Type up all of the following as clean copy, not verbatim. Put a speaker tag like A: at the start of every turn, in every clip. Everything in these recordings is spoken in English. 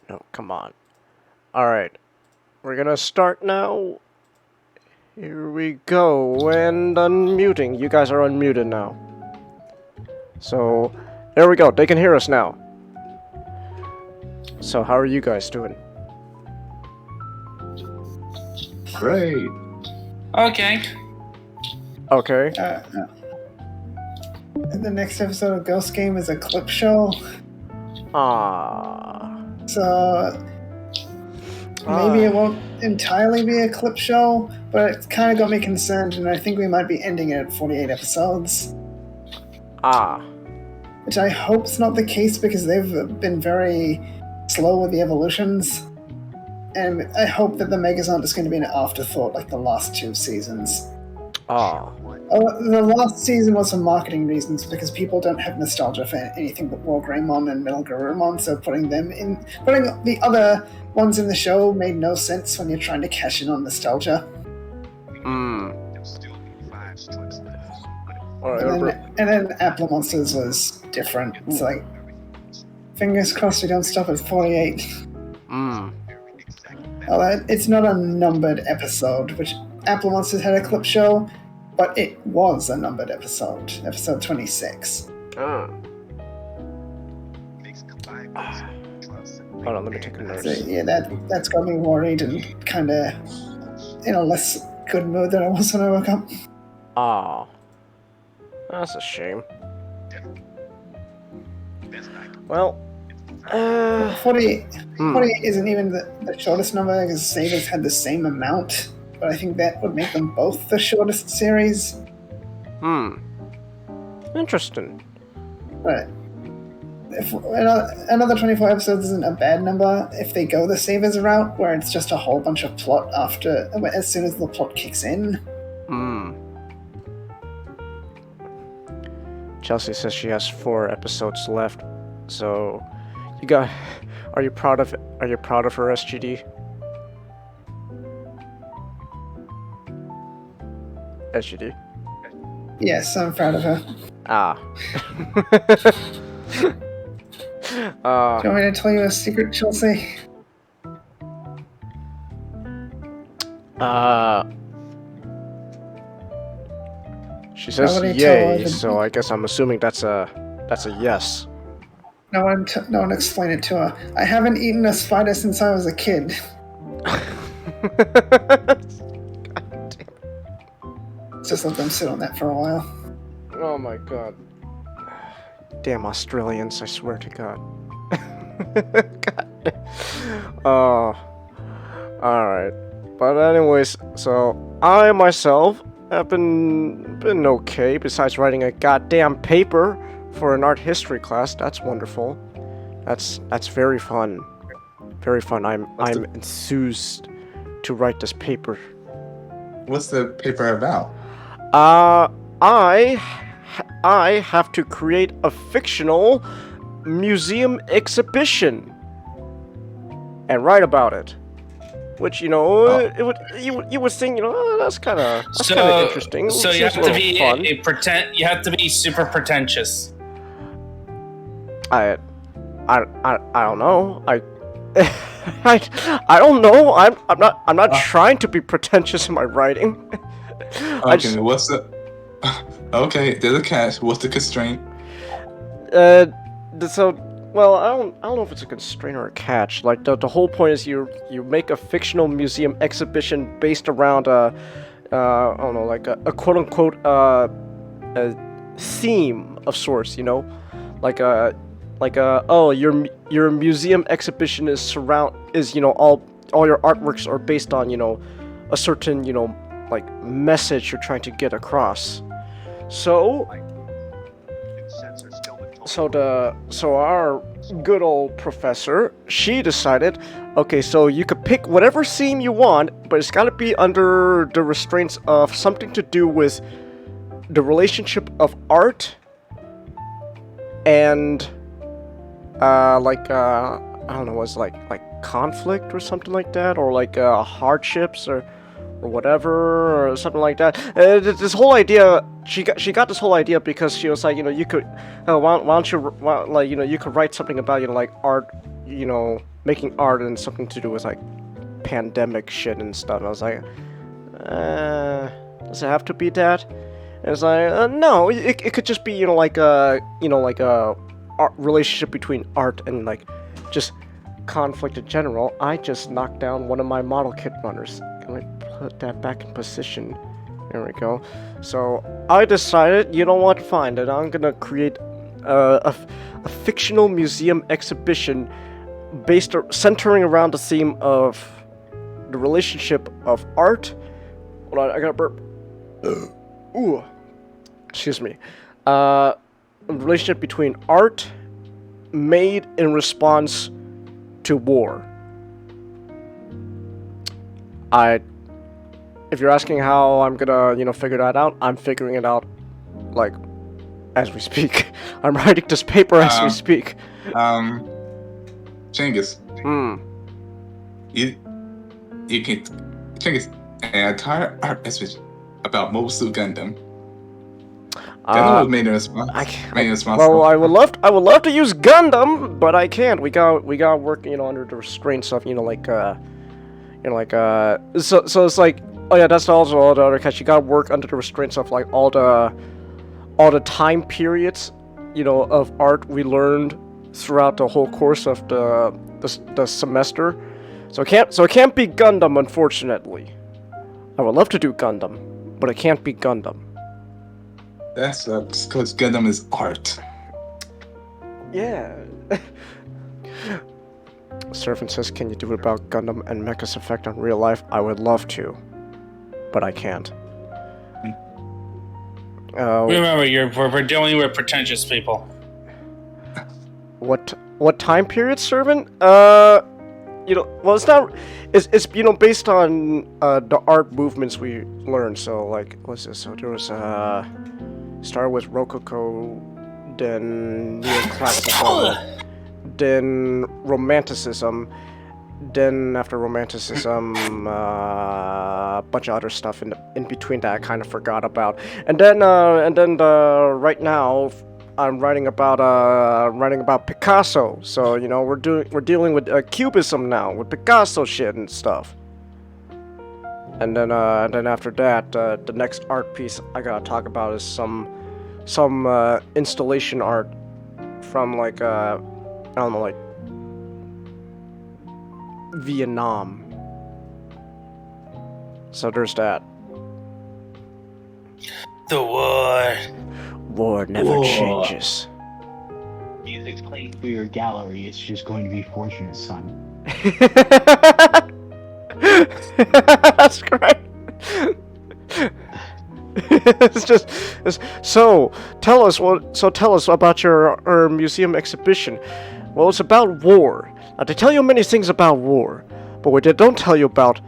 A: No, come on. Alright. We're gonna start now. Here we go. And unmuting. You guys are unmuted now. So, there we go. They can hear us now. So, how are you guys doing?
B: Great.
C: Okay.
A: Okay.
D: And the next episode of Ghost Game is a clip show, so maybe it won't entirely be a clip show, but it's kind of got me concerned, and I think we might be ending it at 48 episodes. Which I hope's not the case, because they've been very slow with the evolutions. And I hope that the Megas aren't just going to be an afterthought like the last two seasons. The last season was for marketing reasons, because people don't have nostalgia for anything but War Greymon and Metal Garurumon, so putting the other ones in the show made no sense when you're trying to cash in on nostalgia. And then Apple Monsters was different. It's like, fingers crossed we don't stop at 48. It's not a numbered episode, which Apple Monsters had a clip show, but it was a numbered episode 26.
A: Hold on, let me take a note.
D: So, yeah, that's got me worried and kind of in a less good mood than I was when I woke up.
A: That's a shame. Well,
D: 48 isn't even the shortest number, because Savers had the same amount, but I think that would make them both the shortest series.
A: Interesting.
D: But if another 24 episodes isn't a bad number if they go the Savers route, where it's just a whole bunch of plot as soon as the plot kicks in.
A: Chelsea says she has 4 episodes left, so are you proud of her SGD? SGD?
D: Yes, I'm proud of her. Do you want me to tell you a secret, Chelsea?
A: She says yay, so I guess I'm assuming that's a yes.
D: No one explained it to her. I haven't eaten a spider since I was a kid. Just let them sit on that for a while.
A: Oh my god. Damn Australians, I swear to god. God. Alright. But anyways, so I myself have been okay, besides writing a goddamn paper for an art history class. That's wonderful. That's very fun. Very fun. I'm enthused to write this paper.
B: What's the paper about?
A: I have to create a fictional museum exhibition and write about it. Which, you would think, that's kind of interesting.
C: So you have to be you have to be super pretentious.
A: I don't know. I don't know. I'm not trying to be pretentious in my writing.
B: Okay, what's the? Okay, there's a catch. What's the constraint?
A: Well, I don't know if it's a constraint or a catch. Like the whole point is you make a fictional museum exhibition based around I don't know, like a quote unquote a theme of sorts. Your museum exhibition is all your artworks are based on a certain like message you're trying to get across. So our good old professor, she decided, okay, so you could pick whatever theme you want, but it's got to be under the restraints of something to do with the relationship of art and I don't know, was like conflict or something like that, or like hardships or whatever, or something like that. This whole idea, she got this whole idea because she was like, you could, why don't you, you could write something about, like art, you know, making art and something to do with like pandemic shit and stuff. I was like, does it have to be that? And it's like, no, it could just be, you know, like a art relationship between art and like just conflict in general. I just knocked down one of my model kit runners. Can I put that back in position? There we go. So I decided, you know what, fine, that I'm gonna create a fictional museum exhibition centering around the theme of the relationship of art. Hold on, I gotta burp. Ooh, excuse me. A relationship between art made in response to war. If you're asking how I'm gonna, you know, figure that out, I'm figuring it out, like, as we speak. I'm writing this paper as we speak.
B: Changhis. You can Changhis an entire art exhibition about Mobile Suit Gundam. Gundam was made in response.
A: Well, I would love to use Gundam, but I can't. We got work, you know, under the restraints of, you know, like, so it's like, oh yeah, that's also all the other catch. You gotta work under the restraints of like all the time periods, you know, of art we learned throughout the whole course of the semester. So it can't be Gundam, unfortunately. I would love to do Gundam, but it can't be Gundam.
B: That sucks, because Gundam is art.
A: Yeah. Servant says, can you do it about Gundam and Mecha's effect on real life? I would love to, but I can't.
C: Remember, we're dealing with pretentious people.
A: What time period, Servant? You know, well, it's you know, based on the art movements we learned. So like, what's this? So there was started with Rococo, then Neoclassical, then Romanticism, then after Romanticism, a bunch of other stuff in between that I kind of forgot about, and then right now I'm writing about Picasso. So you know, we're dealing with Cubism now, with Picasso shit and stuff. And then after that, the next art piece I gotta talk about is some installation art from like I don't know, like Vietnam. So there's that.
C: The
A: War never changes.
E: Music's playing through your gallery. It's just going to be fortunate, son.
A: That's great. So tell us about your museum exhibition. Well, it's about war. Now, they tell you many things about war, but what they don't tell you about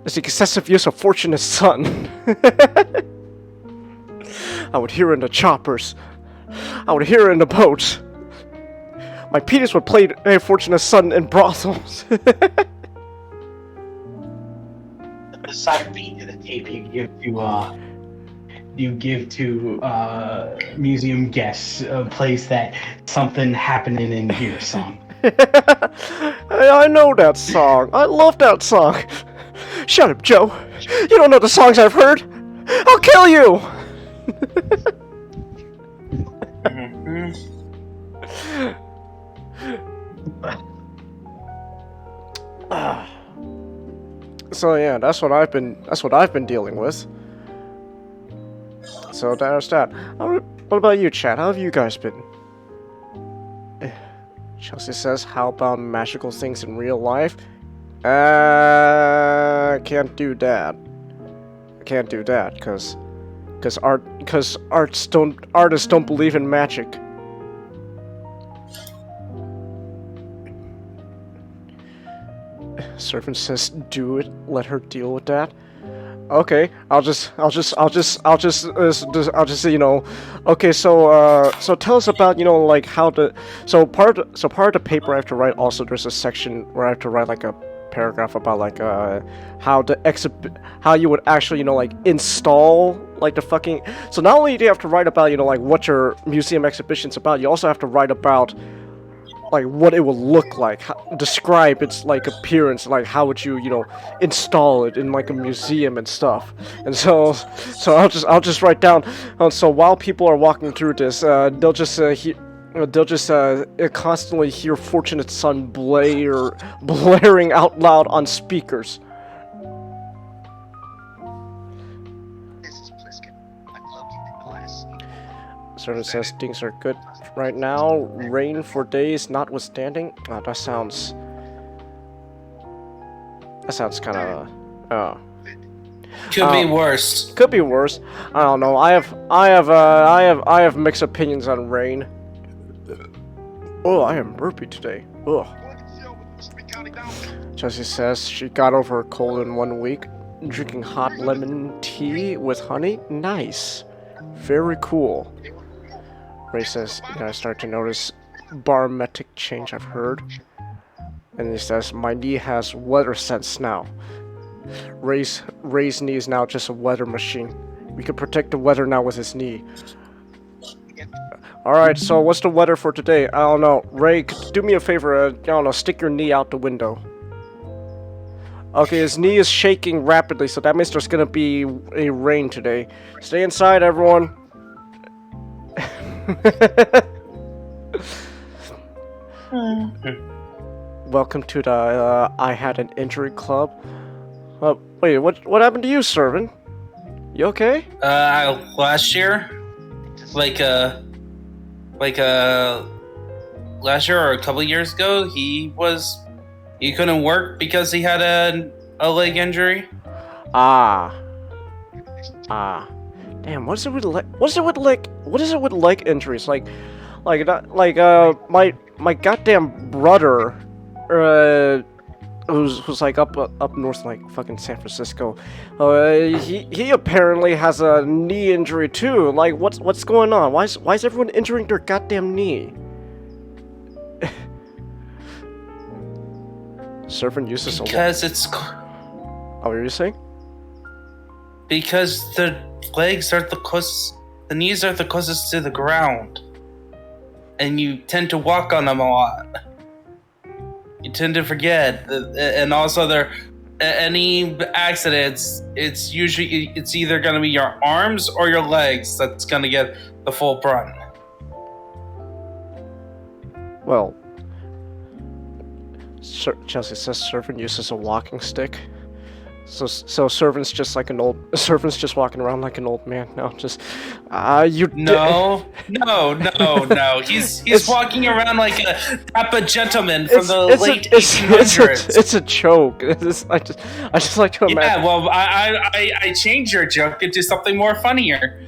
A: is the excessive use of Fortunate Son. I would hear in the choppers. I would hear in the boats. My penis would play Fortunate Son in brothels.
E: The side beat to the tape you give to museum guests plays that something happening in here song.
A: I know that song. I love that song. Shut up, Joe. You don't know the songs I've heard. I'll kill you. So yeah, that's what I've been dealing with. So there's that. What about you, Chad? How have you guys been? Chelsea says, how about magical things in real life? Can't do that. I can't do that, because artists don't believe in magic. Servant says, do it. Let her deal with that. Okay, I'll just you know. Okay, so tell us about, you know, like how the part of the paper I have to write. Also, there's a section where I have to write like a paragraph about like how you would actually, you know, like install like the fucking. So not only do you have to write about, you know, like what your museum exhibition's about, you also have to write about like what it will look like, describe its like appearance, like how would you install it in like a museum and stuff. And so I'll just write down. So while people are walking through this, they'll just constantly hear Fortunate Son blaring out loud on speakers. Servant says things are good right now. Rain for days notwithstanding. Oh, that sounds kind of.
C: Could be worse.
A: Could be worse. I don't know. I have mixed opinions on rain. Oh, I am burpy today. Ugh. Jessie says she got over a cold in 1 week, drinking hot lemon tea with honey. Nice. Very cool. Ray says, I start to notice barometric change, I've heard. And he says, my knee has weather sense now. Ray's knee is now just a weather machine. We can protect the weather now with his knee. Alright, so what's the weather for today? I don't know. Ray, could you do me a favor? I don't know, stick your knee out the window. Okay, his knee is shaking rapidly, so that means there's gonna be a rain today. Stay inside, everyone. Welcome to the I had an injury club. Wait, what happened to you, Servant? You okay?
C: Last year, last year or a couple years ago, he couldn't work because he had a leg injury.
A: Damn, what is it with leg injuries? My goddamn brother, who's like up north, like fucking San Francisco. He apparently has a knee injury too. Like, what's going on? Why is everyone injuring their goddamn knee? Servant uses
C: because it's.
A: Oh, what are you saying?
C: Because the legs are the knees are the closest to the ground, and you tend to walk on them a lot. You tend to forget, and also any accidents. It's either going to be your arms or your legs that's going to get the full brunt.
A: Well, Chelsea says servant uses a walking stick. So servant's just walking around like an old man. No, just
C: No. He's walking around like a gentleman from the late 1800s.
A: It's a joke. I just like to imagine.
C: Yeah, well, I changed your joke into something more funnier.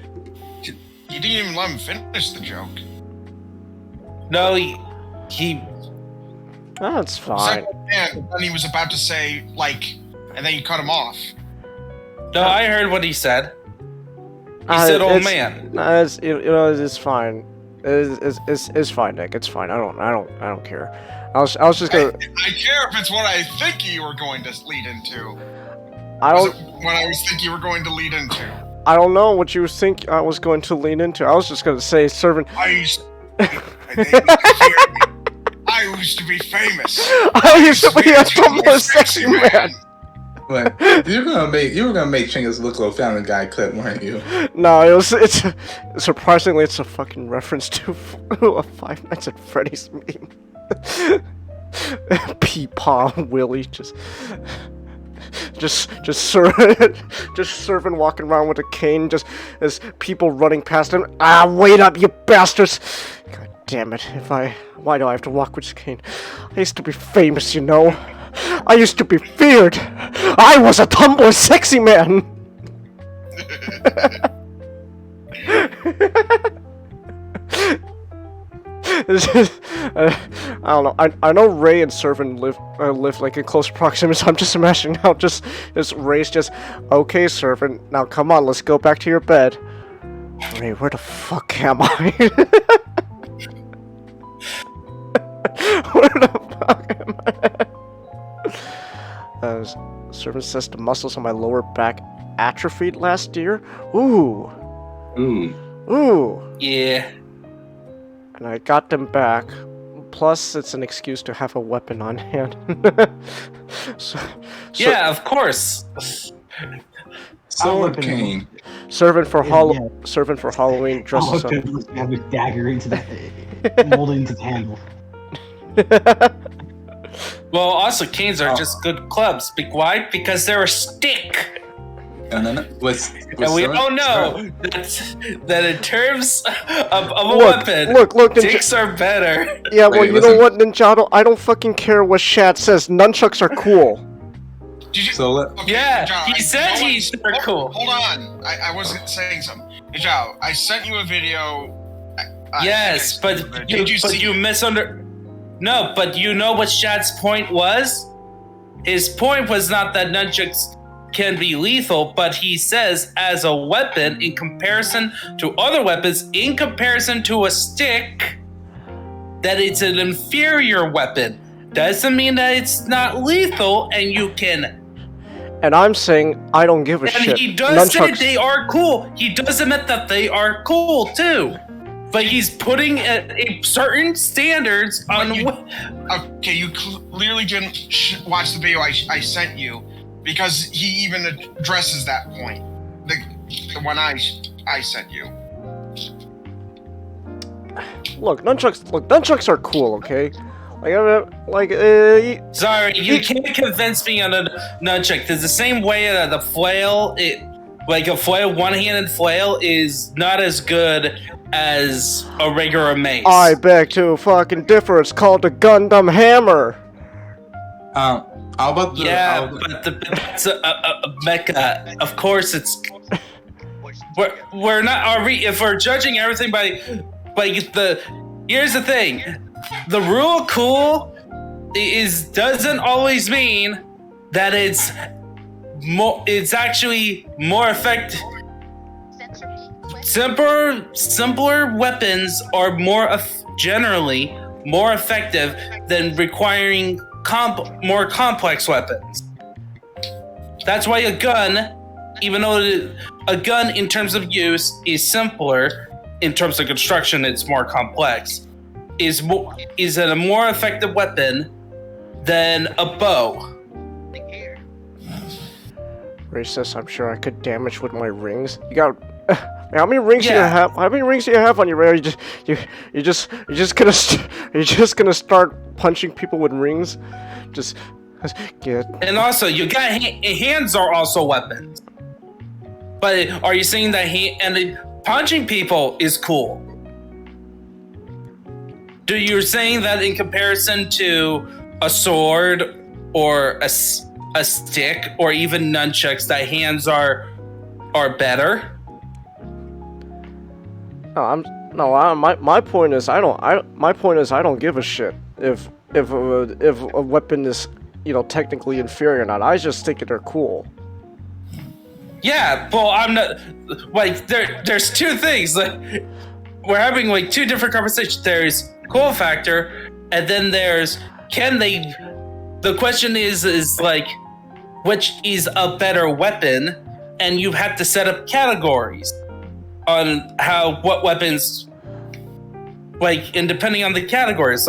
F: You didn't even let him finish the joke.
C: No, he.
A: That's fine.
F: And then he was about to say and then you cut him off.
C: No, I heard what he said. He said, "Old man."
A: It's fine. It's fine, Nick. It's fine. I don't care. I was just gonna.
F: I care if it's what I think you were going to lead into. What I was thinking you were going to lead into.
A: I don't know what you think I was going to lean into. I was just gonna say, servant.
F: I used to be famous.
A: I used to be a tumblr sexy man.
B: But you were gonna make Changhis look like a Family Guy clip, weren't you?
A: No, surprisingly it's a fucking reference to a Five Nights at Freddy's meme. Peepaw Willie just servant walking around with a cane, just as people running past him. Wait up, you bastards! God damn it! Why do I have to walk with this cane? I used to be famous, you know. I used to be feared. I was a Tumblr sexy man. I don't know. I know Ray and Servant live like in close proximity. So I'm just imagining how just Ray's just okay, Servant. Now come on, let's go back to your bed. Ray, where the fuck am I? Where the fuck am I? Servant says the muscles on my lower back atrophied last year. Ooh.
B: Ooh.
A: Ooh.
C: Yeah.
A: And I got them back, Plus, it's an excuse to have a weapon on hand.
C: Yeah, of course.
B: Sword King.
A: Servant for Halloween dresses up.
E: Have a dagger into the molded into the handle.
C: Well, also canes are just good clubs. Why? Because they're a stick.
B: And then
C: And we all know that in terms of a weapon,
A: look,
C: sticks are better.
A: Yeah, well, you know what, Ninjato? I don't fucking care what Shad says. Nunchucks are cool.
C: He said he's super cool.
F: Hold on, I wasn't saying something. Ninjato, I sent you a video.
C: Yes, but you misunderstood. No, but you know what Shad's point was? His point was not that nunchucks can be lethal, but he says as a weapon, in comparison to other weapons, in comparison to a stick, that it's an inferior weapon. Doesn't mean that it's not lethal, and you can.
A: And I'm saying I don't give a shit.
C: And he does say they are cool. He does admit that they are cool too. But he's putting a certain standards on.
F: Okay, you clearly didn't watch the video I sent you, because he even addresses that point. The one I sent you.
A: Look, nunchucks are cool, okay?
C: Sorry, you can't convince me on a nunchuck. There's the same way that the flail, a one-handed flail is not as good as a regular mace.
A: I beg to fucking differ. It's called a Gundam hammer.
B: How about the?
C: But it's a mecha. Of course, it's. We're not. Are we? If we're judging everything by the. Here's the thing. The rule of cool doesn't always mean that it's more. It's actually more effective. Simpler weapons are generally more effective than requiring more complex weapons. That's why a gun, even though a gun in terms of use is simpler, in terms of construction it's more complex, is a more effective weapon than a bow.
A: Racist, I'm sure I could damage with my rings. You got how many rings do you have? How many rings do you have on your radar? You're just gonna start punching people with rings? Just get.
C: And also, you got hands are also weapons. But are you saying that punching people is cool? You're saying that in comparison to a sword or a stick or even nunchucks, that hands are better?
A: My point is I don't give a shit if a weapon is, technically inferior or not. I just think they're cool.
C: Yeah, well, I'm not there's two things. We're having two different conversations. There's cool factor, and then there's the question is which is a better weapon, and you have to set up categories on what weapons, and depending on the categories,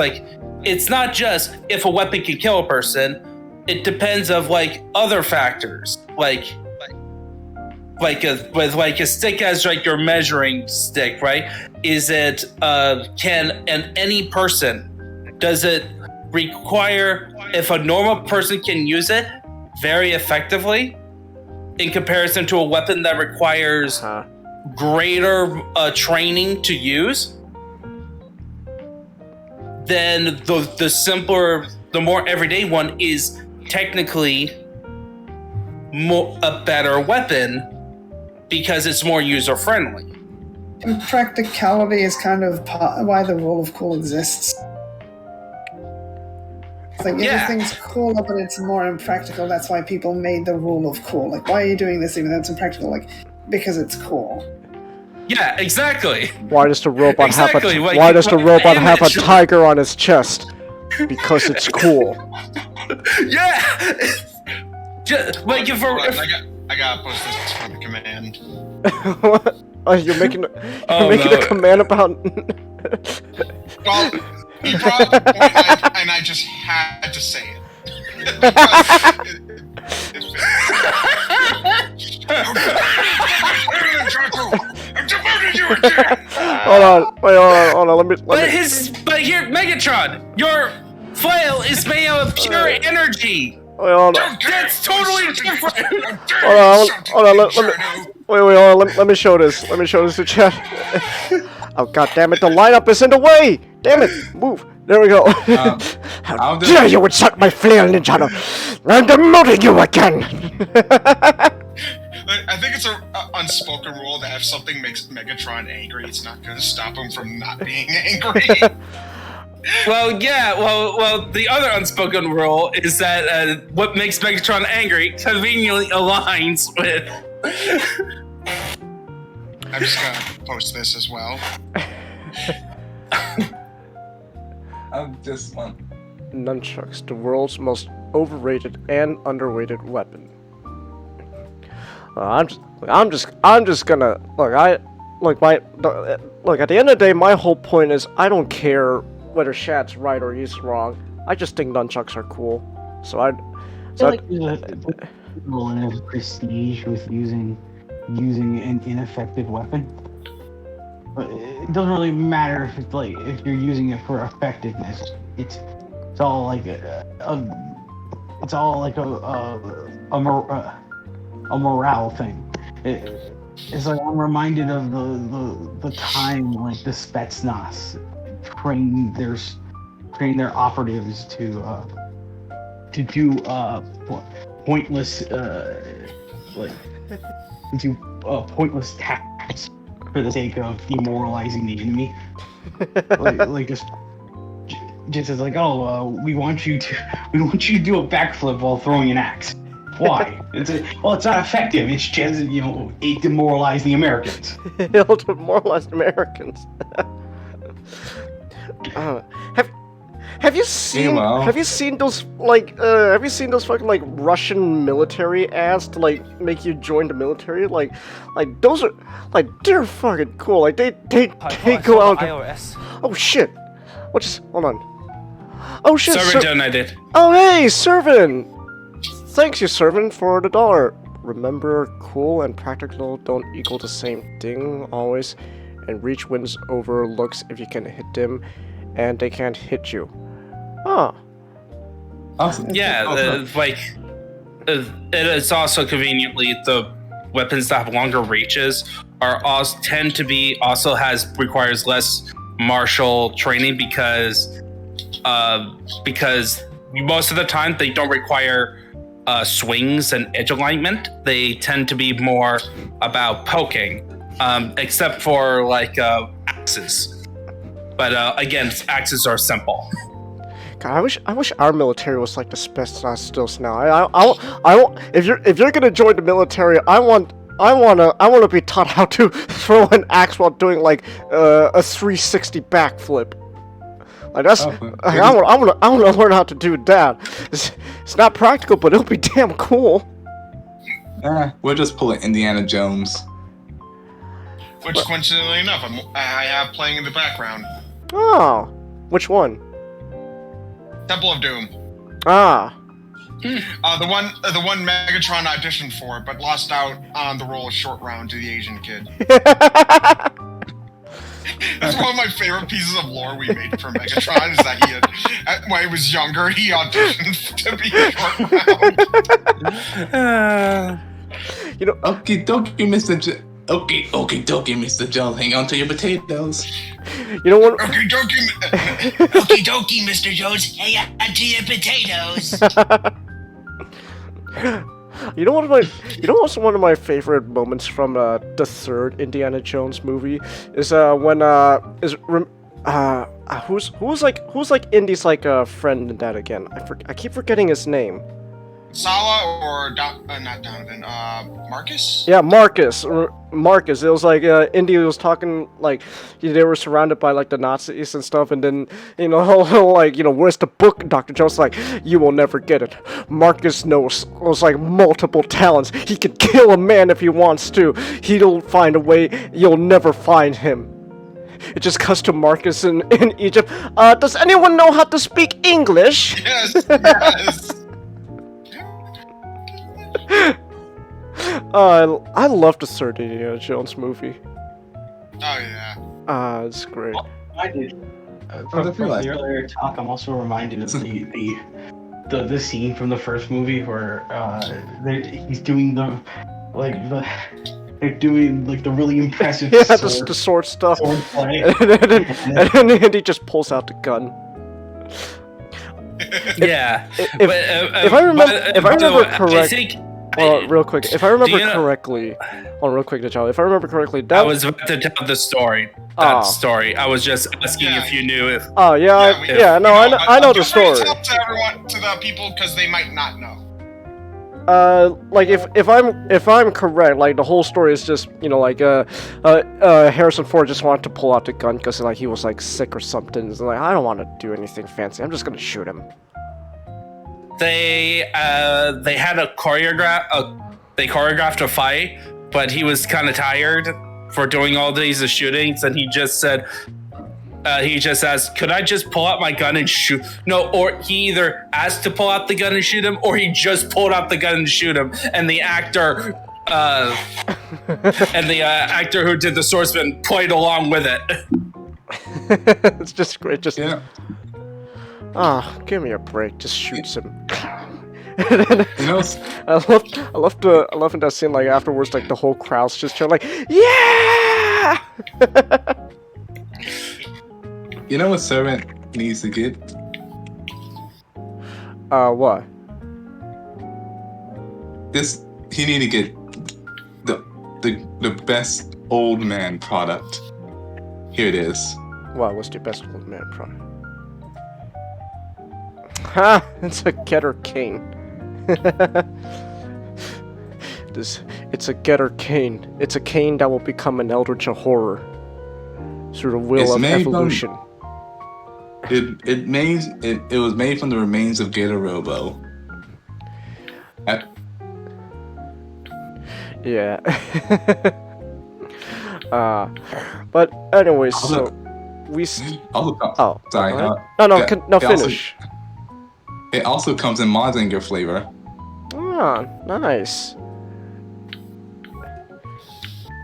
C: it's not just if a weapon can kill a person. It depends of other factors, with a stick as your measuring stick, right? Is it any person? Does it require, if a normal person can use it very effectively, in comparison to a weapon that requires greater training to use, then the simpler, the more everyday one is technically a better weapon because it's more user friendly.
D: And practicality is kind of why the rule of cool exists. It's everything's cool, but it's more impractical. That's why people made the rule of cool. Why are you doing this even though it's impractical? Because it's cool.
C: Yeah, exactly.
A: Why does the robot have a tiger on his chest? Because it's cool.
C: Yeah.
F: I gotta post this from command.
A: What? Oh, you're making a command about.
F: Well, He brought up the point, and I just had to say it. Because it I'm demoting you again!
A: Hold on. Let me.
C: But here, Megatron, your flail is made out of pure energy. That's totally different.
A: Hold on. Let me show this. Let me show this to chat. Oh god damn it! The lineup is in the way. Damn it! Move. There we go. How dare you insult my flail, Ninjato! I'm demoting you again.
F: I think it's an unspoken rule that if something makes Megatron angry, it's not going to stop him from not being angry.
C: Well, yeah. Well, the other unspoken rule is that what makes Megatron angry conveniently aligns with.
F: I'm just gonna post this as well.
B: I'm just one.
A: Nunchucks, the world's most overrated and underrated weapon. I'm just gonna look. At the end of the day, my whole point is I don't care whether Shad's right or he's wrong. I just think nunchucks are cool.
E: I feel like there's a prestige with using an ineffective weapon. But it doesn't really matter if it's like if you're using it for effectiveness. It's all like a morale thing. It's like I'm reminded of the time like the Spetsnaz train their operatives to do pointless pointless tactics for the sake of demoralizing the enemy. like just as like, we want you to do a backflip while throwing an axe. Why? It's not effective. It's just it demoralized the Americans.
A: It'll demoralize Americans. Have you seen those fucking like Russian military ads to like make you join the military? Like those are like they're fucking cool. Like they go out. Oh shit! Hold on. Oh shit!
C: Servant donated.
A: Oh hey, Servant! Thanks you, Servant, for the $1. Remember, cool and practical don't equal the same thing always, and reach wins over looks if you can hit them, and they can't hit you. Oh.
B: Awesome.
C: Yeah, it is also conveniently the weapons that have longer reaches requires less martial training because most of the time they don't require swings and edge alignment. They tend to be more about poking, except for like axes. But again, axes are simple.
A: God, I wish our military was like the Spetsnaz still now. If you're gonna join the military, I want to be taught how to throw an axe while doing like a 360 backflip. Like that's, I want to learn how to do that. It's not practical, but it'll be damn cool.
B: We're just pulling Indiana Jones.
F: Which, coincidentally enough, I have playing in the background.
A: Oh, which one?
F: Temple of Doom.
A: Ah.
F: The one Megatron auditioned for, but lost out on the role of Short Round to the Asian kid. That's one of my favorite pieces of lore we made for Megatron, is that when he was younger, he auditioned to be Short Round.
B: Okie dokie, Mr. Okie dokie, Mr. Jones, hang on to your potatoes.
A: You know what?
F: Okie dokie, Mr. Jones, hang on to your potatoes.
A: You know what's one of my favorite moments from the third Indiana Jones movie is when who's like Indy's like friend in that again? I keep forgetting his name.
F: Sala or not Donovan? Marcus?
A: Yeah, Marcus. Marcus. It was like Indy was talking like they were surrounded by like the Nazis and stuff, and then like where's the book? Dr. Jones like you will never get it. Marcus knows like multiple talents. He can kill a man if he wants to. He'll find a way. You'll never find him. It just cuts to Marcus in Egypt. Does anyone know how to speak English?
F: Yes, yes.
A: I love the third Indiana Jones movie.
F: Oh yeah.
A: It's great.
E: I did.
B: Oh,
E: From the earlier talk, I'm also reminded of the scene from the first movie where he's doing they're doing like the really impressive
A: Yeah, the sword stuff.
E: sword play.
A: And then he just pulls out the gun.
C: Yeah.
A: If I remember correctly, real quick, if I remember correctly, real quick, Ninjato, if I remember correctly, that
C: I was about to tell the story. That story. I was just asking if you knew if.
A: Oh yeah, no, I know the story.
F: Tell to everyone, to the people, because they might not know.
A: Like if I'm correct, like the whole story is just Harrison Ford just wanted to pull out the gun because like he was like sick or something. So, like I don't want to do anything fancy. I'm just gonna shoot him.
C: They had they choreographed a fight, but he was kind of tired for doing all these shootings, and he just said, he just asked, "Could I just pull out my gun and shoot?" No, or he either asked to pull out the gun and shoot him, or he just pulled out the gun and shoot him, and the actor. And the actor who did the swordsman played along with it.
A: It's just great. Just give me a break. Just shoots him.
B: You know,
A: I love in that scene. Like afterwards, like the whole crowd's just cheering, like, yeah.
B: you know what Servant needs to get?
A: What?
B: He need to get the best old man product. Here it is.
A: What? What's the best old man product? Ha! It's a getter cane. It's a getter cane. It's a cane that will become an eldritch horror through the will of evolution.
B: It was made from the remains of Gator Robo.
A: Yeah. But anyways, so we.
B: Sorry.
A: No, finish.
B: It also comes in Mazinger flavor.
A: Ah, nice.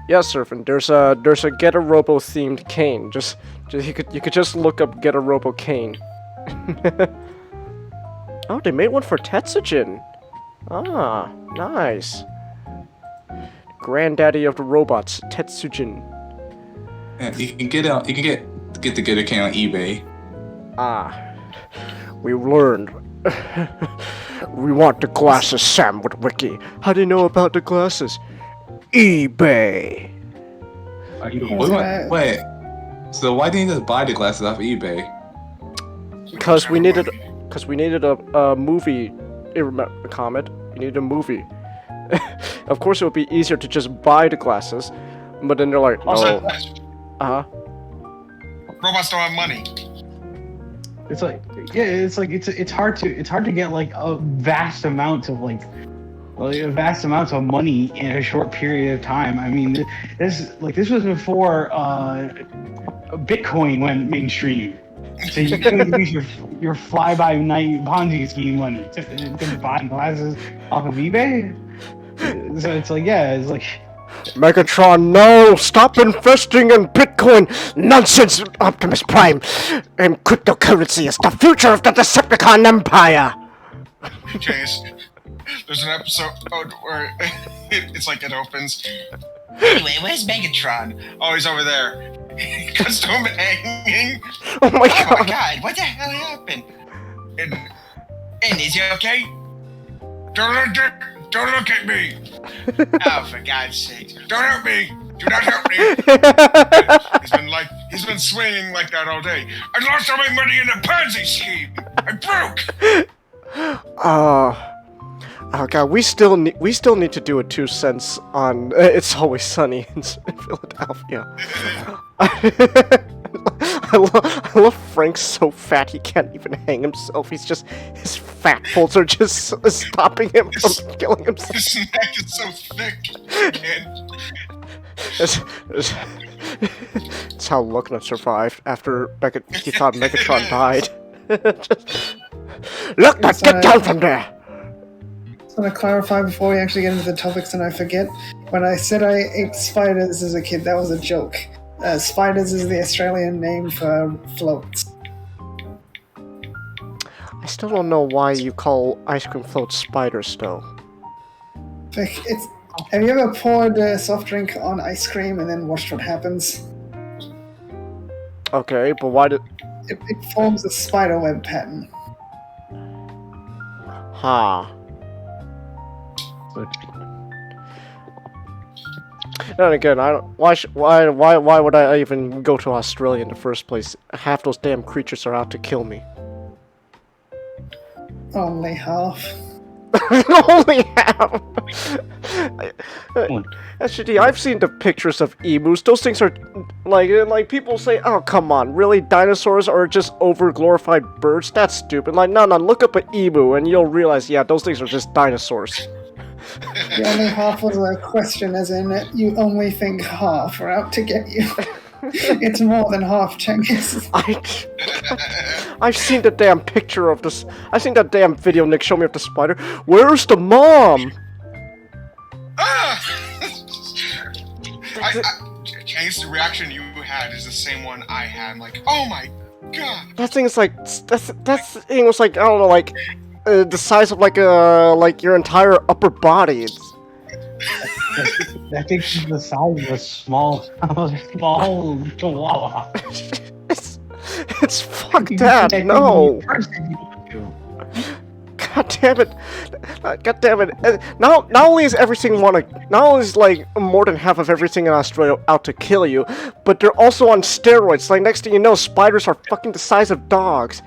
A: Yeah, Surfing. There's a Get a Robo themed cane. Just you could just look up Get a Robo cane. Oh, they made one for Tetsujin. Ah, nice. Granddaddy of the robots, Tetsujin.
B: Yeah, you can get the Gator cane on eBay.
A: Ah, we learned. We want the glasses, Sam with Wiki. How do you know about the glasses? eBay.
B: Wait. So why didn't you just buy the glasses off eBay?
A: Because we needed a movie. Comet. We needed a movie. Of course, it would be easier to just buy the glasses, but then they're like,
F: Also,
A: no.
F: robots don't have money.
E: It's like, yeah, it's hard to get like a vast amount of vast amounts of money in a short period of time. I mean, this was before Bitcoin went mainstream, so you couldn't use your fly-by-night Ponzi scheme money to buy glasses off of eBay. So it's like, yeah, it's like.
A: Megatron, no! Stop investing in Bitcoin! Nonsense, Optimus Prime! And cryptocurrency is the future of the Decepticon Empire!
F: Chase, there's an episode where it's like it opens. Anyway, where's Megatron? Oh, he's over there. Custom hanging.
A: Oh my
F: Oh my
A: god!
F: god, what the hell happened? And is he okay? Don't look at me! Oh, for God's sake. Don't hurt me! Do not hurt me! He's been swinging like that all day. I lost all my money in the Ponzi scheme! I broke!
A: Oh god, we still need to do a 2 cents on It's Always Sunny in Philadelphia. I love Frank's so fat he can't even hang himself. His fat folds are just stopping him from killing himself.
F: His neck is so thick.
A: It's how Looknut survived after he thought Megatron died. Looknut, get down from there!
D: Just want to clarify before we actually get into the topics and I forget. When I said I ate spiders as a kid, that was a joke. Spiders is the Australian name for floats.
A: I still don't know why you call ice cream floats spiders, though.
D: Have you ever poured a soft drink on ice cream and then watched what happens?
A: Okay, but why did...
D: It forms a spider web pattern.
A: Ha. Then again, I don't. Why would I even go to Australia in the first place? Half those damn creatures are out to kill me.
D: Only half.
A: Only half. Actually, I've seen the pictures of emus. Those things are like people say, "Oh, come on, really? Dinosaurs are just over-glorified birds? That's stupid." Like, no, look up an emu and you'll realize, yeah, those things are just dinosaurs.
D: The only half was a question, as in, you only think half are out to get you. It's more than half, Changhis.
A: I've seen the damn picture of this. I've seen that damn video Nick showed me of the spider. Where's the mom?
F: Changhis, the reaction you had is the same one I had. Like, oh my god.
A: That thing is like that thing was like, I don't know, like the size of like your entire upper body.
E: That thing's the size of a small chihuahua.
A: It's fuck that, no. God damn it. God damn it. Not only is like more than half of everything in Australia out to kill you, but they're also on steroids. Like, next thing you know, spiders are fucking the size of dogs.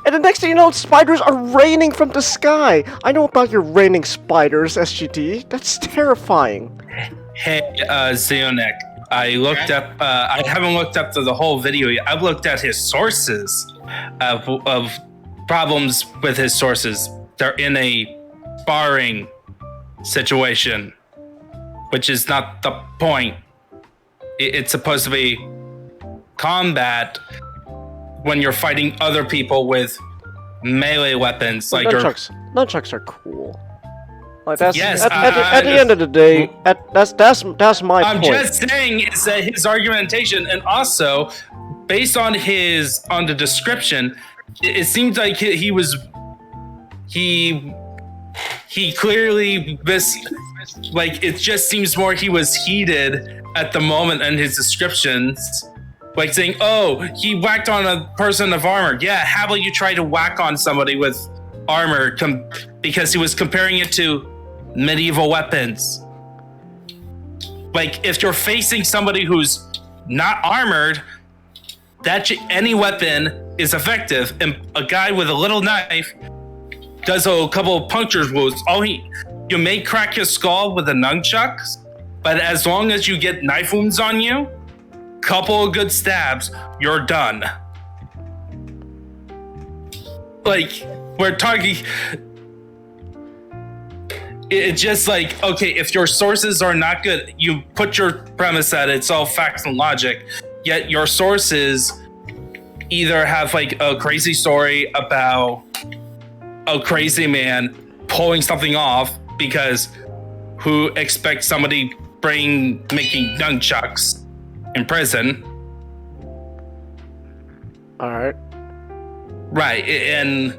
A: And the next thing you know, spiders are raining from the sky. I know about your raining spiders, SGD. That's terrifying.
C: Hey, Xeno-Nick, I looked up, I haven't looked up the whole video yet. I've looked at his sources of problems with his sources. They're in a sparring situation, which is not the point. It's supposed to be combat when you're fighting other people with melee weapons. Like
A: nunchucks are cool. Like, that's,
C: yes,
A: at the end of the day, that's my point.
C: I'm just saying is that his argumentation, and also based on the description, it seems like he clearly like, it just seems more he was heated at the moment in his descriptions, like saying, "Oh, he whacked on a person of armor." Yeah, how about you try to whack on somebody with armor because he was comparing it to medieval weapons. Like, if you're facing somebody who's not armored, any weapon is effective, and a guy with a little knife does a couple of puncture wounds. You may crack his skull with the nunchucks, but as long as you get knife wounds on you, couple of good stabs, you're done. Like, we're talking. It's just like, okay, if your sources are not good, you put your premise that it's all facts and logic, yet your sources either have like a crazy story about a crazy man pulling something off, because who expects somebody making nunchucks in prison?
A: Alright.
C: Right, and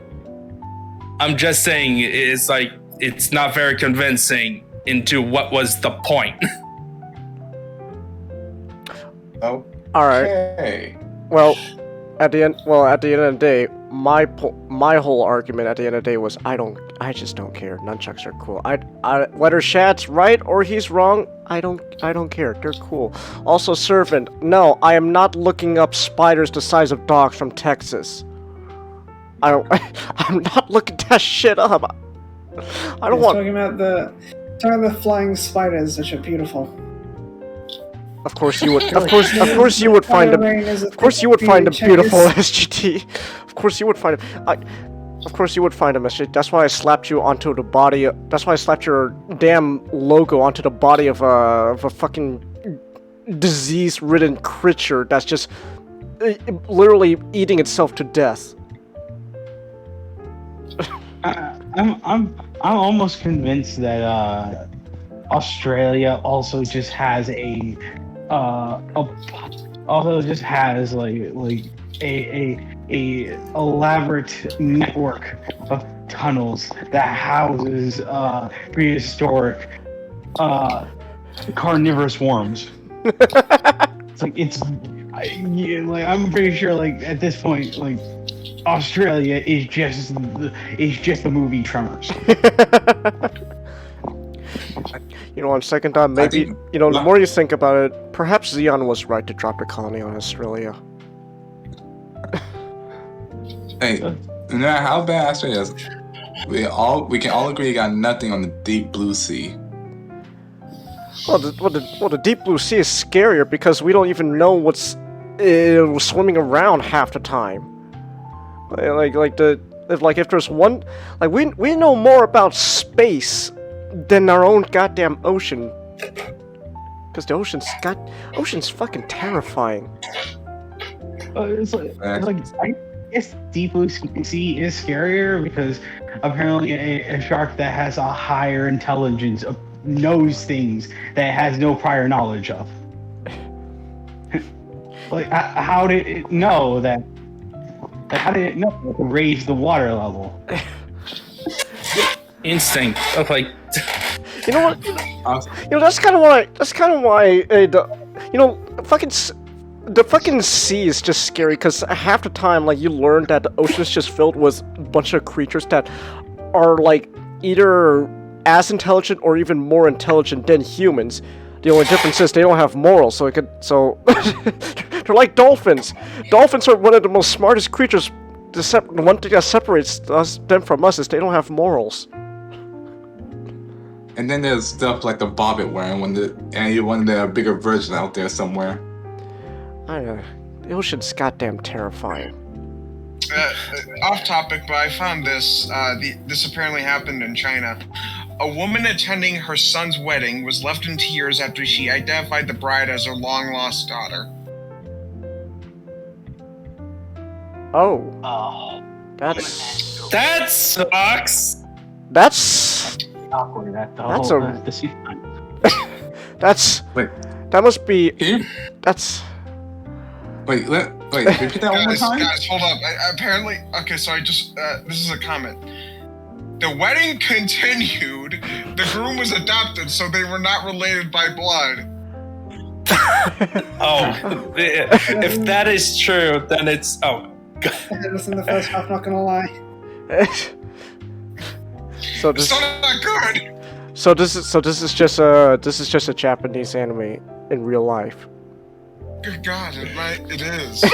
C: I'm just saying, it's like, it's not very convincing into what was the point.
B: Oh.
A: Alright. Well, at the end of the day, my whole argument at the end of the day was, I just don't care. Nunchucks are cool. Whether Shad's right or he's wrong, I don't care. They're cool. Also, Servant, no, I am not looking up spiders the size of dogs from Texas. I'm not looking that shit up. I don't want.
D: Talking about the flying spiders, which are beautiful.
A: Of course you would. Of course you would find them. Of course you would find them beautiful, SGT. Of course you would find them. Of course you would find them, SGT. That's why I slapped you onto the body. That's why I slapped your damn logo onto the body of a fucking disease-ridden creature that's just literally eating itself to death.
E: I'm almost convinced that Australia also just has a elaborate network of tunnels that houses prehistoric carnivorous worms. I'm pretty sure at this point Australia is just the movie Tremors.
A: On second thought, maybe, the more you think about it, perhaps Xeon was right to drop the colony on Australia.
B: Hey, no matter how bad Australia is, we can all agree you got nothing on the deep blue sea.
A: Well, the deep blue sea is scarier because we don't even know what's swimming around half the time. If there's one, we know more about space than our own goddamn ocean. Because the ocean's fucking terrifying.
E: I guess deep blue sea is scarier because apparently a shark that has a higher intelligence knows things that it has no prior knowledge of. How did it know that? How did it know to raise the water level?
C: Instinct of
A: You know what? That's kind of why. The fucking sea is just scary because half the time, you learn that the ocean is just filled with a bunch of creatures that are either as intelligent or even more intelligent than humans. The only difference is they don't have morals, so they're like dolphins. Dolphins are one of the most smartest creatures. The one thing that separates them from us is they don't have morals.
B: And then there's stuff like the bobbit worm, one of the bigger versions out there somewhere.
A: I don't know. The ocean's goddamn terrifying.
F: Off topic, but I found this. This apparently happened in China. A woman attending her son's wedding was left in tears after she identified the bride as her long-lost daughter.
A: Oh.
C: that sucks.
A: That's
E: Awkward. That
A: must be. That's.
B: Wait, repeat that one more time?
F: Guys, hold up. Apparently, okay, so this is a comment. The wedding continued. The groom was adopted, so they were not related by blood.
C: If that is true, then it's
D: I had this in the first half, not gonna lie.
A: So
F: It's still not good.
A: So this is just a Japanese anime in real life.
F: Good God, it is.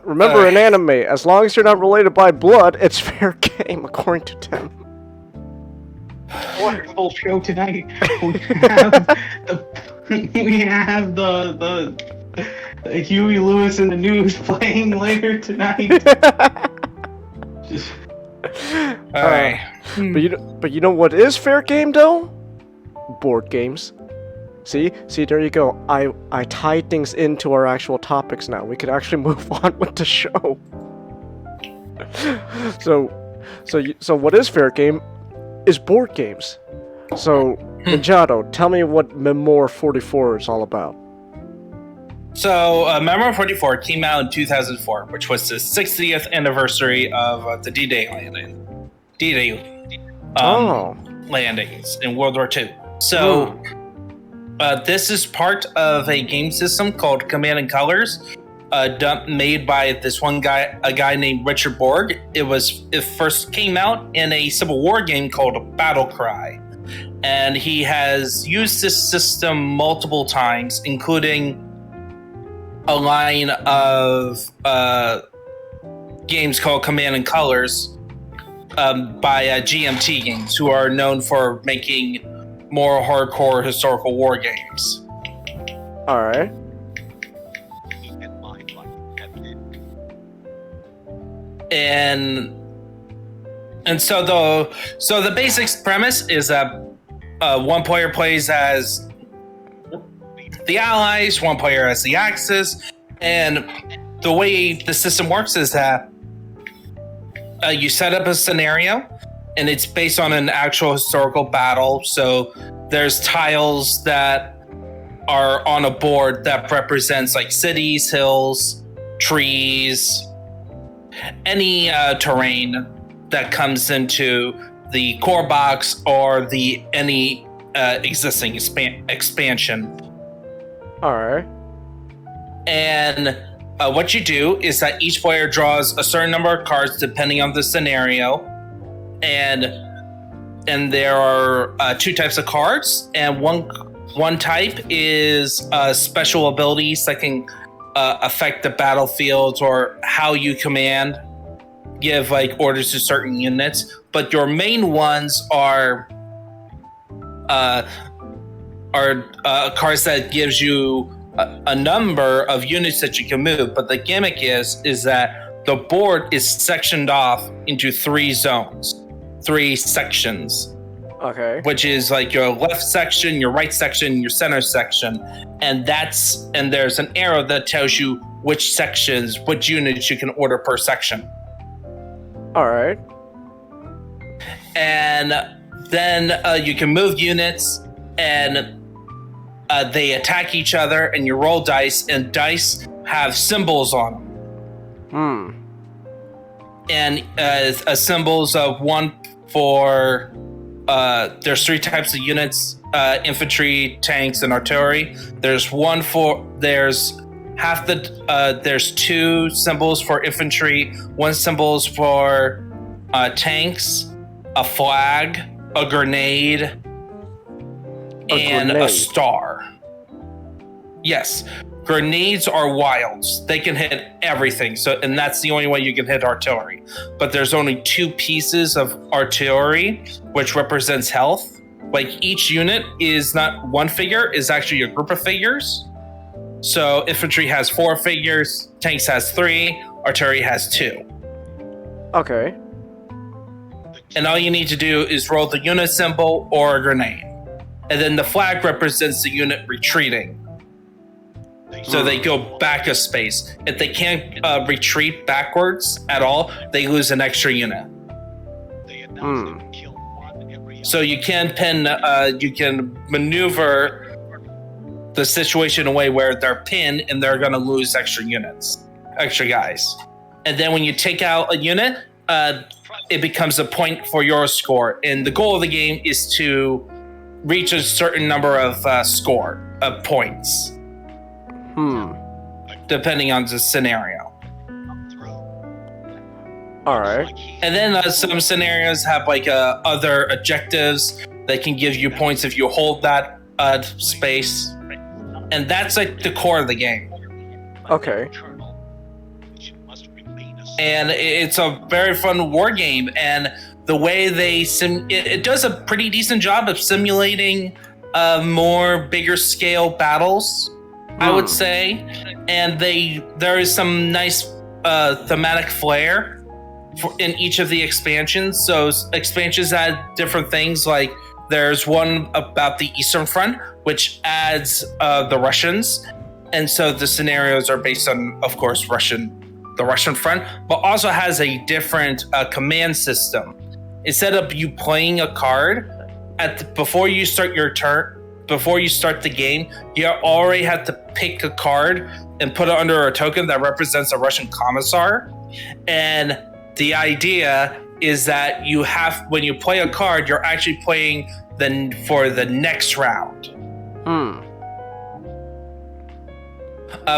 A: Remember, in anime, as long as you're not related by blood, it's fair game, according to them.
E: Wonderful show tonight. We have the Huey Lewis in the news playing later tonight.
A: But you know what is fair game though? Board games. See, there you go. I tied things into our actual topics now. We could actually move on with the show. So what is fair game is board games. So, Ninjato, tell me what Memoir 44 is all about.
C: So, Memoir 44 came out in 2004, which was the 60th anniversary of the D-Day landings in World War II. So, this is part of a game system called Command and Colors, made by this one guy, a guy named Richard Borg. It first came out in a Civil War game called Battle Cry, and he has used this system multiple times, including a line of games called Command and Colors by GMT Games, who are known for making more hardcore historical war games.
A: All right.
C: And so the basic premise is that one player plays as the allies, one player has the Axis, and the way the system works is that you set up a scenario, and it's based on an actual historical battle. So there's tiles that are on a board that represents like cities, hills, trees, any terrain that comes into the core box or any existing expansion.
A: All right.
C: And what you do is that each player draws a certain number of cards depending on the scenario, and there are 2 types of cards, and one type is special abilities that can affect the battlefield or how you command, give like orders to certain units. But your main ones are cards that gives you a number of units that you can move. But the gimmick is that the board is sectioned off into 3 zones, 3 sections.
A: Okay.
C: Which is like your left section, your right section, your center section, and there's an arrow that tells you which units you can order per section.
A: All right.
C: And then you can move units, and they attack each other, and you roll dice, and dice have symbols on them. And symbols of one for there's 3 types of units: infantry, tanks, and artillery. There's 2 symbols for infantry, 1 symbols for tanks, a flag, a grenade, and a star. Yes, grenades are wilds. They can hit everything. And that's the only way you can hit artillery. But there's only 2 pieces of artillery, which represents health. Like each unit is not one figure, is actually a group of figures. So infantry has 4 figures, tanks has 3, artillery has 2.
A: Okay.
C: And all you need to do is roll the unit symbol or a grenade. And then the flag represents the unit retreating. So they go back a space. If they can't retreat backwards at all, they lose an extra unit. So you can maneuver the situation in a way where they're pinned and they're going to lose extra guys. And then when you take out a unit, it becomes a point for your score. And the goal of the game is to reach a certain number of points. Depending on the scenario.
A: All right.
C: And then some scenarios have like other objectives that can give you points if you hold that space. And that's like the core of the game.
A: Okay.
C: And it's a very fun war game, and the way it does a pretty decent job of simulating more bigger scale battles, I would say. And there is some nice thematic flair in each of the expansions. So expansions add different things, like there's one about the Eastern Front, which adds the Russians. And so the scenarios are based on, of course, the Russian front, but also has a different command system. Instead of you playing a card before you start your turn, before you start the game, you already have to pick a card and put it under a token that represents a Russian commissar. And the idea is that when you play a card, you're actually playing for the next round.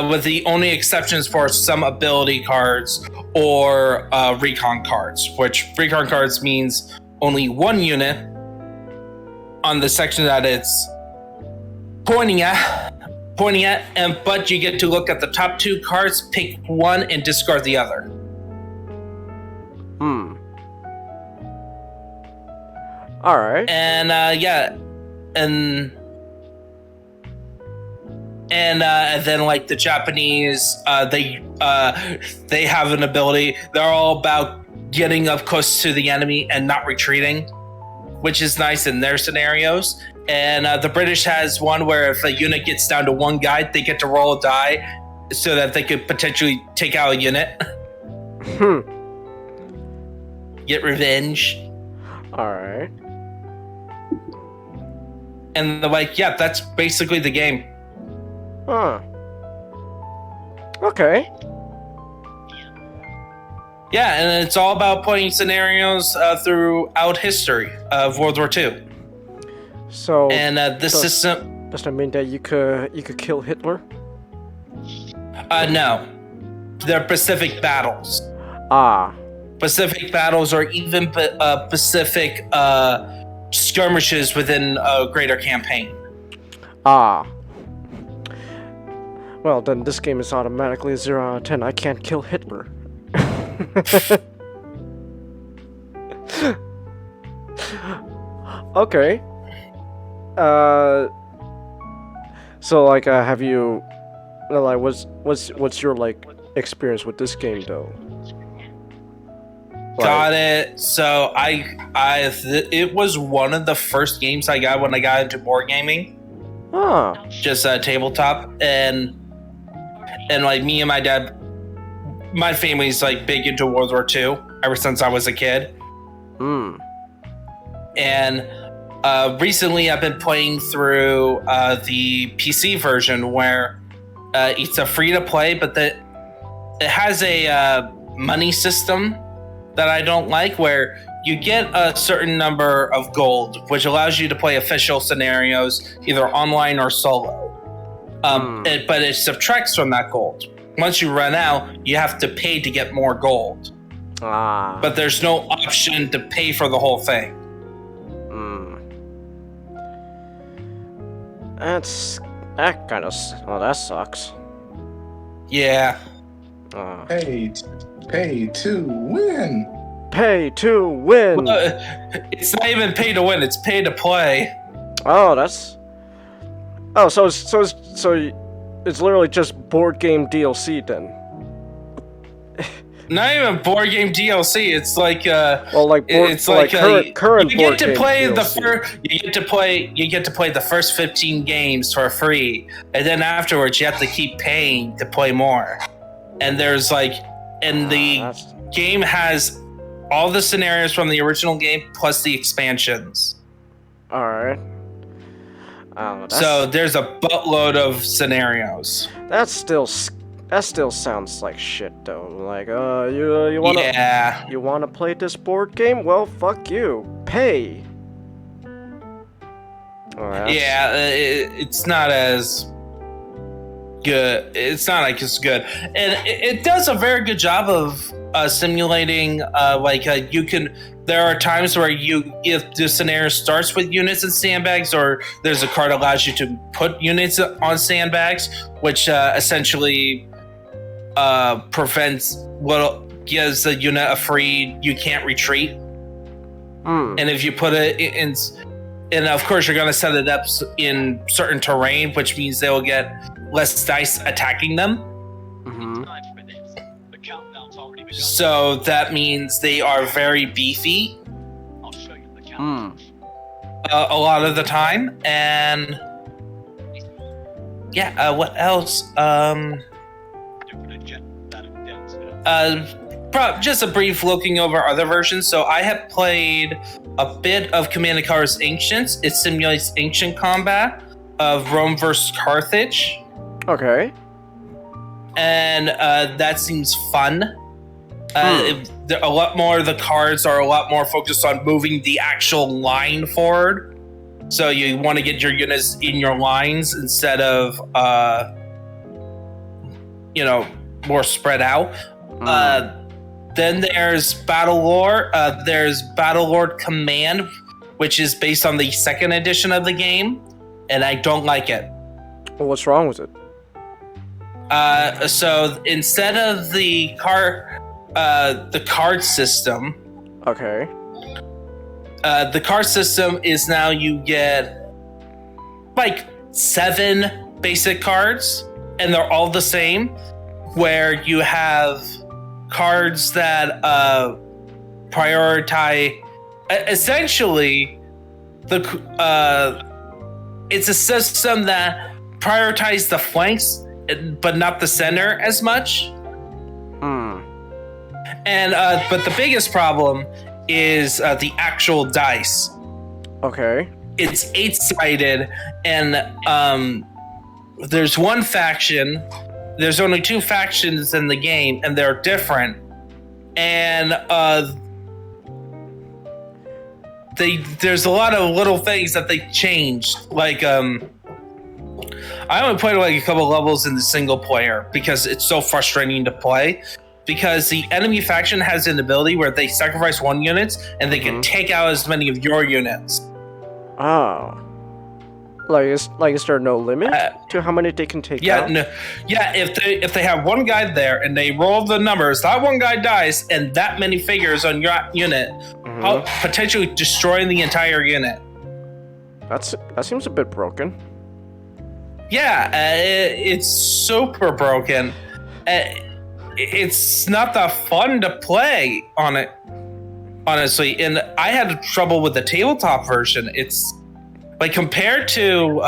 C: With the only exceptions for some ability cards or recon cards, which recon cards means only 1 unit on the section that it's pointing at, but you get to look at the top 2 cards, pick 1, and discard the other.
A: All right.
C: And And then, like the Japanese, they have an ability. They're all about getting up close to the enemy and not retreating. which is nice in their scenarios. And the British has one where if a unit gets down to one guy, they get to roll a die so that they could potentially take out a unit. Get revenge.
A: Alright.
C: And they're like, yeah, that's basically the game.
A: Huh. Okay.
C: Yeah, and it's all about playing scenarios throughout history of World War II.
A: So,
C: And this system...
A: does that mean that you could kill Hitler?
C: No. They're Pacific battles.
A: Ah.
C: Pacific battles or even Pacific skirmishes within a greater campaign.
A: Ah. Well, then this game is automatically a 0 out of 10. I can't kill Hitler. Okay. So like, have you, like, what's your like experience with this game though?
C: Got it. So it was one of the first games I got when I got into board gaming.
A: Ah.
C: Just tabletop, and like me and my dad, my family's like big into World War II ever since I was a kid. And recently I've been playing through the PC version where it's a free to play, but it has a money system that I don't like, where you get a certain number of gold, which allows you to play official scenarios, either online or solo. But it subtracts from that gold. Once you run out, you have to pay to get more gold.
A: Ah.
C: But there's no option to pay for the whole thing.
A: That kind of. Oh, that sucks.
C: Yeah.
B: Pay to win.
A: Pay to win.
C: It's not even pay to win; it's pay to play.
A: Oh, that's. Oh, so it's literally just board game DLC then.
C: Not even board game DLC. It's like
A: well, like board,
C: it's like
A: current
C: you
A: board
C: get to
A: game
C: play
A: DLC.
C: you get to play the first 15 games for free, and then afterwards you have to keep paying to play more. And there's like, and the game has all the scenarios from the original game plus the expansions.
A: All right.
C: So there's a buttload of scenarios.
A: That still sounds like shit though. Like, you wanna play this board game? Well, fuck you. Pay.
C: Yeah, it's not as good. It's not like it's good, and it does a very good job of simulating. You can. There are times where if the scenario starts with units and sandbags, or there's a card that allows you to put units on sandbags, which essentially prevents gives the unit a free. You can't retreat, and if you put it in. And of course, you're going to set it up in certain terrain, which means they will get less dice attacking them.
A: Mm-hmm.
C: So that means they are very beefy a lot of the time. And yeah, what else? Just a brief looking over other versions. So I have played a bit of Command & Conquer's Ancients. It simulates ancient combat of Rome versus Carthage.
A: Okay.
C: And that seems fun. A lot more of the cards are a lot more focused on moving the actual line forward. So you want to get your units in your lines instead of, more spread out. Then there's Battle Lore. There's Battle Lord Command, which is based on the second edition of the game, and I don't like it.
A: Well, what's wrong with it?
C: So instead of the card system,
A: okay,
C: the card system is now you get like 7 basic cards, and they're all the same. Where you have cards that prioritize. Essentially, it's a system that prioritizes the flanks, but not the center as much. And but the biggest problem is the actual dice.
A: Okay.
C: It's 8-sided, and there's one faction. There's only 2 factions in the game, and they're different. And there's a lot of little things that they changed. Like I only played like a couple levels in the single player because it's so frustrating to play. Because the enemy faction has an ability where they sacrifice 1 unit and they can take out as many of your units.
A: Oh. Is there no limit to how many they can take out?
C: If they have one guy there and they roll the numbers, that one guy dies and that many figures on your unit, potentially destroying the entire unit.
A: That seems a bit broken.
C: Yeah, it's super broken. It's not that fun to play on it, honestly. And I had trouble with the tabletop version. It's like compared to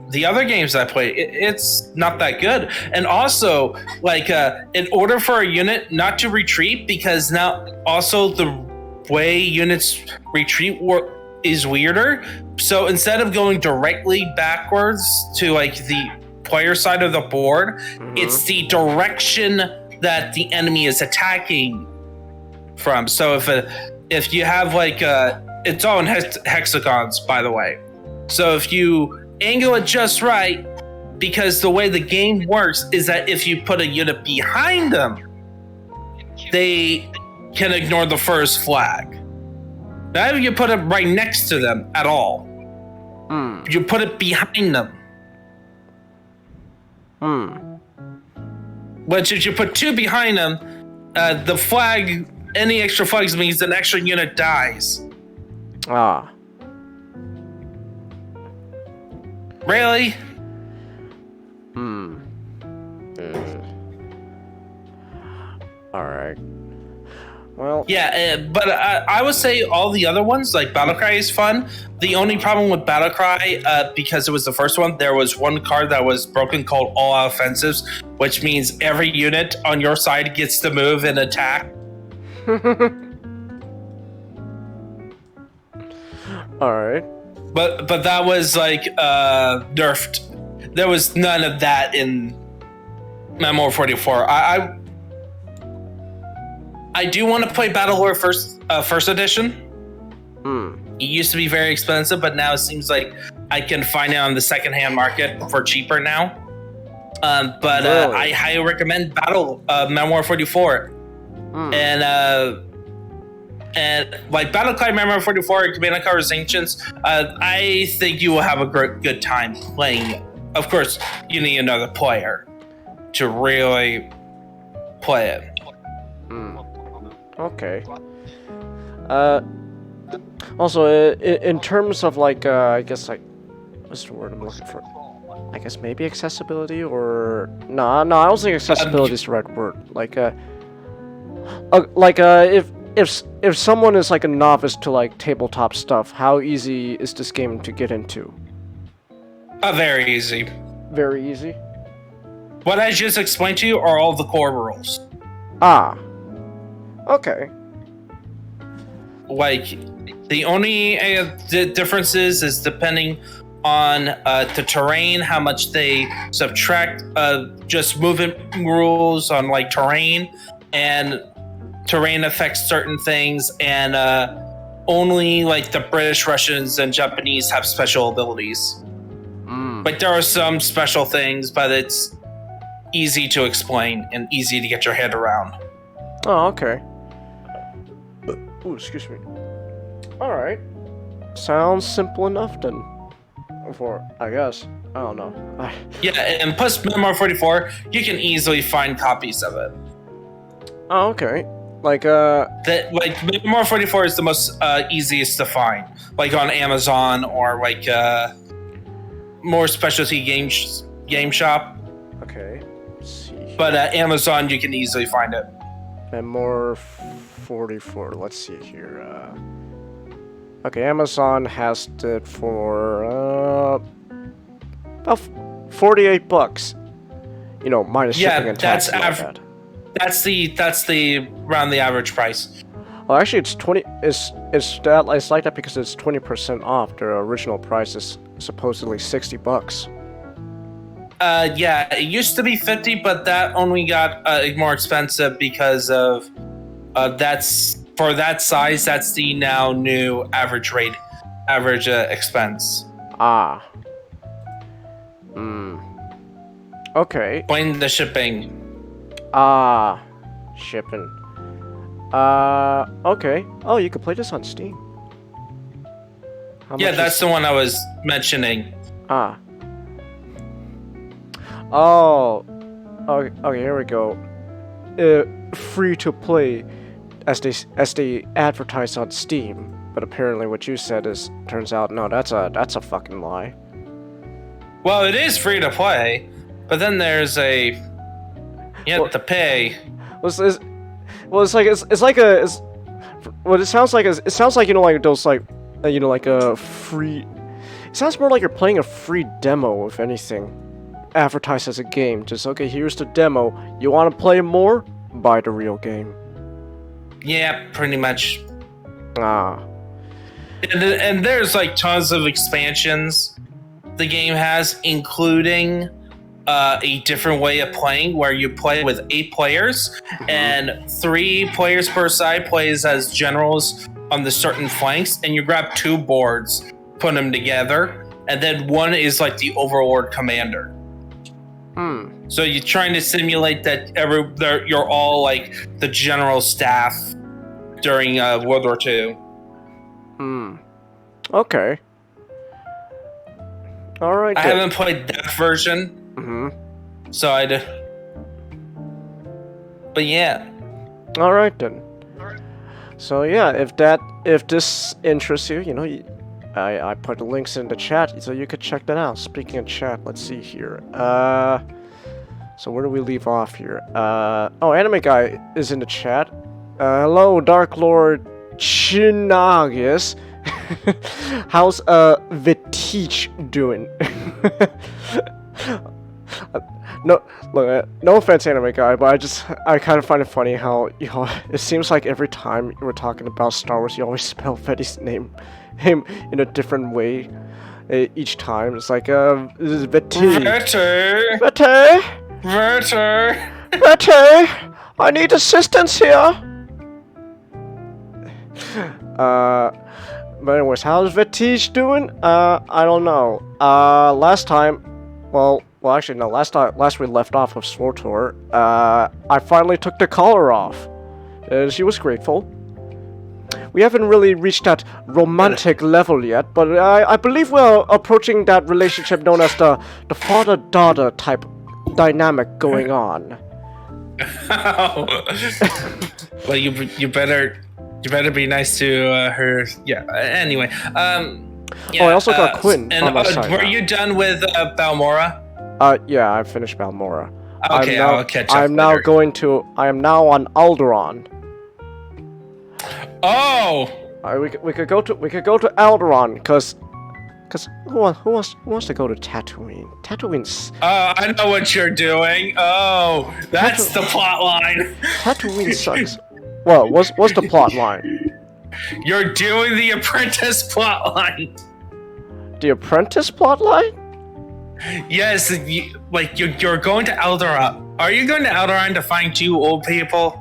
C: the other games I played, it's not that good. And also, like, in order for a unit not to retreat, because now also the way units retreat is weirder. So instead of going directly backwards to like the player side of the board, it's the direction that the enemy is attacking from. So if you have like it's all in hexagons, by the way. So if you angle it just right, because the way the game works is that if you put a unit behind them, they can ignore the first flag. Now if you put it right next to them at all, you put it behind them. But if you put 2 behind them, the flag, any extra flags means an extra unit dies.
A: Ah.
C: Really?
A: Alright. Well...
C: Yeah, but I would say all the other ones, like Battlecry is fun. The only problem with Battlecry, because it was the first one, there was one card that was broken called All-Out Offensives, which means every unit on your side gets to move and attack.
A: Alright.
C: But that was like nerfed. There was none of that in Memoir 44. I do want to play Battlelore first edition. It used to be very expensive, but now it seems like I can find it on the secondhand market for cheaper now. But
A: really?
C: I highly recommend Memoir 44. And like Battlecry Memoir 44 and Command & Conquer Ancients, I think you will have a good time playing it. Of course, you need another player to really play it.
A: Okay. Also, in terms of like, I guess like, what's the word I'm looking for? I guess maybe accessibility or no, I don't think accessibility is the right word. If someone is like a novice to like tabletop stuff, how easy is this game to get into?
C: Very easy.
A: Very easy.
C: What I just explained to you are all the core rules.
A: Ah. Okay.
C: Like, the only differences is depending on the terrain, how much they subtract just movement rules on like terrain, and terrain affects certain things, and only like the British, Russians, and Japanese have special abilities. Like there are some special things, but it's easy to explain and easy to get your head around.
A: Oh, okay. Ooh, excuse me. Alright. Sounds simple enough then. I guess. I don't know.
C: Yeah, and plus Memoir 44, you can easily find copies of it.
A: Oh, okay. Like
C: Memoir 44 is the most easiest to find. Like on Amazon or like more specialty game shop.
A: Okay. Let's see.
C: But Amazon, you can easily find it.
A: Memoir 44. Let's see here. Okay, Amazon has it for about $48. You know, minus shipping and tax and all that.
C: That's the around the average price.
A: Well, actually, it's 20. It's like that because it's 20% off. Their original price is supposedly $60.
C: Yeah, it used to be 50, but that only got more expensive because of that's for that size. That's the now new average expense.
A: Ah. Okay.
C: Blame the shipping.
A: Ah, shipping. Okay. Oh, you can play this on Steam.
C: Yeah, that's the one I was mentioning.
A: Ah. Oh. Okay, here we go. Free to play, as they advertise on Steam. But apparently, what you said turns out no, that's a fucking lie.
C: Well, it is free to play, but then there's you have to pay.
A: It sounds like, you know, like those, like, you know, like a free. It sounds more like you're playing a free demo, if anything, advertised as a game. Just okay, here's the demo. You want to play more? Buy the real game.
C: Yeah, pretty much.
A: Ah.
C: And there's like tons of expansions the game has, including a different way of playing where you play with 8 players and 3 players per side plays as generals on the certain flanks, and you grab 2 boards, put them together, and then one is like the overlord commander. So you're trying to simulate that you're all like the general staff during World War II.
A: Okay. All right.
C: I haven't played that version. So but yeah.
A: All right then. So yeah, if this interests you, you know, I put the links in the chat so you could check that out. Speaking of chat, let's see here. So where do we leave off here? Oh, Anime Guy is in the chat. Hello, Dark Lord Changhis. How's Vitich doing? No offense, Anime Guy, but I kind of find it funny how, you know, it seems like every time we're talking about Star Wars, you always spell Vetti's name in a different way each time. It's like Vetti. Vetti, I need assistance here. But anyways, how's Vetti's doing? I don't know. Last we left off with Swartor, I finally took the collar off. She was grateful. We haven't really reached that romantic level yet, but I believe we're approaching that relationship known as the father-daughter type dynamic going on.
C: Well, you better be nice to her. Yeah. Anyway. Yeah,
A: I also got Quinn on my side.
C: Were you done with Balmora?
A: Yeah, I finished Balmora.
C: Okay, I'll catch up.
A: I am now on Alderaan.
C: Oh.
A: We could go to Alderaan, cause who wants to go to Tatooine? Tatooine's.
C: I know what you're doing. Oh, that's the plot line.
A: Tatooine sucks. Well, what's the plot line?
C: You're doing the Apprentice plot line.
A: The Apprentice plot line?
C: Yes, you're going to Alderaan. Are you going to Alderaan to find 2 old people?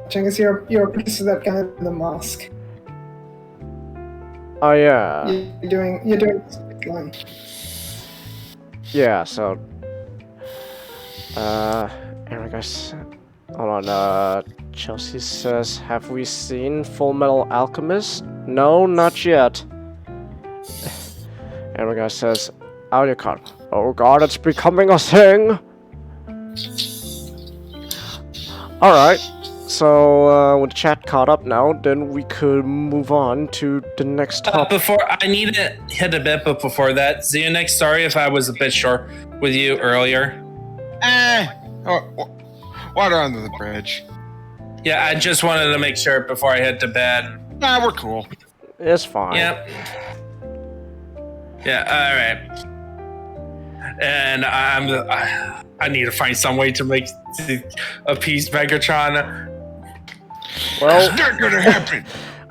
D: Changhis, you're a piece of that guy in the mosque.
A: Oh yeah.
D: You're doing this line.
A: Yeah. So. Here guys. Hold on. Chelsea says, "Have we seen Full Metal Alchemist? No, not yet." And guy says, "Audio card. Oh God, it's becoming a thing." All right. So with the chat caught up now, then we could move on to the next topic.
C: Before I need to hit a bit, but before that, Xeno-Nick, sorry if I was a bit short with you earlier.
F: Water under the bridge.
C: Yeah, I just wanted to make sure before I head to bed.
F: Nah, we're cool.
A: It's fine.
C: Yep. Yeah, alright. And I need to find some way to appease Megatron.
A: Well,
F: It's not gonna happen.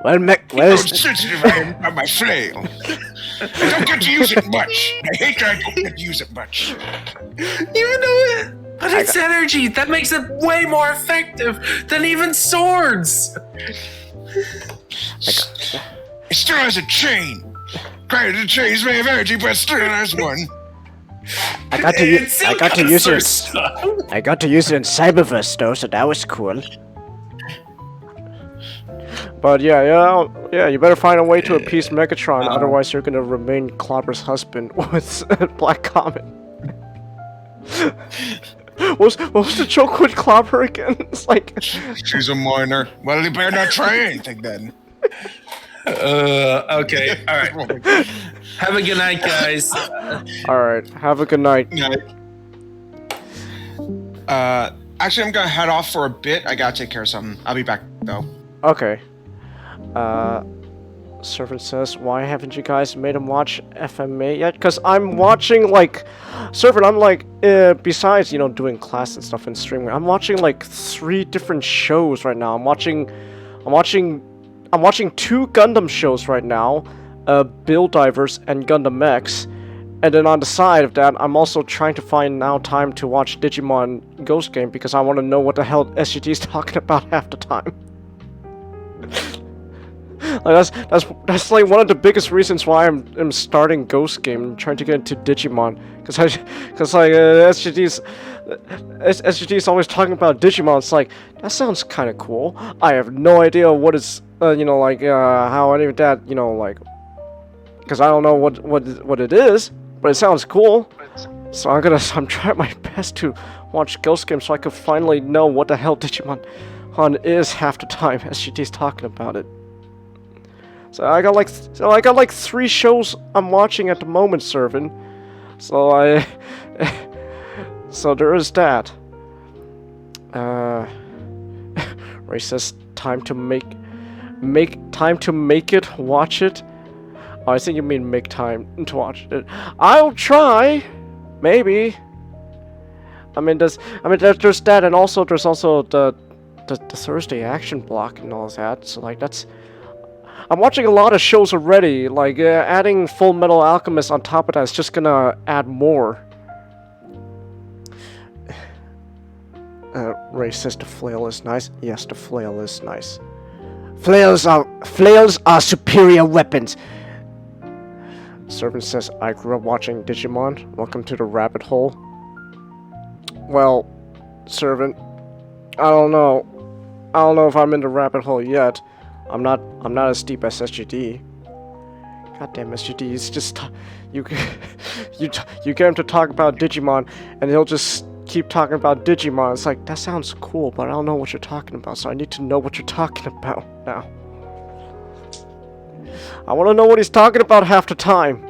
A: well,
F: How sensitive I am about my flail. I don't get to use it much. I hate that I don't get to use it much.
C: Even though but it's energy. That makes it way more effective than even swords.
F: It still has a chain. Granted, the chain's made of energy, but it still has one.
A: I got to use it. I got to use it in Cyberverse though, so that was cool. But yeah, you better find a way to appease Megatron, otherwise you're gonna remain Clobber's husband with Blackcomet. What was the joke with Clobber again? It's like
F: she's a minor. Well, you better not try anything then.
C: Okay, all right. Have a good night, guys.
A: All right, have a good night.
F: Actually, I'm gonna head off for a bit. I gotta take care of something. I'll be back though.
A: Okay. Servant says, why haven't you guys made him watch FMA yet? Because I'm watching, like... Servant, I'm like, besides, you know, doing class and stuff and streaming, I'm watching, like, 3 different shows right now. I'm watching 2 Gundam shows right now. Build Divers and Gundam X. And then on the side of that, I'm also trying to find now time to watch Digimon Ghost Game because I want to know what the hell SGT is talking about half the time. Like that's like one of the biggest reasons why I'm starting Ghost Game and trying to get into Digimon, because SGT's always talking about Digimon. It's like, that sounds kind of cool. I have no idea what it's how any of that, you know, like, because I don't know what it is, but it sounds cool. So I'm trying my best to watch Ghost Game so I can finally know what the hell Digimon is half the time SGT's talking about it. So I got like 3 shows I'm watching at the moment, Servant. So there is that. Ray says time to make it, watch it. Oh, I think you mean make time to watch it. I'll try, maybe. There's that, and also there's also the Thursday action block and all that. So like I'm watching a lot of shows already, like, adding Full Metal Alchemist on top of that is just gonna add more. Ray says the flail is nice. Yes, the flail is nice. Flails are superior weapons. Servant says, I grew up watching Digimon. Welcome to the rabbit hole. Well, Servant, I don't know if I'm in the rabbit hole yet. I'm not as deep as SGD. Goddamn SGD, it's just you get him to talk about Digimon and he'll just keep talking about Digimon. It's like, that sounds cool, but I don't know what you're talking about, so I need to know what you're talking about now. I want to know what he's talking about half the time.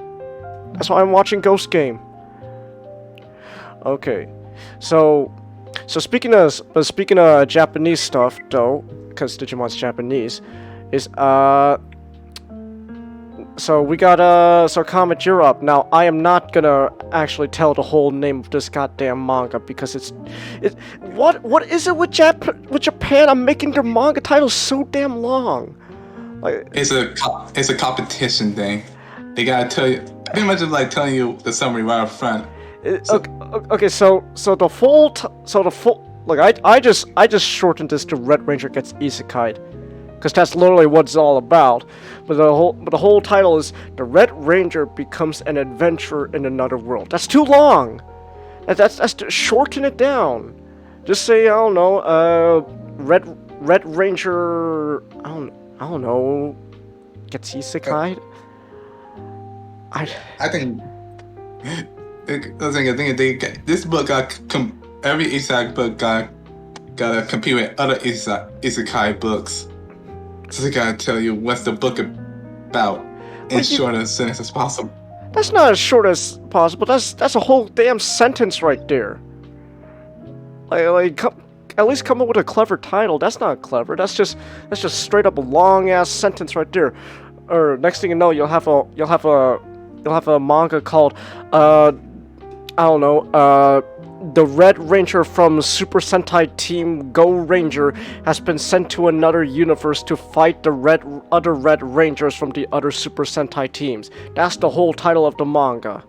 A: That's why I'm watching Ghost Game. Okay, so speaking of Japanese stuff though, because Digimon's Japanese, is so we got so Comet, you're up. Now I am not gonna actually tell the whole name of this goddamn manga because what is it with Japan? I'm making their manga titles so damn long. Like,
B: it's a competition thing. They gotta tell you, pretty much like telling you the summary right up front.
A: Okay, so the full like I just shortened this to Red Ranger Gets Isekai'd, because that's literally what it's all about. But the whole title is The Red Ranger Becomes an Adventurer in Another World. That's too long. That's to shorten it down. Just say, I don't know, Red Ranger, I don't know, Gets Isekai'd.
B: I think this book every isekai book gotta compete with other isekai books. So they gotta tell you what's the book about in short as sentence as possible.
A: That's not as short as possible. That's a whole damn sentence right there. Like at least come up with a clever title. That's not clever. That's just straight up a long ass sentence right there. Or next thing you know, you'll have a manga called I don't know, the Red Ranger from Super Sentai Team Go Ranger has been sent to another universe to fight the other Red Rangers from the other Super Sentai teams. That's the whole title of the manga.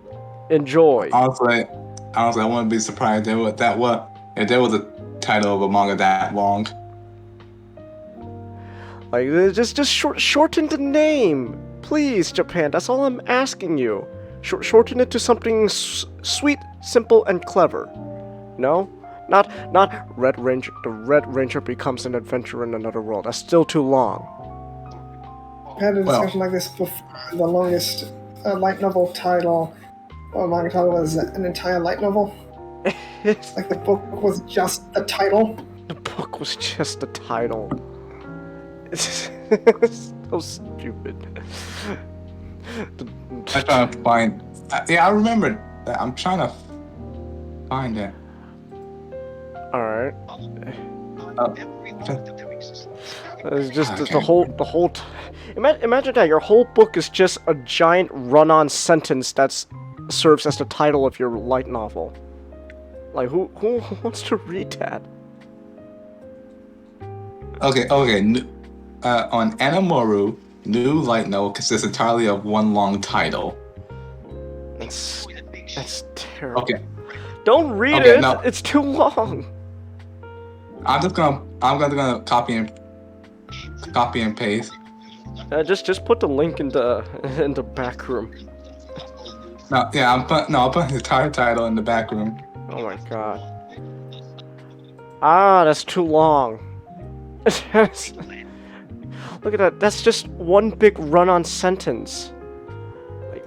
A: Enjoy.
B: Honestly, I wouldn't be surprised if there was a title of a manga that long.
A: Like, just shorten the name, please, Japan. That's all I'm asking you. Shorten it to something sweet, simple, and clever. No, not Red Ranger. The Red Ranger becomes an adventurer in another world. That's still too long.
D: I had a discussion like this before. The longest light novel title, or manga title, was an entire light novel. Like the book was just the title.
A: The book was just the title. It's so stupid.
B: I'm trying to find. I remember that. I'm trying to find it.
A: All right. It's just
B: Okay.
A: the whole. Imagine that your whole book is just a giant run-on sentence that serves as the title of your light novel. Like who wants to read that?
B: Okay. On Anamoru, new light novel consists entirely of one long title.
A: That's terrible.
B: Okay.
A: Don't read
B: Okay,
A: it.
B: no.
A: It's too long.
B: I'm gonna copy and paste.
A: Just put the link in the back room.
B: I'll put the entire title in the back room.
A: Oh my god. That's too long. Look at that. That's just one big run-on sentence. Like,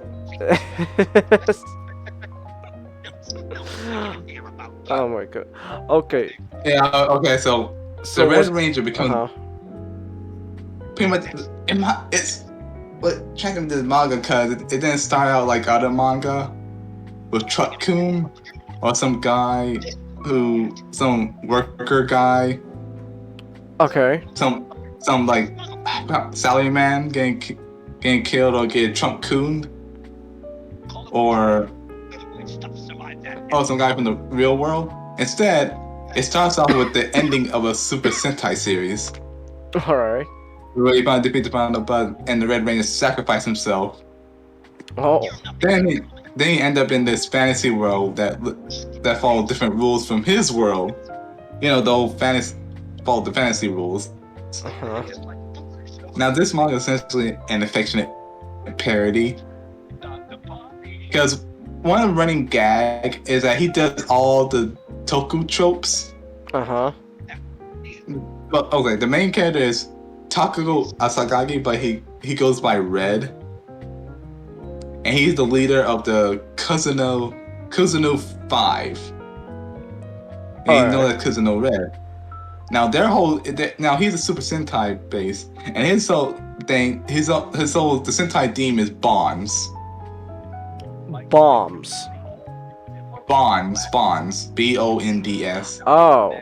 A: oh my god. Okay.
B: Yeah. Okay. So the Red Ranger becomes pretty much. It's what checking this manga because it didn't start out like other manga with Truck Coon or some worker guy.
A: Okay.
B: Some like salaryman getting killed or get Trump cooned, or some guy from the real world. Instead, it starts off with the ending of a Super Sentai series.
A: All right.
B: Where you finally defeat the final bug, and the Red Ranger sacrifice himself.
A: Oh.
B: Then he end up in this fantasy world that follows different rules from his world. You know, the old follow the fantasy rules.
A: Uh-huh.
B: Now, this manga is essentially an affectionate parody. Because one of the running gag is that he does all the toku tropes.
A: Uh-huh.
B: But, okay, the main character is Takugo Asagagi, but he goes by Red. And he's the leader of the Kuzuno 5. And he's known as Kuzuno Red. Now he's a Super Sentai base, and his whole the Sentai theme is bombs.
A: Bombs.
B: Bonds. Bonds.
A: Oh.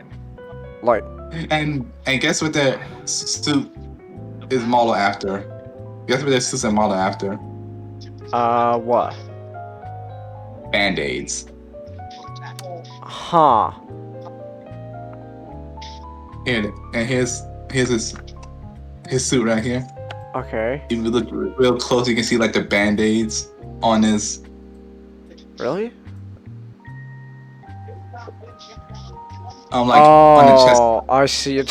A: Like.
B: And guess what their suit is modeled after? Guess what their suits are modeled after?
A: What?
B: Band-Aids.
A: Huh.
B: Here, and here's his suit right here.
A: Okay.
B: If you look real close, you can see like the Band-Aids on his.
A: Really?
B: On the chest.
A: Oh, I see it.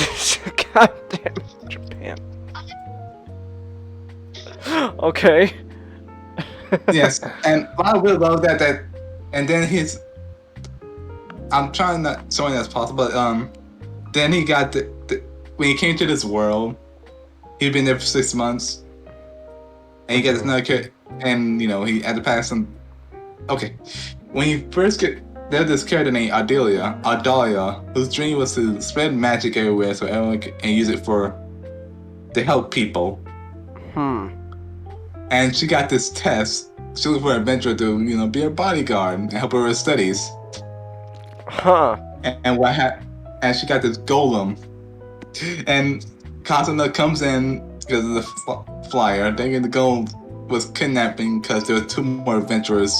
A: Goddamn Japan. Okay.
B: Yes, and I really love that, and then I'm trying not showing as possible, but then he got when he came to this world, he'd been there for 6 months, and he got another character, and he had to pass some. Okay, when he first there's this character named Adalia, whose dream was to spread magic everywhere so everyone can use it to help people. And she got this test. She was looking for an adventurer to, be her bodyguard and help her with studies.
A: Huh.
B: And and she got this golem, and Kazuma comes in because of the flyer. Thinking the golem was kidnapping because there were 2 more adventurers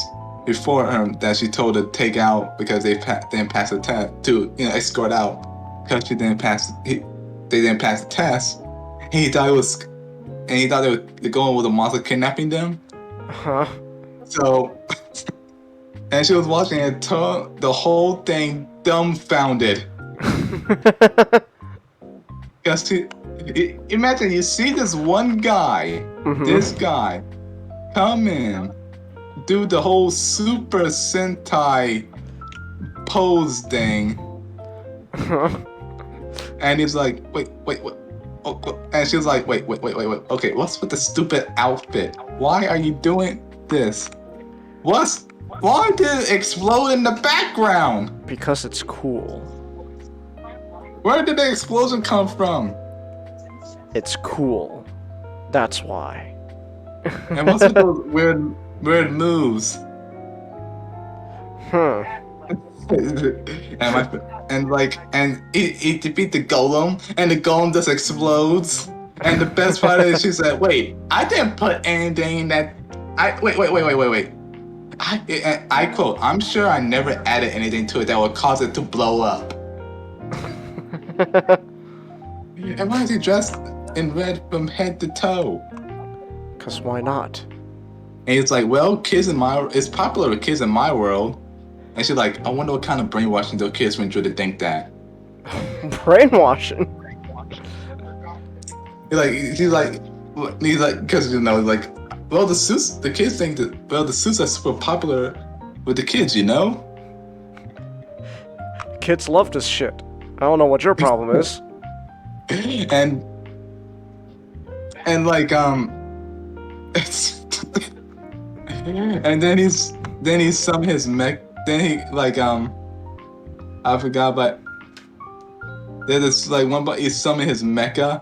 B: before him that she told to take out because they didn't pass the test, to escort out because she didn't pass. They didn't pass the test. And he thought the golem was a monster kidnapping them.
A: Huh?
B: So, and she was watching it, the whole thing dumbfounded. Because imagine you see this one guy, this guy, come in, do the whole Super Sentai pose thing, and he's like, wait. Oh, and she was like, wait. Okay, what's with the stupid outfit? Why are you doing this? Why did it explode in the background?
A: Because it's cool.
B: Where did the explosion come from?
A: It's cool. That's why.
B: And what's with those weird moves? And he defeat the golem, and the golem just explodes. And the best part is she said, "Wait, I didn't put anything in that. Wait. I quote, I'm sure I never added anything to it that would cause it to blow up." And why is he dressed in red from head to toe?
A: Cause why not?
B: And he's like, well, it's popular with kids in my world. And she's like, I wonder what kind of brainwashing those kids went through to think that.
A: Brainwashing?
B: He's like, because well, the kids think that, well, the suits are super popular with the kids,
A: Kids love this shit. I don't know what your problem is.
B: and and then he summoned his mech. Then he I forgot, but there's this he summoned his mecha,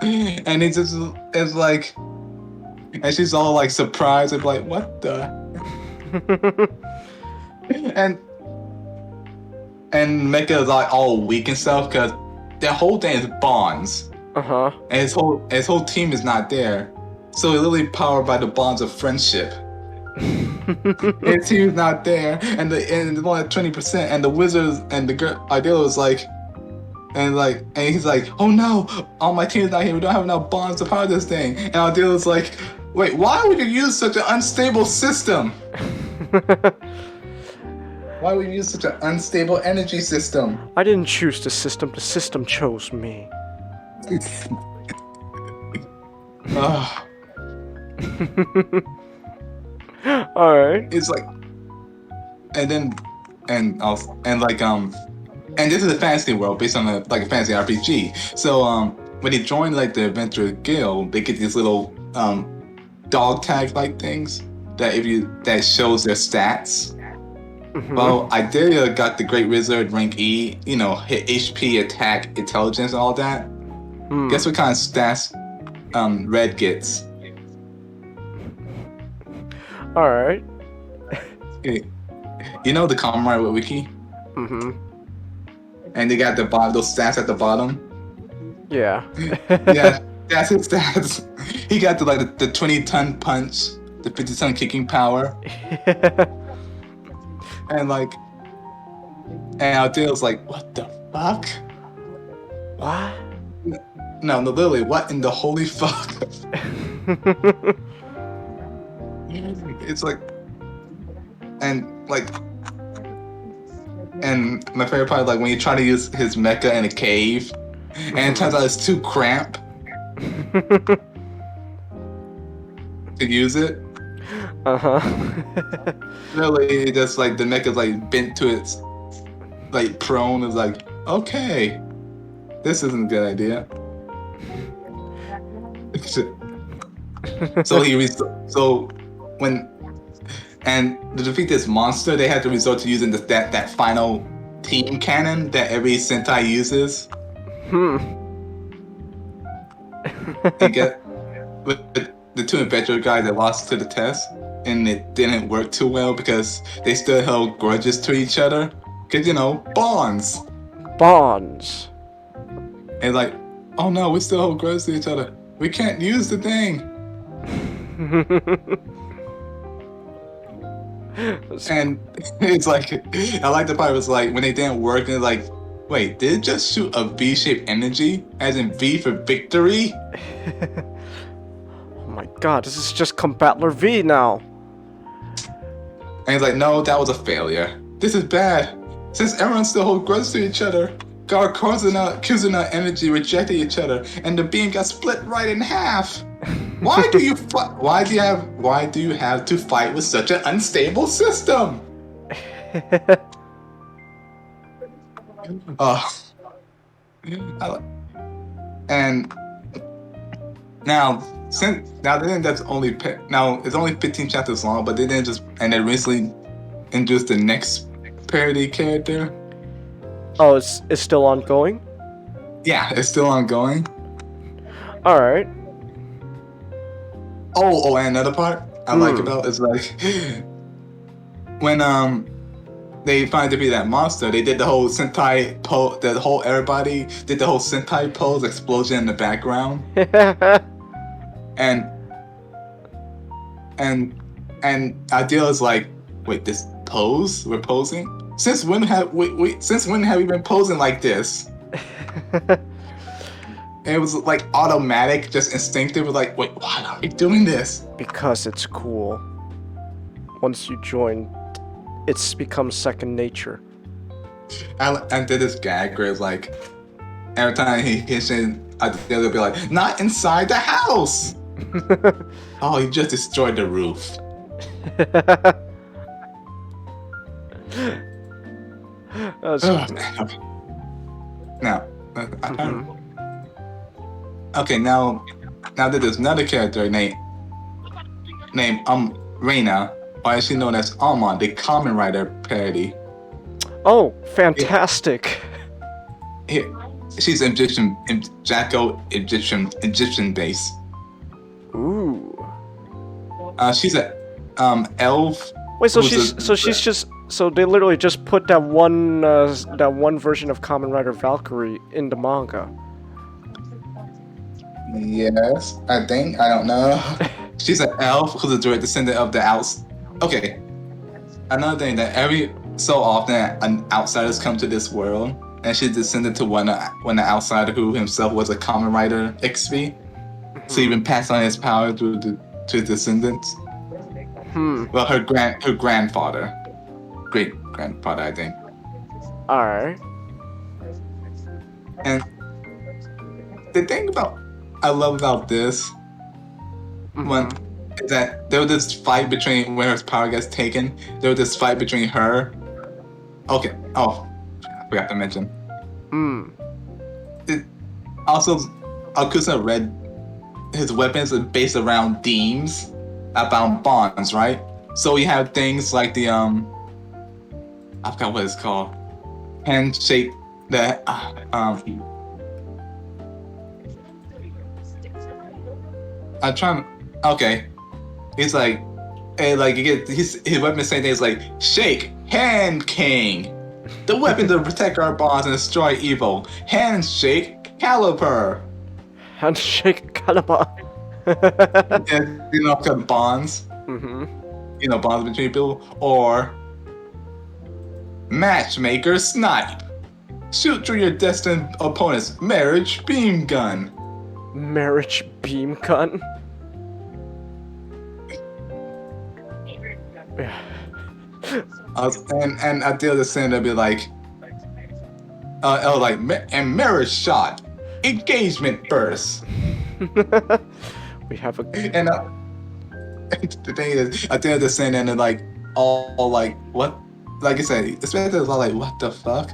B: and he just is like, and she's all surprised and what the, and mecha is all weak and stuff because their whole thing is bonds. And his whole team is not there, so it's literally powered by the bonds of friendship. His team's not there, and it's only at 20%, and the wizards and the girl Idella was and he's like, oh no, all my team's not here. We don't have enough bonds to power this thing. And Idella's like, wait, why would you use such an unstable system? Why would you use such an unstable energy system?
A: I didn't choose the system chose me. Alright.
B: It's and this is a fantasy world based on a fantasy RPG. So when they join the Adventure Guild, they get these little dog tag things that shows their stats. Well, Idelia got the Great Wizard rank E, hit HP, attack, intelligence, and all that. Guess what kind of stats Red gets?
A: Alright.
B: The Kamen Rider Wiki? And they got those stats at the bottom?
A: Yeah.
B: Yeah, that's his stats. He got the 20-ton punch, the 50-ton kicking power. And Aldale's like, what the fuck?
A: What?
B: No, literally, what in the holy fuck? It's and my favorite part is when you try to use his mecha in a cave, and it turns out it's too cramped to use it. Literally, just the mecha's bent to its prone. Is okay, this isn't a good idea. To defeat this monster, they had to resort to using that final team cannon that every Sentai uses. And with the 2 adventurer guys that lost to the test, and it didn't work too well because they still held grudges to each other Cause bonds.
A: Bonds.
B: And like, oh no, we still hold grudges to each other. We can't use the thing. And it's like, I like the part was like when they didn't work, and like, wait, did it just shoot a V-shaped energy, as in V for victory?
A: Oh my god, this is just Combattler V now.
B: And he's like, no, that was a failure. This is bad. Since everyone still holds grudges to each other, our causing out energy rejected each other, and the beam got split right in half. Why do you Why do you have to fight with such an unstable system? And now then that's only it's only 15 chapters long, but they didn't just and they recently introduced the next parody character.
A: Oh, it's still ongoing?
B: Yeah, it's still ongoing.
A: Alright.
B: Oh, and another part I like about is like when they find to be that monster, they did the whole Sentai pose, everybody did the whole Sentai pose explosion in the background. and Ideal is like, wait, this pose? We're posing? Since when have we been posing like this? And it was like automatic, just instinctive. Like, wait, why are we doing this?
A: Because it's cool. Once you join, it's become second nature.
B: And did this gag where it's like, every time he hits in, they'll be like, not inside the house! Oh, he just destroyed the roof. Now, okay, now that there's another character named Reina, or actually known as Almond, the Kamen Rider parody.
A: Oh, fantastic!
B: She's Egyptian base.
A: Ooh.
B: She's a elf.
A: Wait, so they literally just put that one version of Kamen Rider Valkyrie in the manga.
B: Yes, I think. I don't know. She's an elf who's a direct descendant of the outs. Okay. Another thing that every so often an outsiders come to this world, and she's descended to one the outsider who himself was a Kamen Rider XP. So even passed on his power to his descendants. Well, her grandfather, great grandfather, I think.
A: All right.
B: And the thing I love about this one is that there was this fight between when her power gets taken. There was this fight between her. Okay. Oh, I forgot to mention. Also, Akusa read his weapons are based around themes about bonds, right? So you have things like the I forgot what it's called. Handshake. I'm trying. Okay, he's like, hey, like you get his weapon saying things like shake, hand king. The weapon to protect our bonds and destroy evil. Handshake, caliper.
A: Handshake caliber.
B: Yeah, bonds. Bonds between people. Or matchmaker snipe. Shoot through your destined opponent's marriage beam gun.
A: Marriage beam gun?
B: And I deal the same. They'll be like, and marriage shot, engagement burst.
A: We have a.
B: And the thing is, I deal the same, and they're like, all like, what? Like I said, especially all like, what the fuck?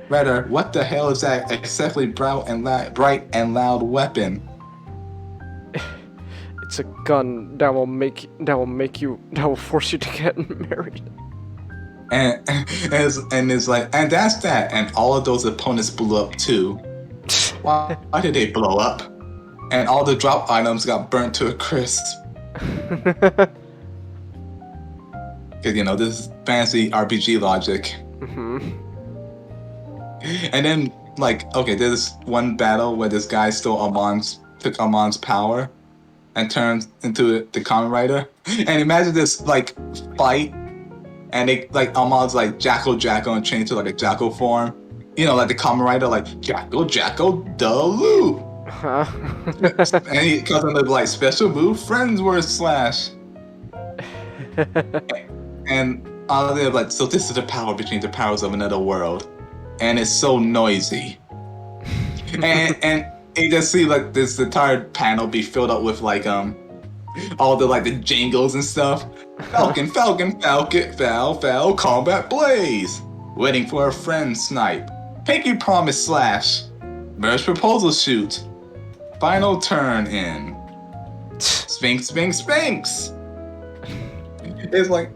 B: Rather, what the hell is that excessively bright and loud weapon?
A: It's a gun that will force you to get married.
B: And it's like, and that's that. And all of those opponents blew up too. Why did they blow up? And all the drop items got burnt to a crisp. Because this is fancy RPG logic. And then, like, okay, there's one battle where this guy took Amon's power and turned into the Kamen Rider. And imagine this, like, fight, and they, like, Amon's like Jackal and changed to like a Jackal form. You know, like the Kamen Rider, like Jackal, Daloo.
A: Huh?
B: And he comes under like special move, Friends Word Slash. And all of them like, so this is the power between the powers of another world. And it's so noisy. and you just see like this entire panel be filled up with like all the like the jingles and stuff. Falcon, foul, combat blaze. Waiting for a friend snipe. Pinky promise slash. Merge proposal shoot. Final turn in. Sphinx. It's like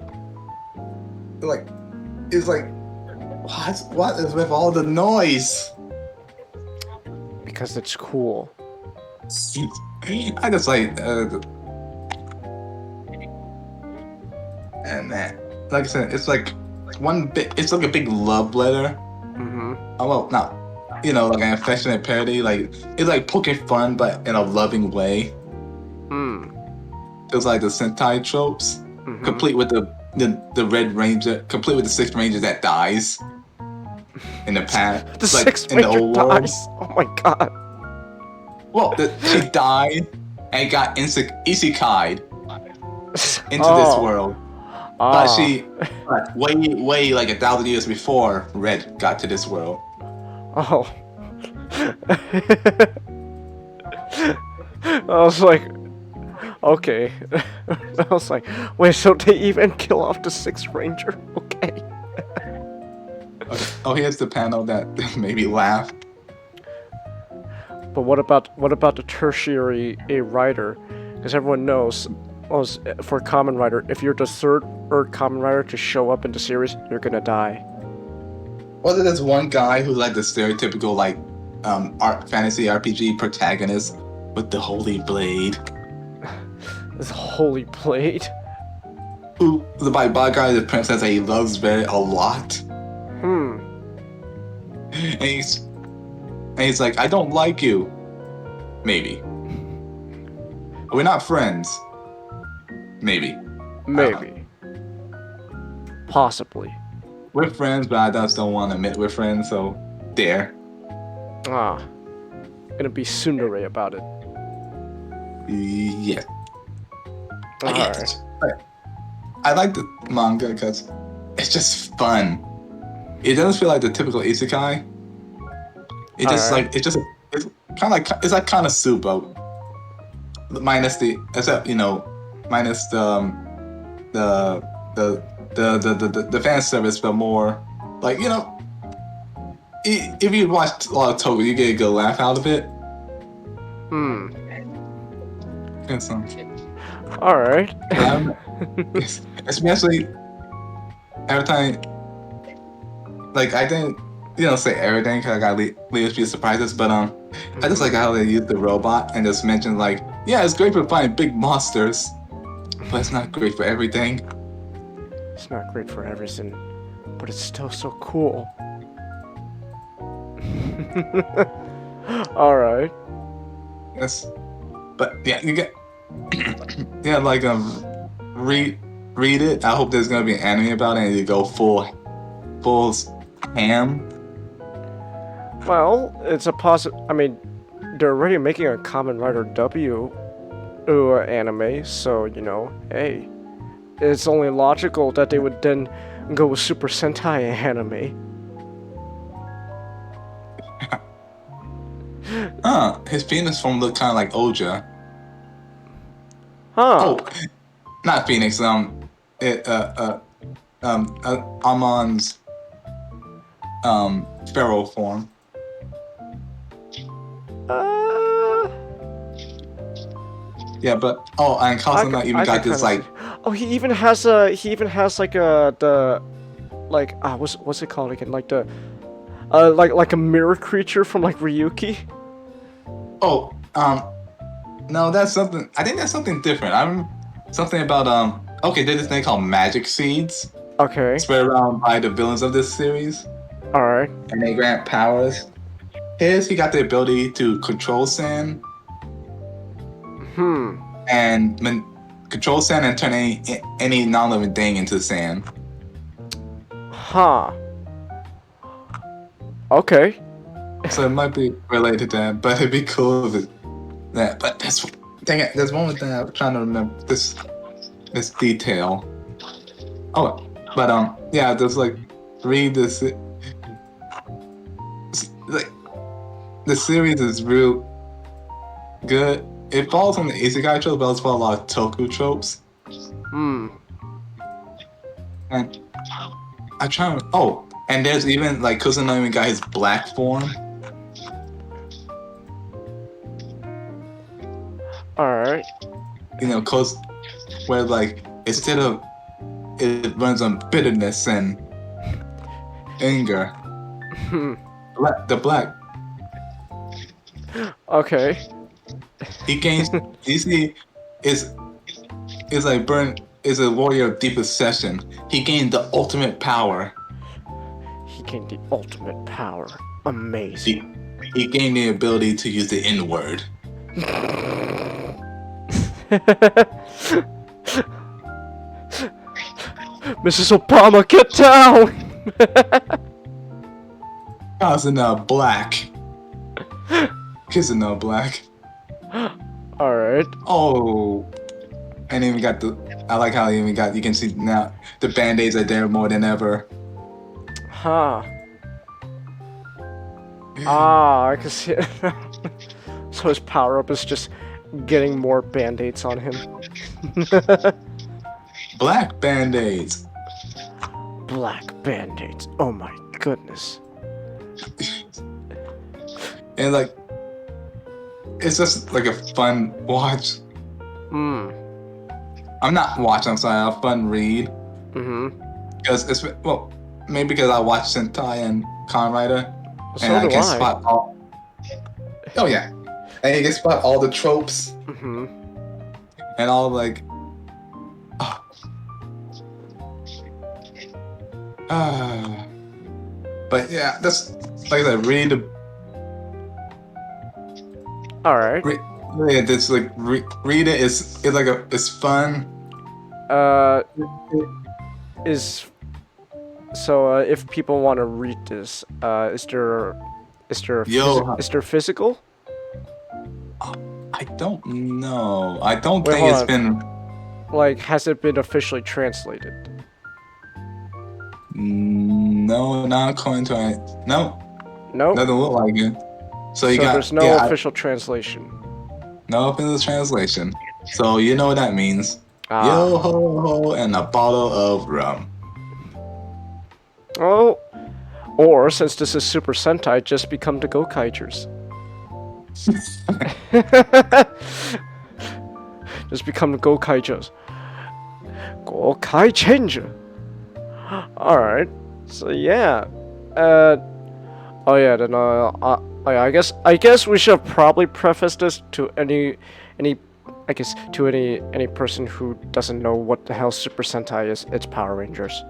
B: what is with all the noise?
A: Because it's cool.
B: I just like and that, like I said, it's like it's like a big love letter.
A: Mm-hmm.
B: Oh well, not like an affectionate parody. Like it's like poking fun, but in a loving way. Feels like the Sentai tropes, complete with the Red Ranger, complete with the Sixth Ranger that dies in the past.
A: The
B: like
A: Sixth
B: in
A: Ranger
B: the old
A: dies.
B: world.
A: Oh my god.
B: Well, she died and got isekai'd into this world. But she, way like 1,000 years before Red got to this world.
A: Oh. I was like, okay. I was like, wait, so they even kill off the Sixth Ranger? Okay.
B: Oh, here's the panel that made me laugh.
A: But what about the tertiary rider? Because everyone knows, for Kamen Rider, if you're the third Kamen Rider to show up in the series, you're gonna die.
B: Wasn't this one guy who's like the stereotypical like fantasy RPG protagonist with the holy blade?
A: This holy blade.
B: Who the by guy, the princess that he loves a lot. And he's like, I don't like you. Maybe. We're not friends. Maybe.
A: Possibly.
B: We're friends, but I just don't want to admit we're friends, so there.
A: Gonna be tsundere about it.
B: Yeah.
A: Alright.
B: I like the manga because it's just fun. It doesn't feel like the typical isekai. It's kind of Subo. Minus the fan service, but more like, if you watch a lot of Toga, you get a good laugh out of it.
A: Alright.
B: Especially every time, like, I didn't, say everything because I got leave a few surprises, but I just like how they use the robot and just mention like, yeah, it's great for fighting big monsters, but it's not great for everything.
A: It's not great for everything, but it's still so cool. Alright.
B: Yes. But yeah, you get like read it. I hope there's gonna be an anime about it and you go full ham.
A: Well, it's a I mean, they're already making a Kamen Rider W anime, so hey, it's only logical that they would then go with Super Sentai anime.
B: His penis form looked kind of like Oja.
A: Huh.
B: Oh, not Phoenix. Amon's Pharaoh form. Yeah, but and Kazuma even got this like.
A: Oh, he even has like what's it called again? Like the like a mirror creature from like Ryuki.
B: Oh, no, that's something. I think that's something different. Something about there's this thing called magic seeds.
A: Okay.
B: Spread around by the villains of this series.
A: All right.
B: and they grant powers. His, he got the ability to control sand and control sand and turn any non-living thing into sand.
A: Huh. Okay.
B: So it might be related to that, but it'd be cool if that. But dang it, there's one with that. I'm trying to remember this detail. Oh, but yeah, there's like read this. Like the series is real good. It falls on the isekai tropes, but it's for a lot of toku tropes. And I'm trying to. Oh, and there's even like Kusanagi even got his black form.
A: Alright.
B: You know, cause where like instead of it runs on bitterness and anger. The black.
A: Okay.
B: He gains. You see, is like Burn is a warrior of deep obsession. He gained the ultimate power.
A: He gained the ultimate power. Amazing.
B: He gained the ability to use the N-word.
A: Mrs. Obama, get down!
B: Cousin black. Kissing black.
A: Alright.
B: Oh. And even got I like how he even got, you can see now, the band-aids are there more than ever.
A: Huh. I can see it. So his power-up is just getting more band-aids on him.
B: Black band-aids.
A: Black band-aids. Oh my goodness.
B: And like, it's just like a fun watch. I'm not watching, I'm sorry, a fun read. Because it's, well, maybe because I watch Sentai and Kamen Rider.
A: So
B: and I
A: do
B: can
A: I.
B: spot all. Oh yeah. And you can spot all the tropes. And all like. But yeah, that's like I said, read the.
A: Alright.
B: Yeah, this like read it. It's like it's fun.
A: If people want to read this, is there physical?
B: I don't know. I don't
A: Wait,
B: think
A: hold
B: it's
A: on.
B: been.
A: Like, has it been officially translated?
B: No, not according to it. No,
A: Nope.
B: doesn't look like it. So you got
A: there's no official translation.
B: no official translation. So you know what that means. Yo ho ho and a bottle of rum.
A: Oh, or since this is Super Sentai, just become the Gokaijers. Just become the Gokaijers. Gokai Changer. Alright. So yeah. Oh yeah, then I guess we should probably preface this to any person who doesn't know what the hell Super Sentai is. It's Power Rangers.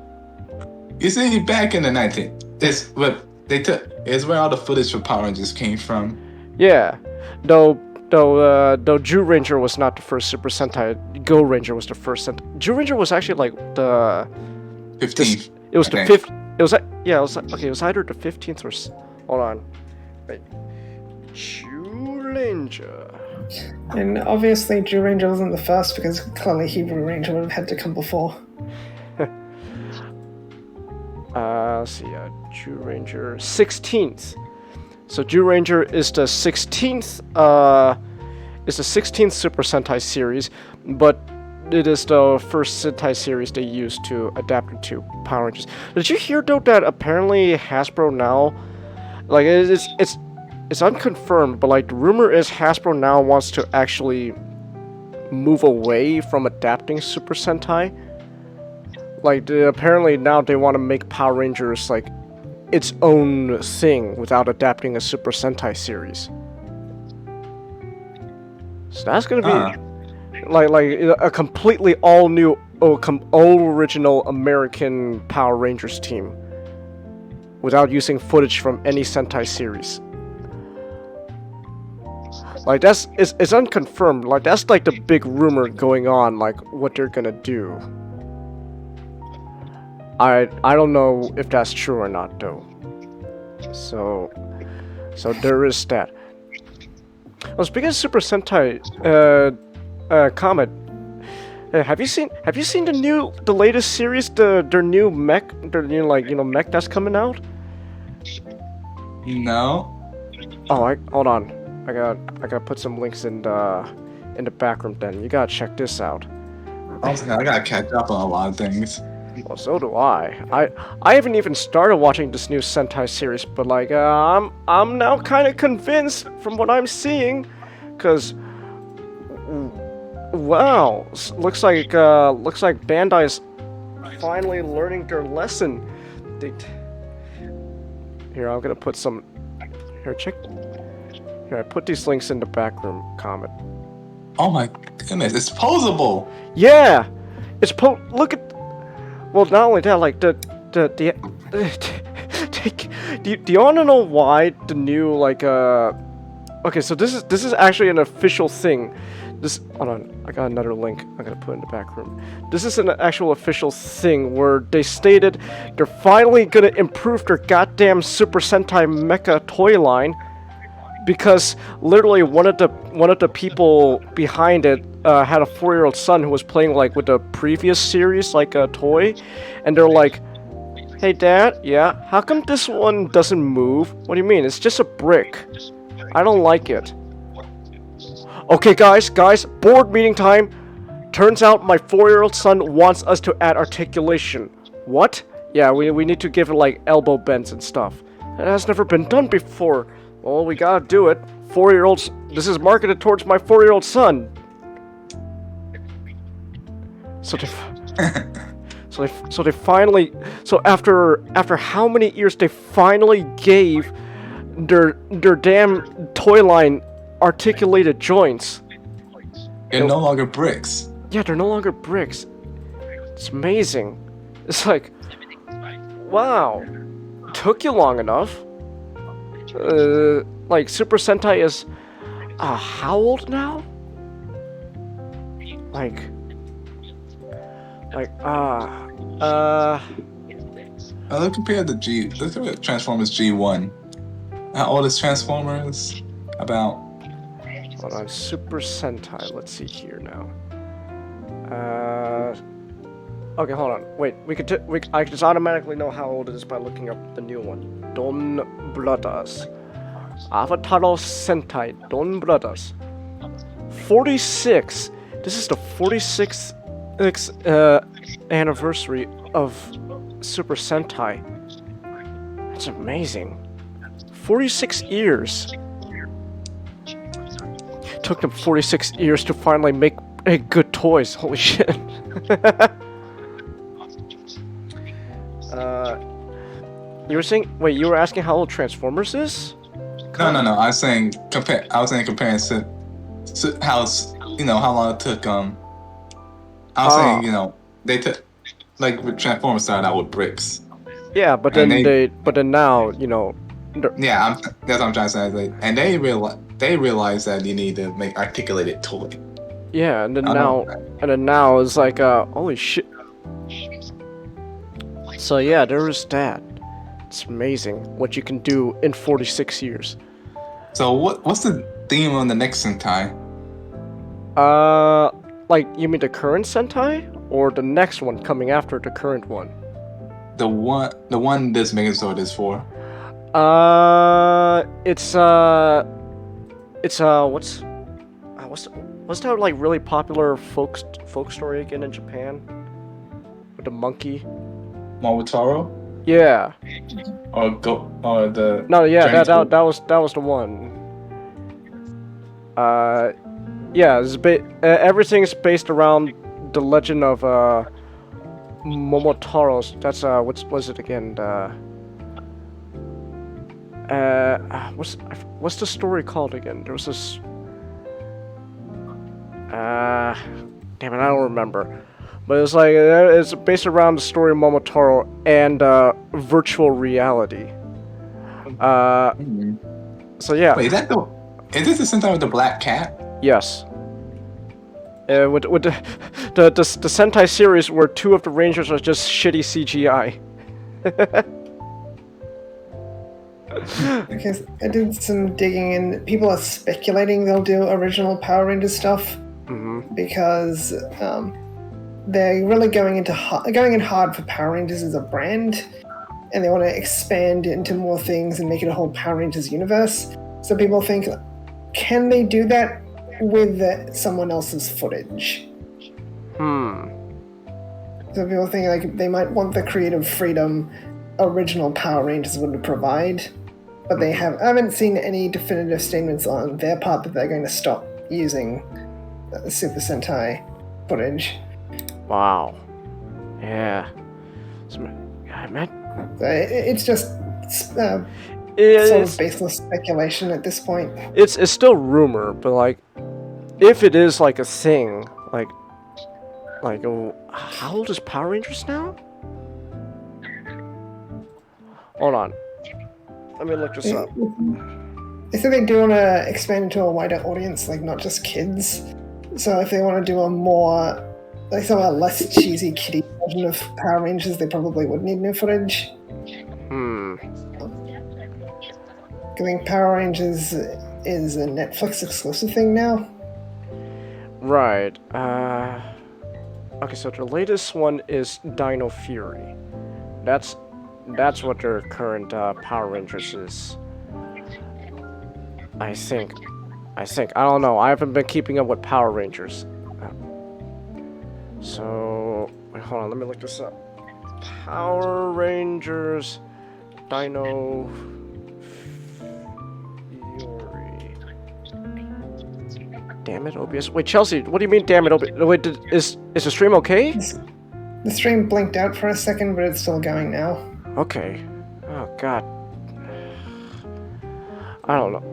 B: You see, back in the 19th, this what they took is where all the footage for Power Rangers came from.
A: Yeah, though Jew Ranger was not the first Super Sentai. Go Ranger was the first Sentai. Jew Ranger was actually like the
B: 15th.
A: It was the 5th. It was it was either the 15th or hold on, wait. Jew Ranger.
D: And obviously, Jew Ranger wasn't the first because clearly Hebrew Ranger would have had to come before.
A: Let's see, Jew Ranger 16th. So Jew Ranger is the 16th. Is the 16th Super Sentai series, but it is the first Sentai series they used to adapt it to Power Rangers. Did you hear though that apparently Hasbro now, like it's unconfirmed, but like the rumor is Hasbro now wants to actually move away from adapting Super Sentai. Like apparently now they want to make Power Rangers like its own thing without adapting a Super Sentai series. So that's gonna be like a completely all new, all original American Power Rangers team. without using footage from any Sentai series. Like it's unconfirmed. Like that's like the big rumor going on. Like what they're gonna do. I don't know if that's true or not though. So there is that. Well, speaking of Super Sentai, Comet, have you seen the latest series, their new mech, mech that's coming out?
B: No.
A: Oh, hold on. I gotta put some links in the back room. Then you gotta check this out.
B: I gotta catch up on a lot of things.
A: Well, so do I. I haven't even started watching this new Sentai series, but like I'm now kind of convinced from what I'm seeing, cause wow, looks like Bandai's finally learning their lesson. Here, I'm gonna put some. Here, check. Here, I put these links in the back room comment.
B: Oh my goodness, it's posable.
A: Yeah, look at. Well, not only that, like do you wanna know why the new okay, so this is actually an official thing. Hold on, I got another link I'm gonna put in the back room. This is an actual official thing where they stated they're finally gonna improve their goddamn Super Sentai Mecha toy line, because literally one of the people behind it had a 4-year-old son who was playing like with the previous series like a toy, and they're like, "Hey Dad, yeah, how come this one doesn't move? What do you mean? It's just a brick. I don't like it." Okay, guys, board meeting time. Turns out my 4-year-old son wants us to add articulation. What? Yeah, we need to give it like elbow bends and stuff. That has never been done before. Well, we gotta do it. 4-year-olds. This is marketed towards my 4-year-old son. So they finally. So after how many years they finally gave their damn toy line articulated joints.
B: They're no longer bricks.
A: Yeah, they're no longer bricks. It's amazing. It's like, wow, took you long enough. Like Super Sentai is, how old now?
B: Look compared to Look at Transformers G1. How old is Transformers? About.
A: Hold on, Super Sentai. Let's see here now. Okay, hold on. Wait, I just automatically know how old it is by looking up the new one. Don Brothers. Avataro Sentai Don Brothers. 46. This is the 46th anniversary of Super Sentai. That's amazing. 46 years. Took them 46 years to finally make good toys. Holy shit. You were saying? Wait, you were asking how old Transformers is?
B: No. I was saying comparing to how how long it took. I was saying they took with Transformers started out with bricks.
A: Yeah, but then now
B: yeah, that's what I'm trying to say. And they realized that you need to make articulated toy.
A: Yeah, and then now it's like holy shit. So yeah, there is that. It's amazing what you can do in 46 years.
B: So what's the theme on the next Sentai?
A: Like you mean the current Sentai or the next one coming after the current one?
B: The one this Megazord is for.
A: What's that like really popular folk story again in Japan? With the monkey?
B: Momotaro?
A: Yeah.
B: Or the.
A: No, yeah, that was the one. Yeah, everything's based around the legend of Momotaro's. That's what was it again? What's the story called again? There was this. Damn it, I don't remember. But it's like it's based around the story of Momotaro and virtual reality. So yeah.
B: Wait, is this the Sentai with the black cat?
A: Yes. With the Sentai series where 2 of the Rangers are just shitty CGI.
D: Because I did some digging and people are speculating they'll do original Power Rangers stuff because they're really going in hard for Power Rangers as a brand, and they want to expand into more things and make it a whole Power Rangers universe. So people think, can they do that with someone else's footage? So people think like they might want the creative freedom original Power Rangers would provide, but I haven't seen any definitive statements on their part that they're going to stop using Super Sentai footage.
A: Wow. Yeah.
D: It's just sort of baseless speculation at this point.
A: It's still rumor, but like, if it is like a thing, like, how old is Power Rangers now? Hold on. Let me look this up.
D: I think they do want to expand into a wider audience, like not just kids. So if they want to do a more, like some less cheesy kiddie version of Power Rangers, they probably would need new footage. I think Power Rangers is a Netflix exclusive thing now.
A: Right. Okay, so the latest one is Dino Fury. That's what their current Power Rangers is. I think. I don't know. I haven't been keeping up with Power Rangers. So, wait, hold on. Let me look this up. Power Rangers Dino Fury. Damn it, OBS. Wait, Chelsea, what do you mean, damn it, OBS? Wait, is the stream okay?
D: The stream blinked out for a second, but it's still going now.
A: Okay. Oh, God. I don't know.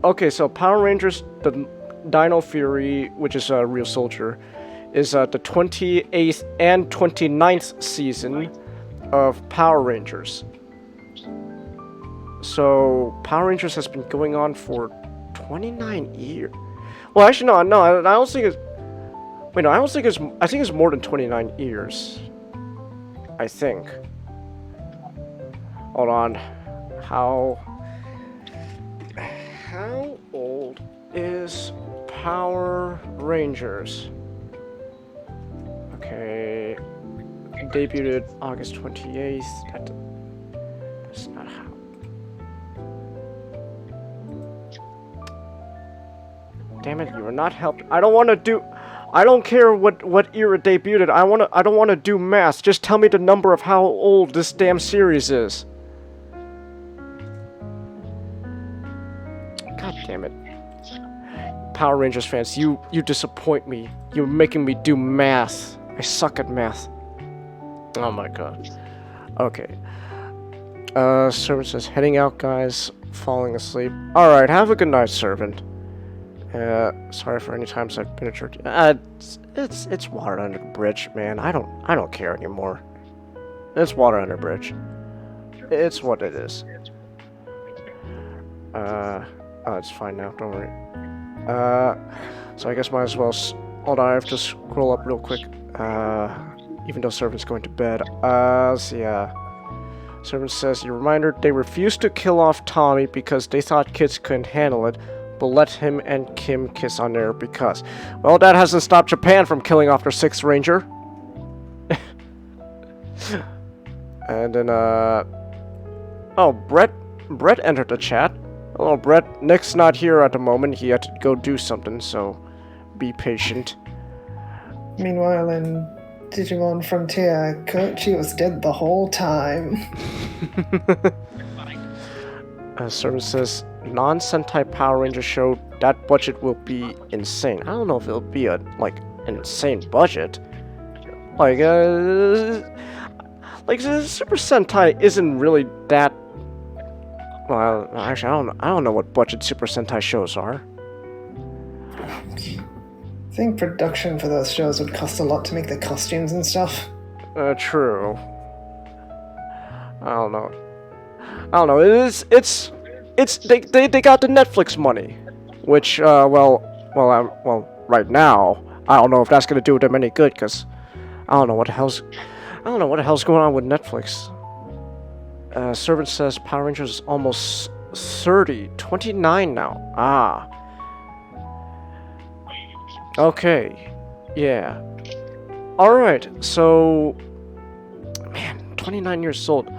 A: Okay, so Power Rangers, the Dino Fury, which is a real soldier, is the 28th and 29th season of Power Rangers. So, Power Rangers has been going on for 29 years. Well, actually, no, I don't think it's... Wait, no, I think it's more than 29 years. I think. Hold on. How old is Power Rangers? Okay. Debuted August 28th. That's not how. Damn it, you are not helped. I don't care what era debuted. I don't wanna do math. Just tell me the number of how old this damn series is. God damn it. Power Rangers fans, you disappoint me. You're making me do math. I suck at math. Oh my god. Okay. Servant says, heading out, guys. Falling asleep. Alright, have a good night, servant. Sorry for any times I've been at church. It's water under the bridge, man. I don't care anymore. It's water under the bridge. It's what it is. Oh, it's fine now. Don't worry. So I guess might as well. Hold on, I have to scroll up real quick. Even though servant's going to bed. So yeah. Servant says, your reminder, they refused to kill off Tommy because they thought kids couldn't handle it, but let him and Kim kiss on air because... Well, that hasn't stopped Japan from killing off their 6th Ranger. And then, oh, Brett entered the chat. Hello, Brett. Nick's not here at the moment. He had to go do something, so be patient.
D: Meanwhile, in Digimon Frontier, Koichi was dead the whole time.
A: Servant says, non-Sentai Power Ranger show, that budget will be insane. I don't know if it'll be an insane budget. Super Sentai isn't really that... Well, actually, I don't know what budget Super Sentai shows are.
D: think production for those shows would cost a lot to make the costumes and stuff.
A: True. I don't know. It's they got the Netflix money, which well right now I don't know if that's gonna do them any good, cause I don't know what the hell's going on with Netflix. Servant says Power Rangers is almost 30, 29 now. Ah. Okay. Yeah. Alright, so... Man, 29 years old.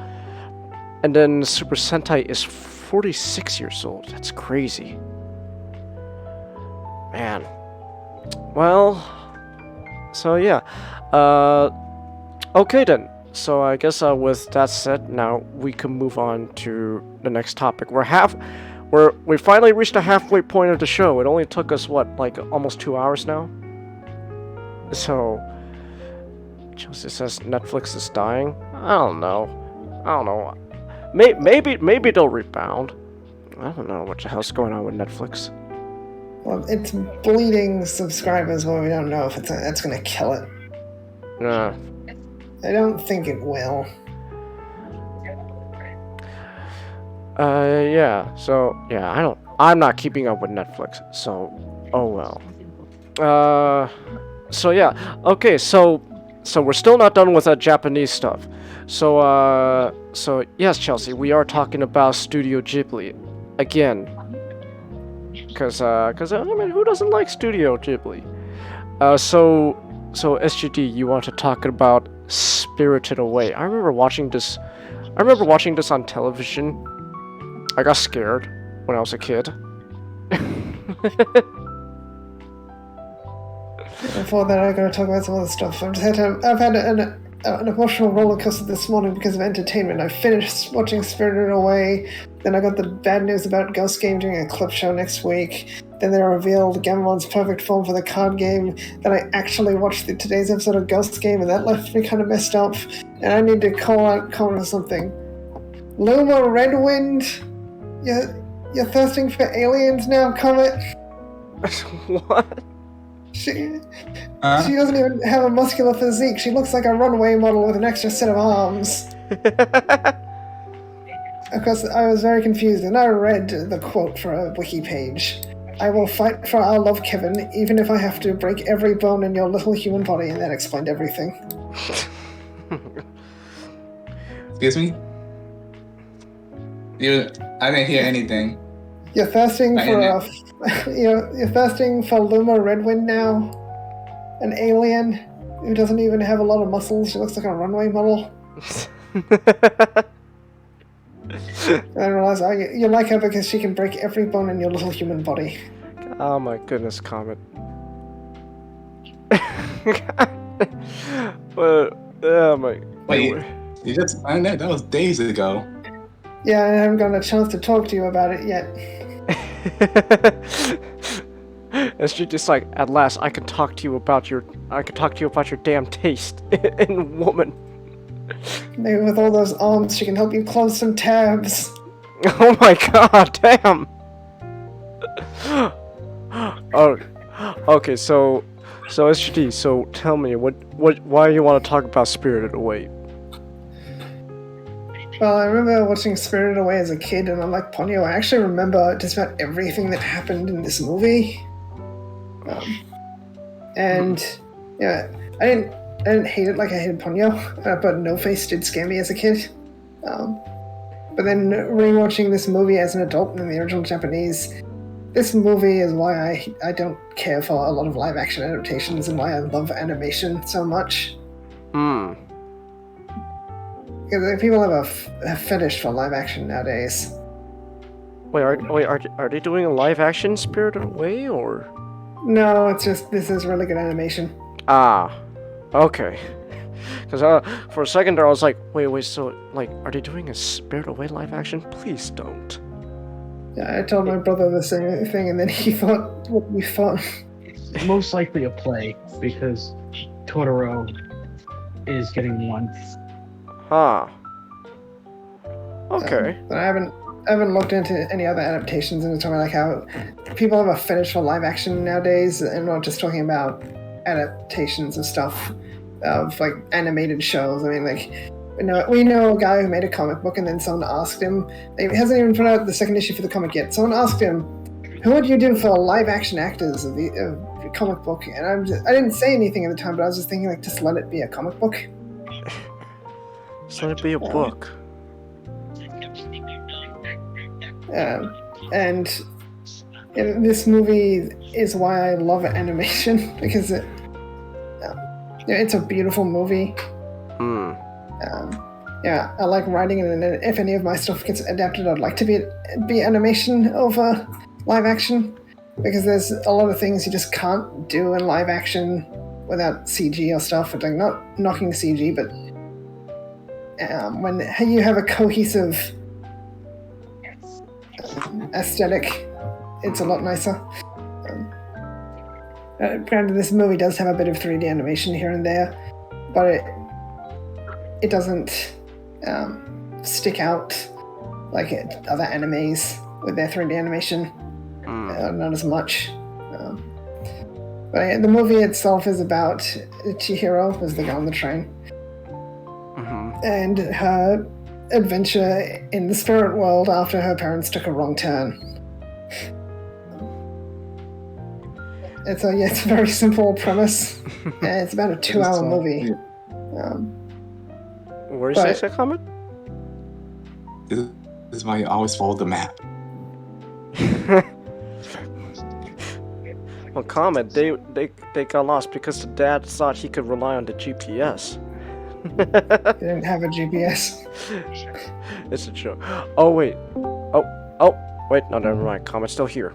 A: And then Super Sentai is 46 years old. That's crazy. Man. Well... So yeah. Okay then. So I guess with that said, now we can move on to the next topic. We finally reached the halfway point of the show. It only took us what, like almost 2 hours now? So Chelsea says Netflix is dying. I don't know. Maybe they'll rebound. I don't know what the hell's going on with Netflix.
D: Well, it's bleeding subscribers, but we don't know if that's gonna kill it.
A: Nah.
D: I don't think it will.
A: Yeah. So, yeah, I'm not keeping up with Netflix, so, oh well. So yeah. Okay, so we're still not done with that Japanese stuff. So yes, Chelsea, we are talking about Studio Ghibli. Again. Cause I mean, who doesn't like Studio Ghibli? So SGD, you want to talk about Spirited Away. I remember watching this on television. I got scared when I was a kid.
D: Before that, I gotta talk about some other stuff. I've had an emotional roller coaster this morning because of entertainment. I finished watching Spirited Away, then I got the bad news about Ghost Game doing a clip show next week. Then they revealed Gamon's perfect form for the card game. Then I actually watched today's episode of Ghost Game, and that left me kind of messed up. And I need to comment on something. Luma Redwind, you're thirsting for aliens now, Comet?
A: What?
D: She doesn't even have a muscular physique. She looks like a runway model with an extra set of arms. Of course, I was very confused, and I read the quote for a wiki page. I will fight for our love, Kevin, even if I have to break every bone in your little human body, and that explained everything.
B: Excuse me? I didn't hear anything.
D: You're thirsting for you're thirsting for Luma Redwind now? An alien who doesn't even have a lot of muscles. She looks like a runway model. And I realize you like her because she can break every bone in your little human body.
A: Oh my goodness, Comet. Oh my.
B: Wait, you just found that? That was days ago.
D: Yeah, I haven't gotten a chance to talk to you about it yet.
A: And she just like, at last, I can talk to you about your damn taste in woman.
D: Maybe with all those arms, she can help you close some tabs.
A: Oh my god, damn! Oh, okay, so SGD, so tell me, why you want to talk about Spirited Away?
D: Well, I remember watching Spirited Away as a kid, and unlike Ponyo, I actually remember just about everything that happened in this movie. And yeah, I didn't hate it like I hated Ponyo, but No Face did scare me as a kid. But then rewatching this movie as an adult in the original Japanese, this movie is why I don't care for a lot of live action adaptations and why I love animation so much. Because people have a fetish for live action nowadays.
A: Wait, are they doing a live action Spirited Away or?
D: No, it's just this is really good animation.
A: Ah, okay. Because for a second there I was like, wait, so like, are they doing a Spirited Away live action? Please don't.
D: Yeah, I told my brother the same thing, and then he thought what we thought.
E: It's most likely a play because Totoro is getting one.
A: Huh. Okay.
D: But I haven't looked into any other adaptations, and it's talking like how people have a fetish for live action nowadays, and not just talking about adaptations of stuff of like animated shows. I mean, like we know a guy who made a comic book, and then someone asked him. He hasn't even put out the second issue for the comic yet. Someone asked him, "Who would you do for live action actors of the comic book?" And I didn't say anything at the time, but I was just thinking like, just let it be a comic book.
A: Just let it be a book.
D: And this movie is why I love animation, because it's a beautiful movie. Yeah, I like writing it, and if any of my stuff gets adapted, I'd like to be animation over live action, because there's a lot of things you just can't do in live action without CG or stuff. Like, not knocking CG, but when you have a cohesive aesthetic, it's a lot nicer. Granted, this movie does have a bit of 3D animation here and there, but it doesn't stick out like other animes with their 3D animation. Not as much. But the movie itself is about Chihiro, who's the girl on the train, and her adventure in the spirit world after her parents took a wrong turn. It's a very simple premise, and it's about a 2-hour movie.
A: Where is this a comment?
B: This is why you always follow the map.
A: Well, comment, they got lost because the dad thought he could rely on the GPS.
D: They didn't have a GPS.
A: It's a joke. Oh wait. Oh wait. No, never mind. Comment's still here.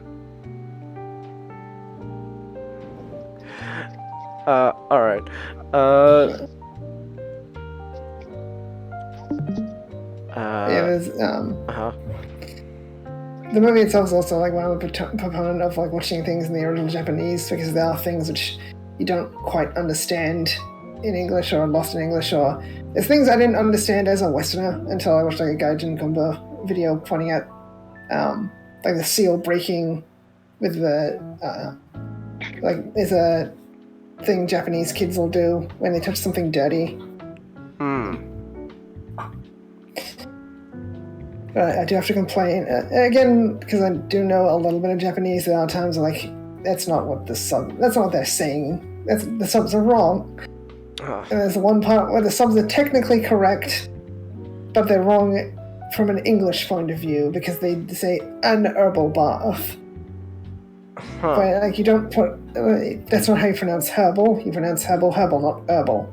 A: All right.
D: There's the movie itself is also like one of the proponent of like watching things in the original Japanese, because there are things which you don't quite understand in English, or lost in English, or there's things I didn't understand as a Westerner until I watched like a Gaijin Gumba video pointing out like the seal breaking with the like there's a thing Japanese kids will do when they touch something dirty. I do have to complain again, because I do know a little bit of Japanese. There are times like that's not what they're saying. The subs are wrong. And there's one part where the subs are technically correct, but they're wrong from an English point of view, because they say an herbal bath. But like you don't put that's not how you pronounce herbal. You pronounce herbal, not herbal.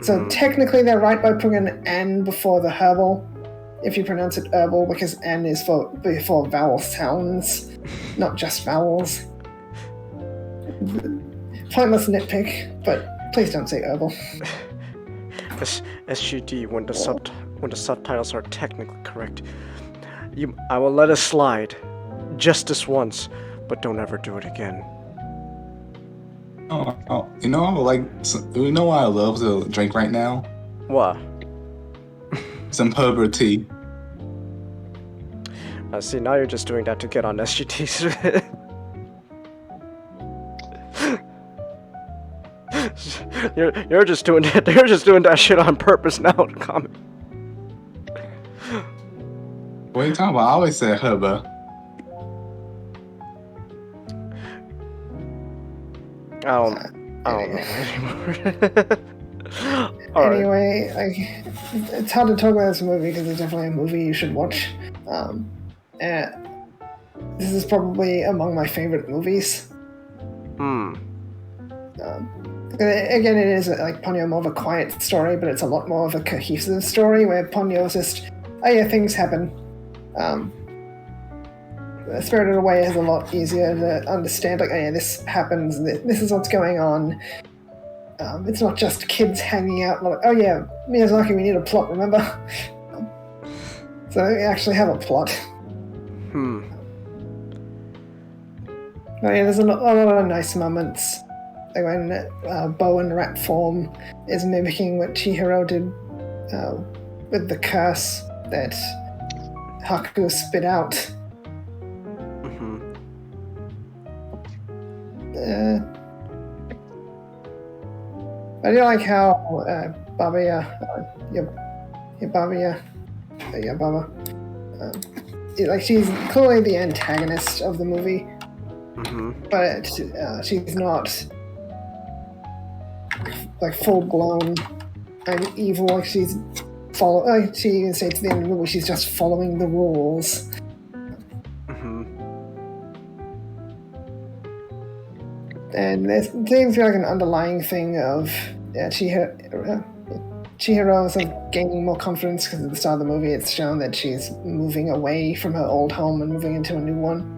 D: So technically they're right by putting an "an" before the herbal. If you pronounce it herbal, because "n" is before vowel sounds, not just vowels. Pointless nitpick, but please don't say herbal.
A: SGD when the subtitles are technically correct. I will let it slide, just this once, but don't ever do it again.
B: Oh, you know what I love to drink right now?
A: What?
B: Some herbal tea.
A: See, now you're just doing that to get on SGTs. You're just doing that. You're just doing that shit on purpose now. Comment.
B: What are you talking about? I always say herba.
A: I don't know anymore.
D: Anyway, it's hard to talk about this movie because it's definitely a movie you should watch. This is probably among my favorite movies. Again, it is like Ponyo more of a quiet story, but it's a lot more of a cohesive story where Ponyo is just, oh yeah, things happen. Spirited Away is a lot easier to understand, like, oh yeah, this happens, this is what's going on. It's not just kids hanging out like, oh yeah, Miyazaki, we need a plot, remember? So we actually have a plot. Oh yeah, there's a lot of nice moments. Like when Bow in rat form is mimicking what Chihiro did with the curse that Haku spit out.
A: Mm-hmm.
D: I do like how Baba, like she's clearly the antagonist of the movie, but she's not like full blown and evil. Like she even states at the end of the movie she's just following the rules. And there seems to be like an underlying thing of Chihiro sort of gaining more confidence because at the start of the movie it's shown that she's moving away from her old home and moving into a new one.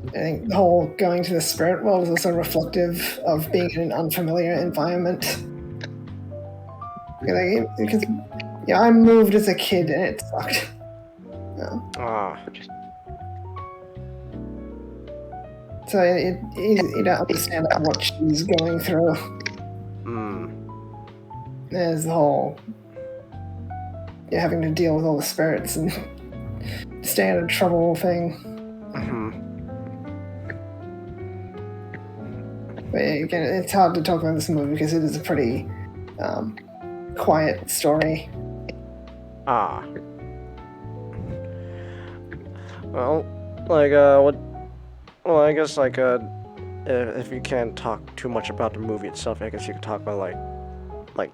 D: I think the whole going to the spirit world is also reflective of being in an unfamiliar environment. Because I moved as a kid and it sucked. So you don't understand what she's going through. There's the whole having to deal with all the spirits and stay out of trouble thing. But again, it's hard to talk about this movie because it is a pretty quiet story.
A: Well, like what? Well, I guess like if you can't talk too much about the movie itself, I guess you could talk about like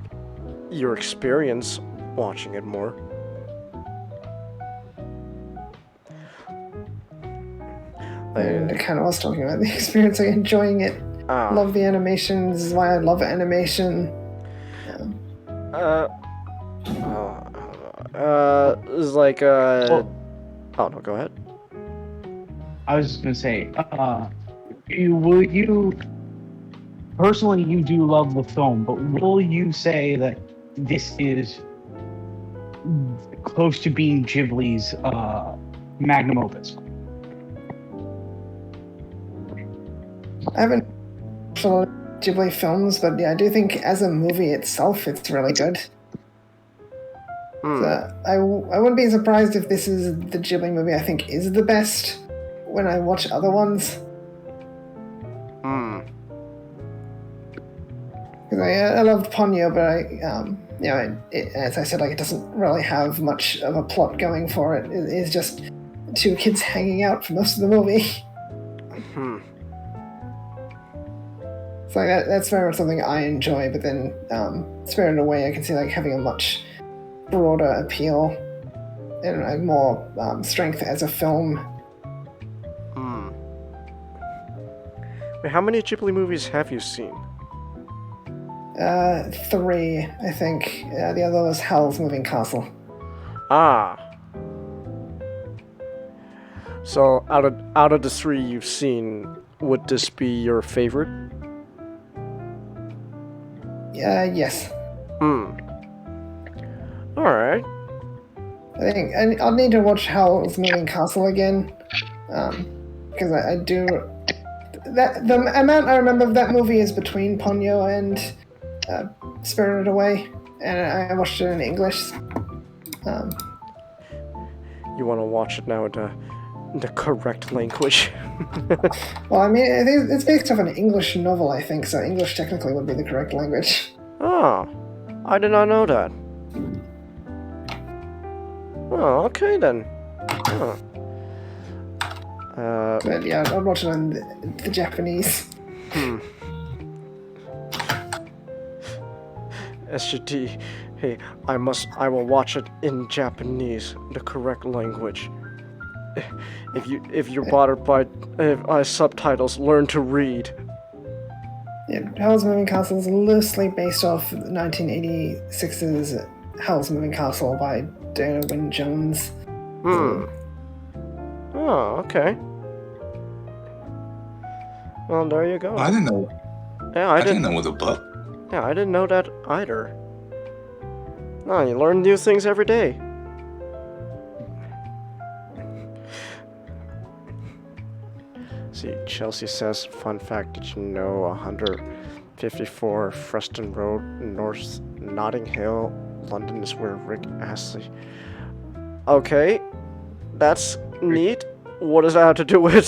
A: your experience watching it more.
D: And I kind of was talking about the experience, like enjoying it. Love the animation. This is why I love animation.
A: It's like oh no, go ahead.
E: I was just gonna say, you personally, you do love the film, but will you say that this is close to being Ghibli's magnum opus?
D: I haven't watched a lot of Ghibli films, but yeah, I do think as a movie itself, it's really good. So I wouldn't be surprised if this is the Ghibli movie I think is the best when I watch other ones. Because I loved Ponyo, but as I said, like it doesn't really have much of a plot going for it. It is just two kids hanging out for most of the movie. So that's very much something I enjoy, but then Spirited Away I can see like having a much broader appeal and like more strength as a film.
A: Wait, how many Ghibli movies have you seen?
D: 3, I think. The other was Howl's Moving Castle.
A: So out of the 3 you've seen, would this be your favorite?
D: Yes.
A: Alright.
D: I think I'll need to watch Howl's Moving Castle again, because I do. The amount I remember of that movie is between Ponyo and Spirited Away, and I watched it in English.
A: You want to watch it now in the correct language?
D: Well, I mean, it's based off an English novel, I think, so English technically would be the correct language.
A: Oh, I did not know that. Oh, okay then.
D: But yeah, I'd watch it in the Japanese.
A: SGT, hey, I will watch it in Japanese, the correct language. If you're bothered by subtitles, learn to read.
D: Yeah, Howl's Moving Castle is loosely based off 1986's Howl's Moving Castle by Diana Wynne Jones.
A: Oh, okay. Well, there you go.
B: I didn't know.
A: Yeah,
B: I didn't know it was a book.
A: Yeah, I didn't know that either. No, you learn new things every day. See, Chelsea says, fun fact, did you know 154 Freston Road, North Notting Hill London is where Rick Astley. Okay, that's neat. What does that have to do with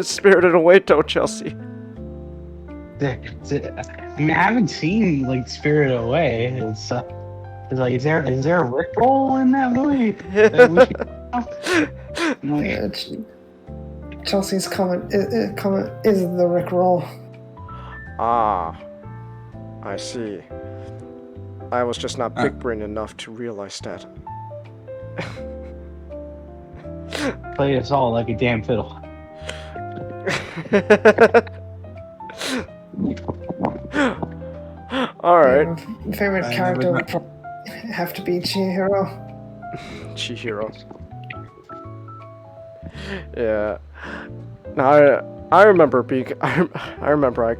A: Spirited Away, though, Chelsea?
E: I mean, I haven't seen like Spirited Away. It's like, is there a Rickroll in that movie?
D: Chelsea's comment is the Rickroll.
A: Ah, I see. I was just not big brain enough to realize that.
E: Play us all like a damn fiddle.
A: Alright.
D: Favorite character would have to be Chihiro.
A: Chihiro. Yeah. Now I remember being I remember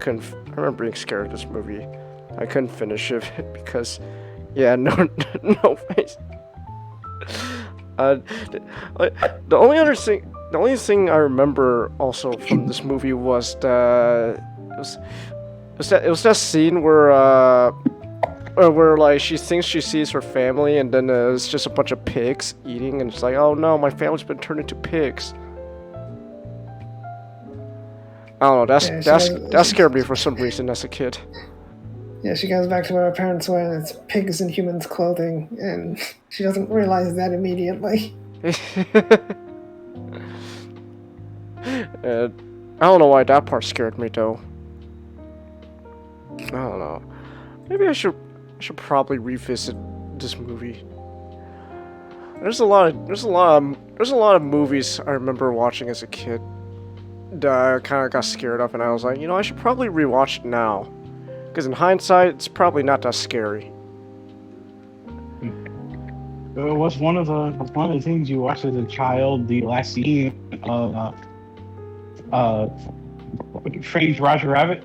A: being scared of this movie. I couldn't finish it because no face. The only thing I remember also from this movie was that scene where like she thinks she sees her family and then it's just a bunch of pigs eating and it's like, oh no, my family's been turned into pigs. I don't know, that scared me for some reason as a kid.
D: Yeah, she goes back to where her parents were and it's pigs in humans' clothing, and she doesn't realize that immediately.
A: I don't know why that part scared me though. I don't know. Maybe I should probably revisit this movie. There's a lot of movies I remember watching as a kid that I kind of got scared of, and I was like, I should probably rewatch it now. Because in hindsight, it's probably not that scary.
E: What's one of the things you watched as a child? The last scene of Framed Roger Rabbit.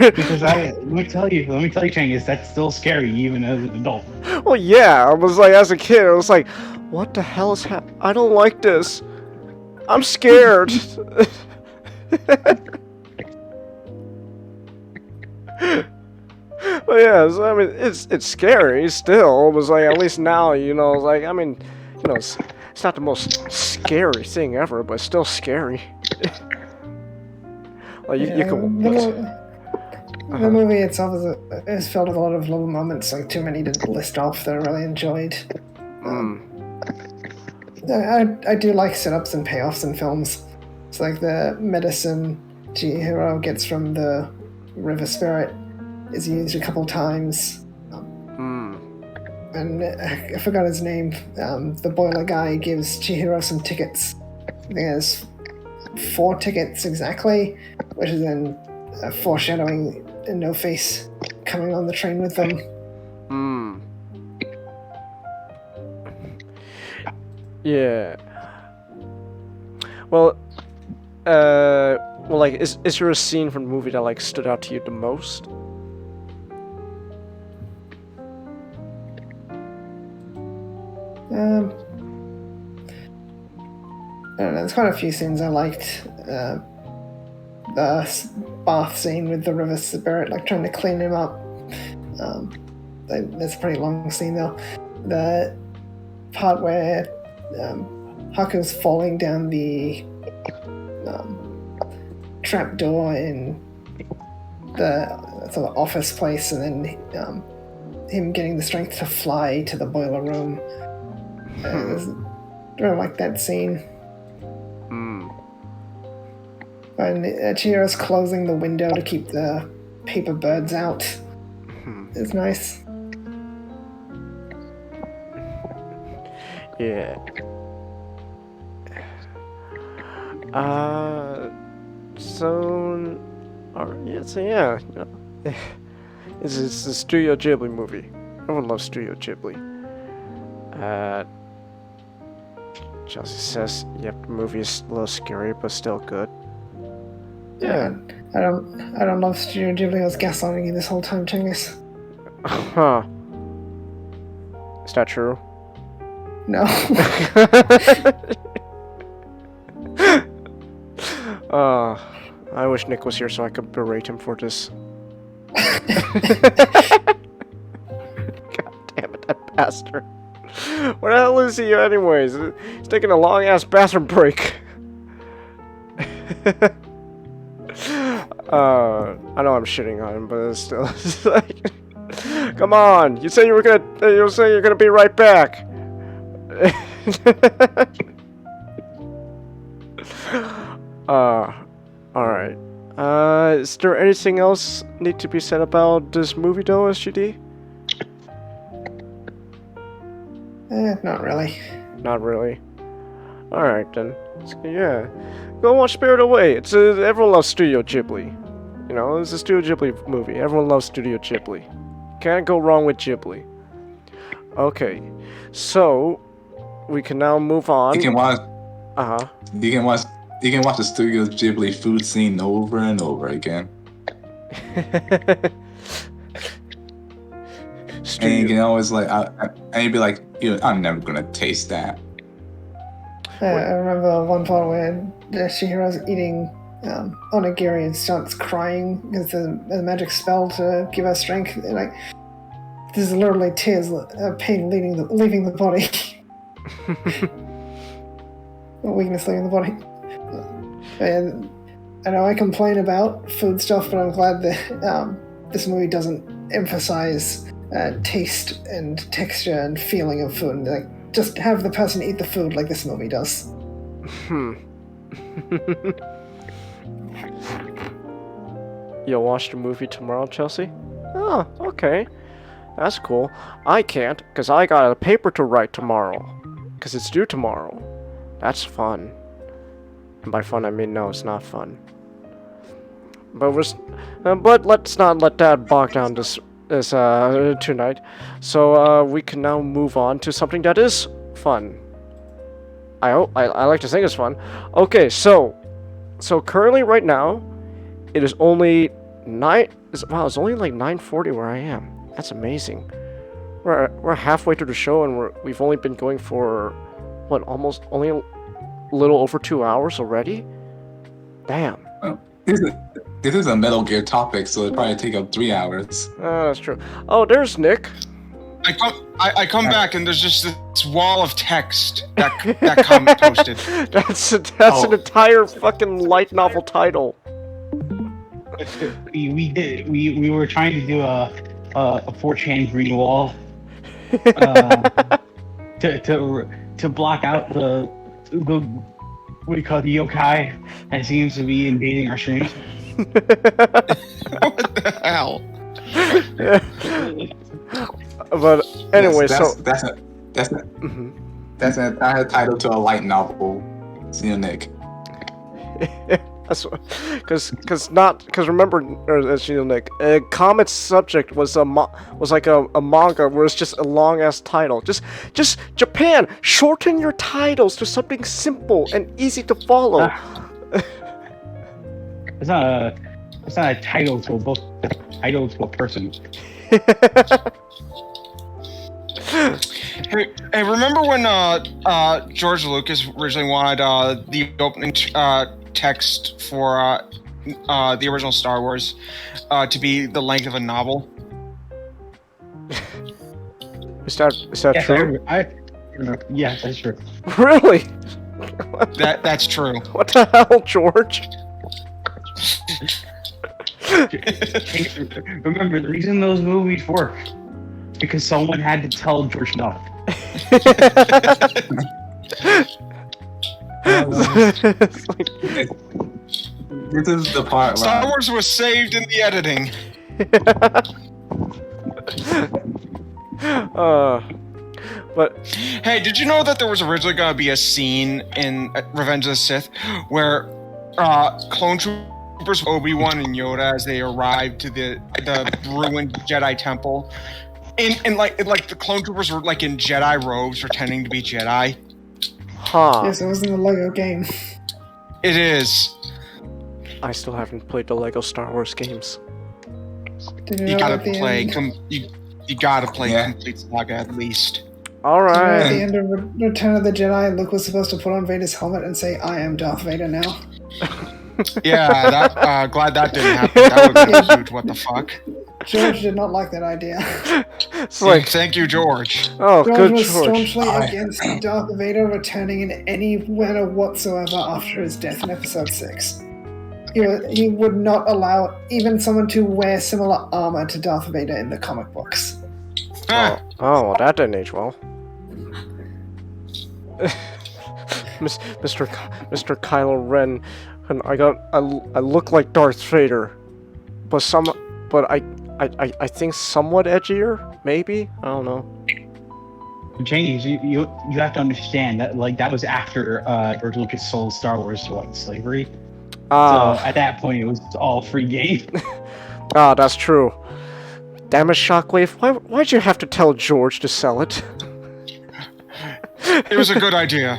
E: Because let me tell you, Changhis, that's still scary even as an adult.
A: Well, yeah, I was like, as a kid, I was like, what the hell is happening? I don't like this. I'm scared. But yeah, so, I mean, it's scary still. It was like, at least now, like, I mean, it's not the most scary thing ever, but it's still scary. Like, you can...
D: The movie itself is filled with a lot of little moments, like too many to list off, that I really enjoyed. I do like setups and payoffs in films. It's like the medicine Chihiro gets from the river spirit is used a couple times. And I forgot his name. The boiler guy gives Chihiro some tickets. I think there's 4 tickets exactly, which is then foreshadowing No Face coming on the train with them.
A: Yeah. Well, like, is there a scene from the movie that like stood out to you the most?
D: I don't know, there's quite a few scenes I liked. The bath scene with the river spirit, like trying to clean him up. That's a pretty long scene though. The part where Haku's falling down the trap door in the sort of office place, and then him getting the strength to fly to the boiler room. I really like that scene. And Chihiro's closing the window to keep the paper birds out. It's nice.
A: Yeah. It's a Studio Ghibli movie. Everyone loves Studio Ghibli. Chelsea says, yep, the movie is a little scary, but still good.
D: Yeah. I don't love Studio Ghibli. I was gaslighting you this whole time, Changhis.
A: Huh. Is that true?
D: No.
A: I wish Nick was here so I could berate him for this. God damn it, that bastard. Where the hell is he anyways? He's taking a long-ass bathroom break. I know I'm shitting on him, but it's still it's like, come on! You say you're gonna be right back. Alright. Is there anything else need to be said about this movie though, SGD?
D: Not really.
A: Not really. Alright then. Yeah. Go watch Spirit Away. Everyone loves Studio Ghibli. You know, it's a Studio Ghibli movie. Everyone loves Studio Ghibli. Can't go wrong with Ghibli. Okay. So, we can now move on.
B: You can watch.
A: Uh-huh.
B: You can watch the Studio Ghibli food scene over and over again. And you can always and you'd be like, I'm never gonna taste that.
D: I remember one part where Shihiro's eating onigiri and starts crying because the magic spell to give her strength. Like, there's literally tears of pain leaving the body. Weakness leaving the body. And I know I complain about food stuff, but I'm glad that this movie doesn't emphasize taste and texture and feeling of food. Like, just have the person eat the food like this movie does.
A: You'll watch the movie tomorrow, Chelsea? Oh, okay. That's cool. I can't, because I got a paper to write tomorrow. Because it's due tomorrow. That's fun. And by fun, I mean, no, it's not fun. But let's not let that bog down this tonight. So we can now move on to something that is fun. I like to think it's fun. Okay, so currently right now, it is only it's only like 9:40 where I am. That's amazing. We're halfway through the show and we've only been going for what, almost only a little over 2 hours already. Damn.
B: Oh, this is a Metal Gear topic, so it'll probably take up 3 hours.
A: That's true. Oh, there's Nick.
F: I come back and there's just this wall of text that comment posted.
A: That's an entire fucking light novel title.
E: We were trying to do a 4chan green wall to block out the what do you call it, the yokai that seems to be invading our streams.
F: What the hell?
A: But anyway,
B: that's an entire title to a light novel, Xeno-Nick. Because remember, Xeno-Nick, Comet's subject was like a manga where it's just a long ass title. Just Japan, shorten your titles to something simple and easy to follow.
E: It's not a title to a book. It's a title to a person.
F: Hey, remember when George Lucas originally wanted the opening text for the original Star Wars to be the length of a novel?
A: Is that true?
E: Yes, that's true.
A: Really?
F: That's true.
A: What the hell, George?
E: Remember, the reason those movies work because someone had to tell George no.
B: This is the part
F: Star Wars was saved in the editing.
A: But
F: hey, did you know that there was originally going to be a scene in Revenge of the Sith where clone troopers Obi-Wan and Yoda, as they arrived to the ruined Jedi temple, and like the clone troopers were like in Jedi robes pretending to be Jedi?
A: Huh.
D: Yes, it was in the Lego game.
F: It is.
A: I still haven't played the Lego Star Wars games.
F: You gotta play. You gotta play Complete Saga at least.
A: Alright.
D: At the end of Return of the Jedi, Luke was supposed to put on Vader's helmet and say, "I am Darth Vader now."
F: Yeah, glad that didn't happen. That would have been a huge what the fuck.
D: George did not like that idea.
A: It's like,
F: Thank you, George.
A: oh,
D: George
A: good
D: was
A: George.
D: staunchly against Darth Vader returning in any manner whatsoever after his death in Episode 6. He would not allow even someone to wear similar armor to Darth Vader in the comic books.
F: Ah,
A: Oh, well, that didn't age well. Mr. Kylo Ren, and I look like Darth Vader, but I think somewhat edgier, maybe. I don't know.
E: Changhis, you have to understand that that was after George Lucas sold Star Wars to slavery. So at that point, it was all free game.
A: That's true. Damn it, Shockwave! Why'd you have to tell George to sell it?
F: it was a good idea.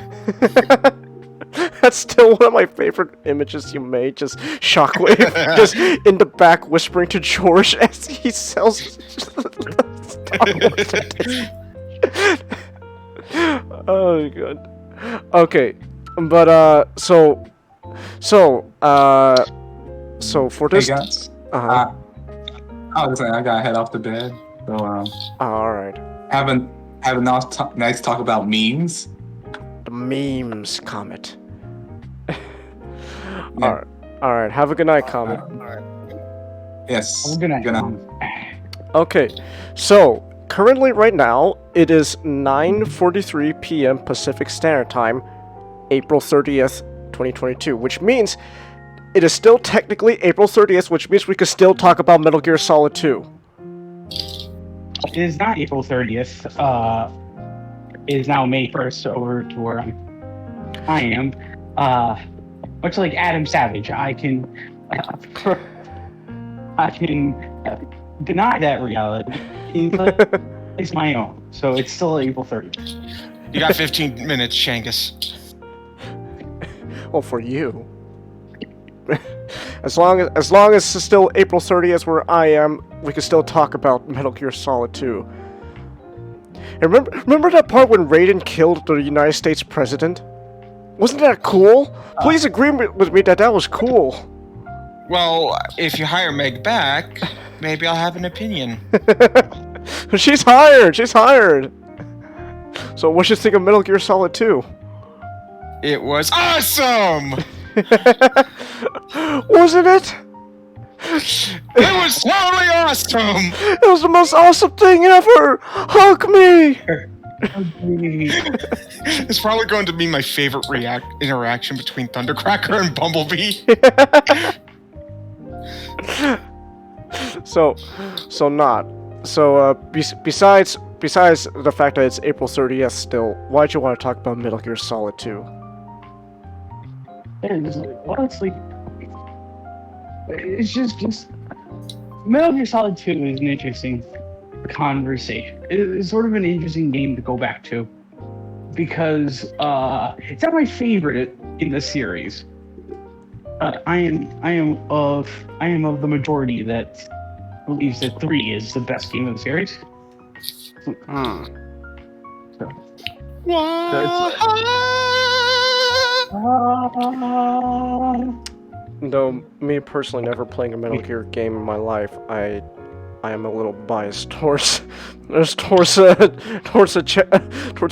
A: That's still one of my favorite images you made. Just Shockwave, just in the back whispering to George as he sells Star Wars. Oh god. Okay, but so for this.
B: Hey guys. I was saying I gotta head off to bed. So
A: all right.
B: have a nice talk about memes.
A: The memes, Comet.
B: Yeah.
A: All right. Have a good night, Comet.
B: Yes.
E: Good night.
B: Good night.
A: Okay, so currently, right now, it is 9:43 p.m. Pacific Standard Time, April 30th, 2022, which means it is still technically April 30th, which means we could still talk about Metal Gear Solid 2.
E: It is not April 30th. It is now May 1st, over to where I am. Much like Adam Savage, I can deny that reality. It's my own, so it's still April 30th.
F: You got 15 minutes, Changhis.
A: Well, for you. As long as it's still April 30th where I am, we can still talk about Metal Gear Solid 2. And remember that part when Raiden killed the United States president? Wasn't that cool? Please agree with me that was cool.
F: Well, if you hire Meg back, maybe I'll have an opinion.
A: She's hired! So what you think of Metal Gear Solid 2?
F: It was awesome!
A: Wasn't it?
F: It was totally awesome!
A: It was the most awesome thing ever! Hug me!
F: It's probably going to be my favorite interaction between Thundercracker and Bumblebee.
A: Besides the fact that it's April 30th still, why'd you want to talk about Metal Gear Solid 2?
E: Honestly, it's just Metal Gear Solid 2 is an interesting conversation. It's sort of an interesting game to go back to because it's not my favorite in the series. I am of the majority that believes that 3 is the best game of the series.
A: Though me personally never playing a Metal Gear game in my life, I am a little biased towards a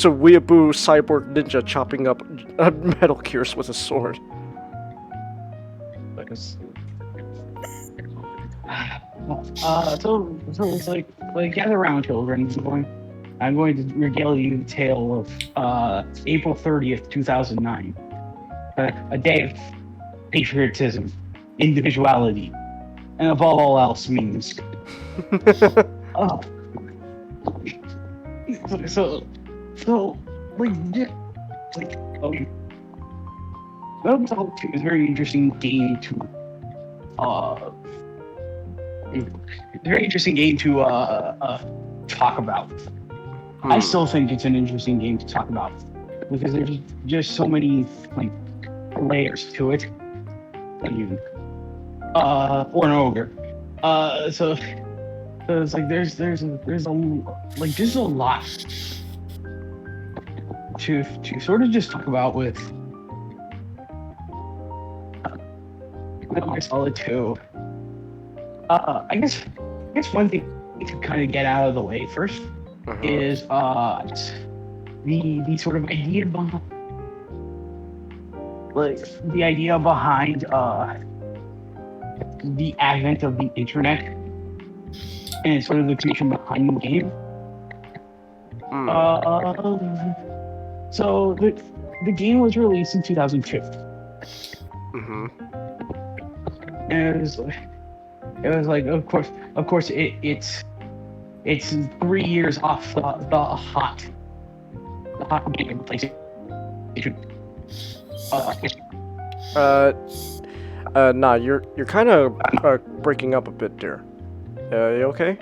A: weeaboo cyborg ninja chopping up Metal Gears with a sword.
E: So it's like gather around, children. I'm going to regale you the tale of April 30th, 2009. A day of patriotism, individuality, and above all else means. Metal Gear 2 is a very interesting game to talk about. I still think it's an interesting game to talk about because there's just so many layers to it. Or an ogre. So it's like there's a lot to sort of just talk about with Metal Gear Solid 2. I guess one thing to kind of get out of the way first is the sort of idea behind the advent of the internet and sort of the creation behind the game. So the game was released in 2002. And it was like, of course, it's 3 years off the hot game PlayStation.
A: Nah, you're kind of breaking up a bit there. You okay?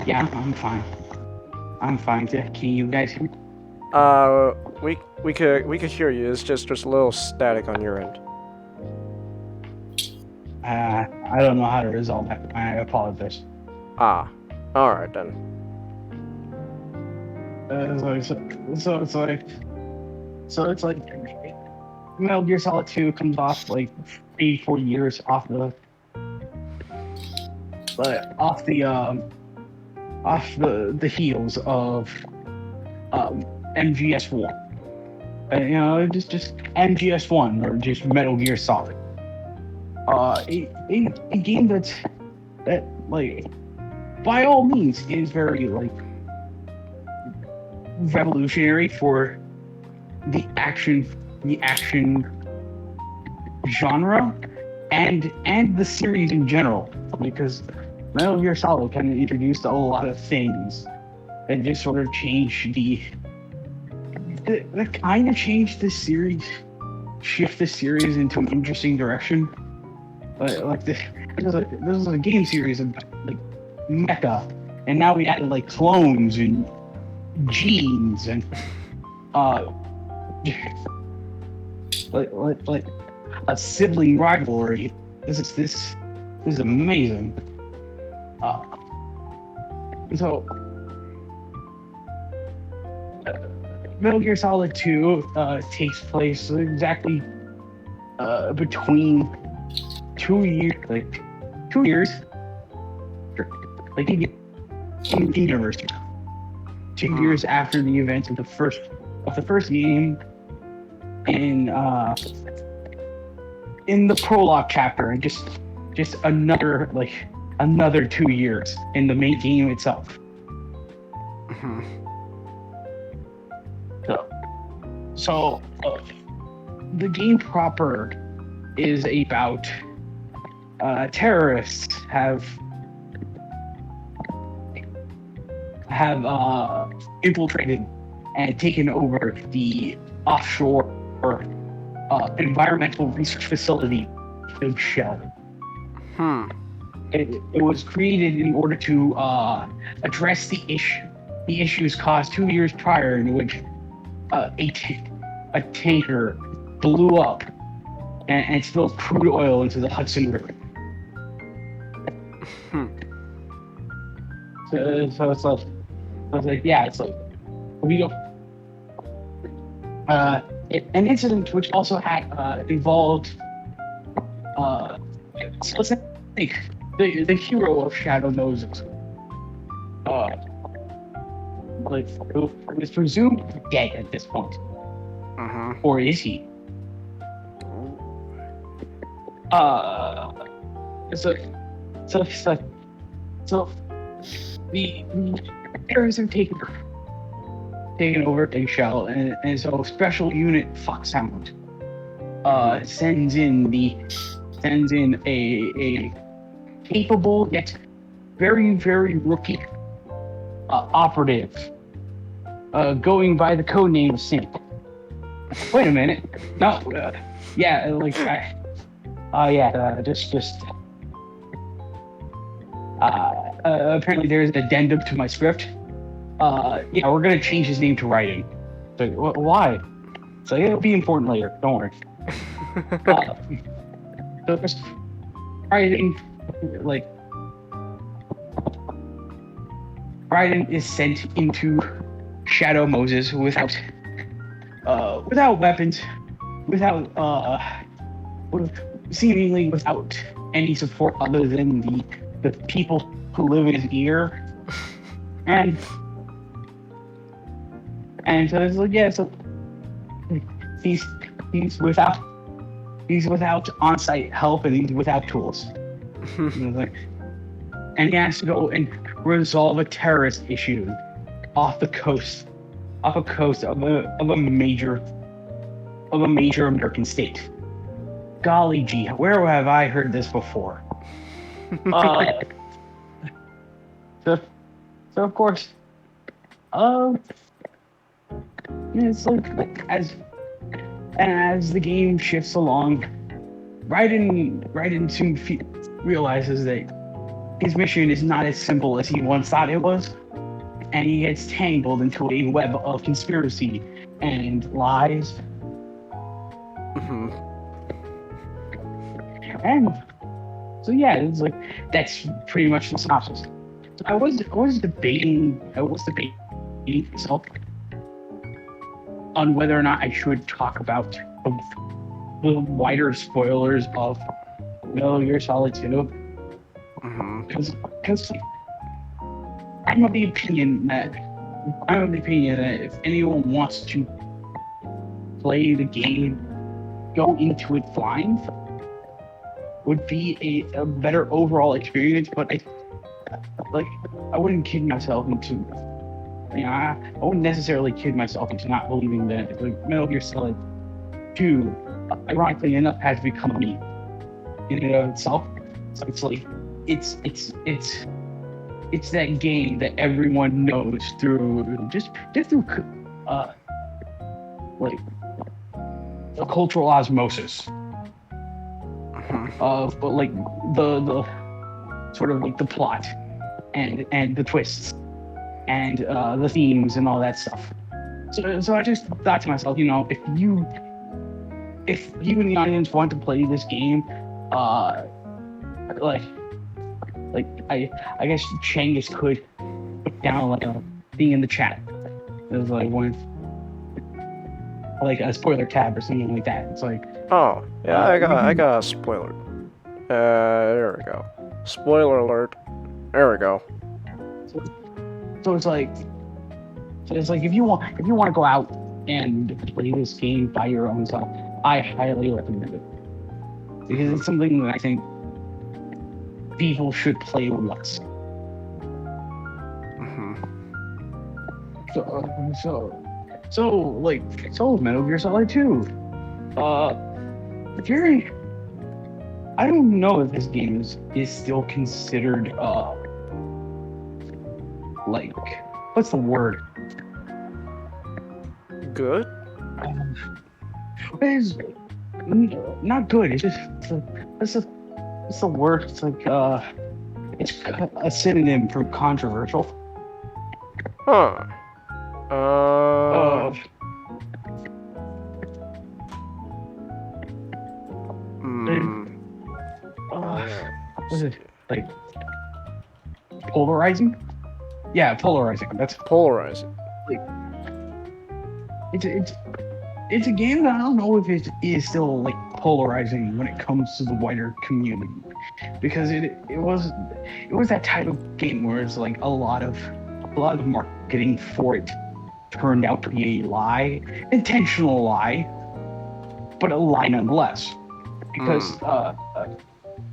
E: Yeah, I'm fine. Can you guys hear me?
A: We could hear you. It's just there's a little static on your end.
E: I don't know how to resolve that. I apologize.
A: All right then.
E: So it's like Metal Gear Solid 2 comes off like 3-4 years off the heels of MGS1. Just MGS1 or just Metal Gear Solid. A game that like by all means is very like revolutionary for the action genre and the series in general, because Metal Gear Solid kind of introduced a lot of things and just sort of changed that kind of changed the series, shift the series into an interesting direction. Like this was a game series of like mecha, and now we added like clones and genes and like a sibling rivalry. This is amazing. So Metal Gear Solid 2 takes place exactly between 2 years, like 2 years, like in universe, 2 years after the events of the first game, in the prologue chapter, and just another 2 years in the main game itself. So the game proper is about terrorists have infiltrated and taken over the offshore environmental research facility Big Shell. It was created in order to address the issues caused 2 years prior, in which a tanker blew up and spilled crude oil into the Hudson River. So it's like, we don't. An incident which also had involved. So let's think the hero of Shadow Moses. Who is presumed dead at this point, or is he? So the terrorists have taken over Big Shell, and so Special Unit Foxhound sends in a capable yet very, very rookie operative going by the codename of Sync. Wait a minute. No, apparently there's an addendum to my script. We're gonna change his name to Raiden. So, why? So it'll be important later. Don't worry. So first, Raiden is sent into Shadow Moses without weapons, without seemingly without any support other than the people who live in his ear, and so it's like, yeah, so he's without on-site help, and he's without tools. And he has to go and resolve a terrorist issue off a coast of a major American state. Golly gee, where have I heard this before? So of course, it's like as the game shifts along, Raiden soon realizes that his mission is not as simple as he once thought it was, and he gets tangled into a web of conspiracy and lies. And so yeah, it's like that's pretty much the synopsis. So I was debating myself on whether or not I should talk about the wider spoilers of Metal Gear Solid 2. Because I'm of the opinion that if anyone wants to play the game, go into it blind, would be a better overall experience. But I wouldn't kid myself into, I wouldn't necessarily kid myself into not believing that Metal Gear Solid 2, ironically enough, has become a meme in and of itself. So it's like it's that game that everyone knows through just through like a cultural osmosis of, but like the sort of like the plot and the twists and the themes and all that stuff. So I just thought to myself, if you in the audience want to play this game, I guess Changhis could put down like a thing in the chat. It was like a spoiler tab or something like that. It's like,
A: oh yeah, I got a spoiler. There we go. Spoiler alert. There we go.
E: So it's like if you want to go out and play this game by your own self, I highly recommend it, because it's something that I think people should play once. So Metal Gear Solid 2. Jerry, I don't know if this game is still considered what's the word?
A: Good?
E: It's not good. It's just it's the word. It's like it's a synonym for controversial.
A: Huh.
E: Was it like polarizing? Yeah, polarizing. That's
A: polarizing.
E: It's a game that I don't know if it is still like polarizing when it comes to the wider community, because it was that type of game where it's like a lot of marketing for it turned out to be a lie, intentional lie, but a lie nonetheless. Because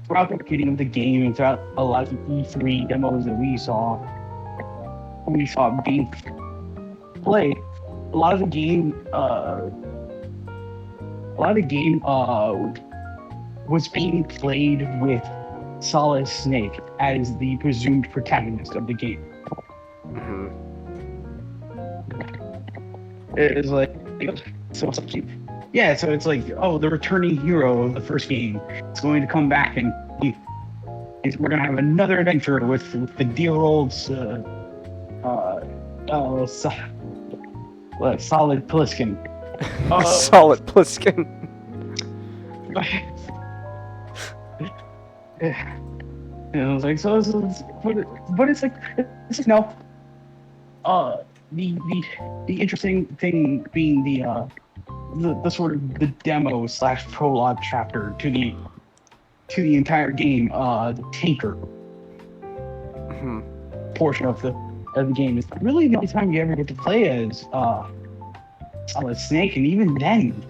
E: throughout the beginning of the game and throughout a lot of the E3 demos that we saw being played, a lot of the game was being played with Solid Snake as the presumed protagonist of the game. It's like, so it's like, oh, the returning hero of the first game is going to come back, and we're going to have another adventure with the dear old Solid Pliskin.
A: Solid Pliskin.
E: I was like, but it's like no. The interesting thing being the sort of the demo / prologue chapter to the to the entire game, the tinker portion of the game is really the only time you ever get to play as Solid Snake, and even then,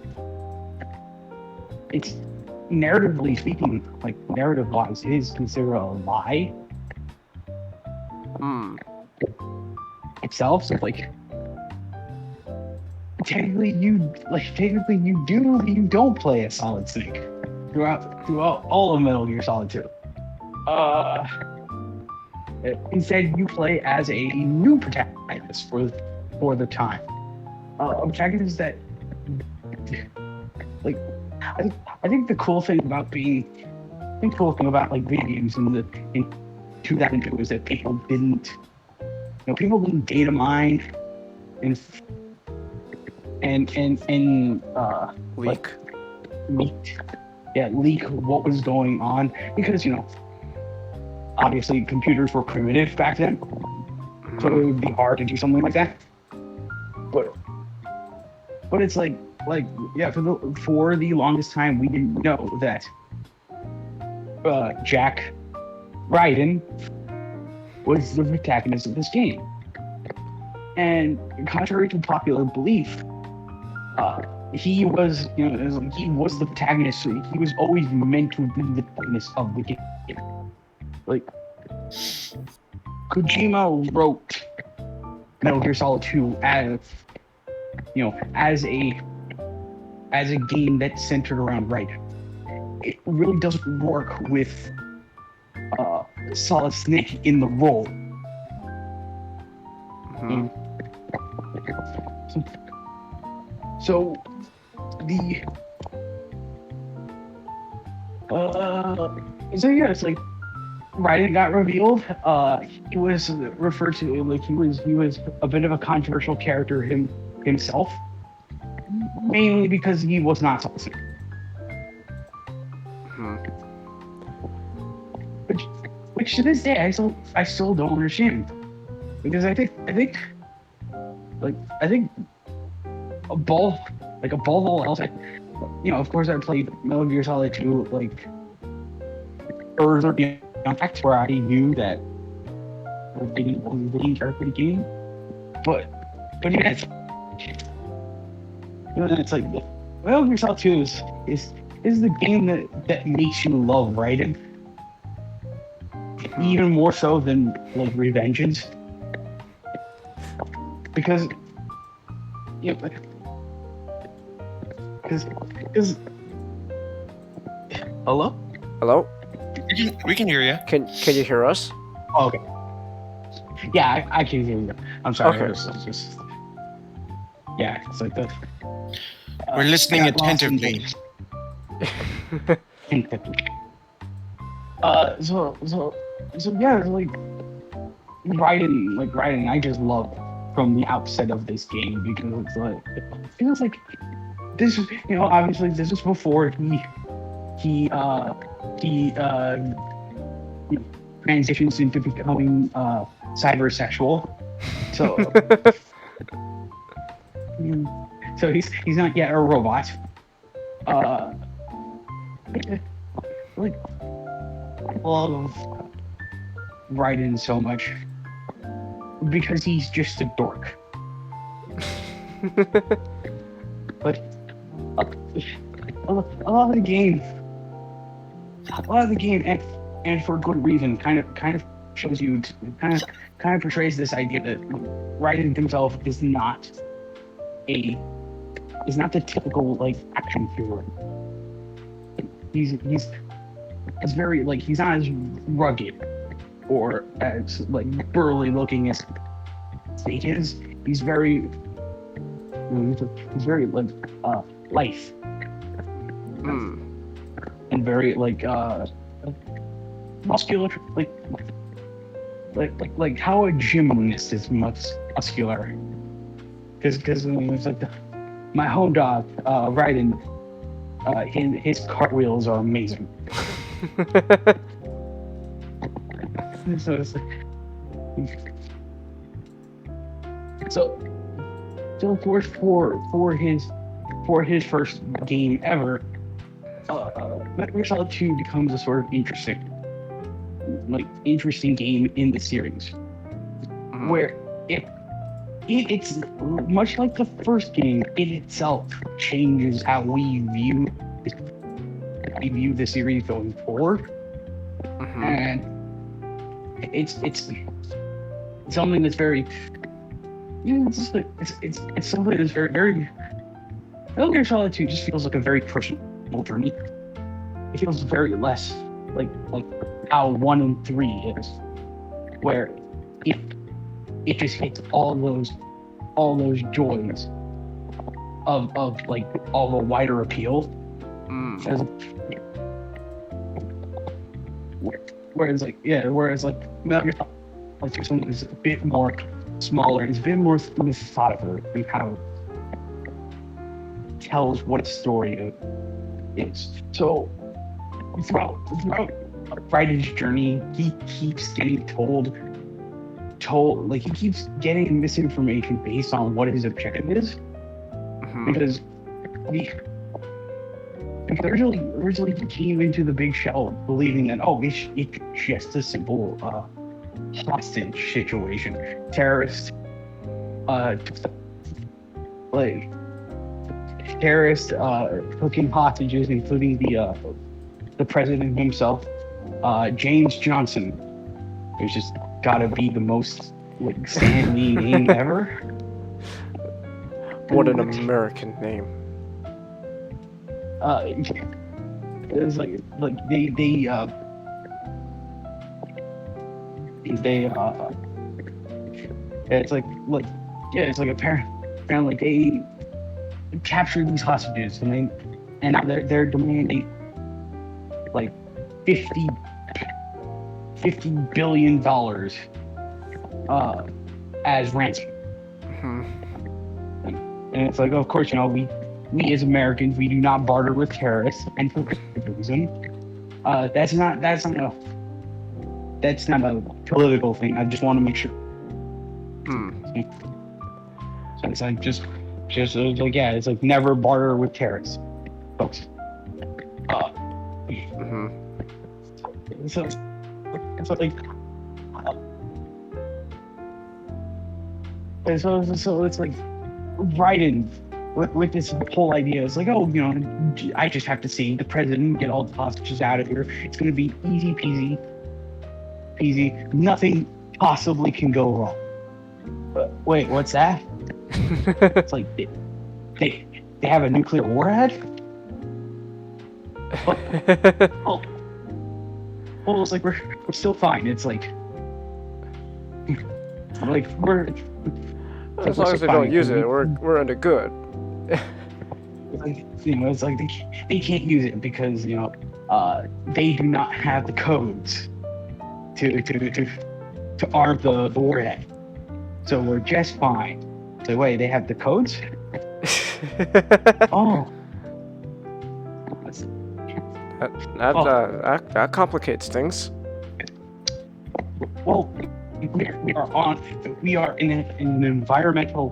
E: it's narratively speaking, like narrative-wise, it is considered a lie itself. So like, technically you don't play as Solid Snake throughout all of Metal Gear Solid 2. Instead, you play as a new protagonist for the time. A protagonist that, like, I think the cool thing about video games in 2002 is that people didn't data mine and leak what was going on, because obviously computers were primitive back then, so it would be hard to do something like that. But it's for the longest time we didn't know that Jack Raiden was the protagonist of this game, and contrary to popular belief, he was the protagonist. So he was always meant to be the protagonist of the game. Like, Kojima wrote Metal Gear Solid 2 as a game that's centered around Raiden. It really doesn't work with Solid Snake in the role. So it's like Raiden got revealed. He was referred to like he was a bit of a controversial character himself, mainly because he was not Solid Snake. Which to this day I still don't understand, because I think above all else, of course I played Metal Gear Solid 2 like further beyond fact, where I knew that Raiden was the leading character of the game, but it's like Metal Gear Solid 2 is the game that makes you love Raiden even more so than like Revengeance, because hello?
F: We can hear you.
A: Can you hear us?
E: Oh, okay. Yeah, I can hear you. I'm sorry.
A: Okay.
E: It's like the.
F: We're listening attentively.
E: So yeah, like Raiden, I just love from the outset of this game, because it's like it feels like this is obviously this is before he transitions into becoming cybersexual. So so he's not yet a robot. Like I love Raiden so much because he's just a dork. But a lot of the game, and for good reason, kind of shows you, kind of portrays this idea that Raiden himself is not the typical like action hero. He's very like, he's not as rugged or as like burly looking as Snake is. He's very like lithe and very like muscular, like how a gymnast is muscular. Because it's like my home dog Raiden, his cartwheels are amazing. So it's like, so for his first game ever, Metal Gear Solid 2 becomes a sort of interesting game in the series, where it's much like the first game. It itself changes how we view the series going forward, and it's something that's very. It's something that's very. Metal Gear Solid 2 just feels like a very personal journey. It feels very less like how 1 and 3 is, where it just hits all those joys of like all the wider appeal. Whereas Metal Gear Solid 2 is a bit more smaller, it's a bit more methodical in how it tells what its story is. So throughout Raiden's journey, he keeps getting told he keeps getting misinformation based on what his objective is, because originally he came into the big shell believing that it's just a simple hostage situation, terrorists hooking hostages, including the president himself, James Johnson, who's just gotta be the most Stan Lee name ever.
A: What an American name.
E: It's apparently they captured these hostages and now they're demanding like $50 billion as ransom. And it's like, of course, we as Americans, we do not barter with terrorists, and for good reason. That's not a political thing. I just want to make sure. So it's like it's like never barter with terrorists, folks. So it's like. So it's like Raiden with this whole idea. It's like, I just have to save the president, get all the hostages out of here. It's going to be easy peasy. Nothing possibly can go wrong. But wait, what's that? It's like they have a nuclear warhead? Well, it's like we're still fine. It's like we're.
A: As long as they don't use it, we're into good.
E: It's like they can't use it because they do not have the codes to arm the warhead. So we're just fine. So wait, they have the codes? Oh.
A: That complicates things.
E: Well, we are in an environmental.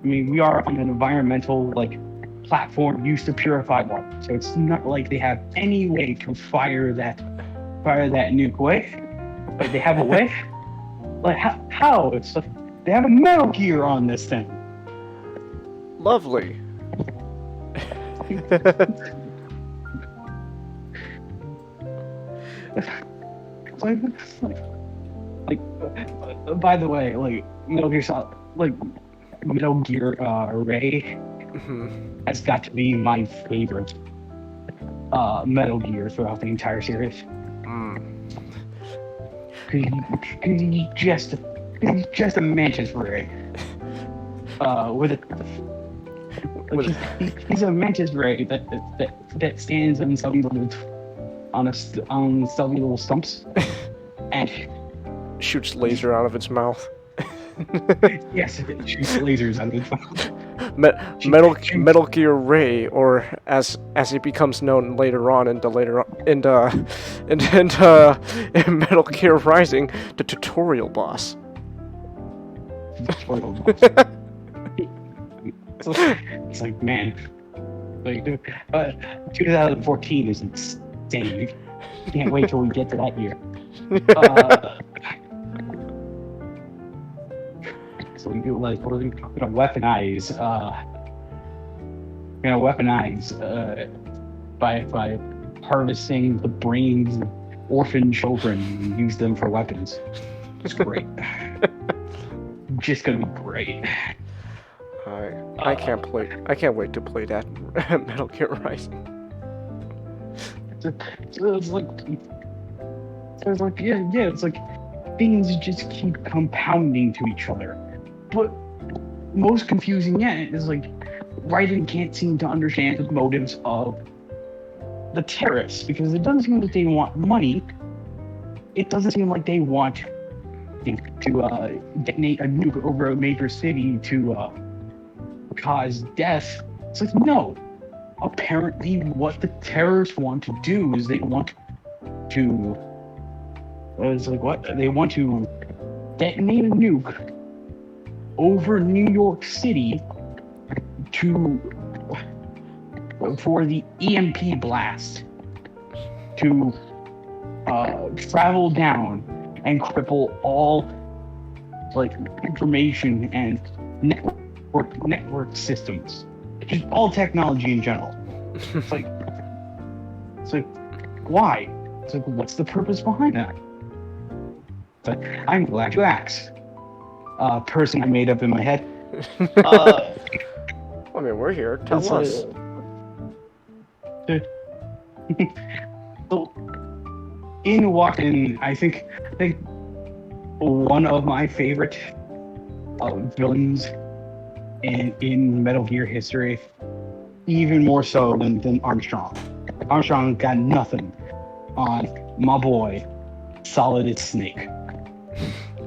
E: We are on an environmental platform used to purify water. So it's not like they have any way to fire that nuke away. Like they have a way. Like how? It's like they have a Metal Gear on this thing.
A: Lovely.
E: By the way, Metal Gear Solid, Metal Gear Ray has got to be my favorite Metal Gear throughout the entire series. He's just a mantis Ray. He's a mantis Ray that stands on some little stumps and
A: shoots laser out of its mouth.
E: Yes, it shoots lasers out of its mouth.
A: Metal Gear Ray, or as it becomes known later on in Metal Gear Rising, the tutorial boss.
E: It's like, man, Like, 2014 is insane. Can't wait till we get to that year. So we do like, what are we gonna weaponize? By harvesting the brains of orphan children and use them for weapons. It's great. Just gonna be great.
A: I can't wait to play that Metal Gear Rising.
E: It's like things just keep compounding to each other. But most confusing yet is like Raiden can't seem to understand the motives of the terrorists, because it doesn't seem like they want money. It doesn't seem like they want to detonate a nuke over a major city to cause death. It's like, no. Apparently what the terrorists want to do is they want to detonate a nuke over New York City for the EMP blast to travel down and cripple all information and network systems, just all technology in general. It's like why? It's like, what's the purpose behind that? But I'm glad you asked. Person I made up in my head.
A: I mean, we're here. Tell us.
E: So, in walking, I think one of my favorite villains in Metal Gear history, even more so than Armstrong. Armstrong got nothing on my boy, Solid as Snake.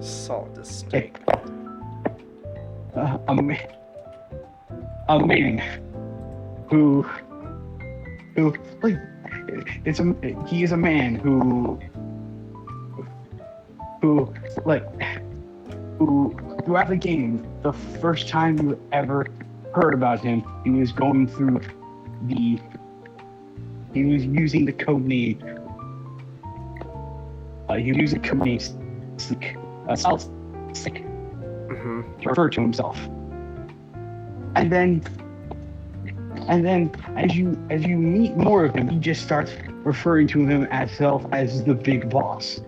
A: Solid as Snake.
E: A man who he is a man who throughout the game, the first time you ever heard about him, he was using the code name. He was using the code name Solid Snake to refer to himself. And then as you meet more of him, he just starts referring to himself as the big boss.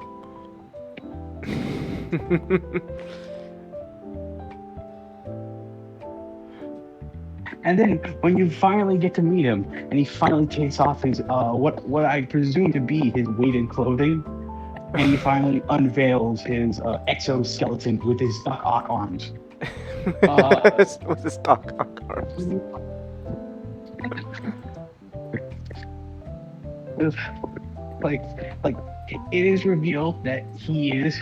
E: And then when you finally get to meet him, and he finally takes off his what I presume to be his weighted clothing, and he finally unveils his exoskeleton with his Doc Ock arms.
A: With his Doc Ock arms.
E: Like it is revealed that he is,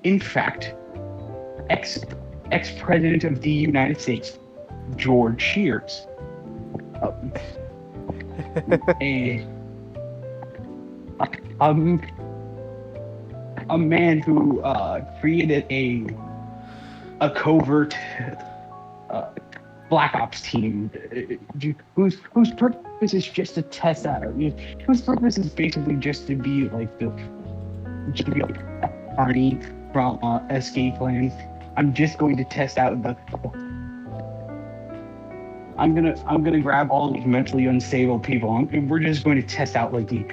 E: in fact, ex-president of the United States, George Shears. A man who created a covert Black Ops team, whose purpose is just to test out. Whose purpose is basically just to be like Arnie from Escape Plan. I'm just going to test out I'm gonna grab all these mentally unstable people. We're just going to test out like the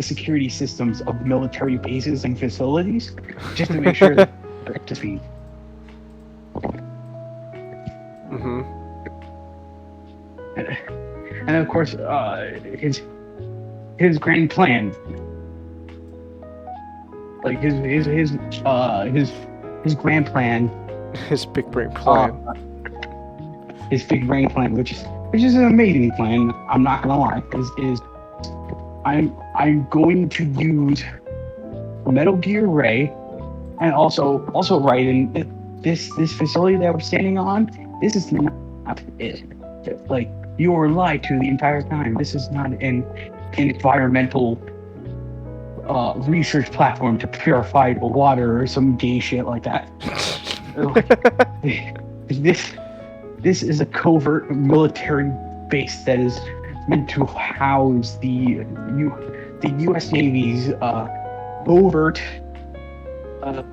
E: security systems of military bases and facilities, just to make sure that they're up to speed. And of course, his grand plan, like his grand plan,
A: his big brain plan.
E: His big brain plan, which is an amazing plan. I'm not gonna lie. Is I'm going to use Metal Gear Ray, and also Raiden. This facility that we're standing on. This is not it. Like, you were lied to the entire time. This is not an environmental research platform to purify water or some gay shit like that. this is a covert military base that is meant to house the U.S. Navy's covert. I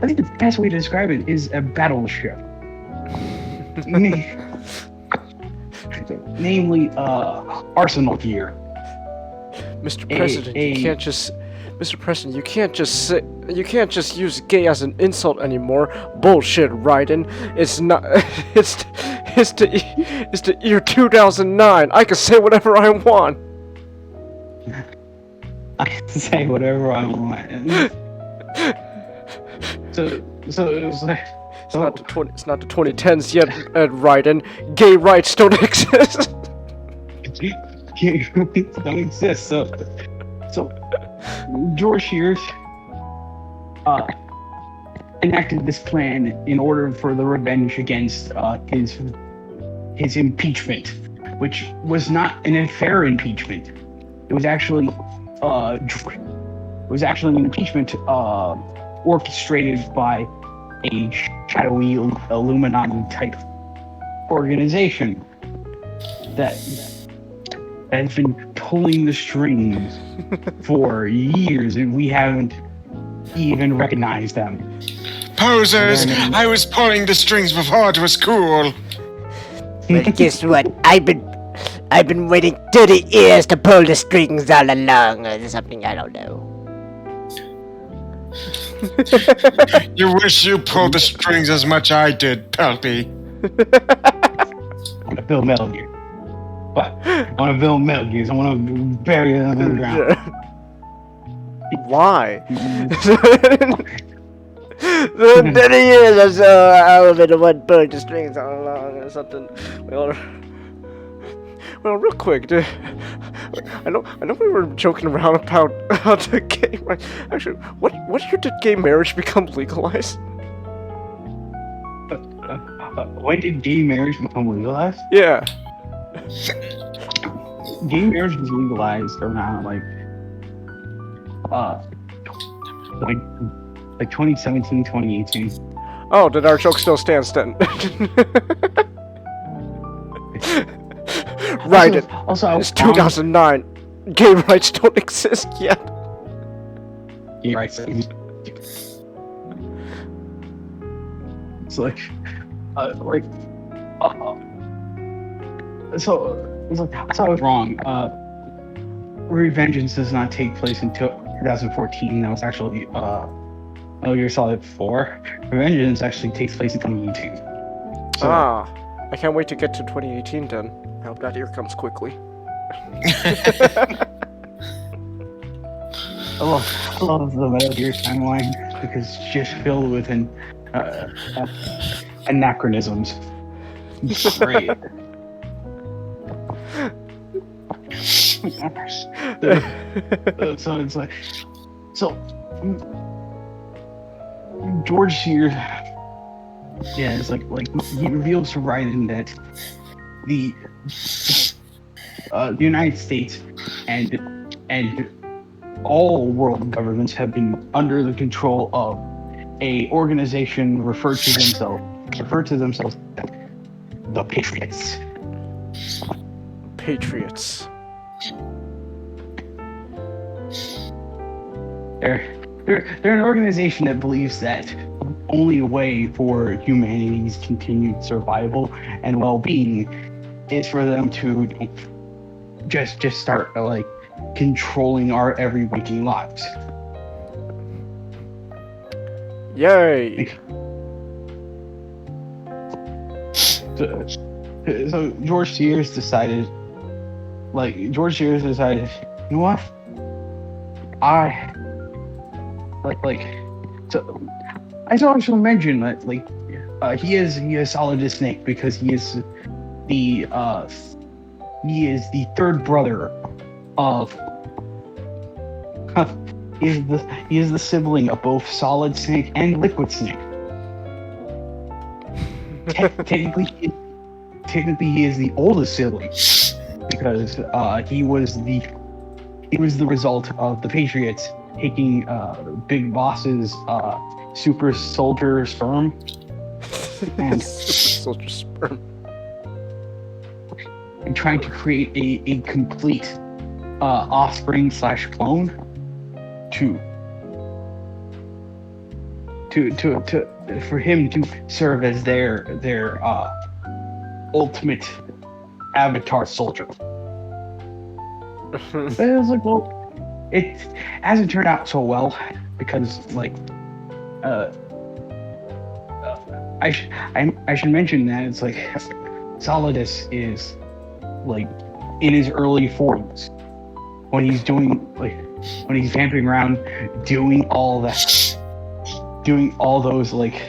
E: think the best way to describe it is a battleship. Namely, arsenal gear.
A: Mr. President, Mr. President, you can't just use gay as an insult anymore. Bullshit, Raiden. It's not. It's the year 2009. I can say whatever I want.
E: I can say whatever I want. So it's like.
A: It's not the 2010s yet, Raiden. Gay rights don't exist.
E: Gay rights don't exist. So George Shears enacted this plan in order for the revenge against his impeachment, which was not an unfair impeachment. It was actually an impeachment orchestrated by a shadowy Illuminati type organization that has been pulling the strings for years, and we haven't even recognized them.
F: Posers! I was pulling the strings before it was cool.
G: Well, guess what? I've been waiting 30 years to pull the strings all along, or something, I don't know.
F: You wish you pulled the strings as much I did, Palpy.
E: I want to build Metal Gear. But I want to build Metal Gears. I want to bury them in the ground.
A: Why?
G: 30 years or so, I will be the one pulling the strings all along, or something.
A: Well, real quick, I know we were joking around about the gay right. Actually, what year did gay marriage become legalized?
E: When did gay marriage become legalized?
A: Yeah.
E: Gay marriage was legalized around like 2017, 2018.
A: Oh, did our joke still stand then? Right.
E: Also,
A: it's 2009. Gay rights don't exist yet.
E: Gay rights. It's like, so it's like I was wrong. Revengeance does not take place until 2014. That was actually Metal Gear Solid 4. Revengeance actually takes place in 2018. So,
A: I can't wait to get to 2018 then. I hope that year comes quickly.
E: I love the Metal Gear timeline because it's just filled with anachronisms. Great. So it's like, George Sears, it's like he reveals to Raiden that the United States and all world governments have been under the control of a organization referred to themselves the Patriots.
A: Patriots.
E: They're an organization that believes that the only way for humanity's continued survival and well-being is for them to just start like controlling our every waking lives.
A: Yay!
E: So George Sears decided, you know what? So I also mention that he is solid as Snake because he is the third brother of he is the sibling of both Solid Snake and Liquid Snake. Technically he is the oldest sibling because he was the result of the Patriots taking Big Boss's super soldier sperm and
A: Soldier sperm.
E: trying to create a complete offspring / clone to for him to serve as their ultimate avatar soldier. But it was like, well, it hasn't turned out so well because, like, I should mention that it's like Solidus is like in his early 40s when he's vamping around doing all those like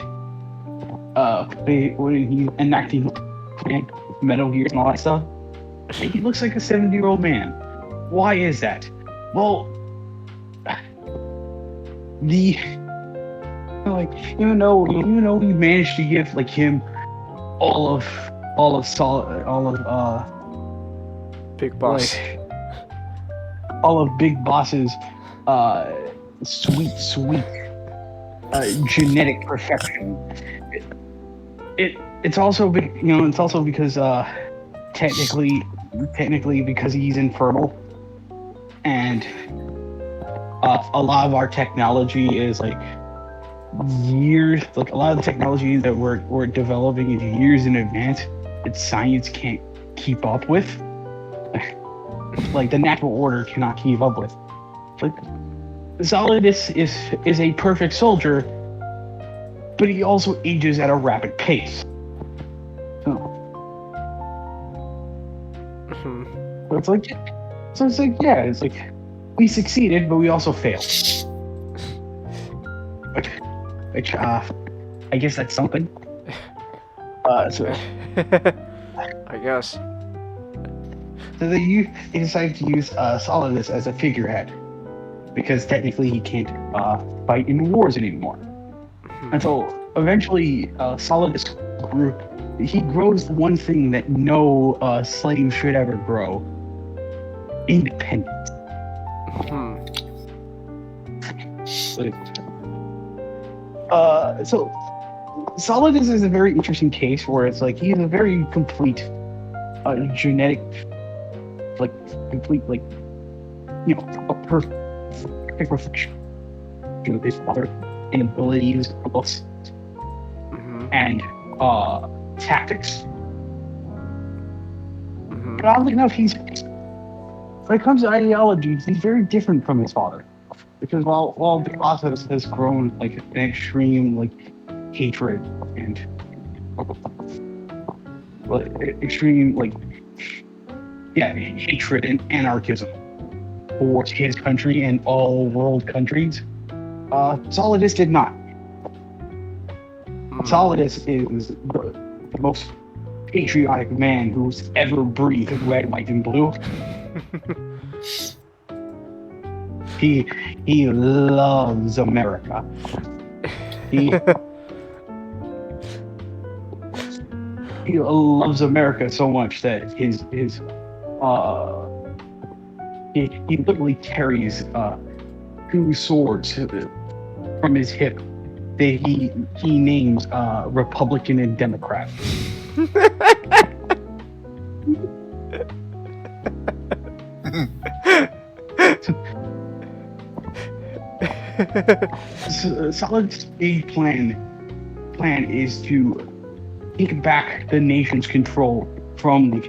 E: when he's enacting Metal Gear and all that stuff. He looks like a 70-year-old man. Why is that? Well, even though we managed to give like him all of
A: Big Boss.
E: like, all of Big Boss's sweet genetic perfection. It's also because technically because he's infernal, and a lot of our technology is like years, like a lot of the technology that we're developing is years in advance that science can't keep up with. Like the natural order cannot keep up with. Like Solidus is a perfect soldier, but he also ages at a rapid pace. So it's like we succeeded, but we also failed. Which I guess that's something. So
A: I guess.
E: So they decided to use Solidus as a figurehead because technically he can't fight in wars anymore. And so eventually Solidus grows one thing that no slave should ever grow: independence. So Solidus is a very interesting case where it's like he's a very complete genetic, like complete, like, you know, a perfect reflection of his father in abilities, looks, and tactics. But oddly enough, when it comes to ideologies, he's very different from his father. Because while Big Boss has grown like an extreme like hatred and hatred and anarchism towards his country and all world countries, Solidus did not. Solidus is the most patriotic man who's ever breathed red, white, and blue. He loves America. He loves America so much that he literally carries 2 swords from his hip that he names Republican and Democrat. Solid's big plan is to take back the nation's control from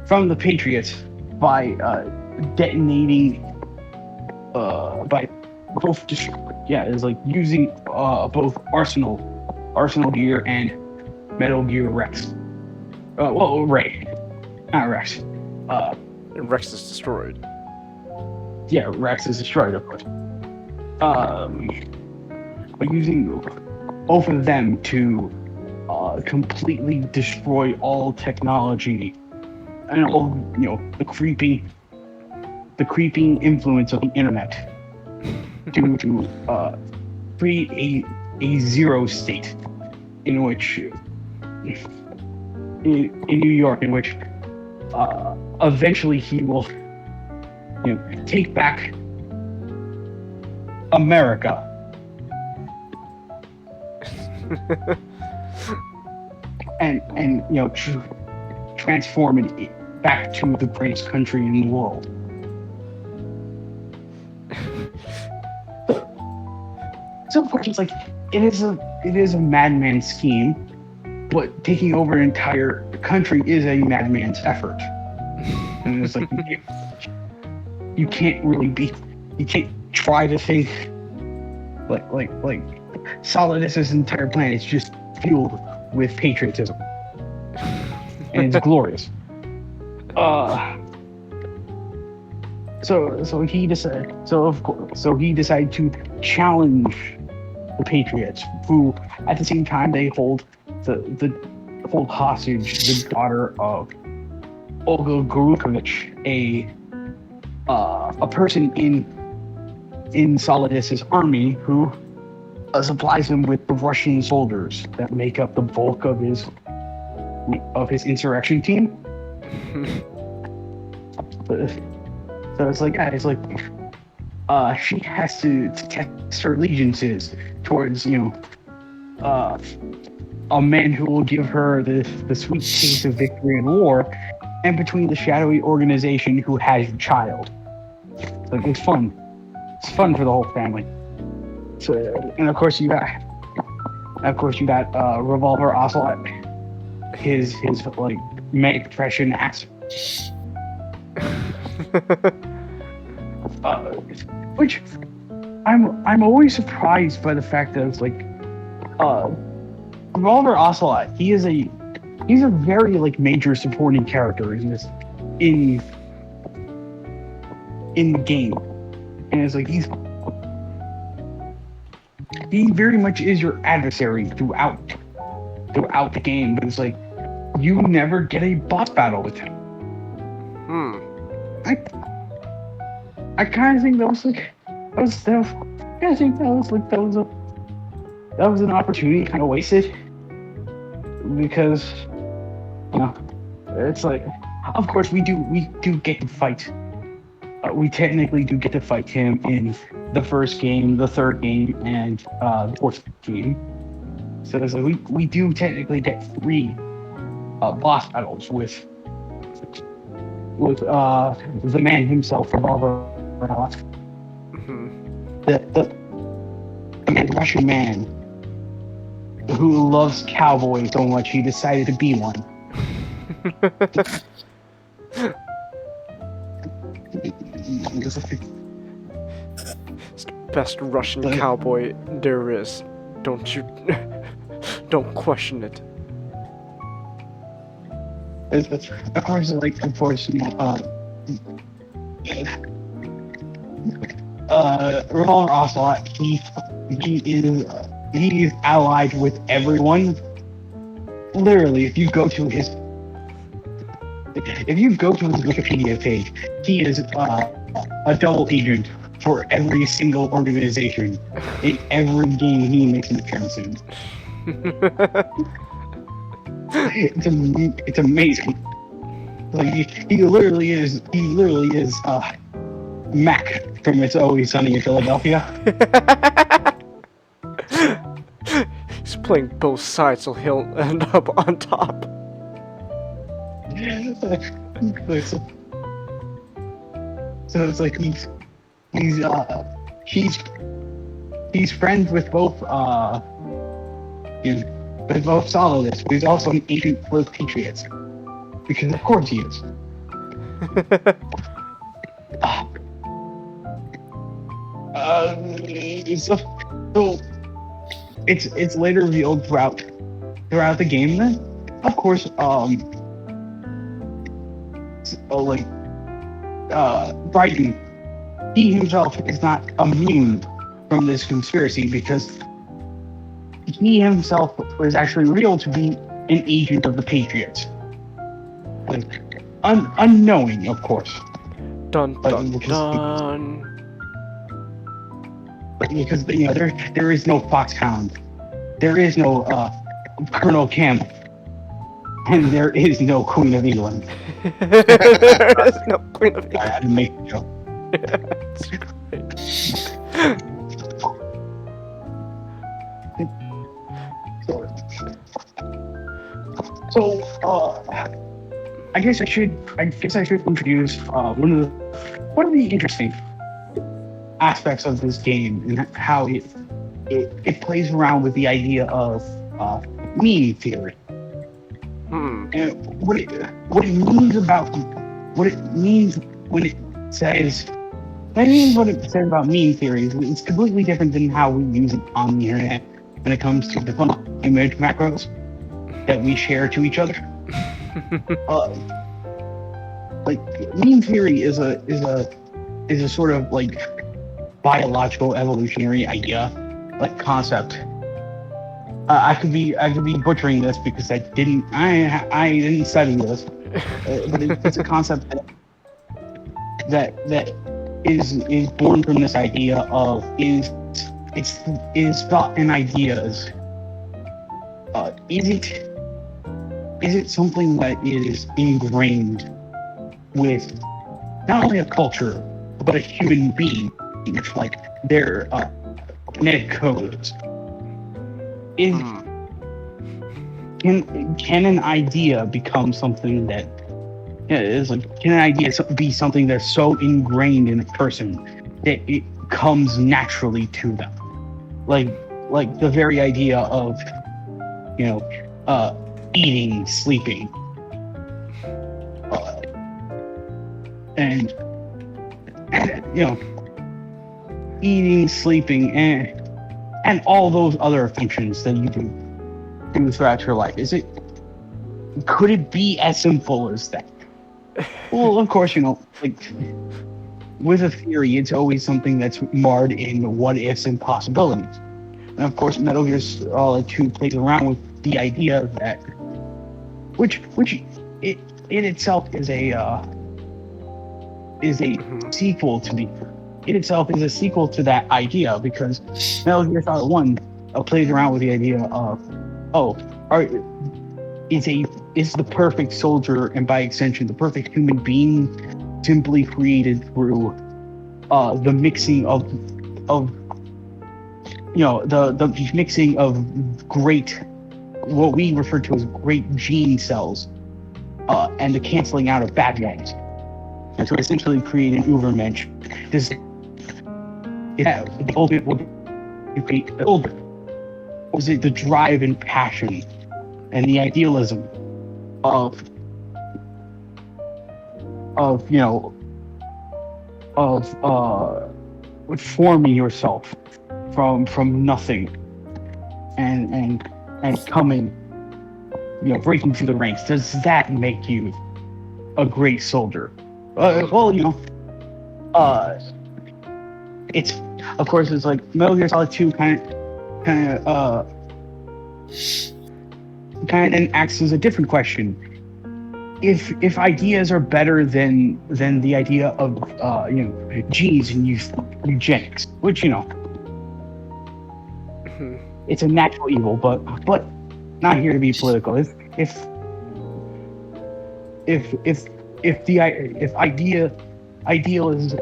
E: the Patriots by detonating by both it's like using both Arsenal Gear and Metal Gear Rex. Ray, not Rex.
A: And Rex is destroyed.
E: Yeah, Rex is destroyed, of course. By using both of them to completely destroy all technology and all, the creeping influence of the internet to create a zero state in which in New York, in which eventually he will take back America. and transform it back to the greatest country in the world. So of course, it's like it is a madman scheme, but taking over an entire country is a madman's effort. And it's like you can't try to think like Solidus's entire planet is just fueled with patriotism, and it's glorious. So he decided to challenge the Patriots, who at the same time they hold hold hostage the daughter of Olga Gurukovich, a person in Solidus's army who supplies him with the Russian soldiers that make up the bulk of his insurrection team. So it's like she has to test her allegiances towards a man who will give her the sweet taste of victory in war, and between the shadowy organization who has your child. So it's fun. It's fun for the whole family. So, and of course you got Revolver Ocelot, his like manic depression ass. Which I'm always surprised by the fact that it's like Revolver Ocelot. He's a very like major supporting character in the game, and it's like he very much is your adversary throughout the game, but it's like you never get a boss battle with him. I kind of think that was an opportunity kind of wasted, because it's like, of course we do get to fight. We technically do get to fight him in the first game, the third game, and the fourth game. So it's like we do technically get 3 boss battles with the man himself, Revolver. The Russian man who loves cowboys so much he decided to be one.
A: It's the best Russian cowboy there is. Don't question it.
E: Of course, Revolver Ocelot, he is allied with everyone. Literally, if you go to his Wikipedia page, he is a double agent for every single organization in every game he makes an appearance in. It's amazing. Like he literally is Mac from It's Always Sunny in Philadelphia.
A: He's playing both sides, so he'll end up on top.
E: So it's like he's friends with both Solidus, but he's also an agent for the Patriots, because of course he is. So it's later revealed throughout the game that, of course, Raiden, he himself is not immune from this conspiracy, because he himself was actually revealed to be an agent of the Patriots. Like, unknowing, of course.
A: Dun dun dun.
E: Because there is no Foxhound, there is no Colonel Campbell, and there is no Queen of England.
A: There is no Queen of England.
E: I had to make a joke.
A: That's great.
E: So, I guess I should introduce one of the interesting aspects of this game and how it plays around with the idea of meme theory. And what it means when it says. I mean, what it says about meme theories, it's completely different than how we use it on the internet when it comes to the image macros that we share to each other. Like meme theory is a sort of like biological evolutionary idea, like concept. I could be butchering this because I didn't study this, but it's a concept that is born from this idea of is thought and ideas. Is it something that is ingrained with not only a culture but a human being, like their genetic codes? Can an idea become something that can an idea be something that's so ingrained in a person that it comes naturally to them, like the very idea of eating, sleeping, and eating, sleeping, and all those other functions that you do throughout your life. Could it be as simple as that? Well, of course, like with a theory, it's always something that's marred in what ifs and possibilities. And of course, Metal Gear Solid 2 plays around with the idea that, which it in itself is a sequel to that idea, because Metal Gear Solid 1 plays around with the idea of is the perfect soldier, and by extension the perfect human being, simply created through the mixing of the mixing of great, what we refer to as great gene cells, and the canceling out of bad ones, and to essentially create an Ubermensch. The ultimate would create the older. Was it the drive and passion and the idealism of forming yourself from nothing and coming, breaking through the ranks? Does that make you a great soldier? It's, of course, it's like Metal Gear Solid 2 kind of then acts as a different question. If ideas are better than the idea of genes and eugenics, which it's a natural evil, but not here to be political. If ideas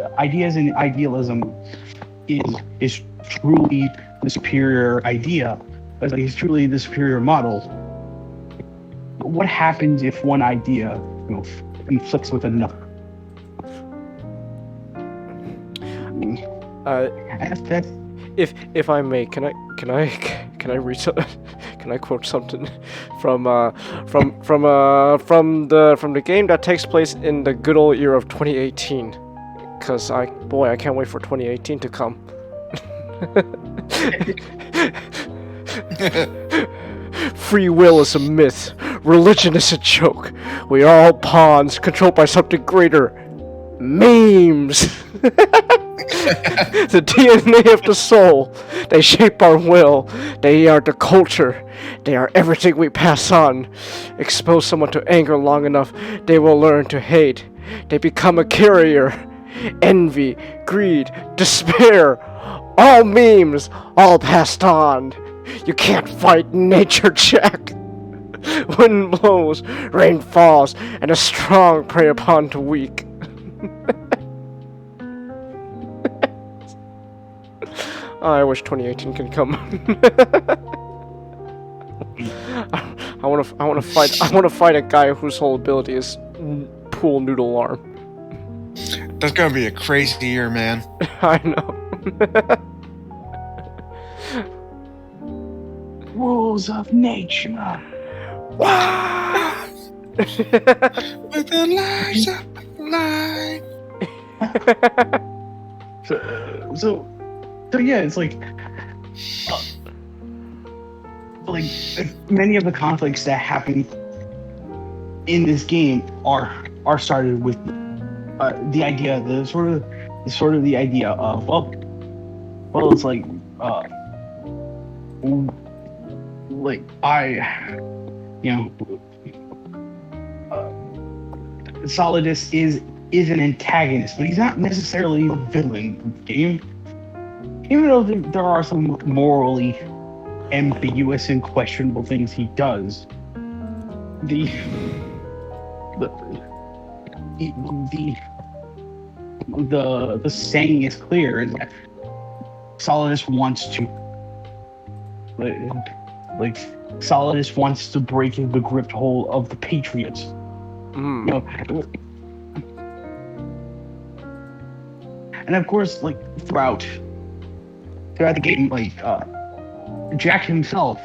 E: and idealism is truly the superior idea, is truly the superior model, what happens if one idea conflicts with another?
A: If I may, can I read something? Can I quote something from the game that takes place in the good old year of 2018? Because I can't wait for 2018 to come. Free will is a myth. Religion is a joke. We are all pawns controlled by something greater. Memes. The DNA of the soul. They shape our will. They are the culture. They are everything we pass on. Expose someone to anger long enough, they will learn to hate. They become a carrier. Envy, greed, despair. All memes, all passed on. You can't fight nature, Jack. Wind blows, rain falls, and the strong prey upon the weak. I wish 2018 can come. I want to fight a guy whose whole ability is pool noodle arm.
F: That's gonna be a crazy year, man.
A: I know.
E: Rules of nature.
F: With the lights of light.
E: So yeah, it's like many of the conflicts that happen in this game are started with the idea, the sort of the idea of it's like Solidus is an antagonist, but he's not necessarily a villain in the game. Even though there are some morally ambiguous and questionable things he does, the saying is clear, is that Solidus wants to Solidus wants to break the gripped hold of the Patriots. And of course, throughout the game, Jack himself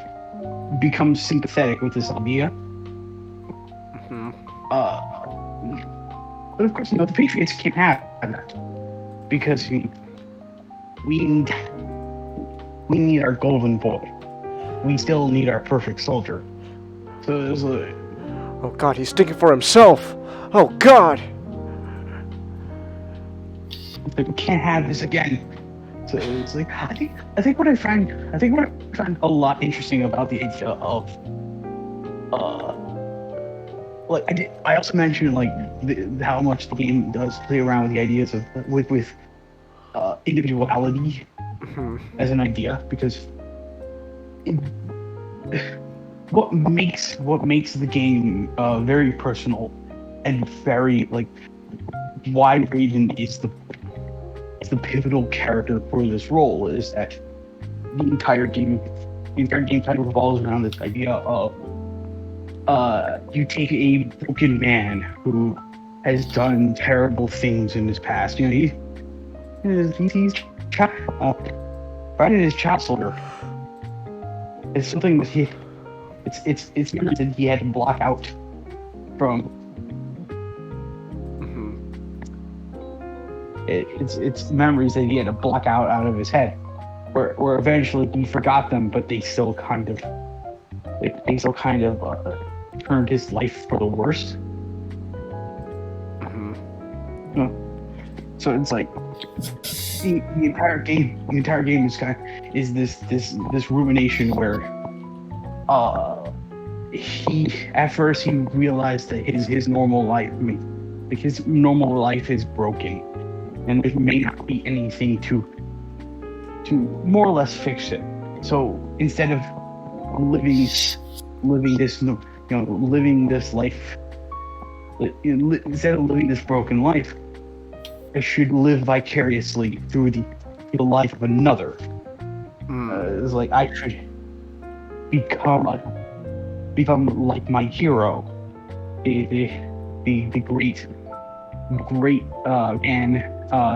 E: becomes sympathetic with this idea. But of course, the Patriots can't have that, because we need our golden boy. We still need our perfect soldier. So it was
A: oh God, he's thinking for himself. Oh God.
E: We can't have this again. So it's like I think what I find a lot interesting about the idea of I also mentioned how much the game does play around with the ideas of with individuality as an idea, because what makes the game very personal and very why Raiden is the pivotal character for this role is that the entire game kind of revolves around this idea of you take a broken man who has done terrible things in his past. He's Raiden is child soldier. It's something that it's memories that he had to block out from. It's memories that he had to block out of his head, where eventually he forgot them, but they still kind of turned his life for the worst. So it's like the entire game is this rumination where he at first he realized that his normal life, his normal life is broken, and there may not be anything to more or less fix it. So instead of living this life, instead of living this broken life, I should live vicariously through the life of another. It's like I should become like my hero, the great and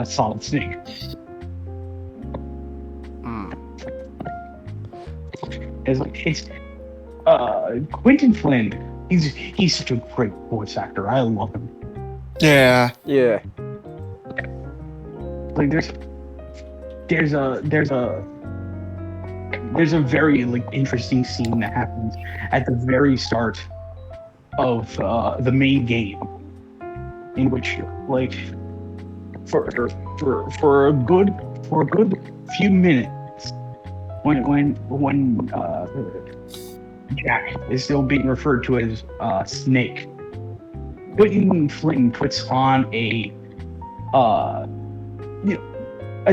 E: Solid Snake. It's Quentin Flynn. He's such a great voice actor. I love him.
F: Yeah.
E: There's a very interesting scene that happens at the very start of the main game, in which for a good few minutes, when Jack is still being referred to as Snake, Quentin Flynn puts on a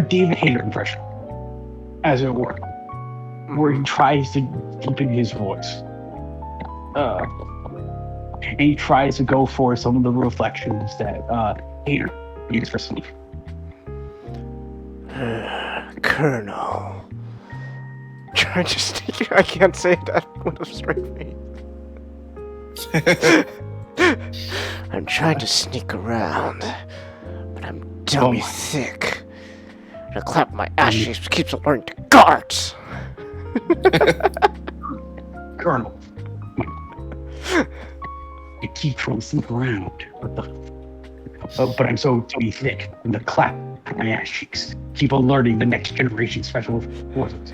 E: David Hayter impression, as it were, where he tries to deepen his voice, and he tries to go for some of the reflections that Hayter used for sleep.
A: Colonel. I can't say that with a straight face. I'm trying to sneak around, but I'm dummy thick. The clap my ass cheeks keeps alerting the guards.
E: Colonel, I keep trying to sneak around, but I'm so dummy thick, and the clap my ass cheeks keep alerting the next generation special forces.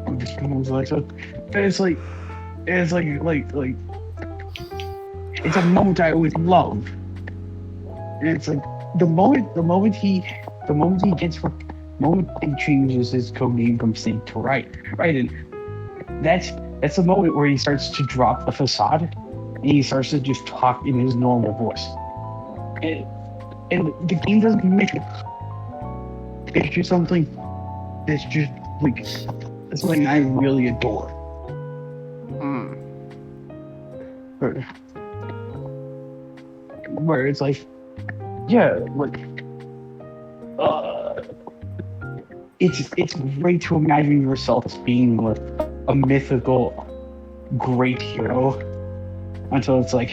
E: I'm just kind of like, so it's like it's a moment I always love. And it's like the moment he changes his code name from Snake to Raiden, that's the moment where he starts to drop the facade and he starts to just talk in his normal voice. And the game doesn't make it. It's just something that's just like it's something I really adore. Where it's like, yeah, like, it's great to imagine yourself as being like a mythical great hero until it's like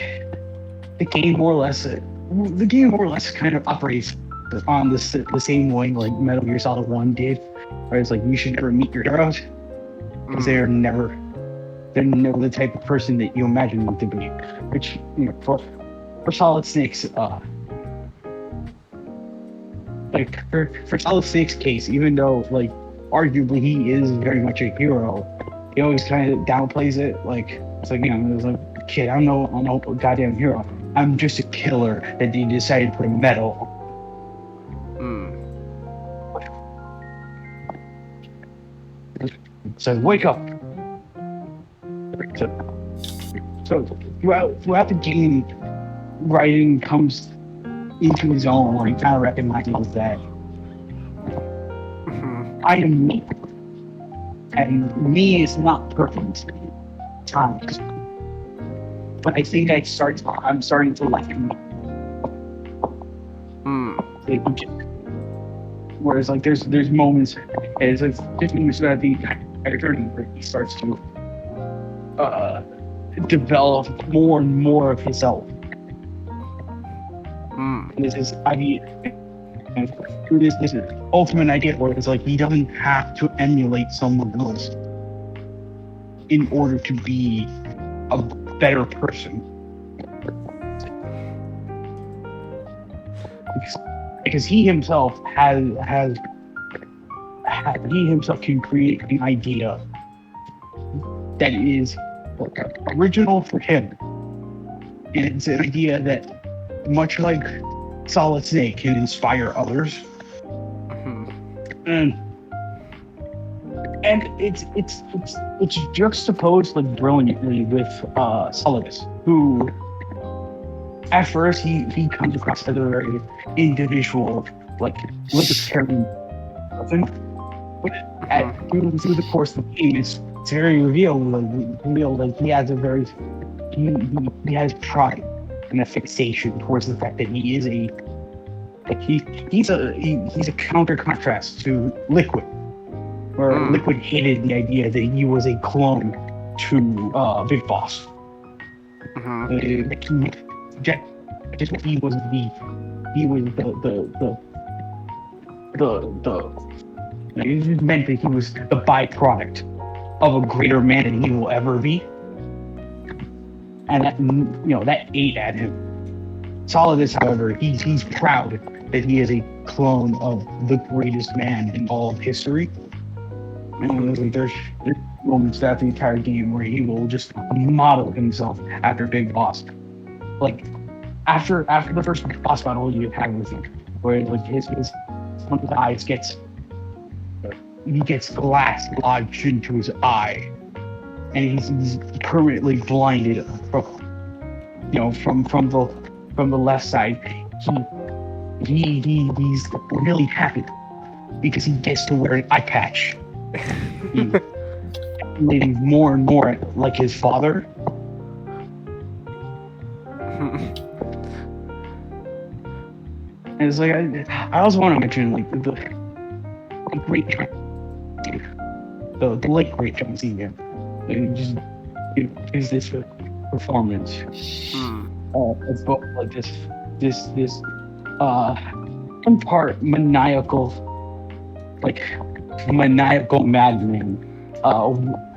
E: the game more or less kind of operates on the same way like Metal Gear Solid 1 did, where it's like you should never meet your heroes because they're never the type of person that you imagine them to be, which, you know, for Solid Snake's like for Solid Snake's case, even though like arguably he is very much a hero, he always kind of downplays it. Like it's like, you know, it's like, kid, I'm no goddamn hero. I'm just a killer that they decided to put a medal. So wake up. So throughout the game, Raiden comes into his own where he kind of recognizes that I am me. And me is not perfect times. But I think I'm starting to like him. Whereas like there's moments, and it's like 15 minutes throughout the entire journey where he starts to develop more and more of himself. And this is idea, and through this ultimate idea where it's like he doesn't have to emulate someone else in order to be a better person. Because he himself can create an idea that is original for him. And it's an idea that, much like Solid Snake, can inspire others. And it's juxtaposed like brilliantly with Solidus, who at first he comes across as a very individual, like libertarian person. But through the course of the game, it's very revealed like he has a very he has pride and a fixation towards the fact that he is he's a counter contrast to Liquid, where Liquid hated the idea that he was a clone to Big Boss. He was it just meant that he was the byproduct of a greater man than he will ever be, and that, you know, that ate at him. Solidus, however, he's proud that he is a clone of the greatest man in all of history. And there's moments throughout the entire game where he will just model himself after Big Boss. Like after the first boss battle you have with him, where like his one of his eyes gets glass lodged into his eye, and he's permanently blinded from the left side. He's really happy because he gets to wear an eye patch. He's getting more and more like his father. And it's like I also want to mention like the great the late great Changhis again. And just gives this performance. It's both like this one part maniacal maddening,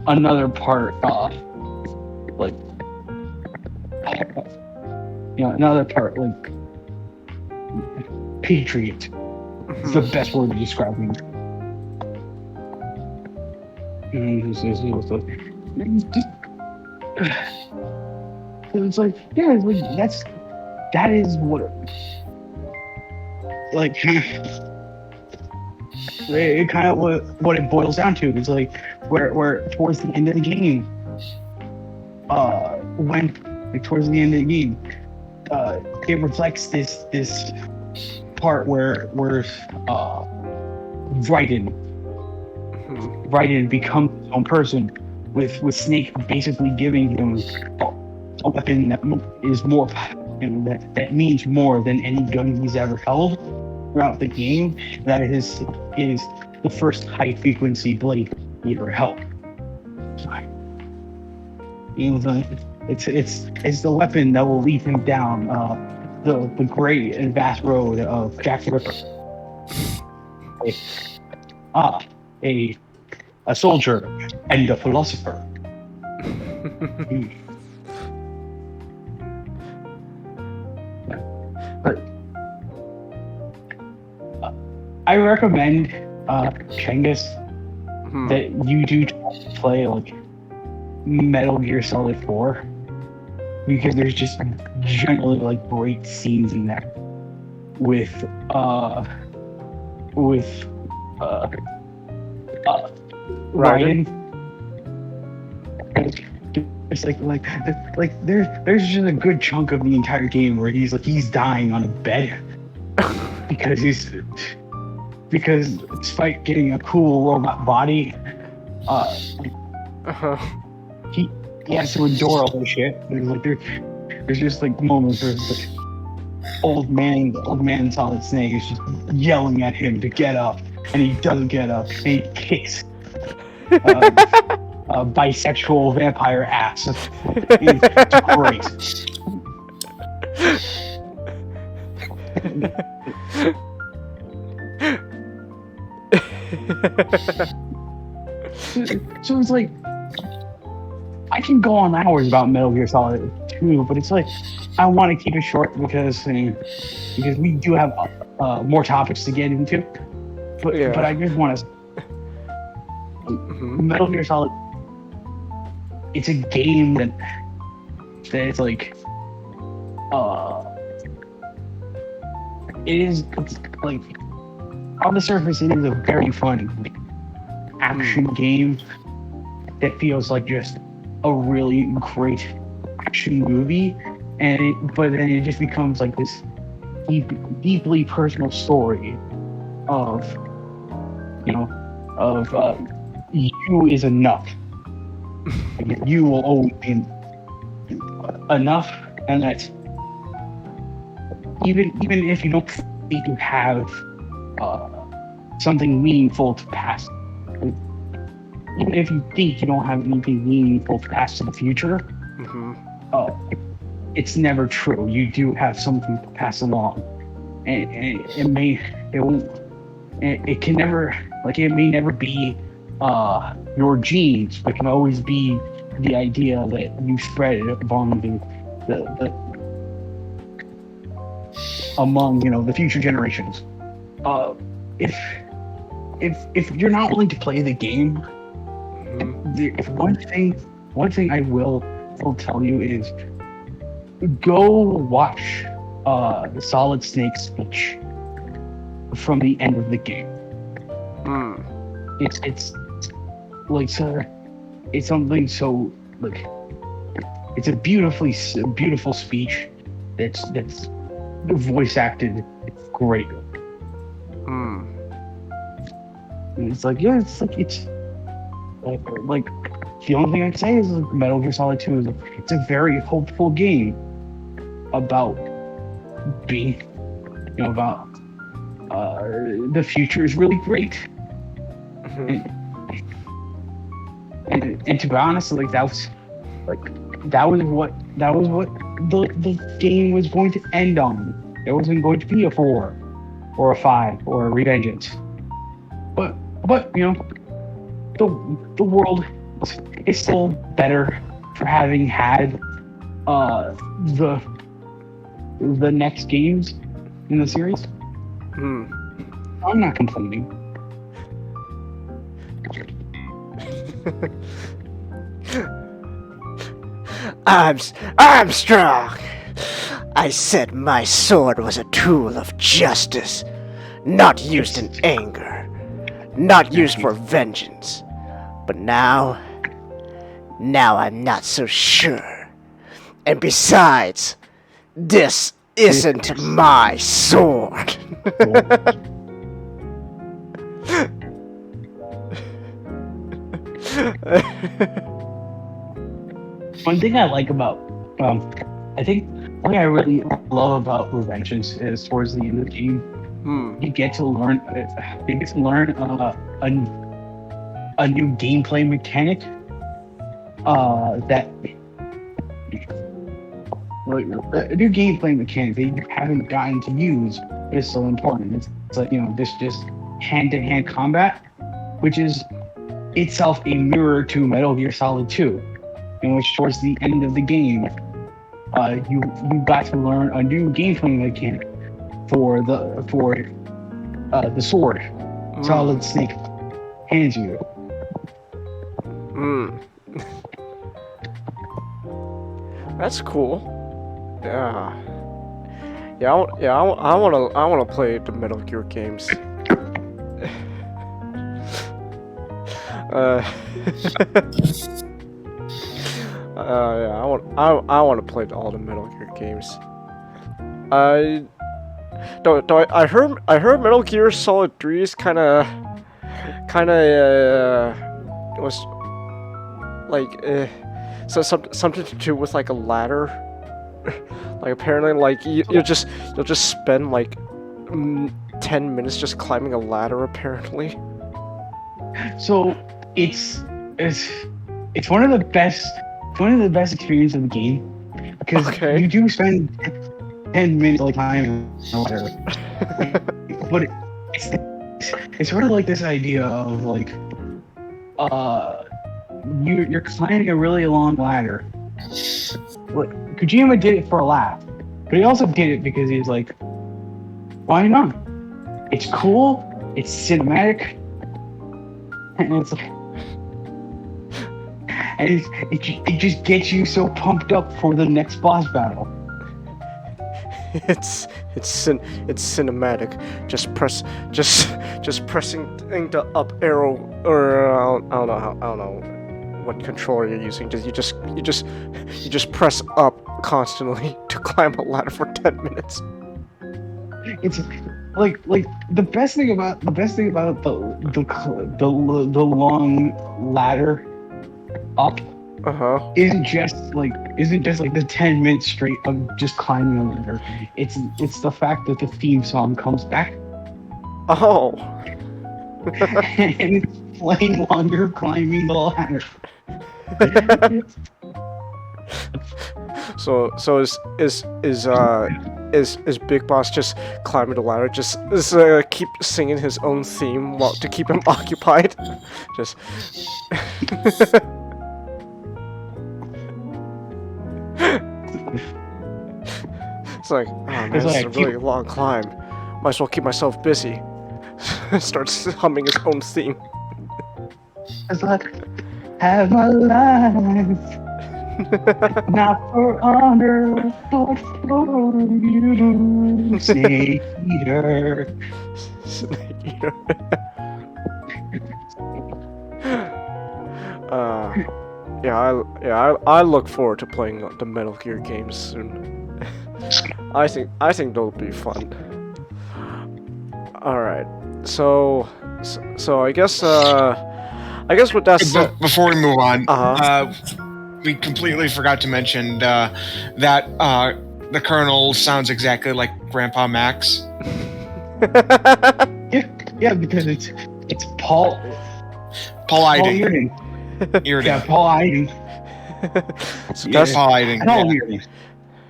E: another part like another part like patriot. It's the best word to describe him. It's like, yeah, it's like that is what like it kind of what it boils down to. It's like where towards the end of the game, towards the end of the game, it reflects this part where Raiden becomes his own person, with Snake basically giving him a weapon that is more, that means more than any gun he's ever held throughout the game. That is the first high frequency blade he ever held. It's the weapon that will lead him down the great and vast road of Jack the Ripper. A soldier and a philosopher. I recommend Changhis that you do play like Metal Gear Solid 4, because there's just generally like great scenes in there with Raiden. It's like there's just a good chunk of the entire game where he's dying on a bed because despite getting a cool robot body, he has to endure all this shit. There's just like moments where it's like old man Solid Snake is just yelling at him to get up, and he doesn't get up, and he kicks bisexual vampire ass. It's great. So it's like, I can go on hours about Metal Gear Solid 2, but it's like I want to keep it short because we do have more topics to get into. But I just want to. Metal Gear Solid. It's a game that it's like it's like on the surface it is a very fun action game that feels like just a really great action movie, but then it just becomes like this deeply personal story of you is enough. You will always be enough, and that even if you don't think you have something meaningful to pass, even if you think you don't have anything meaningful to pass to the future, it's never true. You do have something to pass along, and it may never be your genes, but can always be the idea that you spread it among the future generations. If you're not willing to play the game, one thing I will tell you is go watch Solid Snake's speech from the end of the game. It's like it's something so like it's a beautiful speech that's voice acted. It's great. And it's like the only thing I can say is like, Metal Gear Solid 2 is it's a very hopeful game about being about the future is really great. and to be honest, like that was what the game was going to end on. There wasn't going to be a 4 or a 5 or a Revengeance. But you know, the world is still better for having had the next games in the series. I'm not complaining.
G: I'm strong. I said my sword was a tool of justice, not used in anger, not used for vengeance. But now I'm not so sure. And besides, this isn't my sword.
E: One thing I like about, I think one thing I really love about Revengeance is towards the end of the game, you get to learn a new gameplay mechanic that a new gameplay mechanic that you haven't gotten to use is so important. It's like, you know, this just hand-to-hand combat, which is itself a mirror to Metal Gear Solid 2, in which towards the end of the game, you got to learn a new gameplay mechanic for the sword Solid Snake hands you.
A: That's cool. Yeah. I wanna play the Metal Gear games. I want to play all the Metal Gear games. I heard Metal Gear Solid 3 is kind of was like so something to do with like a ladder. Like apparently like you'll just spend like 10 minutes just climbing a ladder apparently.
E: So it's one of the best experiences of the game, because you do spend 10 minutes like climbing a ladder. But it's sort of like this idea of like you're climbing a really long ladder. Like, Kojima did it for a laugh, but he also did it because he's like, why not? It's cool, it's cinematic, and it's like, and it just gets you so pumped up for the next boss battle.
A: It's cinematic. Just pressing the up arrow, or I don't know what controller you're using. You just press up constantly to climb a ladder for 10 minutes.
E: It's like the best thing about the long ladder up isn't just like the 10 minutes straight of just climbing a ladder. It's the fact that the theme song comes back.
A: Oh.
E: And it's playing while you're climbing the ladder.
A: So is Big Boss just climbing the ladder? Just keep singing his own theme to keep him occupied. Just. It's like, oh man, this is a really long climb. Might as well keep myself busy. Starts humming his own theme.
E: It's like, have my life, not for honor, but for you, Snake Eater.
A: Snake Eater. I look forward to playing the Metal Gear games soon. I think they'll be fun. All right, so I guess with that said,
F: before we move on, we completely forgot to mention that the Colonel sounds exactly like Grandpa Max.
E: Yeah, because it's Paul
F: Iden. Here it
E: Yeah,
F: is.
E: tall hiding.
A: So
F: Yeah,
A: that's,
F: tall hiding.
E: Tall
F: Yeah.
E: hiding.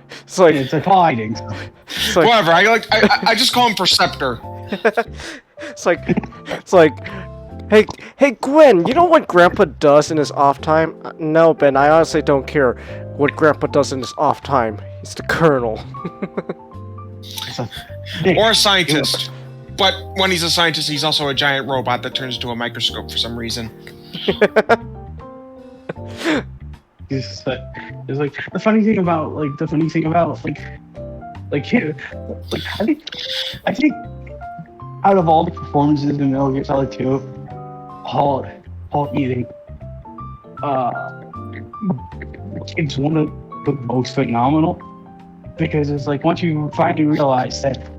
A: it's like,
E: It's a tall hiding.
A: it's like,
F: Whatever. I just call him Perceptor.
A: it's like, hey Gwen, you know what Grandpa does in his off time? No, Ben, I honestly don't care what Grandpa does in his off time. He's the Colonel.
F: Or a scientist. But when he's a scientist, he's also a giant robot that turns into a microscope for some reason.
E: It's like the funny thing about here, like I think out of all the performances in Metal Gear Solid 2, Paul Eating, it's one of the most phenomenal, because it's like once you finally realize that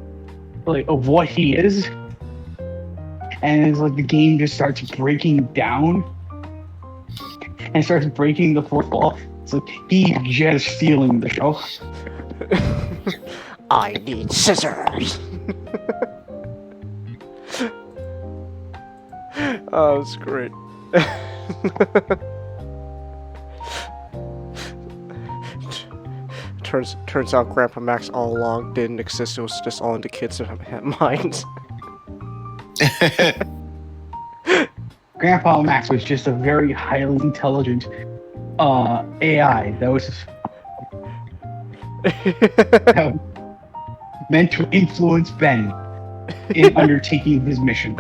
E: like of what he is, and it's like the game just starts breaking down and starts breaking the fourth wall. It's like he's just stealing the show.
G: I need scissors.
A: Oh, that's great. Turns out Grandpa Max all along didn't exist. It was just all in the kids' minds.
E: Grandpa Max was just a very highly intelligent AI that was meant to influence Ben in undertaking his mission.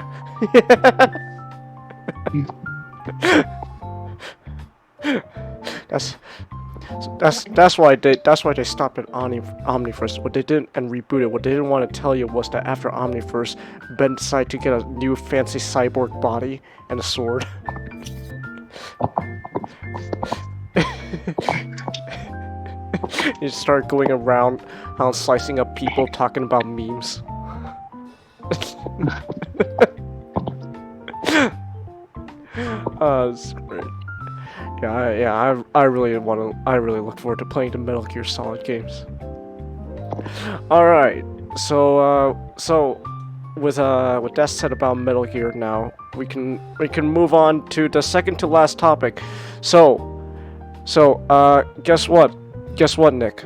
A: That's why they stopped at Omniverse. What they didn't and rebooted. What they didn't want to tell you was that after Omniverse, Ben decided to get a new fancy cyborg body and a sword. You start going around slicing up people, talking about memes. It's great. I really look forward to playing the Metal Gear Solid games. All right, so with that said about Metal Gear, now we can move on to the second to last topic. So guess what? Guess what, Nick?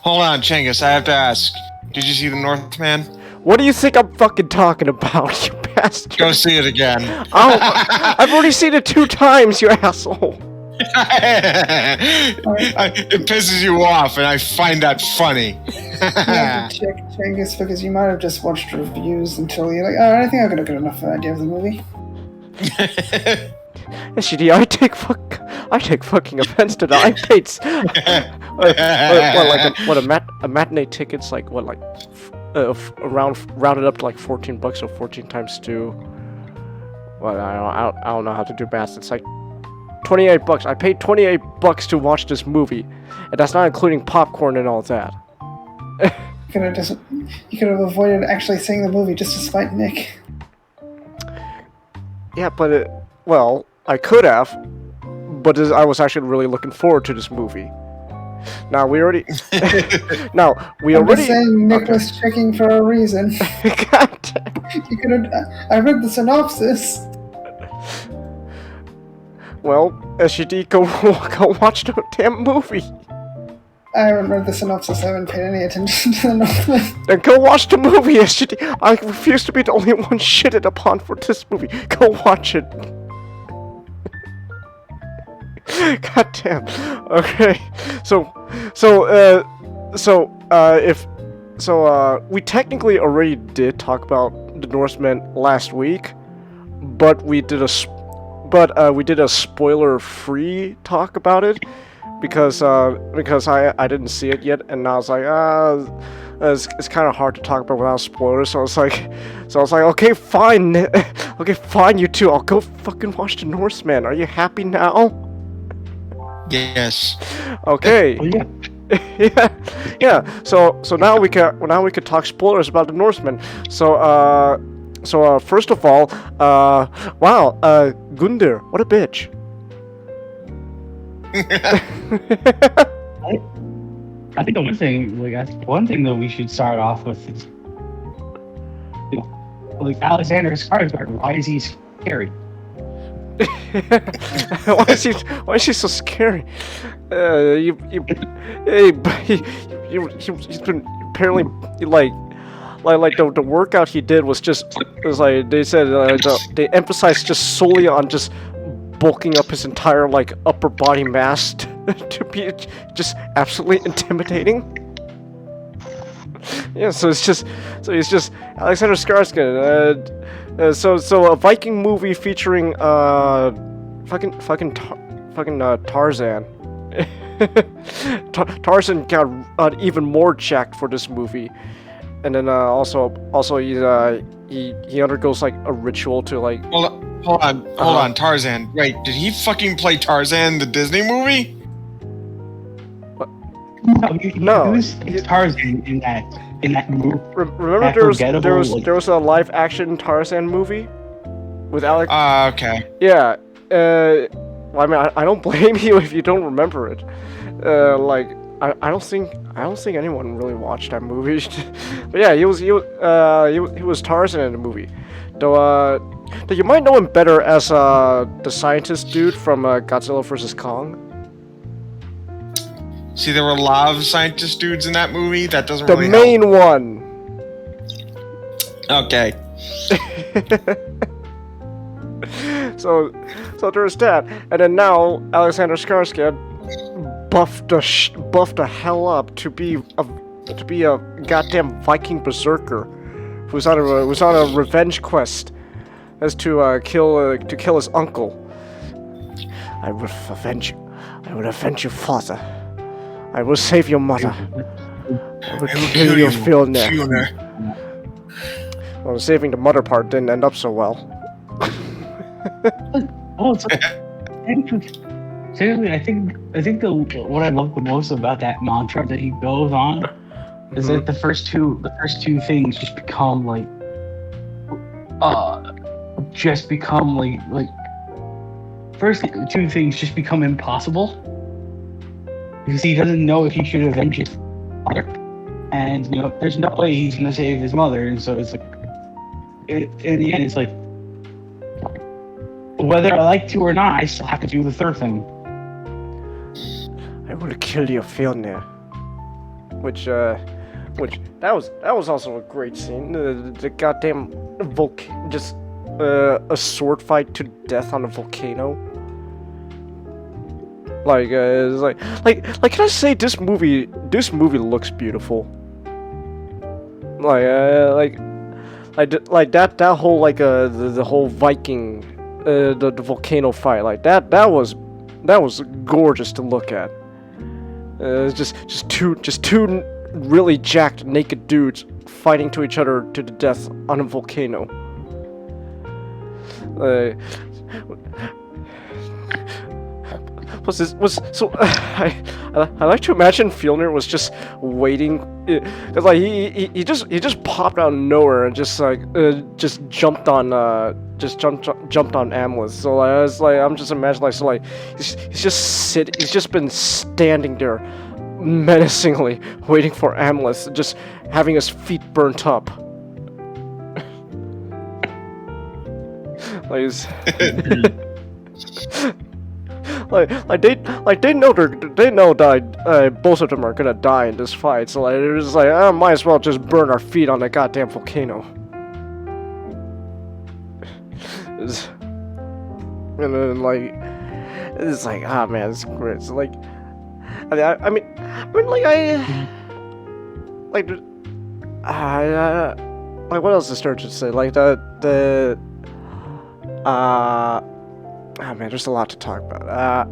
F: Hold on, Changhis. I have to ask. Did you see the Northman?
A: What do you think I'm fucking talking about, you bastard?
F: Go see it again.
A: Oh, I've already seen it 2 times, you asshole.
F: It pisses you off, and I find that funny.
D: You have to check Changhis because you might have just watched reviews until you're like, oh, I think I've got a good enough idea of the movie.
A: SGD, I take fucking offense to that. I paid a matinee ticket's like what, like rounded up to like $14, so 14 times 2. Well, I don't know how to do math. It's like $28. I paid $28 to watch this movie, and that's not including popcorn and all that.
D: You could have avoided actually seeing the movie just to spite Nick.
A: Yeah, but I could have, but I was actually really looking forward to this movie. Now we already.
D: I'm just saying Nick was checking for a reason.
A: God damn.
D: You could have. I read the synopsis.
A: Well, SGD, go watch the damn movie.
D: I haven't read the synopsis. I haven't paid any attention to the Northman.
A: Then go watch the movie, SGD. I refuse to be the only one shitted upon for this movie. Go watch it. God damn. Okay. We technically already did talk about the Norsemen last week, but we did a spoiler-free talk about it because I didn't see it yet, and I was like, it's kind of hard to talk about without spoilers. So I was like, okay, fine, you two, I'll go fucking watch the Norsemen. Are you happy now?
F: Yes.
E: Oh,
A: Okay.
E: yeah.
A: yeah. So now we can talk spoilers about the Norsemen. So first of all, wow, Gundir, what a bitch.
E: I think the one thing that we should start off with is, like, Alexander Skarsgård. Why is he scary?
A: Why is she so scary? He's been apparently like the workout he did was like they said they emphasized just solely on just bulking up his entire like upper body mass to be just absolutely intimidating. Yeah, so he's just Alexander Skarsgård. So a Viking movie featuring fucking Tarzan. Tarzan got even more jacked for this movie, and then also he undergoes like a ritual to like.
F: Hold on, Tarzan. Wait, did he fucking play Tarzan the Disney movie?
A: No,
E: Who's Tarzan in that movie?
A: Remember there was a live action Tarzan movie with Alex.
F: Okay.
A: Yeah. Well, I mean, I don't blame you if you don't remember it. Like I don't think anyone really watched that movie. But yeah, he was Tarzan in the movie. Though you might know him better as the scientist dude from Godzilla vs. Kong.
F: See, there were a lot of scientist dudes in that movie. That doesn't
A: The
F: really
A: main
F: help.
A: one.
F: Okay.
A: So there's that, and then now Alexander Skarsgård buffed the hell up to be a goddamn Viking berserker who's on a revenge quest as to kill his uncle. I will avenge you. I will avenge your father. I will save your mother. I will kill your Fjolnir. Well, saving the mother part didn't end up so well.
E: Oh, it's seriously, I think what I love the most about that mantra that he goes on is that the first two things just become like first two things just become impossible because he doesn't know if he should avenge his father, and there's no way he's gonna save his mother, and so it's like in the end it's like, whether I like to or not, I still have to do the third thing.
A: I will kill your Fjolnir. Which that was also a great scene. The goddamn a sword fight to death on a volcano. Like it's like can I say this movie looks beautiful. Like that whole like the whole Viking the volcano fight, like that was gorgeous to look at. Just two really jacked naked dudes fighting to each other to the death on a volcano. I like to imagine Fjolnir was just waiting, cause like he just popped out of nowhere and just jumped on Amleth. So I was like, I'm just imagining he's just been standing there menacingly waiting for Amleth, just having his feet burnt up. They know that both of them are gonna die in this fight, so like they're just like, I might as well just burn our feet on that goddamn volcano. And then like it's like, ah man, it's great. So like I mean what else is there to say? Like man, there's a lot to talk about.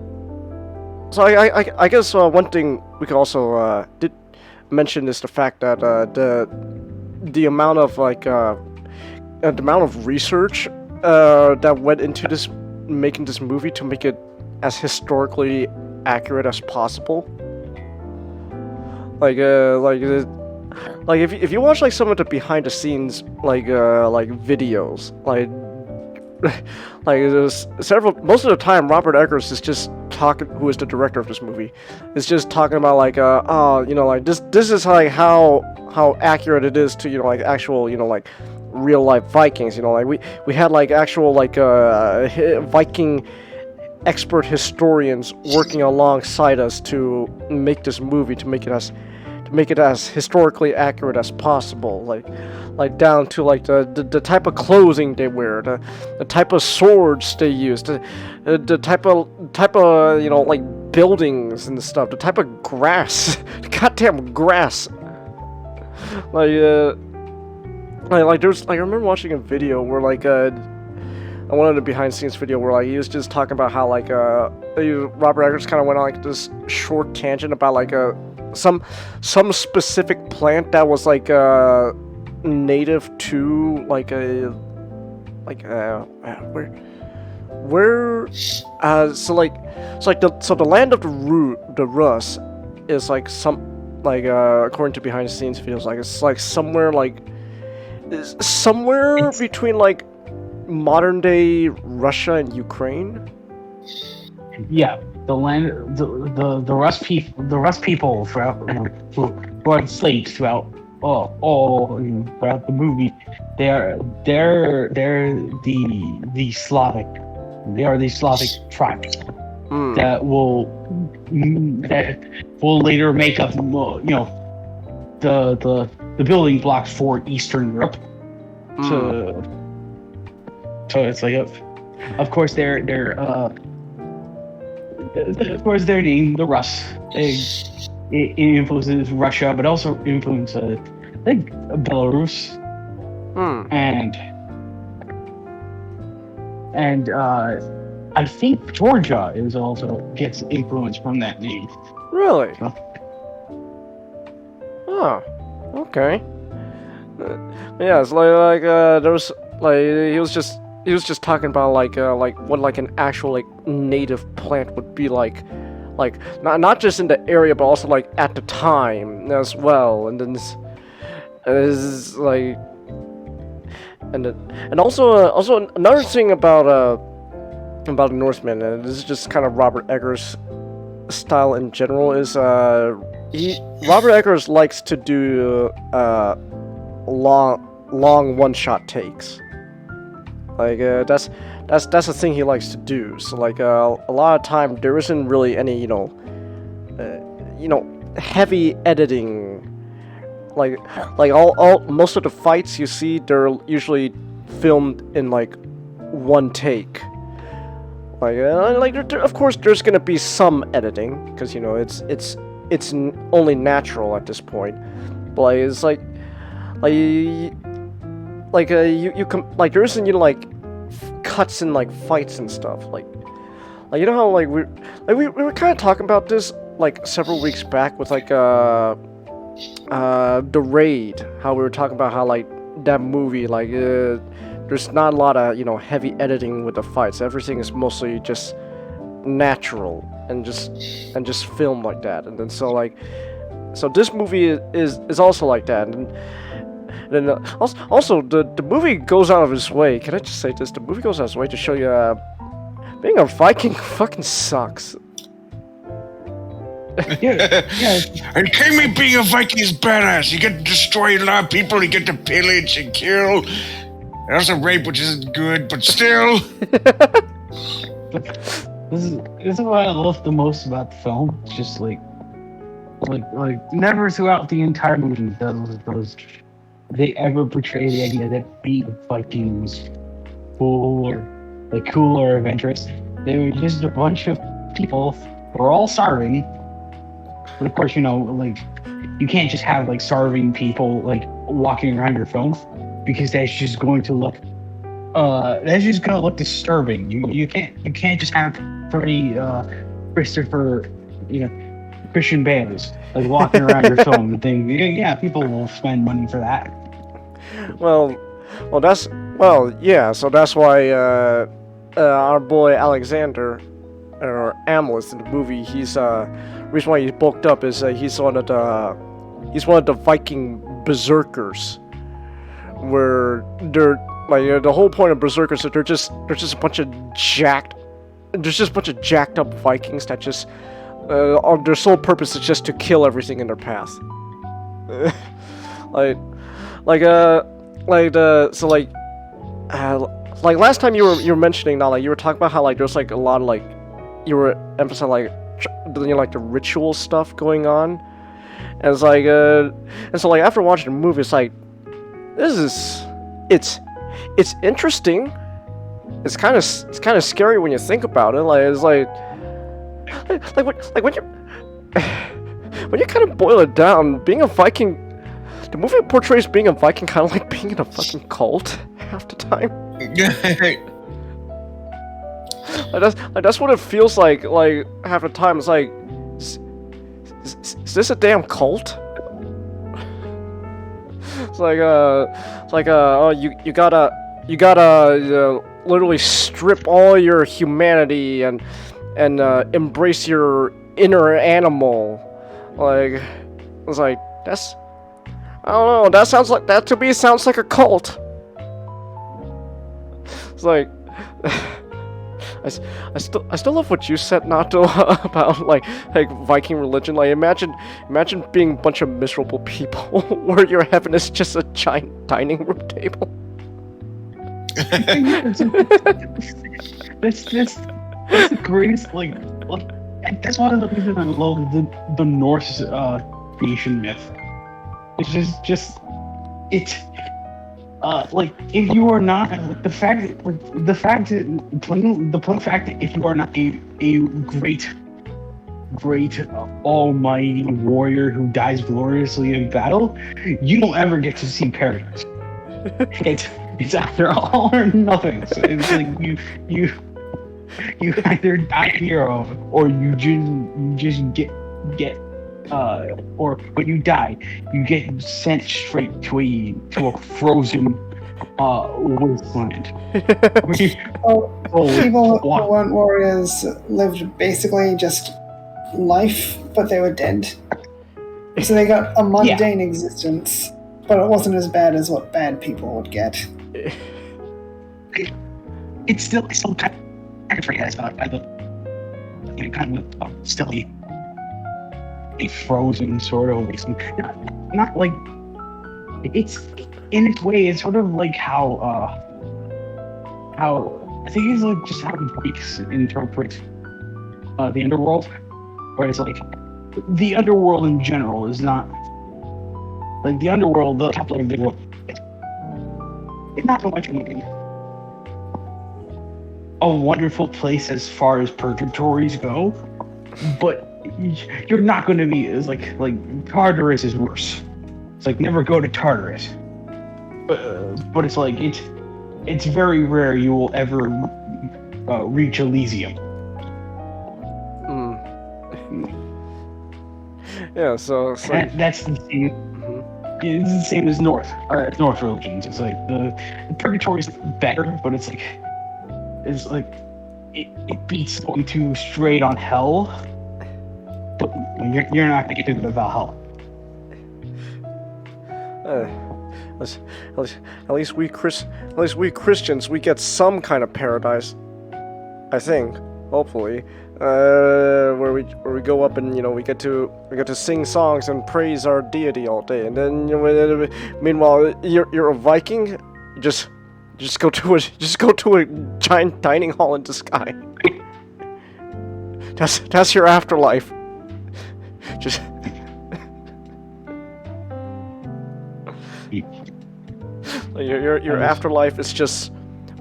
A: So I guess one thing we could also did mention is the fact that the amount of research that went into making this movie to make it as historically accurate as possible. Like if you watch like some of the behind the scenes like videos, there's most of the time Robert Eggers is just talking, who is the director of this movie, is just talking about this is like how accurate it is to actual real life Vikings. You know, like we had like actual like Viking expert historians working alongside us to make this movie, to make it as historically accurate as possible, like down to like the type of clothing they wear, the type of swords they use, the type of you know, like buildings and stuff, the type of grass, goddamn grass, like there's like I remember watching a video where like I wanted a behind the scenes video where like he was just talking about how like Robert Eggers kind of went on like this short tangent about like some specific plant that was like native to like the land of the Rus is like some like according to behind the scenes videos, like it's like somewhere between like modern day Russia and Ukraine.
E: Yeah, the land, the Rus people throughout, who are enslaved throughout throughout the movie, they're the Slavic, they are the Slavic tribes that will later make up, the building blocks for Eastern Europe. So it's like, of course they're named the Rus. It influences Russia, but also influences I think Belarus, and I think Georgia is also gets influence from that name.
A: Really?
E: So.
A: Oh, okay. Yeah, it's like there was like he was just talking about like what like an actual like native plant would be like not just in the area but also like at the time as well, and then is like and also another thing about the Northman, and this is just kind of Robert Eggers' style in general, is Robert Eggers likes to do long one-shot takes. Like that's the thing he likes to do. So like a lot of time there isn't really any heavy editing. Like all most of the fights you see, they're usually filmed in like one take. Like of course there's gonna be some editing because it's only natural at this point. But like, it's like there isn't cuts and like fights and stuff like you know how like we were kind of talking about this like several weeks back with like the Raid, how we were talking about how like that movie like there's not a lot of heavy editing with the fights. Everything is mostly just natural and just filmed like that. And then so this movie is also like that. And then also the movie goes out of its way. Can I just say this? The movie goes out of its way to show you being a Viking fucking sucks.
E: Yeah.
F: And Kami being a Viking is badass. You get to destroy a lot of people, you get to pillage and kill. And also rape, which isn't good, but still.
E: This is what I love the most about the film. It's just like never throughout the entire movie does they ever portray the idea that being Viking was cool or adventurous. They were just a bunch of people who were all starving. But of course, you can't just have like starving people like walking around your film, because that's just going to look disturbing. You can't just have 30 Christopher Christian bands like walking around your film and think, yeah, people will spend money for that.
A: So that's why our boy Alexander, or Amleth in the movie, he's reason why he's bulked up is he's one of the Viking berserkers, where they're like the whole point of berserkers is that they're just a bunch of jacked up Vikings that just their sole purpose is just to kill everything in their path. like last time you were mentioning now, like you were talking about how like there's like a lot of like you were emphasizing like like the ritual stuff going on, and it's like and so like after watching the movie, it's like it's interesting. It's kind of scary when you think about it. Like it's like when you kind of boil it down, being a Viking, the movie portrays being a Viking kind of like being in a fucking cult half the time. That's what it feels like half the time. It's like, is this a damn cult? It's like oh, you gotta literally strip all your humanity and embrace your inner animal. Like, it's like that's, I don't know. That to me sounds like a cult. It's like I still love what you said, Nato, about like Viking religion. Like imagine being a bunch of miserable people where your heaven is just a giant dining room table.
E: That's the greatest like that's one of the reasons I love the Norse nation myth. It's just it's like if you are not the plain fact that if you are not a great almighty warrior who dies gloriously in battle, you don't ever get to see paradise. It's either all or nothing. So it's like you either die a hero or you just get or when you die you get sent straight to a frozen wasteland.
D: People who weren't warriors lived basically just life, but they were dead. So they got a mundane existence, but it wasn't as bad as what bad people would get.
E: It's still kind of forget about kind of still a frozen sort of wasteland. Not like it's in its way. It's sort of like how I think it's like just how Greeks interpret the underworld, where it's like the underworld in general is not like the underworld, the capital of the world. It's not so much a wonderful place as far as purgatories go, but you're not going to be as like Tartarus is worse. It's like never go to Tartarus, but it's like it's very rare you will ever reach Elysium.
A: Yeah, so it's like
E: that's the same. Mm-hmm. It's the same as North religions. It's like the purgatory is better, but it's like it beats going too straight on hell. But you're not gonna get to the Valhalla.
A: At least we Christians, we get some kind of paradise. I think, hopefully, where we go up and we get to sing songs and praise our deity all day, and then meanwhile you're a Viking, you just go to a giant dining hall in the sky. That's your afterlife. Just your afterlife is just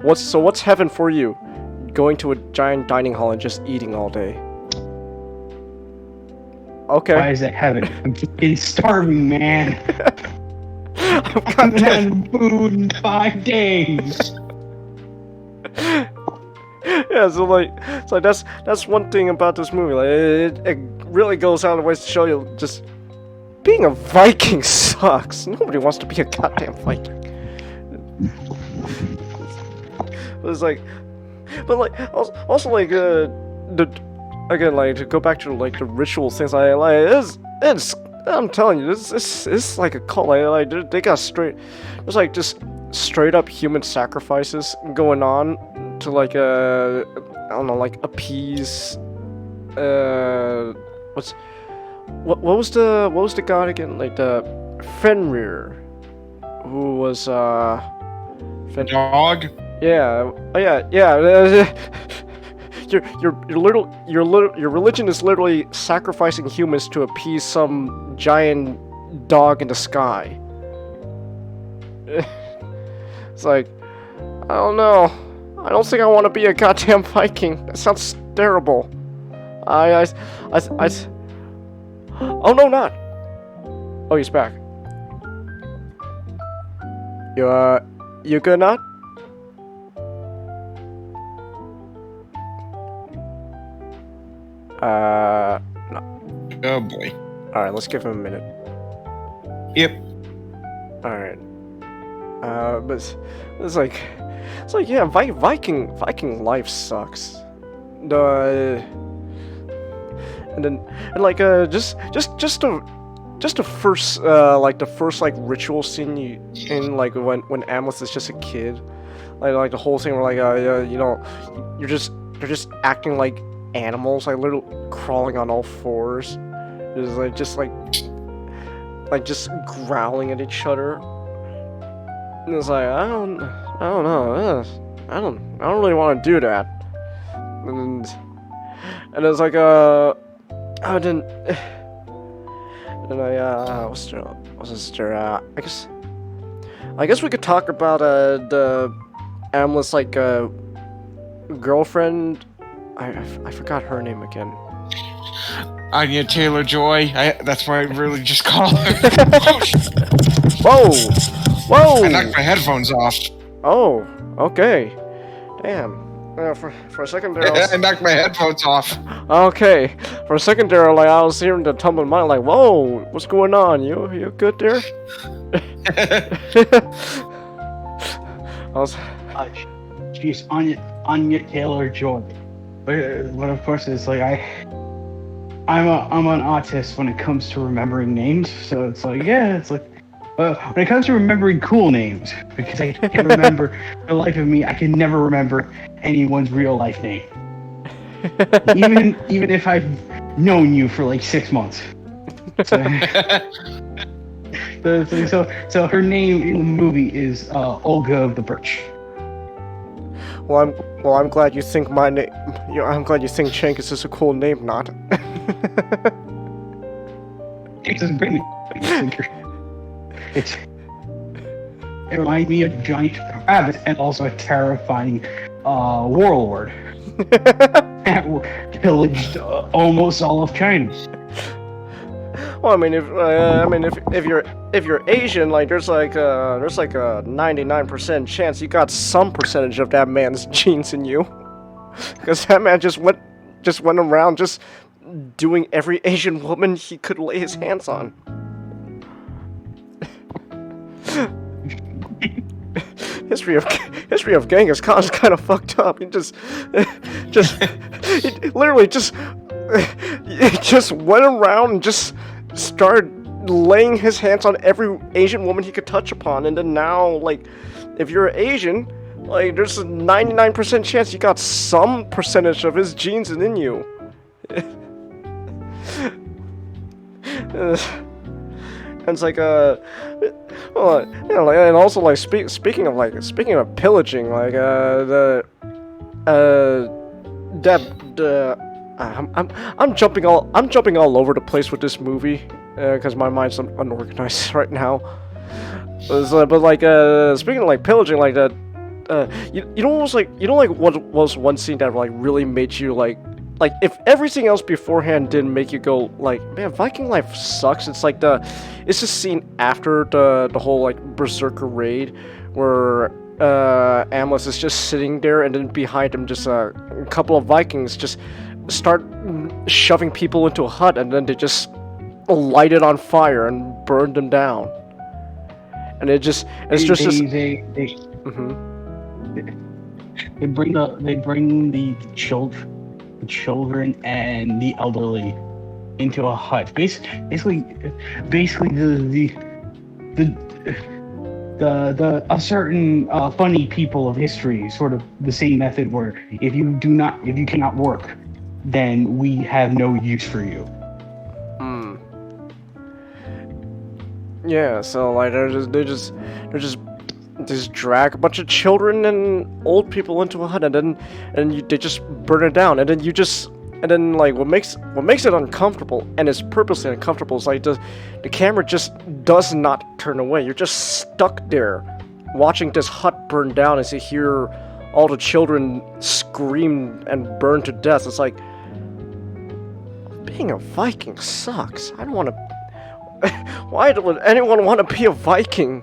A: what's heaven for you? Going to a giant dining hall and just eating all day. Okay.
E: Why is that heaven? I'm fucking starving, man.
A: I'm
E: having food in 5 days.
A: Yeah, so that's one thing about this movie. Like it really goes out of the way to show you just being a Viking sucks. Nobody wants to be a goddamn Viking. It's like, but like also like again like to go back to like the ritual things. It's I'm telling you, it's like a cult. Like they got there's like just straight up human sacrifices going on to like I don't know, like appease what was the god again? Like the Fenrir. who was
F: Dog.
A: Yeah, oh, yeah. Your religion is literally sacrificing humans to appease some giant dog in the sky. It's like, I don't know. I don't think I want to be a goddamn Viking. That sounds terrible. Oh no, not. Oh, he's back. You good, not? No.
F: Oh boy.
A: Alright, let's give him a minute.
F: Yep.
A: Alright. But it's like, yeah, Viking life sucks. And the first ritual scene in like when Amleth is just a kid, like the whole thing where like you're just acting like animals, like literally crawling on all fours, just growling at each other. And it's like I don't know, I don't really want to do that. And it's like I guess we could talk about the Amleth's like girlfriend. I forgot her name again.
F: Anya Taylor-Joy. That's why I really just call her.
A: Whoa!
F: I knocked my headphones off.
A: Oh, okay. Damn. For a second there,
F: I knocked my headphones off.
A: Okay. For a second there, like I was hearing the tumble in my like, whoa, what's going on? You good there?
E: She's Anya Taylor-Joy. But of course, it's like I'm an autist when it comes to remembering names. So it's like, yeah, it's like when it comes to remembering cool names, because I can't remember for the life of me, I can never remember anyone's real life name. even if I've known you for like 6 months. So her name in the movie is Olga of the Birch.
A: Well, I'm glad you think my name. I'm glad you think Changhis is a cool name, not.
E: It reminds me of a giant rabbit and also a terrifying warlord that pillaged almost all of China.
A: Well, I mean, if you're Asian, like there's like a 99% chance you got some percentage of that man's genes in you, because that man just went around just doing every Asian woman he could lay his hands on. History of Genghis Khan is kind of fucked up. He literally just went around and just started laying his hands on every Asian woman he could touch upon, and then now, like, if you're Asian, like, there's a 99% chance you got some percentage of his genes in you. And it's like and also like speaking of pillaging, like I'm jumping all over the place with this movie because my mind's unorganized right now. But like speaking of like pillaging, like that, what was one scene that like really made you like if everything else beforehand didn't make you go like, man, Viking life sucks. It's like it's the scene after the whole like Berserker raid where Amleth is just sitting there, and then behind him just a couple of Vikings just start shoving people into a hut, and then they just light it on fire and burn them down. And they bring
E: the children and the elderly into a hut. Basically a certain funny people of history, sort of the same method where if you cannot work, then we have no use for you.
A: Yeah, so like they just drag a bunch of children and old people into a hut, and then they just burn it down, and then like what makes it uncomfortable, and it's purposely uncomfortable, is like the camera just does not turn away. You're just stuck there watching this hut burn down as you hear all the children scream and burn to death. It's like, being a Viking sucks. I don't want to. Why would anyone want to be a Viking?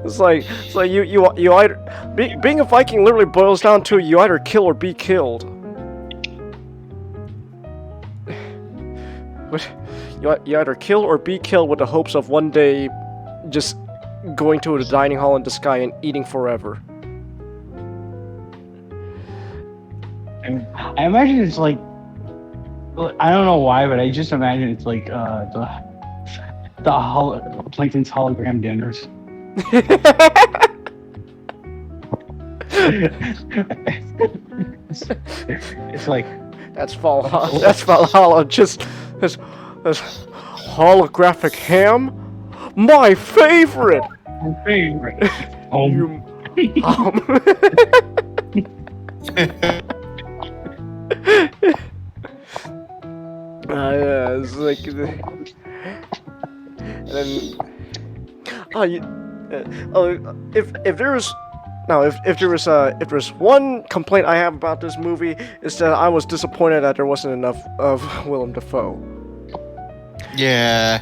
A: It's like you either being a Viking literally boils down to you either kill or be killed. You either kill or be killed with the hopes of one day just going to the dining hall in the sky and eating forever.
E: I imagine it's like, I don't know why, but I just imagine it's like Plankton's hologram dinners. It's like
A: that's Valhalla. That's Valhalla. Just this holographic ham, my favorite.
E: My favorite.
A: Yeah, it's like, and then, if there's one complaint I have about this movie, is that I was disappointed that there wasn't enough of Willem Dafoe.
F: Yeah.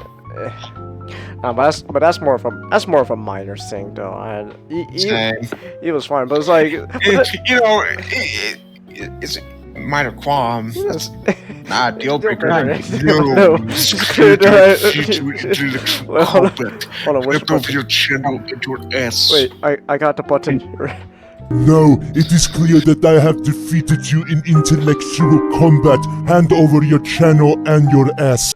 A: No, but that's more of a minor thing, though. He was fine, but it's like,
F: it's minor qualm. It's not a deal breaker.
A: No. Hold on, which
F: over your chin and your ass.
A: Wait, I got the button here.
H: Now it is clear that I have defeated you in intellectual combat. Hand over your channel and your ass.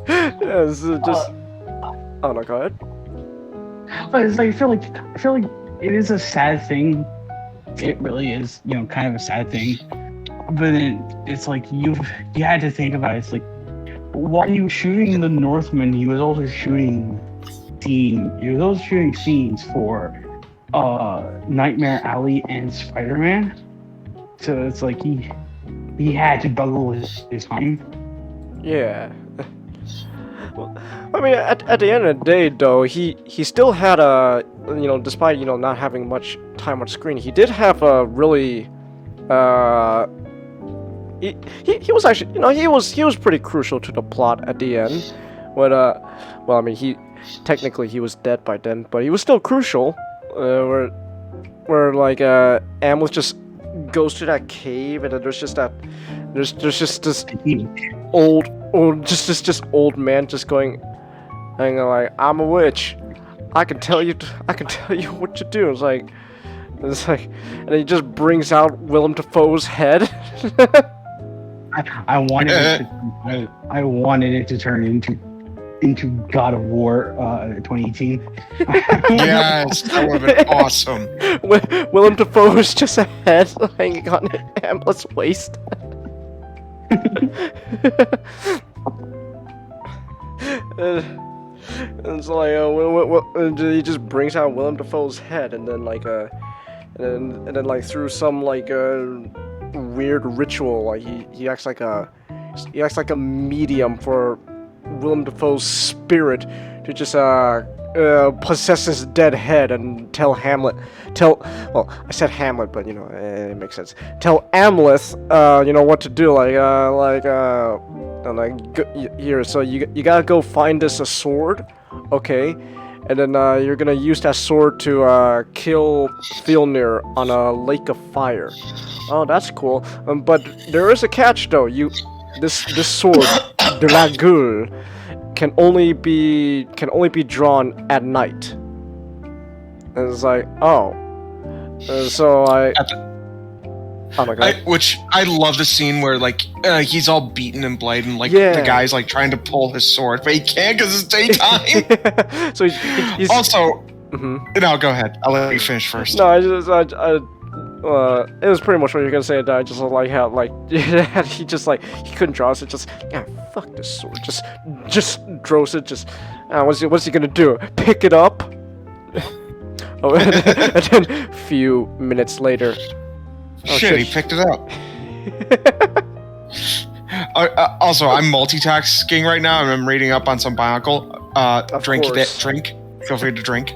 A: Yeah, this is just. Oh no, go ahead.
E: But it's like I feel like it is a sad thing. It really is, kind of a sad thing. But then it's like you had to think about it. It's like, while he was shooting the Northman, he was also shooting scenes for Nightmare Alley and Spider-Man. So it's like he had to juggle his time.
A: Yeah. Well, I mean, at the end of the day, though, he still had despite not having much time on screen, he did have a really he was actually he was pretty crucial to the plot at the end. But well, I mean, he was dead by then, but he was still crucial. Where like Amleth just goes to that cave, and then there's just this just old man just going, and like, I'm a witch. I can tell you what to do. It's like, and he just brings out Willem Dafoe's head.
E: I wanted it to turn into God of War 2018.
F: Yes, that would have been awesome.
A: Willem Dafoe's just a head hanging on Amleth's waist. It's like he just brings out Willem Dafoe's head, and then like and then like through some like weird ritual, like he acts like a medium for Willem Dafoe's spirit to just possess his dead head and tell Hamlet. Well, I said Hamlet, but it makes sense. Tell Amleth, what to do. Here. So you gotta go find a sword, okay? And then you're gonna use that sword to kill Fjolnir on a lake of fire. Oh, that's cool. But there is a catch, though. This sword, de la Gueule, can only be drawn at night. And it's like, oh. So oh my god.
F: Which I love the scene where like he's all beaten and bloodied, and like
A: Yeah.
F: the guy's like trying to pull his sword, but he can't because it's daytime.
A: So he's
F: Also,
A: Mhm.
F: no, go ahead. I'll let you finish first.
A: No, it was pretty much what you're gonna say. That I just like how like he just like he couldn't draw, so just fuck this sword. Just throws it. Just what's he gonna do? Pick it up? Oh, and then a few minutes later.
F: Shit, he picked it up. Also, I'm multitasking right now, and I'm reading up on some Bionicle. Drink. Feel free to drink.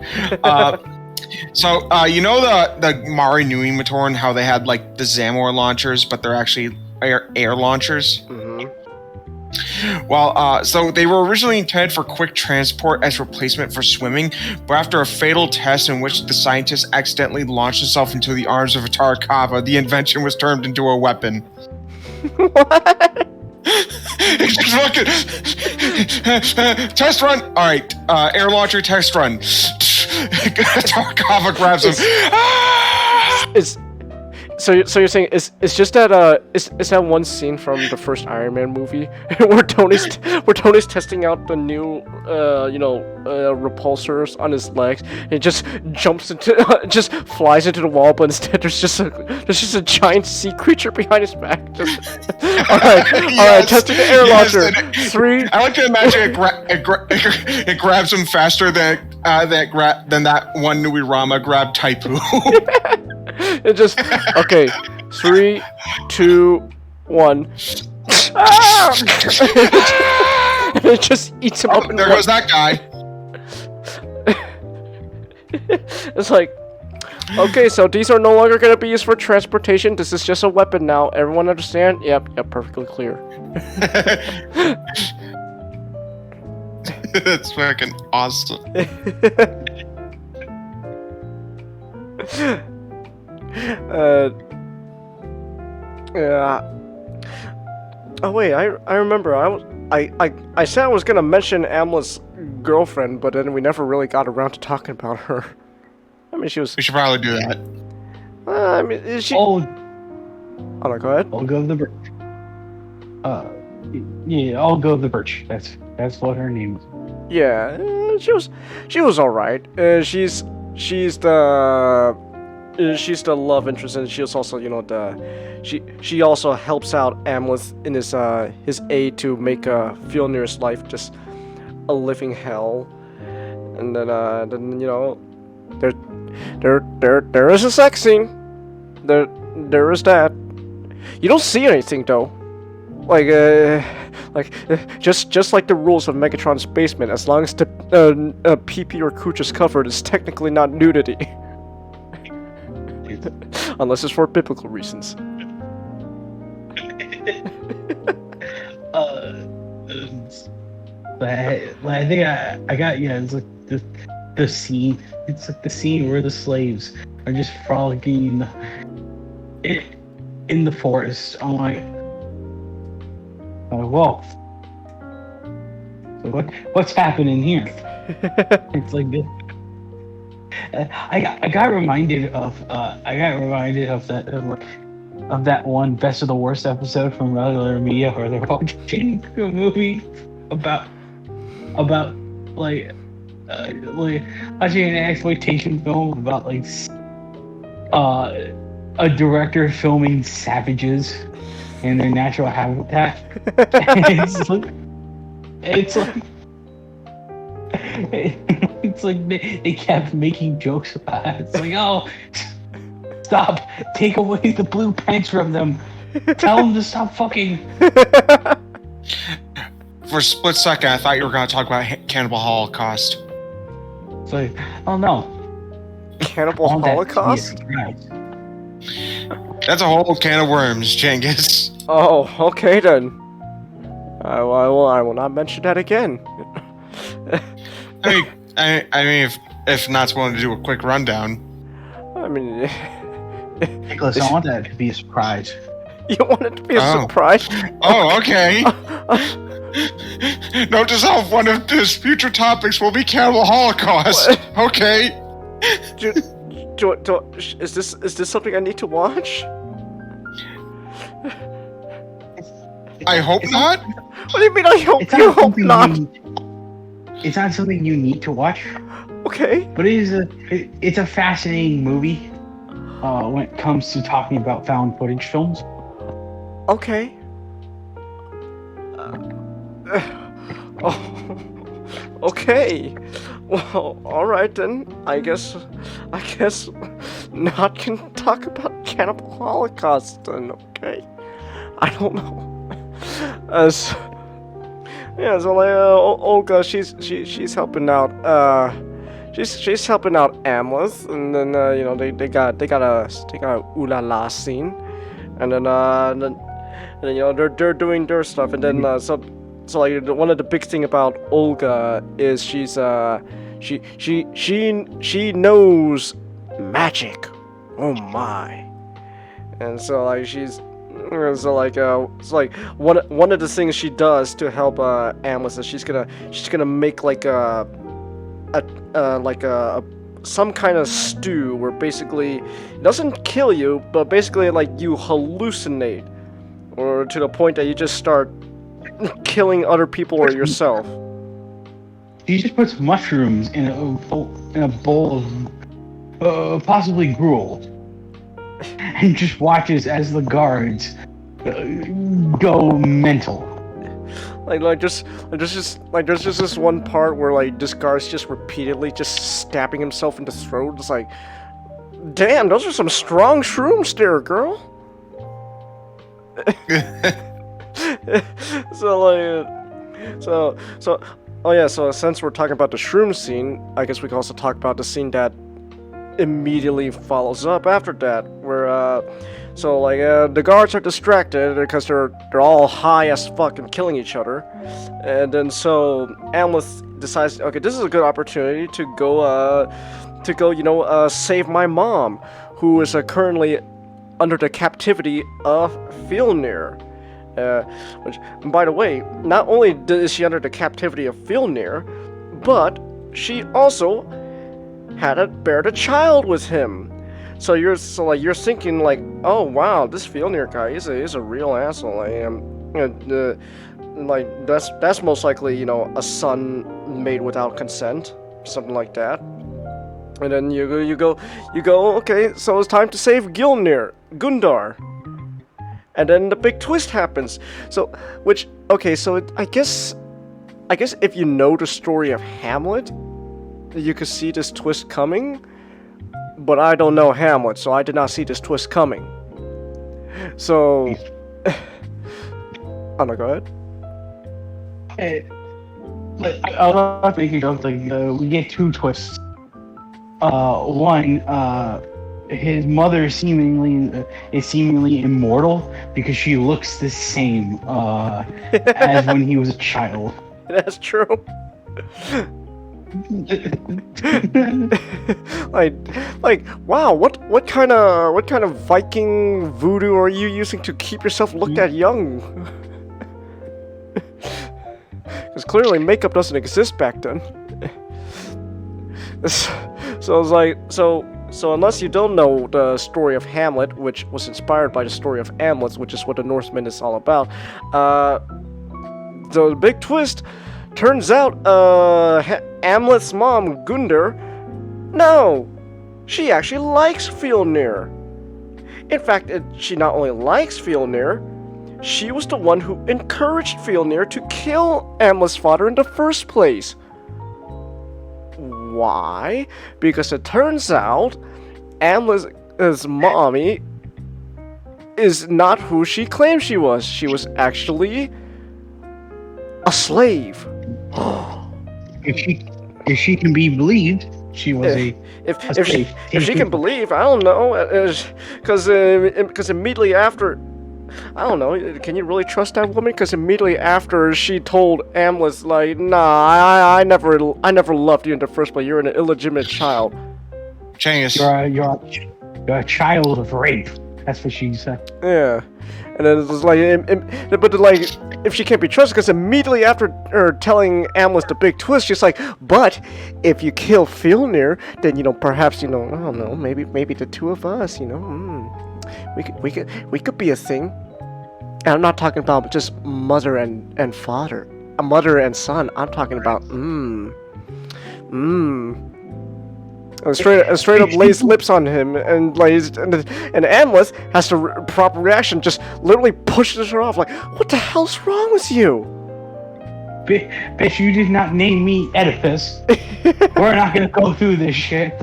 F: So, you know the Mari Nui Matoran, how they had like the Zamor launchers, but they're actually air launchers?
A: Mm-hmm.
F: Well, so they were originally intended for quick transport as replacement for swimming, but after a fatal test in which the scientist accidentally launched himself into the arms of Tarkava, the invention was turned into a weapon.
A: What?
F: It's just fucking test run. All right, air launcher test run. Tarkava grabs him.
A: So you're saying it's just that is that one scene from the first Iron Man movie where Tony's testing out the new repulsors on his legs, and it just jumps into just flies into the wall, but instead there's just a giant sea creature behind his back. All right, testing the air launcher. 3.
F: I like to imagine it grabs him faster than that one Nui Rama grabbed Taipu.
A: It just okay. 3, 2, 1. It just eats him up.
F: There goes that guy.
A: It's like, okay, so these are no longer going to be used for transportation. This is just a weapon now. Everyone understand? Yep, perfectly clear.
F: That's fucking awesome.
A: Yeah. Oh wait, I remember. I said I was gonna mention Amla's girlfriend, but then we never really got around to talking about her. I mean, she was.
F: We should probably do that.
A: I mean, is she?
E: Oh,
A: no, go ahead.
E: I'll go the birch. Yeah, I'll go the birch. That's what her name is.
A: Yeah, she was all right. She's the love interest, and she was also, she also helps out Amleth in his aid to make Fjolnir's life just a living hell. And then there is a sex scene. There is that. You don't see anything though. Just like the rules of Megatron's basement, as long as the PP or cooch is covered, it's technically not nudity. Unless it's for biblical reasons.
E: But I think I got, it's like the scene. It's like the scene where the slaves are just frolicking in the forest. I'm like, whoa. So what's happening here? It's like this. I got reminded of that one Best of the Worst episode from Regular Media where they're watching a movie about watching an exploitation film about a director filming savages in their natural habitat. It's like they kept making jokes about it. It's like, oh, stop! Take away the blue pants from them. Tell them to stop fucking.
F: For a split second, I thought you were going to talk about Cannibal Holocaust.
E: It's like, oh no.
A: Cannibal Holocaust?
F: That's a whole can of worms, Changhis.
A: Oh, okay then. I will not mention that again.
F: I mean, if Nat's willing to do a quick rundown.
A: I mean,
E: Nicholas, I want that to be a surprise.
A: You want it to be a surprise?
F: Oh, okay. Note to self: one of his future topics will be Cannibal Holocaust. What? Okay.
A: Is this something I need to watch?
F: I hope not.
A: What do you mean? I hope you hope not?
E: It's not something you need to watch.
A: Okay.
E: But it's a fascinating movie. when it comes to talking about found footage films.
A: Okay. Oh, okay. Well, all right then. I guess Not can talk about Cannibal Holocaust then. Okay. I don't know. As yeah, so like Olga, she's helping out. She's helping out Amleth, and then you know they got a ooh la la scene, and then you know they're doing their stuff, and then so like one of the big thing about Olga is she knows magic. Oh my. And so like so like one of the things she does to help Amleth is she's gonna make like some kind of stew where basically it doesn't kill you, but basically like you hallucinate, or to the point that you just start killing other people or yourself.
E: She just puts mushrooms in a bowl of possibly gruel, and just watches as the guards go mental.
A: There's just this one part where like this guard's just repeatedly just stabbing himself in the throat. It's like, damn, those are some strong shrooms there, girl. So since we're talking about the shroom scene, I guess we can also talk about the scene that immediately follows up after that, where the guards are distracted because they're all high as fuck and killing each other, and then so Amleth decides, okay, this is a good opportunity to go save my mom, who is currently under the captivity of Fjolnir. Which, by the way, not only is she under the captivity of Fjolnir, but she also had to bear the child with him. So you're thinking like, oh wow, this Fjolnir guy is a real asshole. That's most likely a son made without consent, something like that. And then you go, okay, so it's time to save Gundar. And then the big twist happens. So I guess if you know the story of Hamlet, you could see this twist coming. But I don't know Hamlet, so I did not see this twist coming. So, oh no, go ahead.
E: I'll have to make a joke. We get two twists. One, his mother is seemingly immortal because she looks the same as when he was a child.
A: That's true. Wow, what kind of Viking voodoo are you using to keep yourself looked at young? Because clearly makeup doesn't exist back then. So it's like, so unless you don't know the story of Hamlet, which was inspired by the story of Amleth, which is what the Norseman is all about, the big twist turns out Amleth's mom, Gundar, no, she actually likes Fjolnir. In fact, she not only likes Fjolnir, she was the one who encouraged Fjolnir to kill Amleth's father in the first place. Why? Because it turns out Amleth's mommy is not who she claimed she was. She was actually a slave.
E: If she can be believed, she was
A: if she can believe, I don't know, because immediately after, I don't know, can you really trust that woman? Because immediately after she told Amleth, like, nah, I never loved you in the first place. You're an illegitimate child.
F: Changhis.
E: You're a child of rape. That's what she said.
A: Yeah. And then it's like, but like, if she can't be trusted, because immediately after her telling Amleth the big twist, she's like, but if you kill Fjolnir, then perhaps I don't know, maybe the two of us, we could be a thing. And I'm not talking about just mother and father, a mother and son. I'm talking about And straight up lays lips on him, and and Amleth has to proper reaction, just literally pushes her off. Like, what the hell's wrong with you?
E: Bitch, you did not name me Oedipus. We're not gonna go through this shit.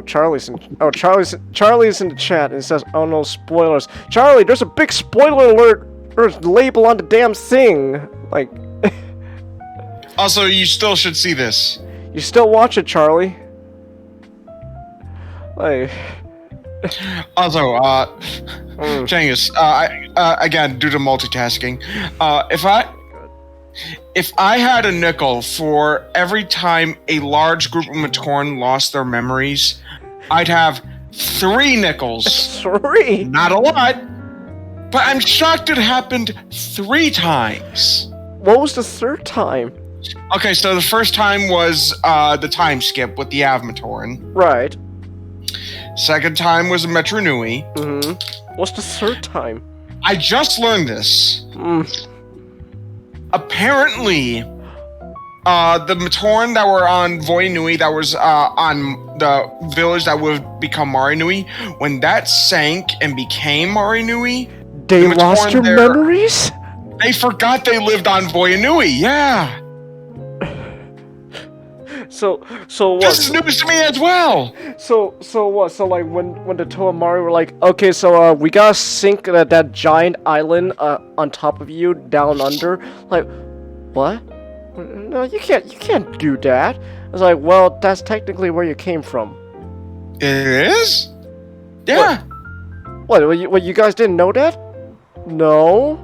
A: Charlie's in the chat and it says, "Oh no, spoilers." Charlie, there's a big spoiler alert or label on the damn thing. Like.
F: Also, you still should see this.
A: You still watch it, Charlie? Like.
F: Also, Changhis, again, due to multitasking, if I had a nickel for every time a large group of Matoran lost their memories, I'd have 3 nickels.
A: 3?
F: Not a lot, but I'm shocked it happened 3 times.
A: What was the 3rd time?
F: Okay, so the first time was the time skip with the Avmatoran.
A: Right.
F: Second time was a Metro Nui.
A: Mm-hmm. What's the 3rd time?
F: I just learned this. Apparently, the Matoran that were on Voi Nui, that was on the village that would become Mari Nui, when that sank and became Mari Nui,
A: they lost your memories?
F: They forgot they lived on Voi Nui, yeah.
A: So what?
F: This is news to me as well.
A: So what? So like when the Toamari were like, okay, so we gotta sink that giant island on top of you down under. Like, what? No, you can't do that. I was like, well, that's technically where you came from.
F: It is? Yeah.
A: What? You guys didn't know that? No.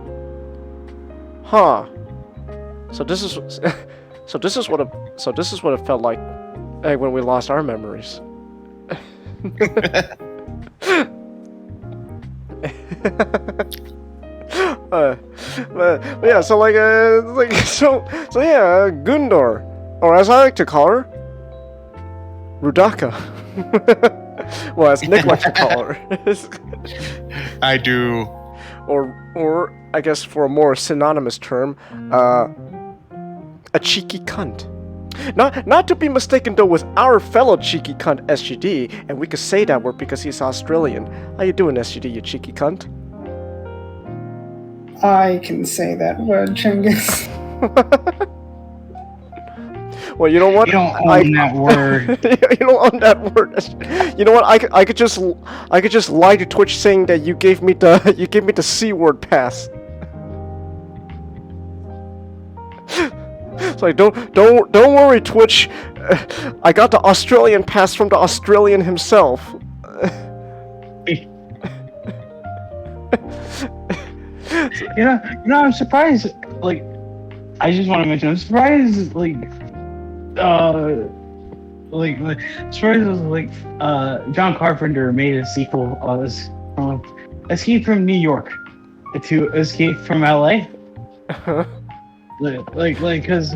A: Huh. So this is what it felt like when we lost our memories. But yeah, so Gundor, or as I like to call her, Rudaka. Well, as Nick likes to call her.
F: I do.
A: Or I guess for a more synonymous term, a cheeky cunt. Not to be mistaken though with our fellow cheeky cunt SGD, and we could say that word because he's Australian. How you doing, SGD, you cheeky cunt?
D: I can say that word, Changhis.
A: Well, you know what?
E: You don't own that word.
A: You don't own that word. You know what? I could just lie to Twitch saying that you gave me the C word pass. It's like don't worry, Twitch. I got the Australian pass from the Australian himself.
E: You know, I'm surprised. Like, I just want to mention, I'm surprised. John Carpenter made a sequel from Escape from New York to Escape from LA. Because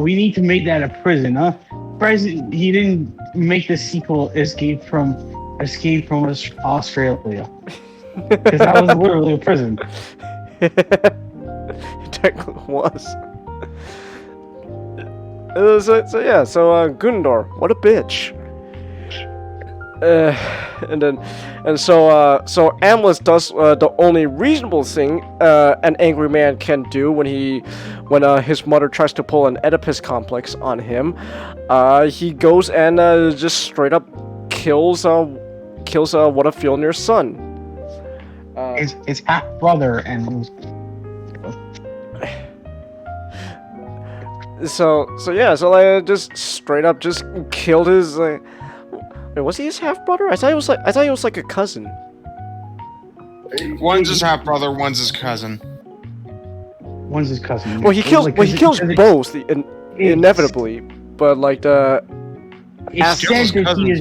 E: we need to make that a prison, huh? Surprised he didn't make the sequel Escape from Australia. Because that was literally a prison.
A: It technically was. So Gundor, what a bitch. So Amleth does the only reasonable thing an angry man can do when his mother tries to pull an Oedipus complex on him. He goes and just straight up kills what a Fjolnir's son.
E: His half brother and.
A: So just straight up just killed his. Wait, was he his half brother? I thought he was like a cousin.
F: One's his half brother, one's his cousin.
E: One's his cousin.
A: Well, he kills both inevitably, but like the.
E: It's said that he is.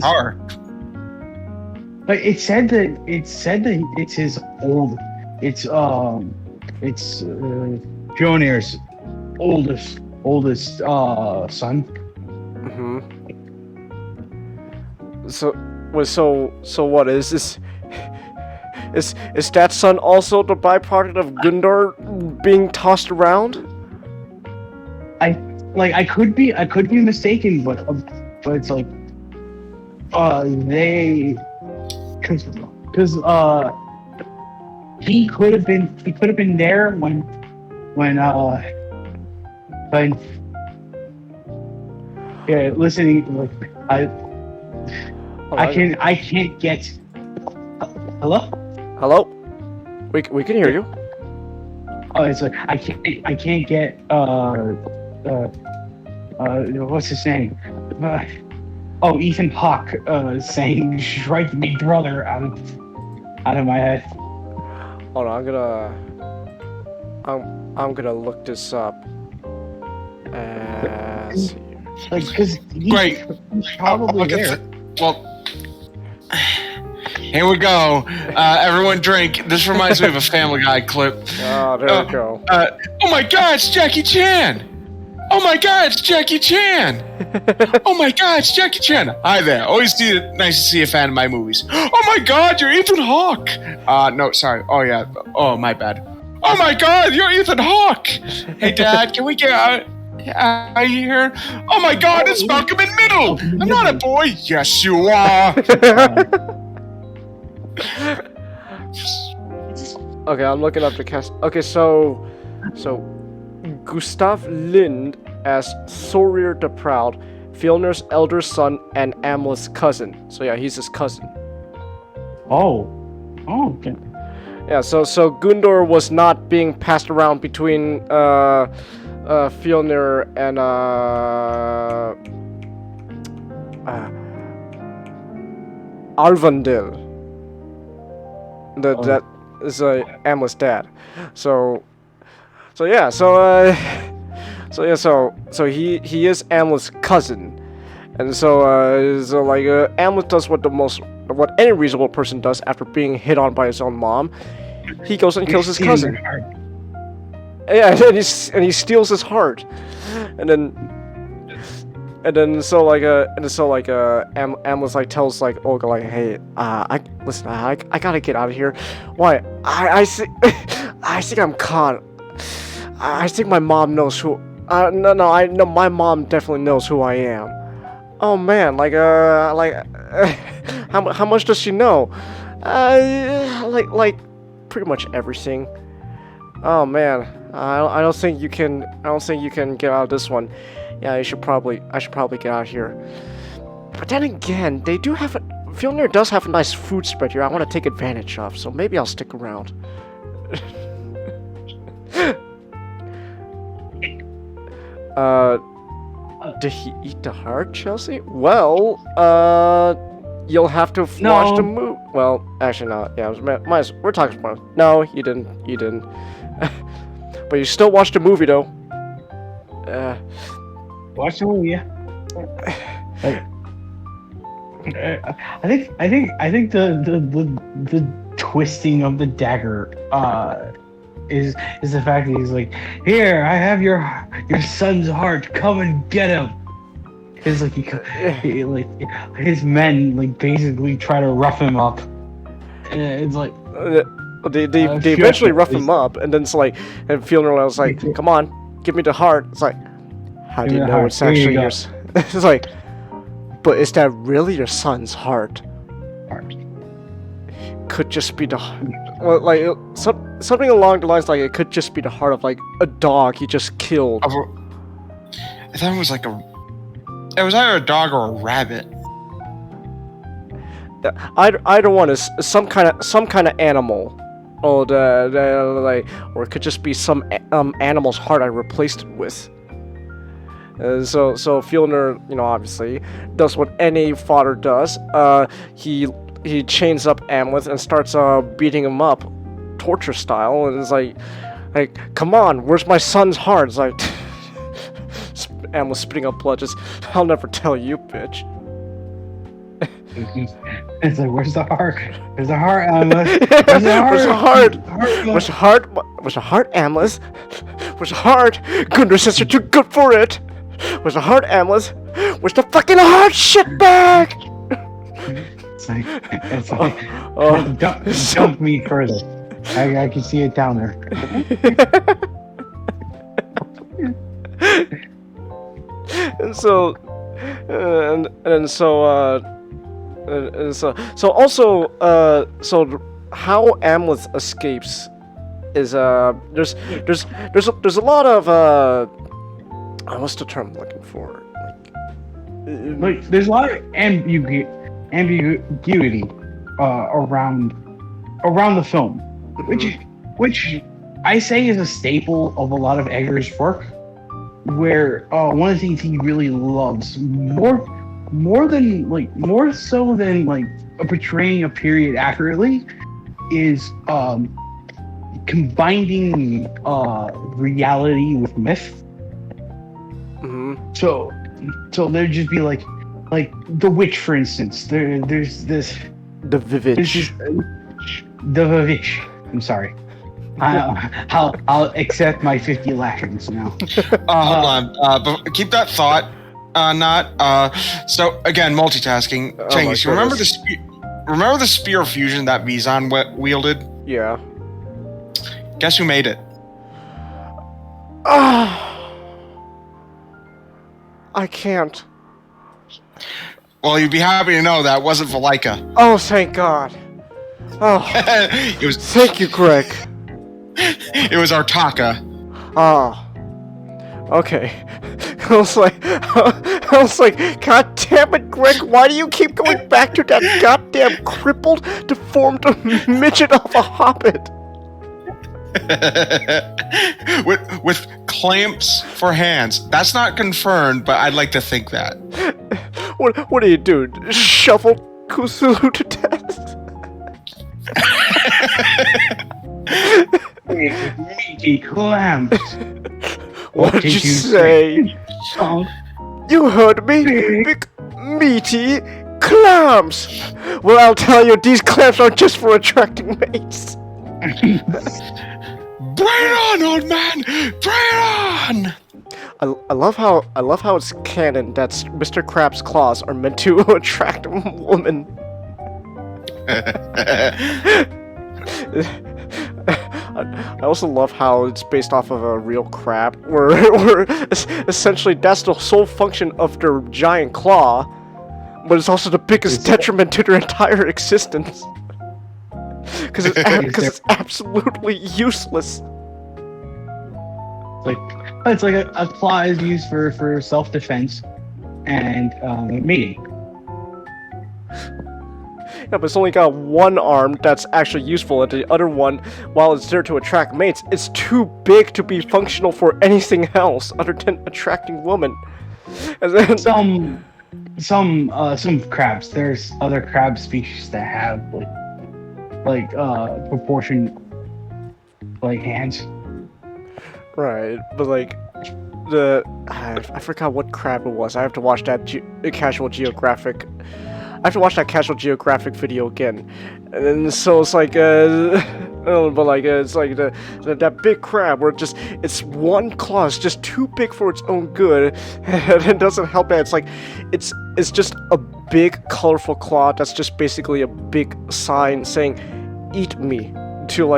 E: But it said that it's his old. It's Fjolnir's oldest son.
A: Mm-hmm. So what is this? Is that son also the byproduct of Gundor being tossed around?
E: like I could be mistaken, but it's like they because he could have been there when yeah, listening, like I can't get. Hello?
A: Hello? We can hear you.
E: Oh, it's like I can't get what's his name? Ethan Hawke saying "strike me, brother" out of my head.
A: Hold on, I'm gonna look this up. See.
E: Like, because
F: Great.
E: probably there.
F: Well, here we go. Everyone drink. This reminds me of a Family Guy clip.
A: Oh, there we go.
F: Oh my God, it's Jackie Chan! Oh my God, it's Jackie Chan! Oh my God, it's Jackie Chan! Hi there. Always nice to see a fan of my movies. Oh my God, you're Ethan Hawke! No, sorry. Oh yeah. Oh, my bad. Oh my God, you're Ethan Hawke! Hey Dad, can we get out of here? Oh my God, it's Malcolm in Middle! I'm not a boy! Yes, you are!
A: Okay, I'm looking up the cast. Okay, so Gustav Lind as Thorir the Proud, Fjolnir's elder son and Amleth's cousin. So yeah, he's his cousin.
E: Oh, okay.
A: Yeah, so Gundor was not being passed around between Fjolnir and Arvandil. That is Amleth's dad. So he is Amleth's cousin, and so Amleth does what any reasonable person does after being hit on by his own mom. He goes and kills his cousin. Yeah, and he steals his heart, and then Amleth tells Olga hey, I gotta get out of here. Why? I think I'm caught. I think my mom knows who. I know my mom definitely knows who I am. Oh man, how much does she know? Pretty much everything. Oh man, I don't think you can get out of this one. Yeah, I should probably get out of here. But then again, Fjolnir does have a nice food spread here I want to take advantage of, so maybe I'll stick around. Did he eat the heart, Chelsea? Well, you'll have to watch the movie. Well, actually, no. Yeah, we're talking about. No, you didn't. But you still watched the movie, though.
E: Watch the movie, yeah. I think the twisting of the dagger is the fact that he's like, here, I have your son's heart, come and get him. It's like his men basically try to rough him up, and it's like
A: they eventually rough him up, and then it's like, and Fjolnir was like, come on, give me the heart. It's like, how do you know it's actually yours? It's like, but is that really your son's heart? Could just be the something along the lines it could just be the heart of a dog he just killed.
F: I thought it was it was either a dog or a rabbit.
A: Either one is some kind of animal, or or it could just be some animal's heart I replaced it with. So Fjolnir, obviously does what any father does. He chains up Amleth and starts beating him up, torture style, and it's like, come on, where's my son's heart? It's like Amleth spitting up blood. Just, I'll never tell you, bitch.
E: It's like, where's the heart? Where's the heart, Amleth?
A: Where's the heart? Where's the heart? Where's the heart, Amleth? Where's the heart? Gundor says you're too good for it. Where's the heart, Amleth? Where's the fucking heart, shitbag?
E: It's like dump me further. I can see it down there.
A: so also so how Amleth escapes is there's a lot of what's the term I'm looking for?
E: Like there's a lot of ambiguity around the film, which I say is a staple of a lot of Eggers' work, where one of the things he really loves more so than portraying a period accurately is combining reality with myth. So there'd just be like The Witch, for instance. There's this
A: the Vivitch.
E: The Vivitch. I'm sorry. I'll accept my 50 lashings now.
F: Hold on. But keep that thought. So again, multitasking. Changhis, you remember the spear fusion that Vizan wielded?
A: Yeah.
F: Guess who made it?
A: I can't.
F: Well, you'd be happy to know that wasn't Valika.
A: Oh, thank God. Oh,
F: It was.
A: thank you, Greg.
F: It was Artaka.
A: Oh. Okay. I was like, God damn it, Greg, why do you keep going back to that goddamn crippled, deformed midget of a hobbit?
F: with clamps for hands. That's not confirmed, but I'd like to think that.
A: What do you do? Shovel Kusulu to death?
E: Meaty clamps.
A: What did you say? You heard me? Big meaty clams. Well, I'll tell you, these clams are just for attracting mates.
F: Bring it on, old man! Bring it on!
A: I love how it's canon that Mr. Crab's claws are meant to attract women. I also love how it's based off of a real crab, where essentially that's the sole function of their giant claw, but it's also the biggest detriment to their entire existence. Because it's absolutely useless.
E: It's like a claw is used for self-defense and mating.
A: Yeah, but it's only got one arm that's actually useful, and the other one, while it's there to attract mates, it's too big to be functional for anything else other than attracting women. And then
E: some crabs. There's other crab species that have proportion hands.
A: Right, but I forgot what crab it was. I have to watch that Casual Geographic. I have to watch that Casual Geographic video again, and then so it's like it's like that big crab where it's one claw is just too big for its own good, and it doesn't help that it's just a big colorful claw that's just basically a big sign saying "Eat me" to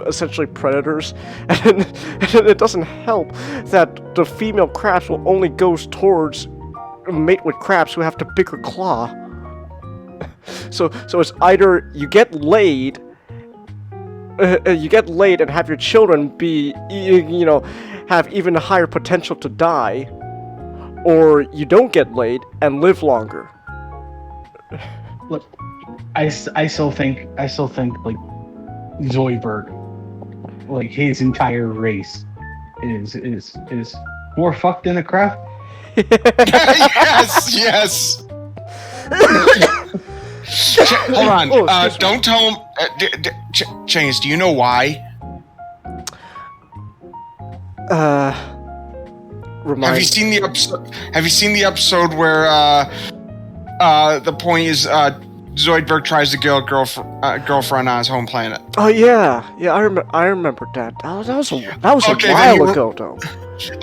A: essentially predators, and it doesn't help that the female crabs will only go towards mate with crabs who have the bigger claw. So it's either you get laid and have your children be have even higher potential to die, or you don't get laid and live longer.
E: Look, I still think Zoidberg, his entire race, is more fucked than a crab.
F: Yes. Hold on. Don't tell him. Changhis, do you know why? Have you seen the episode? Have you seen the episode where the point is Zoidberg tries to kill a girlfriend on his home planet?
A: Oh yeah, I remember that. That was a while ago though.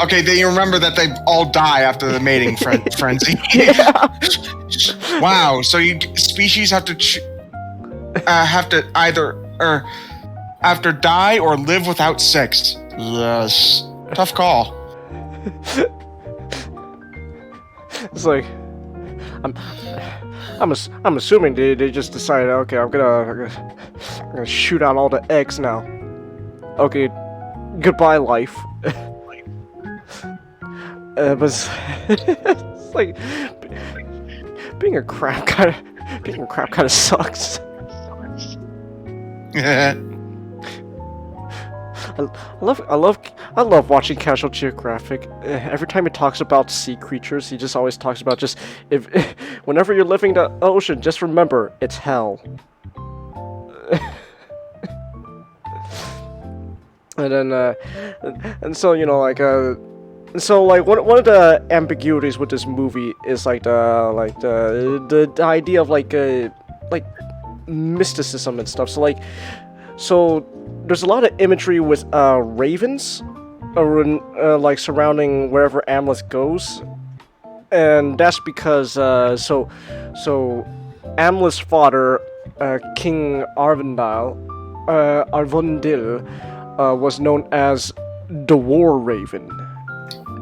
F: Okay, then you remember that they all die after the mating frenzy.
A: Yeah.
F: Wow. So species have to either die or live without sex. Yes. Tough call.
A: It's like I'm assuming they just decided, okay, I'm gonna shoot out all the eggs now. Okay, goodbye life. But it's like being a crab kind of sucks. I love watching Casual Geographic. Every time he talks about sea creatures, he just always talks about just whenever you're living in the ocean, just remember it's hell. And then and so so like one of the ambiguities with this movie is like the idea of like mysticism and stuff. So there's a lot of imagery with ravens, like surrounding wherever Amleth goes, and that's because so Amleth's father, King Arvindil, was known as the War Raven,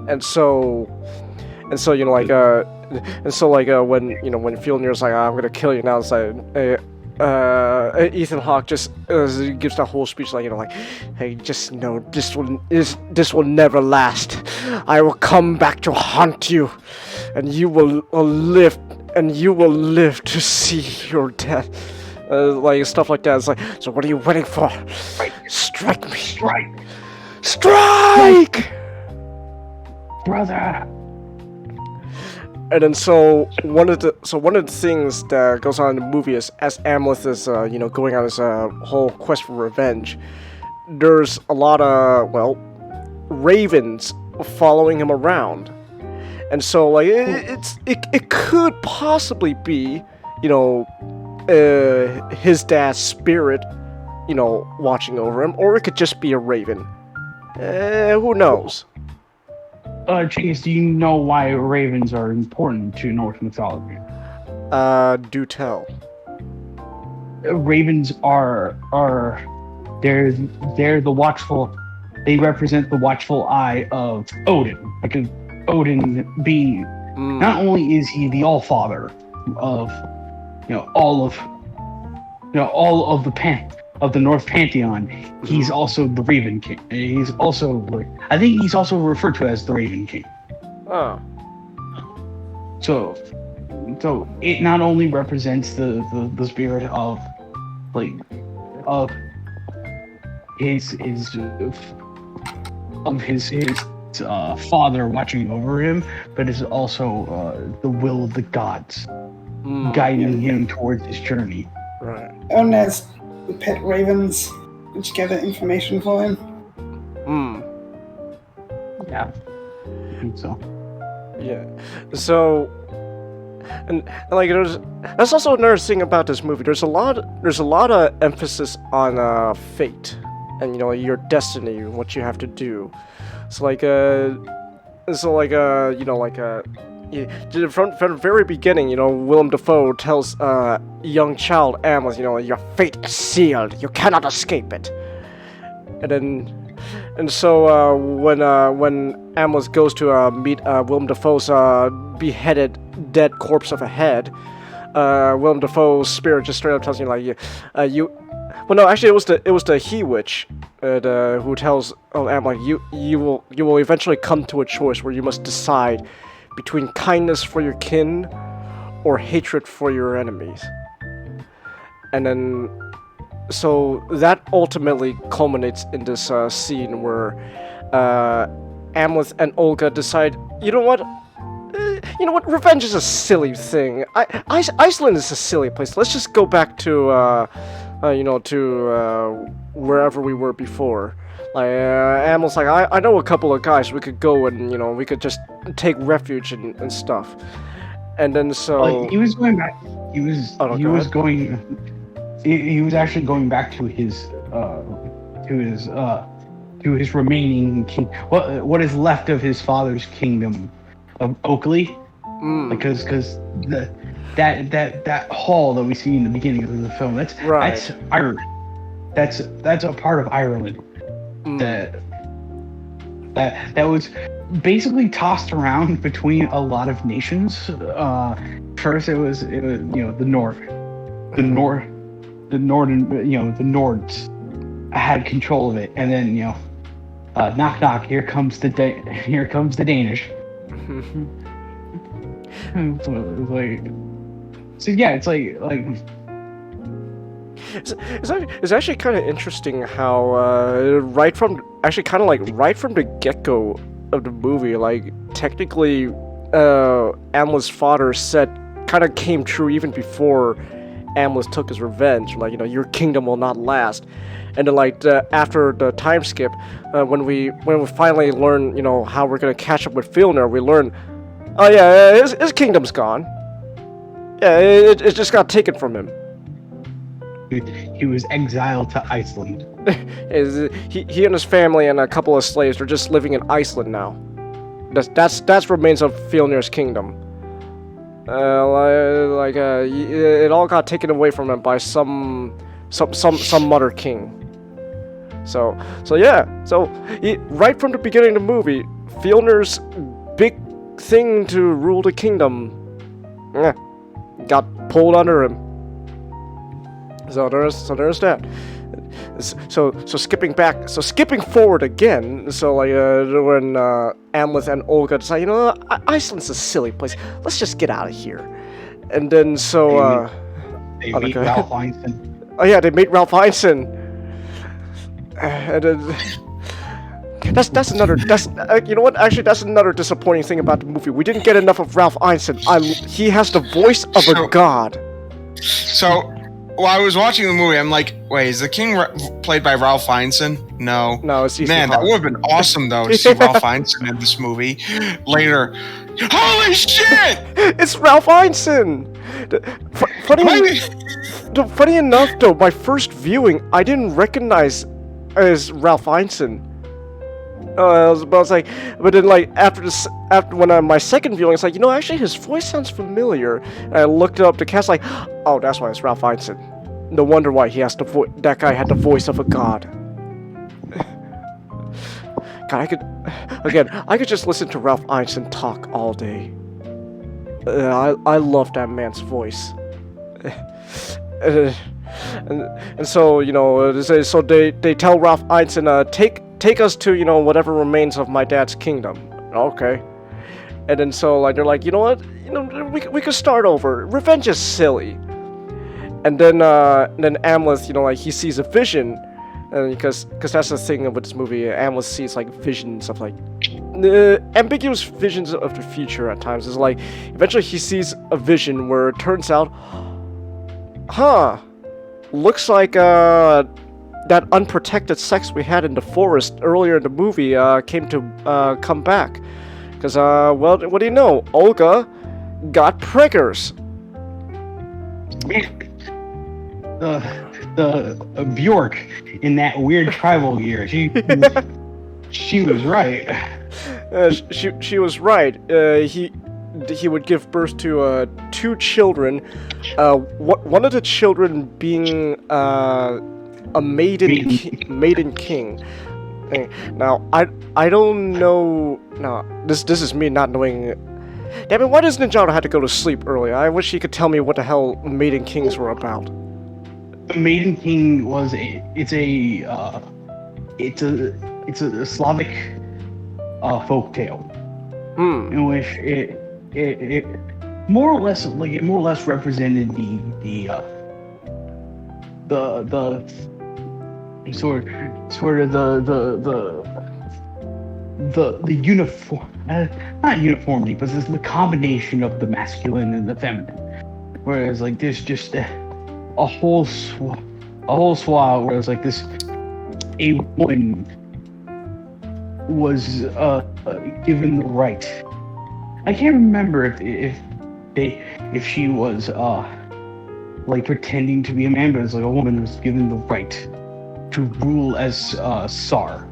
A: and so when Fjolnir's like, I'm gonna kill you now, it's like Ethan Hawke just gives that whole speech like, hey, just know this will never last. I will come back to haunt you, and you will live to see your death. Like stuff like that. It's like, so what are you waiting for? Strike me! Strike!
E: Brother.
A: And then one of the things that goes on in the movie is, as Amleth is going on his whole quest for revenge, there's a lot of ravens following him around, and so like it could possibly be his dad's spirit watching over him, or it could just be a raven. Who knows?
E: Changhis, do you know why ravens are important to Norse mythology?
A: Do tell.
E: Ravens they're the watchful. They represent the watchful eye of Odin, because Odin being not only is he the Allfather of all of the North Pantheon, he's also the Raven King. He's also I think he's also referred to as the Raven King.
A: Oh.
E: So it not only represents the spirit of his father watching over him, but it's also the will of the gods guiding him towards his journey.
A: Right.
D: And there's the pet ravens which gather information for him.
E: Yeah, I think so.
A: Yeah. So, and like that's also another thing about this movie. There's a lot of emphasis on fate and your destiny, what you have to do. From the very beginning, Willem Dafoe tells young child Amleth, your fate is sealed. You cannot escape it. And so when Amleth goes to meet Willem Dafoe's beheaded dead corpse of a head, Willem Dafoe's spirit just straight up tells him it was the He Witch who tells Amleth, you will eventually come to a choice where you must decide between kindness for your kin or hatred for your enemies. And then, so that ultimately culminates in this scene where Amleth and Olga decide, you know what, revenge is a silly thing. Iceland is a silly place. Let's just go back to wherever we were before. Amleth's like, I know a couple of guys we could go and, we could just take refuge and stuff. And then so...
E: he was going back. He was actually going back to his remaining king. What is left of his father's kingdom of Oakley? Because that hall that we see in the beginning of the film, that's Ireland. That's a part of Ireland that that was basically tossed around between a lot of nations. First, it was the North, the Northern, the Nords had control of it, and then knock knock, here comes the Danish. So it was like, so yeah, it's like
A: it's actually kind of interesting how right from the get-go of the movie, like technically Amla's father said kind of came true even before Amla took his revenge, like, your kingdom will not last. And then, like, after the time skip, when we finally learn, how we're gonna catch up with Fjolnir, we learn, oh yeah, his kingdom's gone. Yeah, it just got taken from him.
E: he was exiled to Iceland.
A: He and his family and a couple of slaves are just living in Iceland now. That's remains of Fjolnir's kingdom. It all got taken away from him by some mother king. So right from the beginning of the movie, Fjolnir's big thing to rule the kingdom got pulled under him. So there's that. So skipping forward again. So like when Amleth and Olga decide, Iceland's a silly place. Let's just get out of here. And then
E: they meet Ralph Ineson.
A: Oh yeah, they meet Ralph Ineson. And then that's another that's another disappointing thing about the movie. We didn't get enough of Ralph Ineson. He has the voice of a god.
F: So, while I was watching the movie, I'm like, wait, is the king played by Ralph Ineson? No,
A: it's Ethan
F: Man,
A: Hawke.
F: that would have been awesome though to see Ralph Ineson in this movie later. Holy shit!
A: It's Ralph Ineson. Funny enough, though, my first viewing, I didn't recognize as Ralph Ineson. But then like after my second viewing, it's like, actually his voice sounds familiar. And I looked up the cast, like, oh, that's why it's Ralph Ineson. No wonder why he has that guy had the voice of a god. God, I could just listen to Ralph Ineson talk all day. I love that man's voice. And so so they tell Ralph Ineson, take us to whatever remains of my dad's kingdom. Okay. And then so like they're like, you know what, we could start over. Revenge is silly. And then Amleth, like he sees a vision, and because that's the thing with this movie, Amleth sees like visions of like ambiguous visions of the future at times. It's like eventually he sees a vision where it turns out, looks like that unprotected sex we had in the forest earlier in the movie came to come back. Because, well, what do you know? Olga got preggers.
E: The Bjork in that weird tribal gear. She was right.
A: She was right. He would give birth to 2 children. One of the children being a maiden king. Now I don't know. No, this is me not knowing. Damn it! Why does Ninjato have to go to sleep early? I wish he could tell me what the hell maiden kings were about.
E: The Maiden King was it's a Slavic folk tale in which it more or less represented the sort of the uniform, not uniformity, but it's the combination of the masculine and the feminine. Whereas like there's just a whole swath where it's like a woman was given the right. I can't remember if she was like pretending to be a man, but it's like a woman was given the right to rule as Tsar.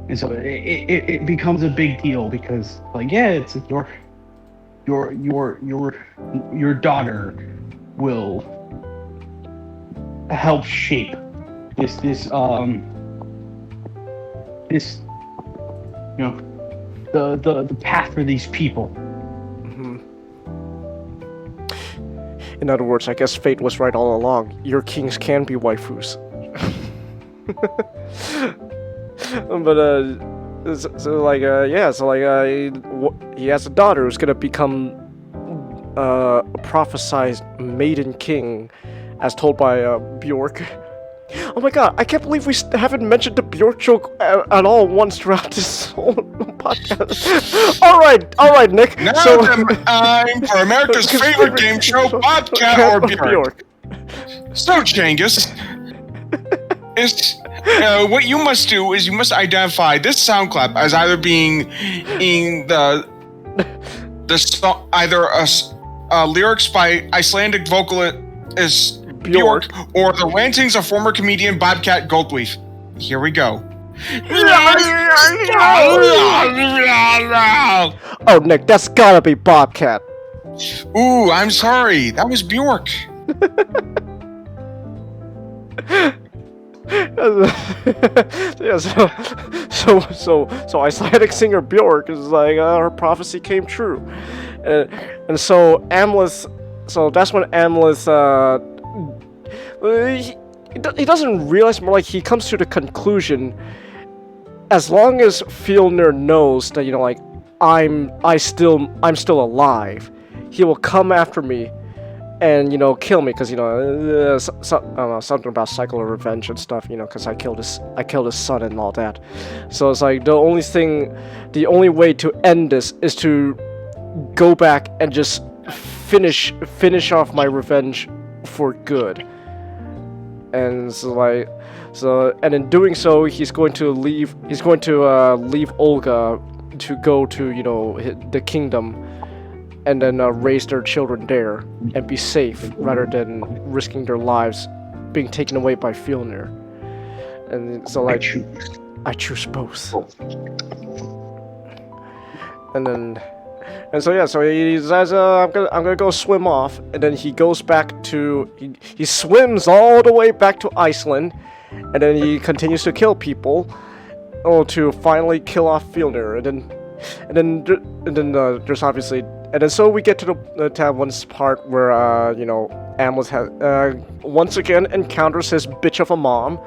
E: And so it becomes a big deal because like, yeah, it's your daughter will help shape this this, the path for these people.
A: In other words, I guess fate was right all along. Your kings can be waifus. But he has a daughter who's gonna become a prophesized maiden king, as told by Bjork. Oh my god, I can't believe we haven't mentioned the Bjork joke at all once throughout this whole podcast. Alright, Nick.
F: Now
A: so,
F: time for America's favorite game show, Bobcat or Bjork. So, Changhis, what you must do is you must identify this sound clap as either being in the song, either lyrics by Icelandic vocalist Bjork or the rantings of former comedian Bobcat Goldthwait. Here we go.
A: Oh, Nick, that's gotta be Bobcat.
F: Ooh, I'm sorry. That was Bjork.
A: Yeah, so Icelandic singer Bjork is like her prophecy came true, and so Amleth. So that's when Amleth he doesn't realize, more like he comes to the conclusion, as long as Fjolnir knows that, like, I'm still alive, he will come after me and, kill me, because, I don't know, something about cycle of revenge and stuff, because I killed his son and all that. So it's like the only way to end this is to go back and just finish off my revenge for good. And and in doing so, he's going to leave Olga to go to, the kingdom, and then raise their children there and be safe, rather than risking their lives being taken away by Fjolnir. And so, like, I choose both. So he says, I'm gonna go swim off, and then he goes back to, he swims all the way back to Iceland, and then he continues to kill people, to finally kill off Fjolnir, and then there's obviously, and then so we get to the tab one's part where Amleth has once again encounters his bitch of a mom,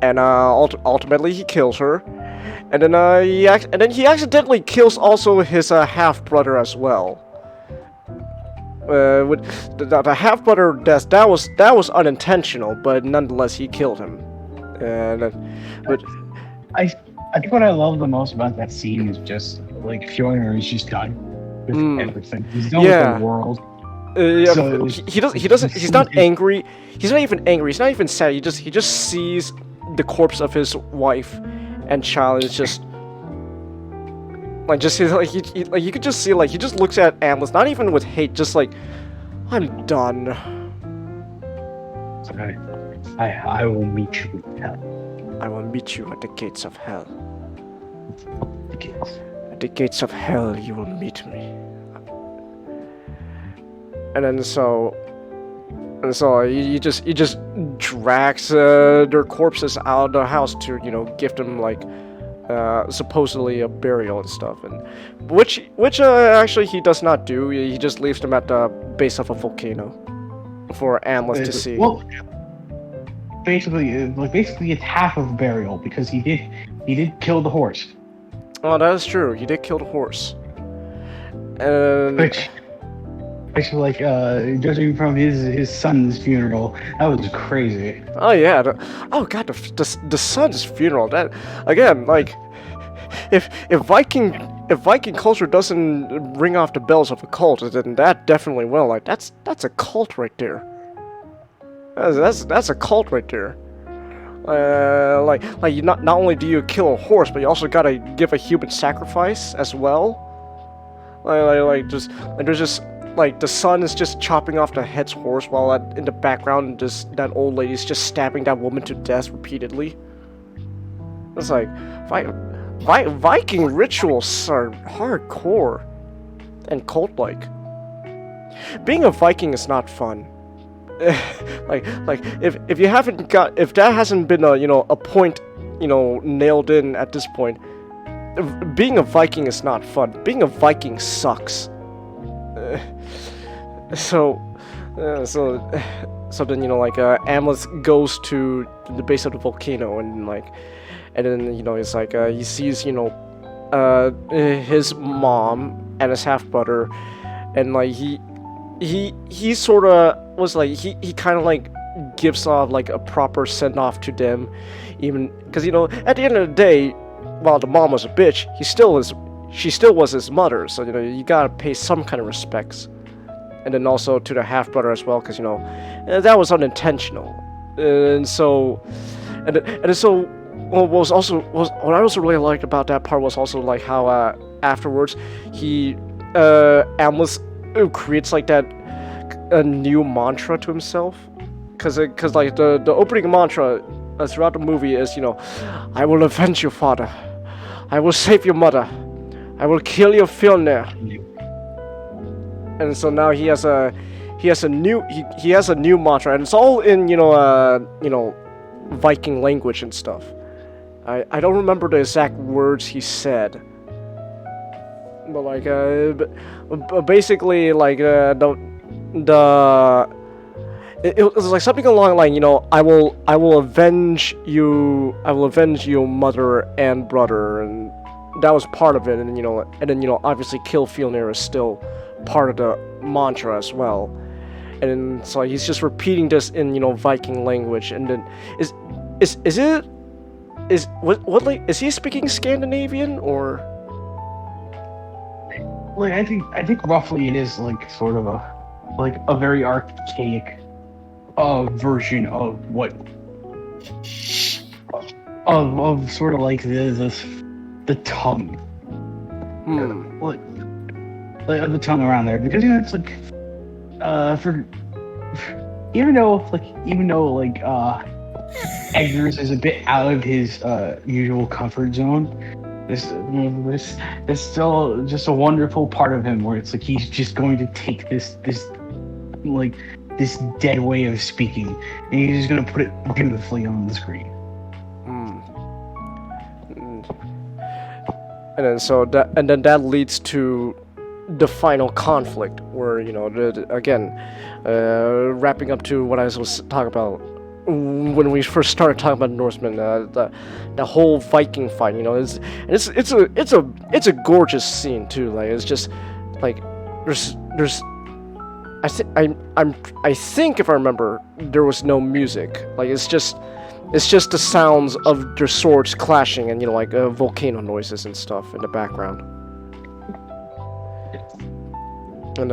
A: and ultimately he kills her. And then he accidentally kills also his half brother as well. With the half brother death, that was unintentional, but nonetheless he killed him. But
E: I think what I love the most about that scene is just like Fjolnir is just done with everything. He's done with the world. So
A: he doesn't. He's not angry. He's not even angry. He's not even sad. He just sees the corpse of his wife and child, is just like, you could just see, like, he just looks at Amleth, not even with hate, just like, I'm done.
E: I will meet you in hell.
A: I will meet you at the gates of hell. At the gates of hell you will meet me. And then so he just drags their corpses out of the house to, give them, like, supposedly a burial and stuff, and which actually he does not do. He just leaves them at the base of a volcano for Amleth to see.
E: Well, basically it's half of burial, because he did kill the horse.
A: Oh, that is true. He did kill the horse. And
E: Actually, like, judging from his son's funeral, that was crazy.
A: Oh yeah, the son's funeral. That, again, like, if Viking culture doesn't ring off the bells of a cult, then that definitely will. Like, that's a cult right there. That's a cult right there. Like you not only do you kill a horse, but you also gotta give a human sacrifice as well. Like the son is just chopping off the head's horse, while in the background, that old lady's just stabbing that woman to death repeatedly. It's like, Viking rituals are hardcore and cult-like. Being a Viking is not fun. if that hasn't been a point nailed in at this point. Being a Viking is not fun. Being a Viking sucks. So then Amleth goes to the base of the volcano and then it's like he sees his mom and his half brother, and like he sort of was like he kind of like gives off like a proper send off to them, even because at the end of the day, while the mom was a bitch, she still was his mother, so you gotta pay some kind of respects. And then also to the half brother as well, because that was unintentional. And so what I also really liked about that part was also like how afterwards Amleth creates like that a new mantra to himself, because like the opening mantra throughout the movie is I will avenge your father, I will save your mother, I will kill your Fjolnir. And so now he has a new mantra, and it's all in Viking language and stuff. I don't remember the exact words he said, but like basically like it was like something along the line, I will avenge you, mother and brother, and that was part of it, and then obviously kill Fjolnir is still part of the mantra as well. And then so he's just repeating this in Viking language, and then is he speaking Scandinavian or
E: like I think roughly it is like sort of a very archaic version of what of sort of like the tongue. Like the tongue around there, because it's like even though Eggers is a bit out of his usual comfort zone, there's still just a wonderful part of him where it's like he's just going to take this dead way of speaking and he's just going to put it beautifully on the screen.
A: And then that leads to the final conflict, where wrapping up to what I was talking about when we first started talking about Norsemen, the whole Viking fight. It's a gorgeous scene too. Like it's just like there's I think if I remember, there was no music. Like it's just the sounds of their swords clashing and volcano noises and stuff in the background. And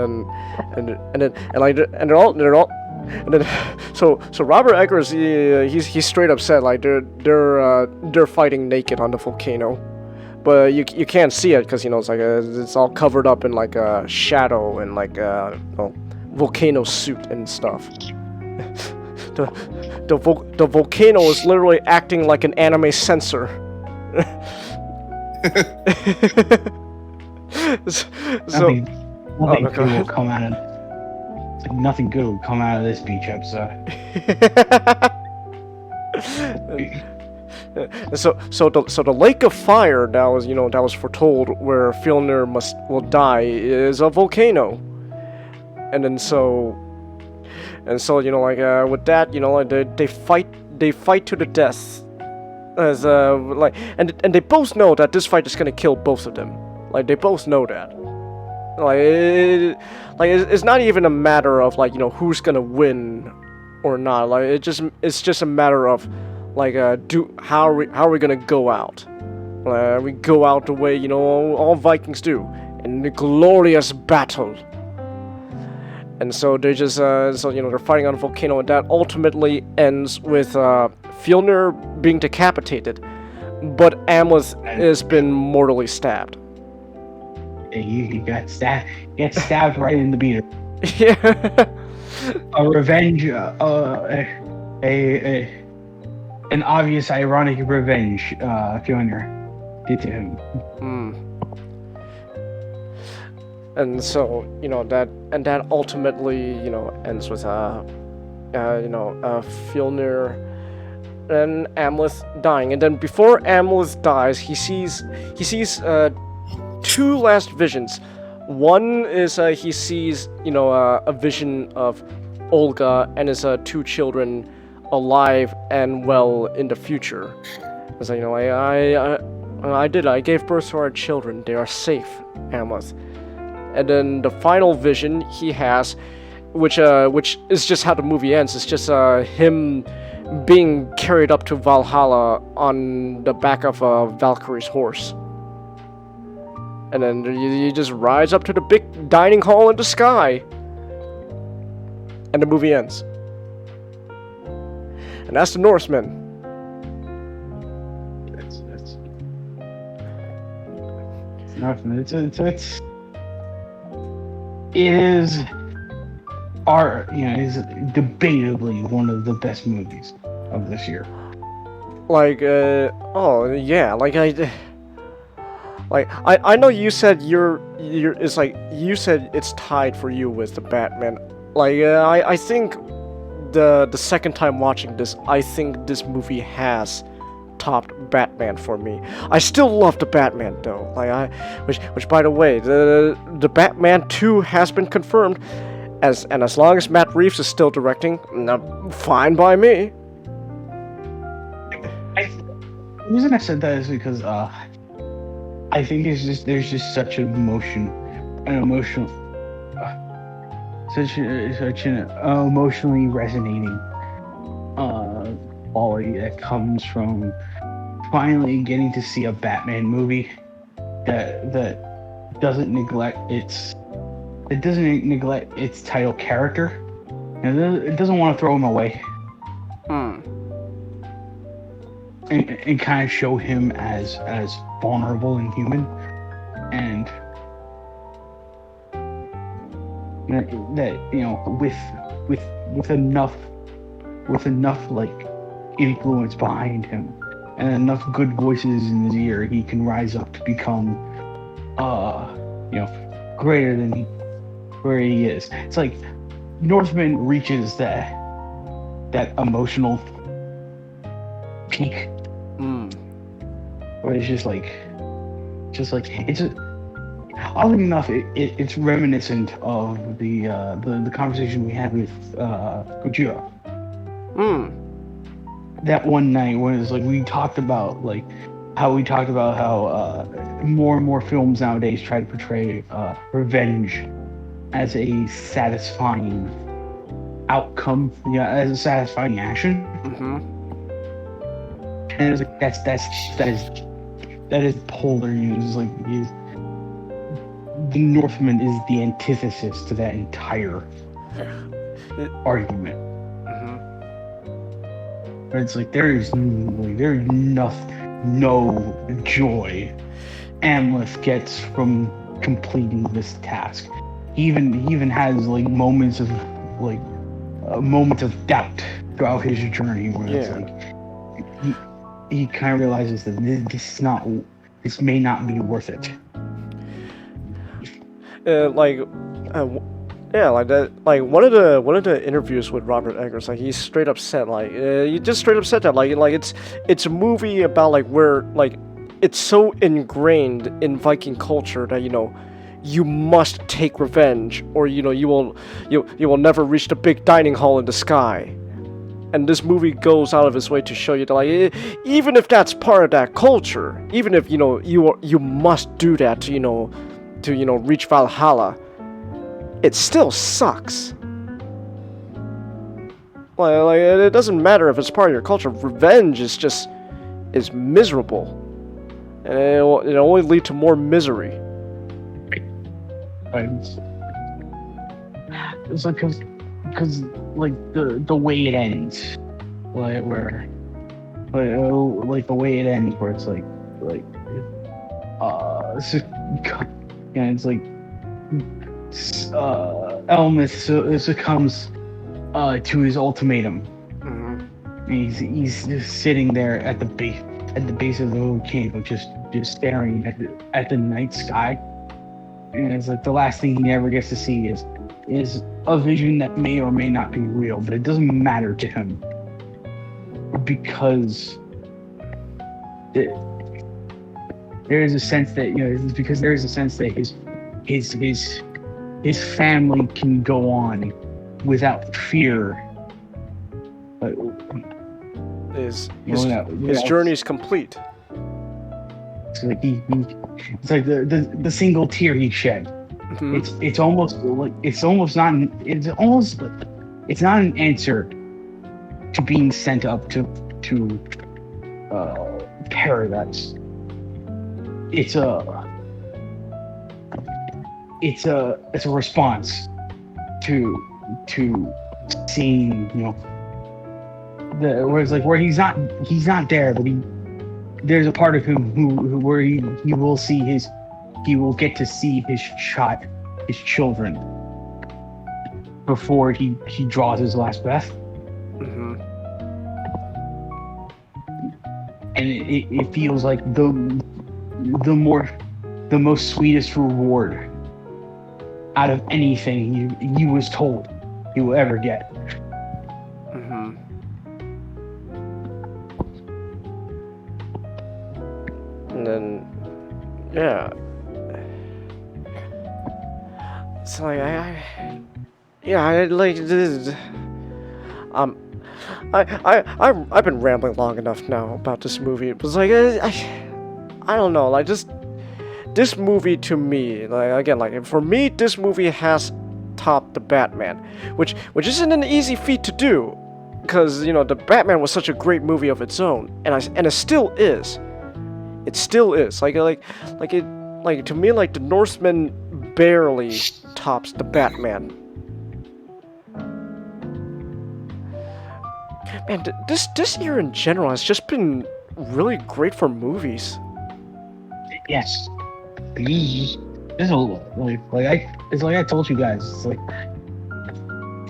A: so Robert Eggers, he's straight upset. Like they're fighting naked on the volcano, but you can't see it because it's like it's all covered up in like a shadow and like a volcano suit and stuff. The volcano is literally acting like an anime censor.
E: Nothing good will come out of. It's like nothing good will come out of this beach episode.
A: So the lake of fire that was foretold where Fjolnir will die is a volcano, and then with that they fight to the death, as and they both know that this fight is gonna kill both of them. Like they both know that. It's not even a matter of who's gonna win or not. Like it's just a matter of how are we gonna go out? We go out the way all Vikings do, in the glorious battle. And so they're just they're fighting on a volcano, and that ultimately ends with Fjolnir being decapitated, but Amleth has been mortally stabbed.
E: You got stabbed. Get stabbed right in the beater.
A: Yeah.
E: A revenge. An obvious, ironic revenge. Fjolnir did to him.
A: And so that ultimately ends with Fjolnir and Amleth dying, and then before Amleth dies, he sees two last visions. One is he sees a vision of Olga and his two children alive and well in the future. It's like, I gave birth to our children. They are safe, Amleth. And then the final vision he has, which is just how the movie ends. It's just him being carried up to Valhalla on the back of Valkyrie's horse. And then he just rides up to the big dining hall in the sky. And the movie ends. And that's the Norsemen.
E: It's Norsemen. It is debatably one of the best movies of this year.
A: I know you said it's like you said it's tied for you with the Batman. I think the second time watching this, I think this movie has topped Batman for me. I still love the Batman though. Which by the way, the Batman 2 has been confirmed, as long as Matt Reeves is still directing, fine by me.
E: The reason I said that is because I think there's just such an emotionally resonating quality that comes from finally getting to see a Batman movie that doesn't neglect its title character, and it doesn't want to throw him away. And kind of show him as vulnerable and human, and that with enough like influence behind him and enough good voices in his ear, he can rise up to become greater than where he is. It's like Northman reaches that emotional peak, where it's just like oddly enough, it's reminiscent of the conversation we had with Gojira. That one night when it's like we talked about how more and more films nowadays try to portray revenge as a satisfying outcome, as a satisfying action. And it's like that is polar. The Northman is the antithesis to that entire argument. It's like there is no joy Amleth gets from completing this task. He even has moments of doubt throughout his journey, where it's like he kind of realizes that this may not be worth it.
A: One of the interviews with Robert Eggers, he straight up said he just straight up said that it's a movie about where it's so ingrained in Viking culture that you must take revenge, or you will never reach the big dining hall in the sky. And this movie goes out of its way to show you that even if that's part of that culture, even if you must do that to reach Valhalla, it still sucks. It doesn't matter if it's part of your culture. Revenge is miserable, and it'll only lead to more misery.
E: It's like because the way it ends, the way it ends, where it's Elmeth succumbs to his ultimatum. He's just sitting there at the base of the volcano, just staring at the night sky, and it's the last thing he ever gets to see is a vision that may or may not be real, but it doesn't matter to him. because there is a sense that it's because there is a sense that his family can go on without fear. But
A: His
E: without-
A: journey is complete.
E: It's like it's like the single tear he shed.
A: Mhm.
E: It's not an answer to being sent up to paradise. It's a response to seeing where he's not there, but there's a part of him where he will get to see his children before he draws his last breath.
A: Mhm.
E: And it feels like the most sweetest reward out of anything he was told he will ever get.
A: Mhm. And then, yeah. So like I like this. I've been rambling long enough now about this movie. It was like I don't know, like just this movie to me, like again, like for me, this movie has topped the Batman, which isn't an easy feat to do, because the Batman was such a great movie of its own, and it still is. It still is. Like to me, like the Northman barely tops the Batman. Man, this year in general has just been really great for movies.
E: Yes. This is it's like I told you guys. It's like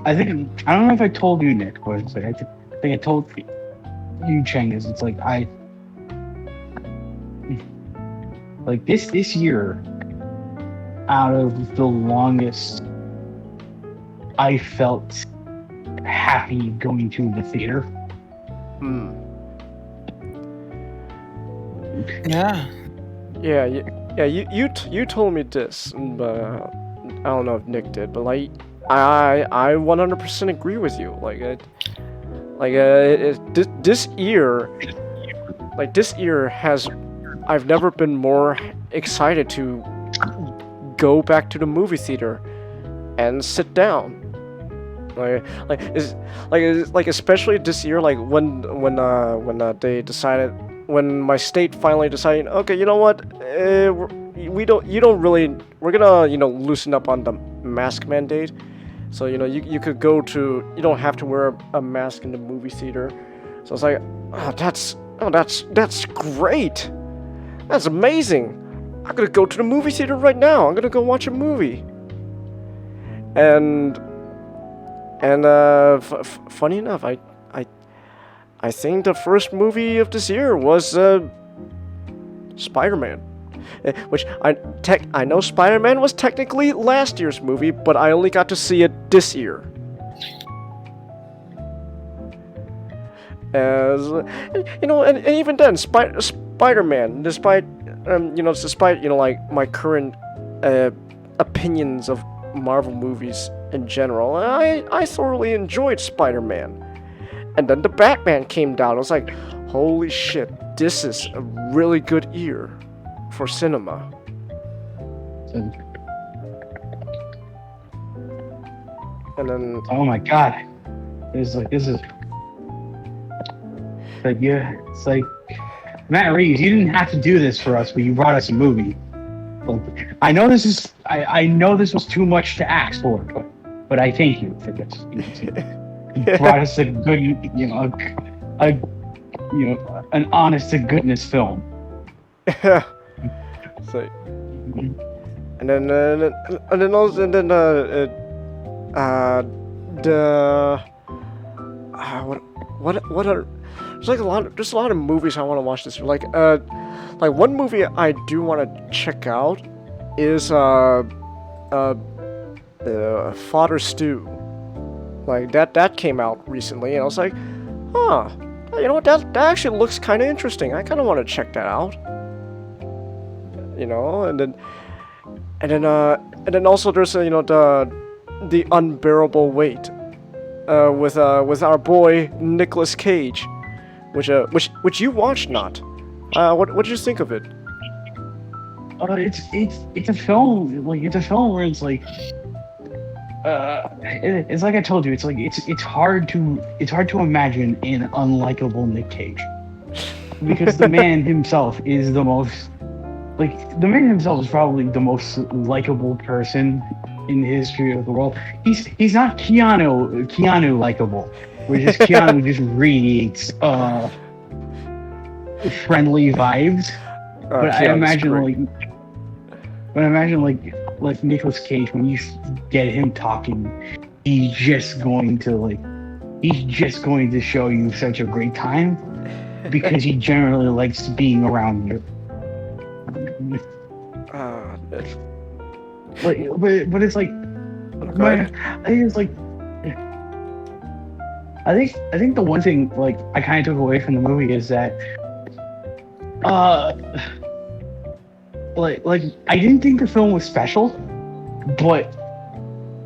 E: I don't know if I told you, Nick, but it's like I think I told you, Changhis. It's like this year, out of the longest, I felt happy going to the theater.
C: Yeah.
A: Yeah. You told me this, but I don't know if Nick did, but like I 100% agree with you. This year has. I've never been more excited to go back to the movie theater and sit down. Especially this year, like when they decided, when my state finally decided, okay, you know what, we're gonna loosen up on the mask mandate, so you could go to, you don't have to wear a mask in the movie theater. So it's like, that's great. That's amazing. I'm gonna go to the movie theater right now. I'm gonna go watch a movie. And funny enough, I think the first movie of this year was Spider-Man, which I know Spider-Man was technically last year's movie, but I only got to see it this year. And even then, Spider-Man, despite like my current opinions of Marvel movies in general, I thoroughly enjoyed Spider-Man. And then the Batman came down. I was like, holy shit, this is a really good year for cinema. And then,
E: oh my god, it's like Matt Reeves, you didn't have to do this for us, but you brought us a movie. I know this was too much to ask for, but I thank you for this. You brought us a good, an honest to goodness film.
A: So, and then what are, there's a lot of movies I want to watch this year. Like one movie I do want to check out is Father Stew. Like that came out recently, and I was like, huh, You know what? That actually looks kind of interesting. I kind of want to check that out. You know, and then also there's the unbearable weight, with our boy Nicolas Cage, which you watched, not? What did you think of it?
E: It's a film, like it's a film where it's like it's like I told you, it's hard to imagine an unlikable Nick Cage, because the man himself is probably the most likable person in the history of the world. He's not Keanu likable, where just Keanu just radiates friendly vibes. But I imagine like Nicolas Cage, when you get him talking, he's just going to show you such a great time, because he generally likes being around you. But it's like, I think the one thing like I kind of took away from the movie is that like I didn't think the film was special, but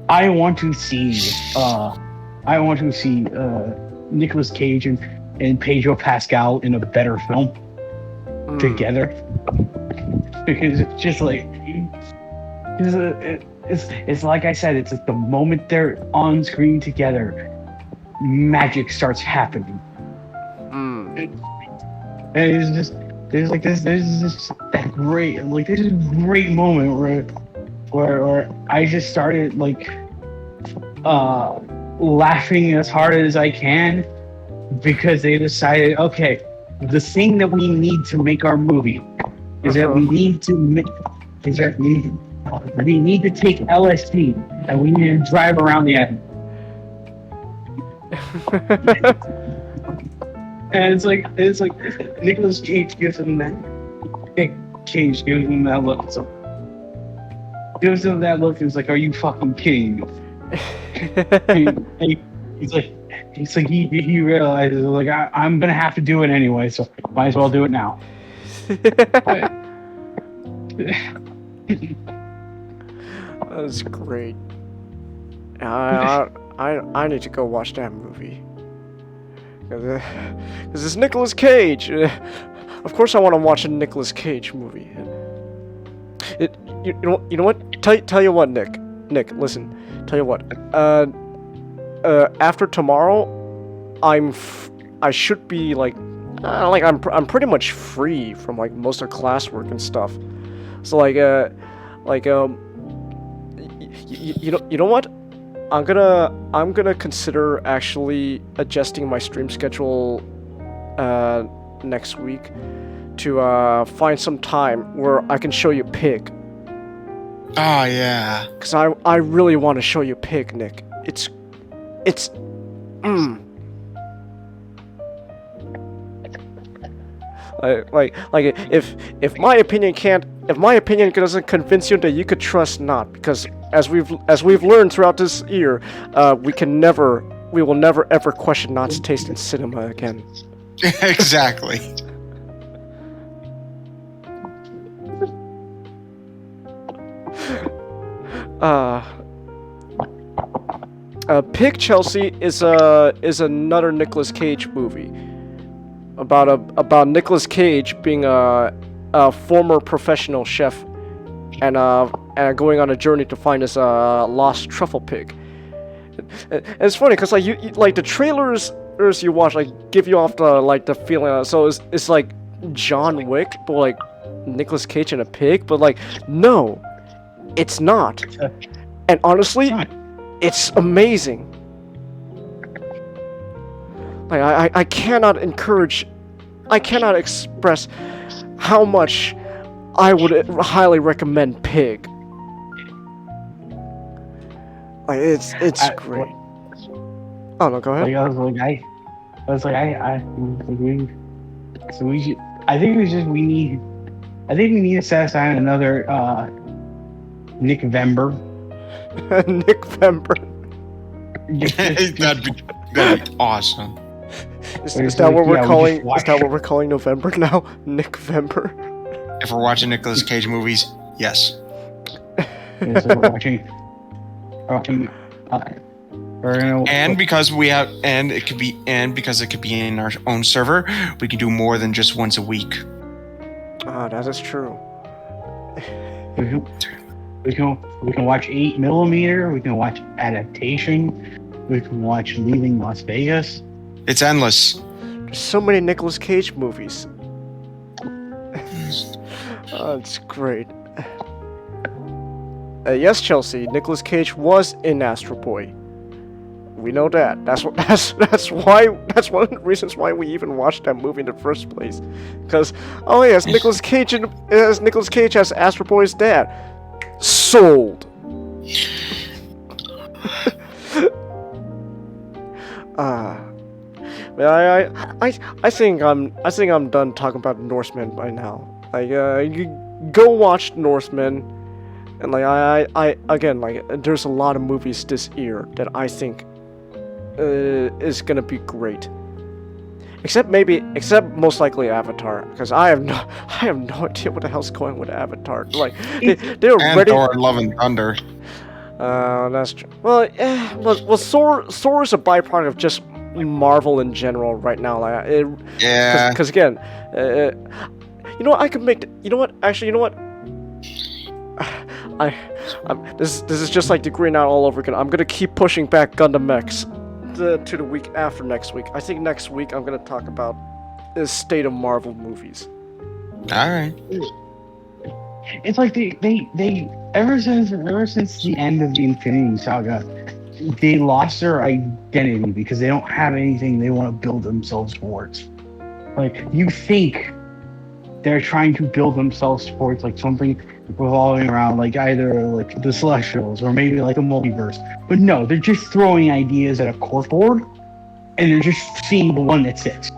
E: I want to see Nicolas Cage and Pedro Pascal in a better film together, because it's just like it's like I said, it's like the moment they're on screen together, magic starts happening. And it's just there's this great moment where I just started like laughing as hard as I can, because they decided, okay, the thing that we need to make our movie is that we need to take LSD and we need to drive around the end. And it's like Nicolas Cage gives him that look. So gives him that look and it's like, are you fucking kidding me? He realizes like I'm gonna have to do it anyway, so might as well do it now.
A: That's great. I need to go watch that movie. Because it's Nicolas Cage. Of course I want to watch a Nicolas Cage movie. You know what? Tell you what, Nick. Nick, listen. Tell you what. After tomorrow, I should be I'm pretty much free from like most of classwork and stuff. So you know what? I'm gonna consider actually adjusting my stream schedule next week to find some time where I can show you Pig.
F: Oh yeah.
A: Cause I really want to show you Pig, Nick. It's if my opinion doesn't convince you, that you could trust not, because as we've learned throughout this year, we will never ever question Not's taste in cinema again.
F: Exactly.
A: Pig Chelsea is another Nicolas Cage movie about Nicolas Cage being a former professional chef and going on a journey to find his lost truffle pig. And it's funny because like you like the trailers you watch like give you off the feeling, so it's like John Wick but like Nicolas Cage and a pig, but like no, it's not. And honestly, it's amazing. Like I cannot express how much I would highly recommend Pig. Like it's great. Oh no, go ahead.
E: I think we need to set aside another Nick Vember.
A: Nick Vember.
F: That'd be awesome.
A: Is that what we're calling? Is that what we're calling November now? Nickvember.
F: If we're watching Nicolas Cage movies, yes.
E: Yeah, so we're watching,
F: And because it could be in our own server, we can do more than just once a week.
A: Ah, that is true.
E: we can watch 8mm. We can watch Adaptation. We can watch Leaving Las Vegas.
F: It's endless.
A: There's so many Nicolas Cage movies. Oh, it's great. Yes, Chelsea. Nicolas Cage was in Astro Boy. We know that. That's one of the reasons why we even watched that movie in the first place. Because yes, Nicolas Cage as Astro Boy's dad. Sold. I think I'm done talking about Norsemen by now. Like, you go watch Norsemen, and like again, there's a lot of movies this year that I think is gonna be great. Except most likely Avatar, because I have no idea what the hell's going with Avatar. Like they're
F: and
A: ready.
F: Thor: Love and Thunder.
A: That's true. Well, Thor is a byproduct of just Marvel in general right now. Like,
F: yeah.
A: Because again, you know what? I could make. You know what? Actually, you know what? This is just like the Green Out all over again. I'm gonna keep pushing back Gundam X to the week after next week. I think next week I'm gonna talk about the state of Marvel movies.
F: All right.
E: It's like they ever since the end of the Infinity Saga, they lost their identity because they don't have anything they want to build themselves towards. Like, you think they're trying to build themselves towards like something revolving around like either like the Celestials or maybe like the multiverse, but no, they're just throwing ideas at a corkboard and they're just seeing the one that sits.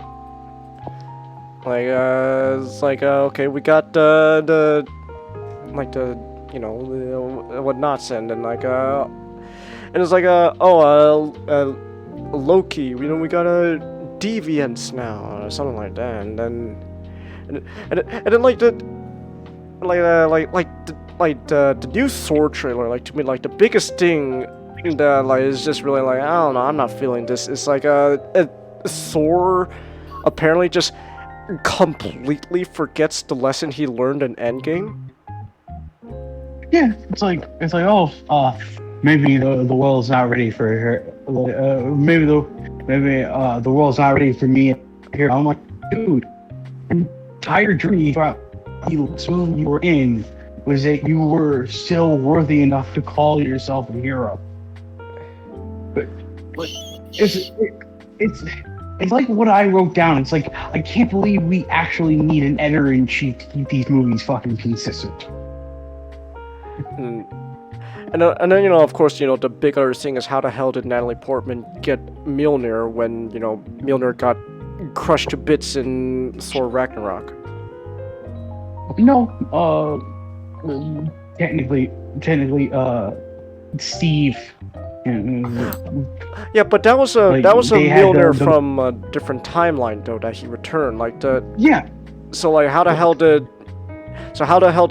A: Like it's like okay, we got the you know what not send and like and it's like Loki, you know, we got a Deviants now or something like that, and then like the new Thor trailer, like to me, like the biggest thing that like is just really like, I don't know, I'm not feeling this. It's like Thor apparently just completely forgets the lesson he learned in Endgame.
E: Yeah, it's like maybe the world's not ready for her. Maybe the world's not ready for me here. I'm like, dude, entire journey throughout you were in was that you were still worthy enough to call yourself a hero. But it's like what I wrote down. It's like, I can't believe we actually need an editor-in-chief to keep these movies fucking consistent.
A: And then, you know, of course, you know, the big other thing is how the hell did Natalie Portman get Mjolnir when, you know, Mjolnir got crushed to bits in Thor Ragnarok?
E: No, technically, Steve.
A: Yeah, but that was a
E: Like,
A: Mjolnir from a different timeline though that he returned. Like the
E: Yeah.
A: So like how the hell did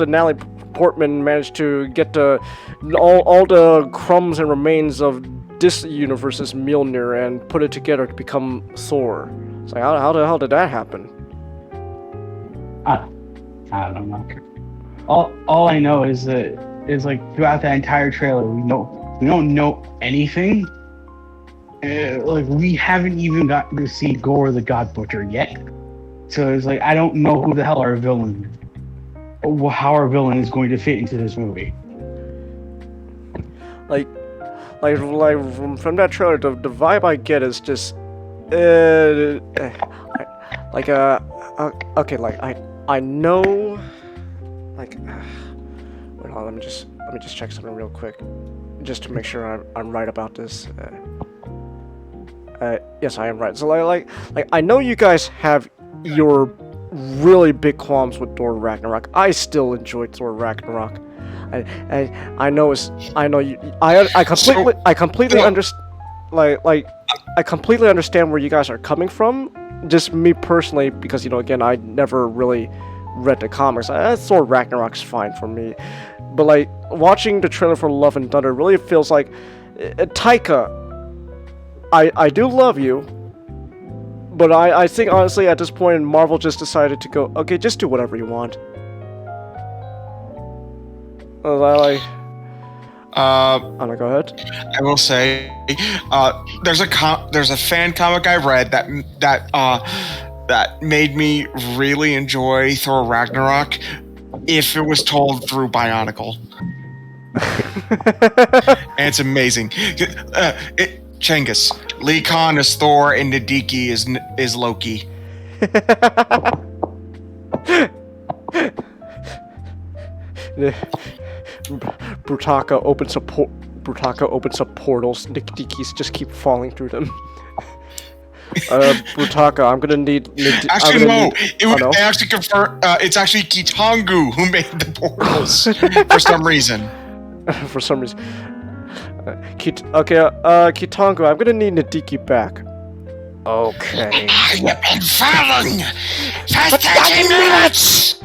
A: Natalie Portman manage to get all the crumbs and remains of this universe's Mjolnir and put it together to become Thor? It's like how the hell did that happen?
E: I don't know. All I know is that like throughout that entire trailer, we don't know anything. Like, we haven't even gotten to see Gore the God Butcher yet. So it's like, I don't know who the hell our villain is, or how our villain is going to fit into this movie. Like
A: from that trailer, the vibe I get is just okay, like I know, like wait, hold on, let me just check something real quick, just to make sure I'm right about this. Yes, I am right. So like I know you guys have your really big qualms with Thor Ragnarok. I still enjoyed Thor Ragnarok. I completely understand. I completely understand where you guys are coming from. Just me personally, because again, I never really read the comics. Thor Ragnarok's fine for me, but like watching the trailer for Love and Thunder really feels like Taika. I do love you, but I think honestly at this point Marvel just decided to go, okay, just do whatever you want. I don't know, go ahead.
F: I will say, there's a fan comic I read that made me really enjoy Thor Ragnarok if it was told through Bionicle. And it's amazing. Changhis, Lee Khan is Thor, and Nadiki is Loki.
A: Brutaka opens up portals. Nick Dikis just keep falling through them. Brutaka, I'm gonna need.
F: Actually, no. They actually confirm. It's actually Kitangu who made the portals for some reason.
A: For some reason. Kitangu, I'm gonna need Nadiki back. Okay.
F: You've been following for 30 minutes.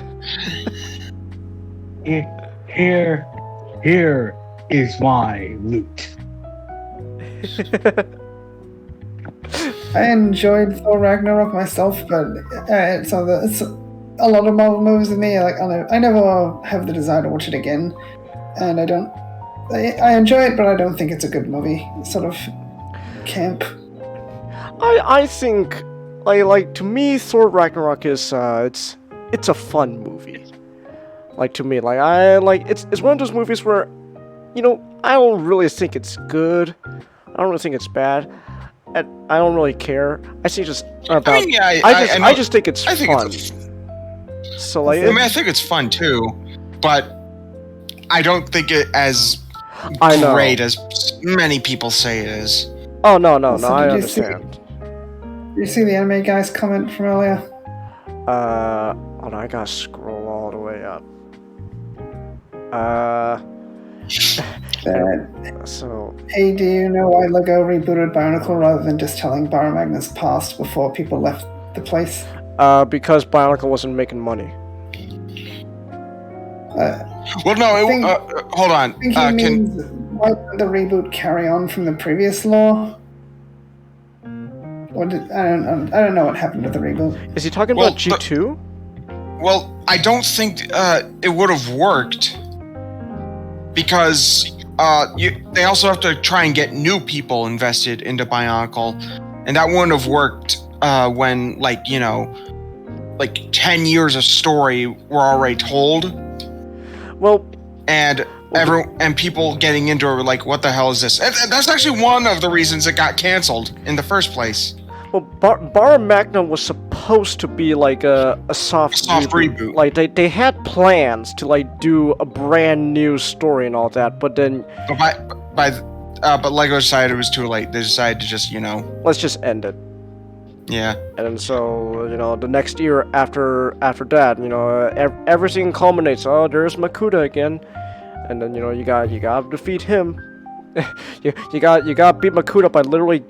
E: Here is my loot.
D: I enjoyed Thor Ragnarok myself, but it's a lot of Marvel movies with me. Like I never have the desire to watch it again, and I enjoy it, but I don't think it's a good movie. It's sort of camp.
A: I think like to me Thor Ragnarok is it's a fun movie. Like to me, it's one of those movies where I don't really think it's good. I don't really think it's bad. And I don't really care. I think just about. I just think it's fun. So like,
F: I think it's fun too, but I don't think it as great as many people say it is.
A: Oh no, I understand.
D: Did you see the anime guy's comment from earlier?
A: Hold on, I gotta scroll all the way up. So.
D: Hey, do you know why Lego rebooted Bionicle rather than just telling Baromagna's past before people left the place?
A: Because Bionicle wasn't making money.
F: Well, no. Hold on.
D: I think he means why didn't the reboot carry on from the previous lore? I don't know what happened with the reboot.
A: Is he talking about G2?
F: Well, I don't think it would have worked because they also have to try and get new people invested into Bionicle, and that wouldn't have worked when 10 years of story were already told.
A: Well,
F: and people getting into it were like, what the hell is this? And that's actually one of the reasons it got canceled in the first place.
A: Well, Baromagna was supposed to be like a soft reboot. Like they had plans to do a brand new story and all that, but then.
F: But Lego decided it was too late. They decided to just
A: let's just end it.
F: Yeah.
A: And so the next year after that, everything culminates. Oh, there's Makuta again, and then you got to defeat him. you got to beat Makuta by literally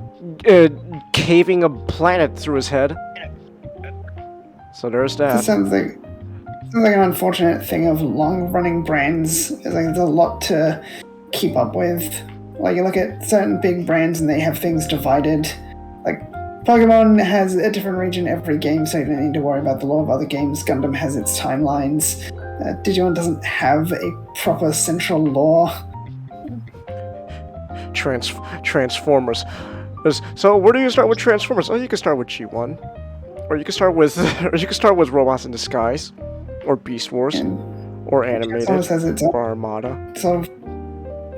A: caving a planet through his head. So there's that.
D: It sounds like an unfortunate thing of long-running brands. There's a lot to keep up with. Like you look at certain big brands and they have things divided. Like Pokemon has a different region every game, so you don't need to worry about the lore of other games. Gundam has its timelines. Digimon doesn't have a proper central lore.
A: Transformers. So where do you start with Transformers? Oh, you can start with G1, or you can start with Robots in Disguise, or Beast Wars, or Animated,
D: has its
A: or Armada.
D: Sort of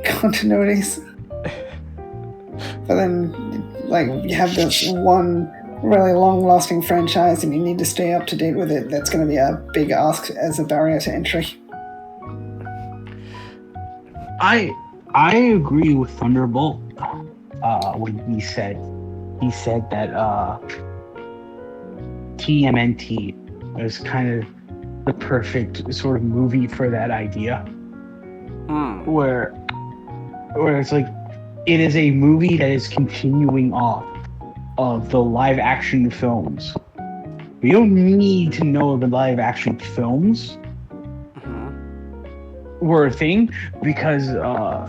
D: continuities. But then, you have this one really long-lasting franchise, and you need to stay up to date with it. That's going to be a big ask as a barrier to entry.
E: I agree with Thunderbolt when he said that TMNT was kind of the perfect sort of movie for that idea. Where it's like it is a movie that is continuing off of the live action films. You don't need to know the live action films were a thing because I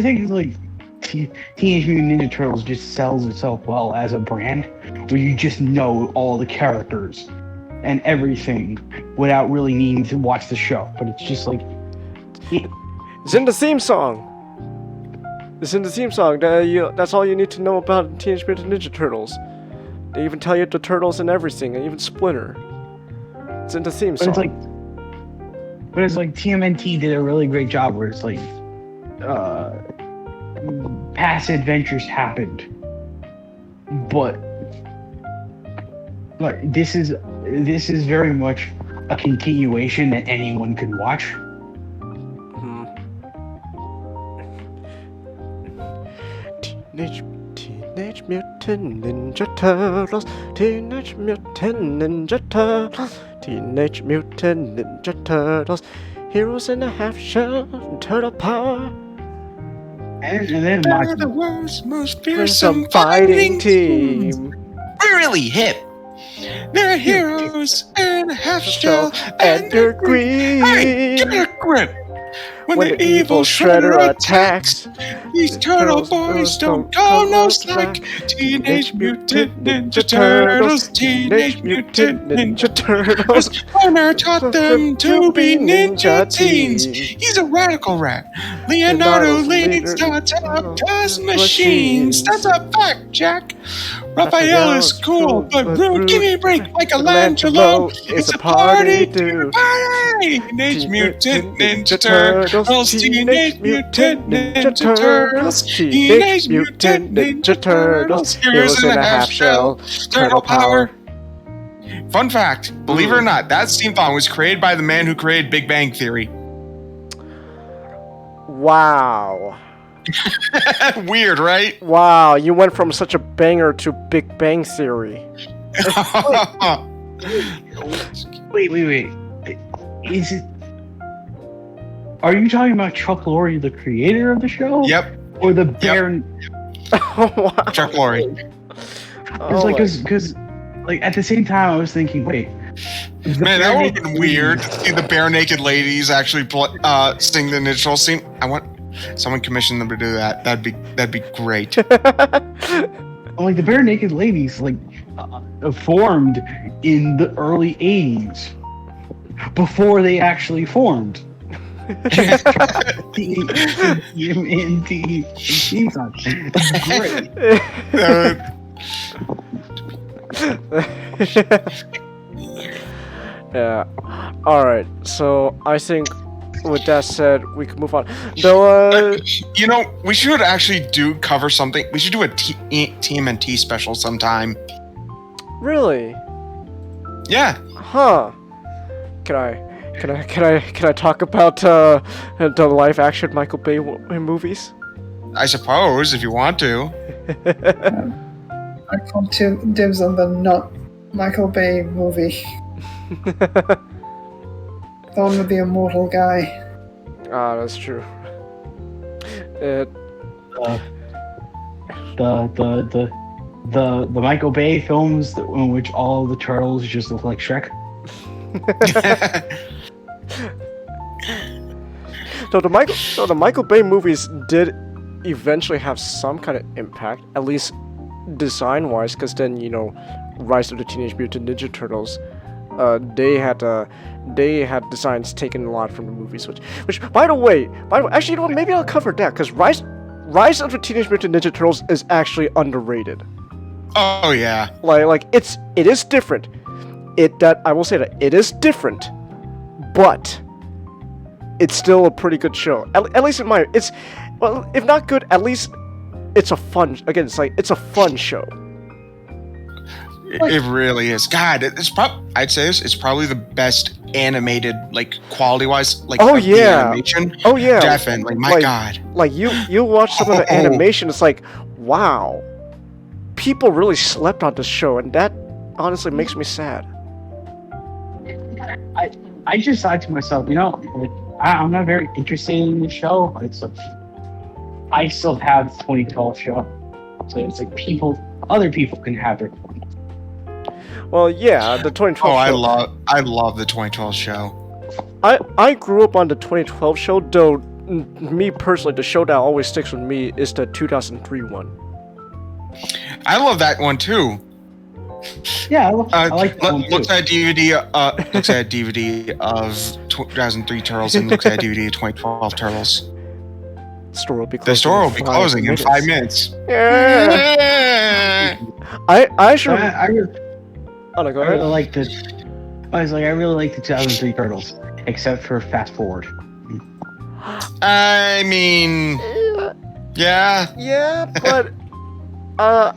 E: think like Teenage Mutant Ninja Turtles just sells itself well as a brand where you just know all the characters and everything without really needing to watch the show. But it's just like
A: It's in the theme song. It's in the theme song. That's all you need to know about Teenage Mutant Ninja Turtles. They even tell you the turtles and everything, and even Splinter. It's in the theme song.
E: But it's like TMNT did a really great job where it's like past adventures happened, but this is very much a continuation that anyone can watch.
A: Teenage Mutant Ninja Turtles, Teenage Mutant Ninja Turtles, Teenage Mutant Ninja Turtles, heroes in a half shell, turtle power.
E: And then
F: They're the world's most
A: Some
F: fearsome
A: fighting team.
F: We're really hip. They're heroes in a half shell,
A: and they're green.
F: Hey, give it a grip. When the
A: evil Shredder attacks,
F: these turtle boys don't go no slack. Teenage Mutant Ninja Turtles, Teenage Mutant Ninja Turtles. Splinter taught them to be ninja teens. He's a radical rat. Leonardo leads the test machines. That's a fact, Jack. Raphael is cool, but rude. Give me a break, Michelangelo. It's a party, dude. Party! Teenage Mutant Ninja Turtles, Teenage Mutant Ninja Turtles, Teenage Mutant Ninja Turtles. Heroes in a half shell, turtle power. Fun fact, believe it or not, that theme song was created by the man who created Big Bang Theory.
A: Wow.
F: Weird, right?
A: Wow, you went from such a banger to Big Bang Theory.
E: wait. Is it? Are you talking about Chuck Lorre, the creator of the show?
F: Yep.
E: Or the bear?
A: Wow.
F: Chuck Lorre.
E: Because at the same time I was thinking, wait.
F: Man, that would have been weird to see the bare naked ladies actually sing the Ninja scene. I want someone commission them to do that. That'd be great.
E: Like the bare naked ladies, formed in the early '80s before they actually formed. Great.
A: Yeah. Alright, so I think with that said, we can move on. Though,
F: we should actually cover something. We should do a TMNT special sometime.
A: Really?
F: Yeah.
A: Huh. Can I talk about the live action Michael Bay movies?
F: I suppose, if you want to.
D: I call dibs on the not Michael Bay movie. The one with the immortal guy.
A: Ah, that's true.
E: The Michael Bay films in which all the turtles just look like Shrek.
A: So the Michael Bay movies did eventually have some kind of impact, at least design-wise, because then Rise of the Teenage Mutant Ninja Turtles, they had designs taken a lot from the movies, which by the way, actually, maybe I'll cover that, because Rise of the Teenage Mutant Ninja Turtles is actually underrated.
F: Oh yeah.
A: It is different. I will say that it is different, but it's still a pretty good show. At least in my, if not good, at least it's a fun. Again, it's a fun show.
F: It really is. God, I'd say it's probably the best animated, quality-wise,
A: oh
F: the
A: yeah,
F: animation.
A: Oh yeah,
F: definitely. My God,
A: you watch some of the animation, it's like, wow, people really slept on this show, and that honestly makes me sad.
E: I just thought to myself, I'm not very interested in the show. I still have the 2012 show, so it's like other people can have their.
A: Well, yeah, the 2012
F: Oh,
A: show.
F: I love the 2012 show.
A: I grew up on the 2012 show, though me personally, the show that always sticks with me is the 2003 one.
F: I love that one too.
E: Yeah, I like that one too.
F: Looks at a DVD of 2003 Turtles and looks at a DVD of 2012 Turtles.
A: The store will be closing.
F: The store will be closing in 5 minutes.
A: Yeah. I should. Oh no, go
E: I
A: ahead.
E: really like the. I really like the 2003 Turtles, except for Fast Forward.
F: I mean, yeah.
A: Yeah, but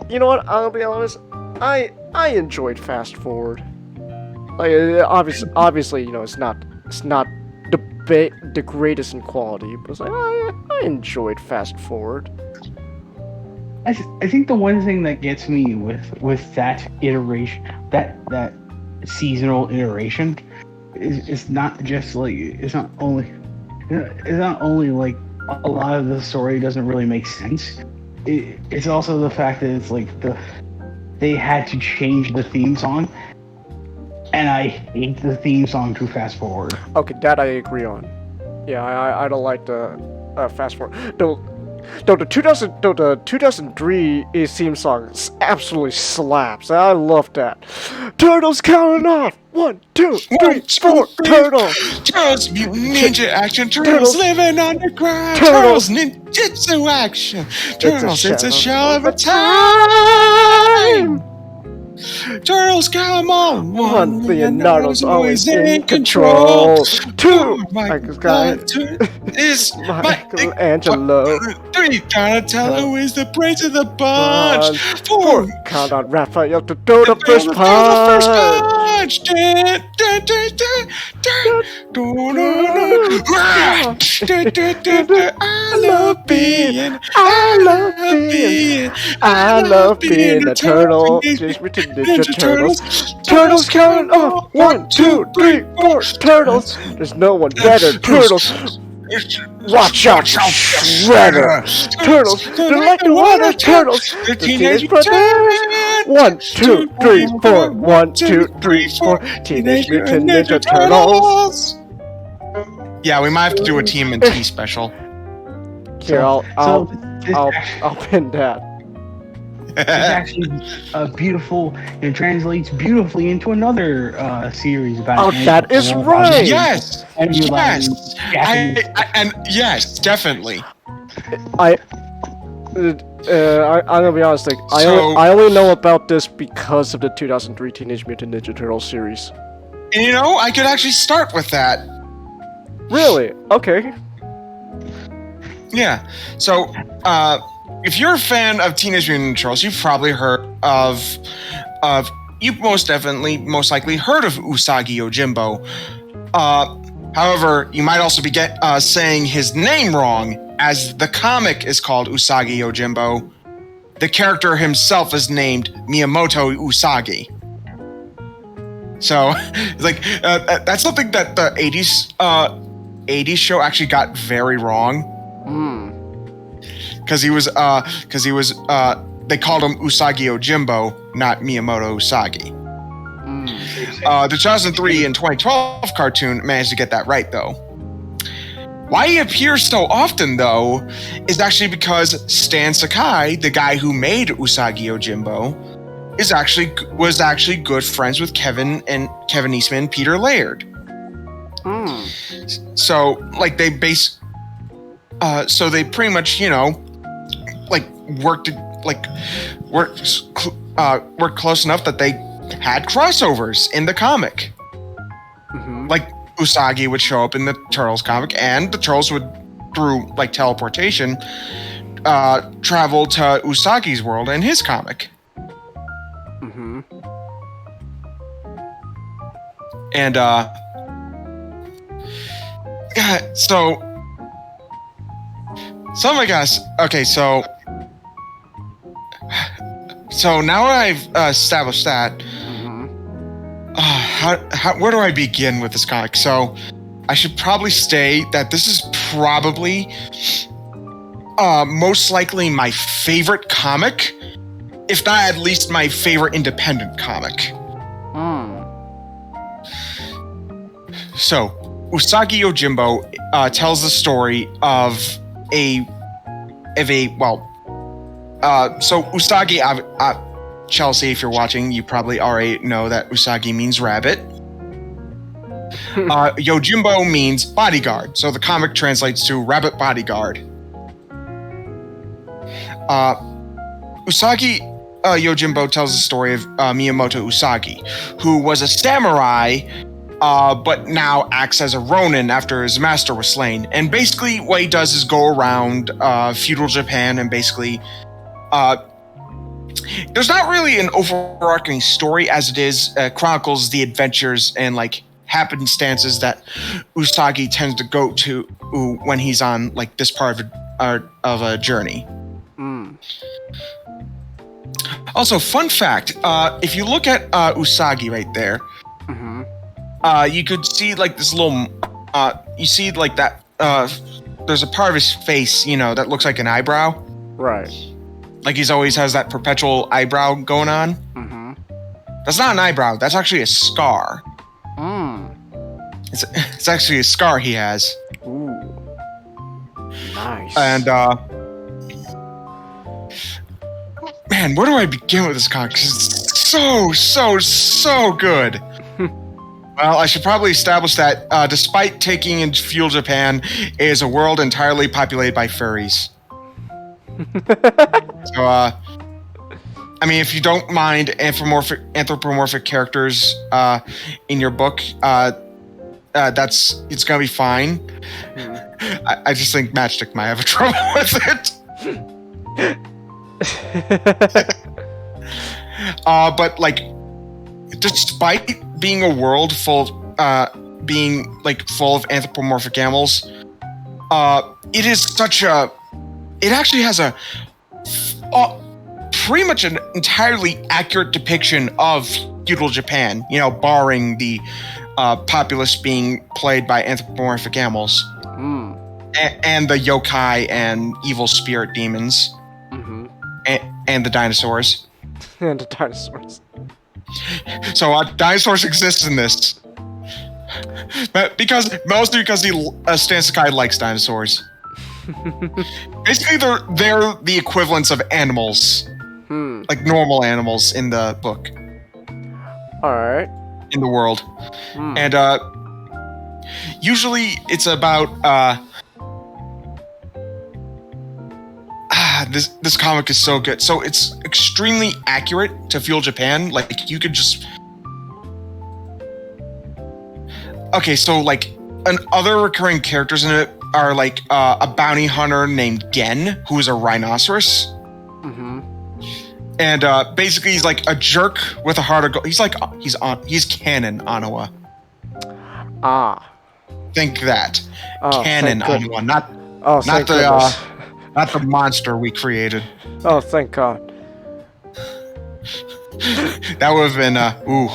A: you know what? I'll be honest. I enjoyed Fast Forward. Like obviously, you know, it's not the greatest in quality, but it's like I enjoyed Fast Forward.
E: I think the one thing that gets me with that iteration, that seasonal iteration, is not just like it's not only like a lot of the story doesn't really make sense. It's also the fact that it's like they had to change the theme song, and I hate the theme song to Fast Forward.
A: Okay, that I agree on. Yeah, I don't like the Fast Forward. Though the 2003 theme song absolutely slaps. I love that. Turtles counting off. 1, 2, 3, 4. Turtles.
F: Turtles, Mutant Ninja Action. Turtles living underground.
A: Turtles.
F: Turtles ninjutsu action. Turtles, it's a show of a
A: time.
F: Turtles, come on.
A: 1, Leonardo's always in control. 2, Michael's guy.
F: Is
A: Michelangelo.
F: 3, Donatello is the brains of the bunch. 4,
A: count on Raphael to throw the first punch. I love being a turtle. Teenage Mutant Ninja Turtles. Turtles counting off. 1, 2, 3, 4. Turtles. There's no one better. Turtles. Watch out, Shredder! Turtles, they're like the water turtles! The Teenage Mutant! 1, 2, 3, 4. 1, 2, 3, 4. Teenage Mutant Ninja Turtles!
F: Yeah, we might have to do a TMNT special.
A: Here, I'll pin that.
E: It's actually beautiful and translates beautifully into another series about.
A: Oh, that is right.
F: Yes, yes, definitely.
A: I'm gonna be honest. Like, I only know about this because of the 2003 Teenage Mutant Ninja Turtles series.
F: And you know, I could actually start with that.
A: Really? Okay.
F: Yeah. So, if you're a fan of Teenage Mutant Ninja Turtles, you've probably heard of you've most likely heard of Usagi Yojimbo. However, you might also be saying his name wrong, as the comic is called Usagi Yojimbo. The character himself is named Miyamoto Usagi. So, like, that's something that the 80s show actually got very wrong. Because he was, they called him Usagi Yojimbo, not Miyamoto Usagi. The 2003 and 2012 cartoon managed to get that right, though. Why he appears so often, though, is actually because Stan Sakai, the guy who made Usagi Yojimbo, was actually good friends with Kevin Eastman and Peter Laird. So, like, they pretty much, you know, like worked close enough that they had crossovers in the comic. Like, Usagi would show up in the Turtles comic, and the Turtles would, through like teleportation, travel to Usagi's world in his comic. And so oh my gosh. Okay, so now I've established that. Where do I begin with this comic? So I should probably state that this is probably most likely my favorite comic, if not at least my favorite independent comic. So, Usagi Yojimbo tells the story of so Usagi, Chelsea, if you're watching, you probably already know that Usagi means rabbit. Yojimbo means bodyguard, so the comic translates to rabbit bodyguard. Usagi Yojimbo tells the story of Miyamoto Usagi, who was a samurai, but now acts as a ronin after his master was slain. And basically what he does is go around feudal Japan and basically... there's not really an overarching story as it is chronicles the adventures and like happenstances that Usagi tends to go to when he's on like this part of a journey. Also, fun fact, if you look at Usagi right there, you could see like this little, you see like that, there's a part of his face, you know, that looks like an eyebrow.
A: Right.
F: Like he's always has that perpetual eyebrow going on. That's not an eyebrow, that's actually a scar. It's actually a scar he has.
A: Ooh. Nice.
F: And, man, where do I begin with this comic? 'Cause it's so good. Well, I should probably establish that despite taking in feudal Japan, it is a world entirely populated by furries. So, I mean, if you don't mind anthropomorphic characters in your book, it's gonna be fine. I just think Matchstick might have a trouble with it. But like, despite being a world full of anthropomorphic animals, it is such a. It actually has a pretty much an entirely accurate depiction of feudal Japan. You know, barring the populace being played by anthropomorphic animals, and the yokai and evil spirit demons, and the dinosaurs.
A: And the dinosaurs.
F: So dinosaurs exist in this, but mostly because Stan Sakai likes dinosaurs. Basically, they're the equivalents of animals, like normal animals in the book.
A: All right.
F: In the world, and usually it's about this comic is so good. So it's extremely accurate to feudal Japan. Like you could just so like other recurring characters in it are like a bounty hunter named Gen, who is a rhinoceros. And basically he's like a jerk with a heart of gold. He's canon Anawa. Think that. Canon Anawa, not the monster we created.
A: Oh, thank God.
F: That would have been
A: Ooh.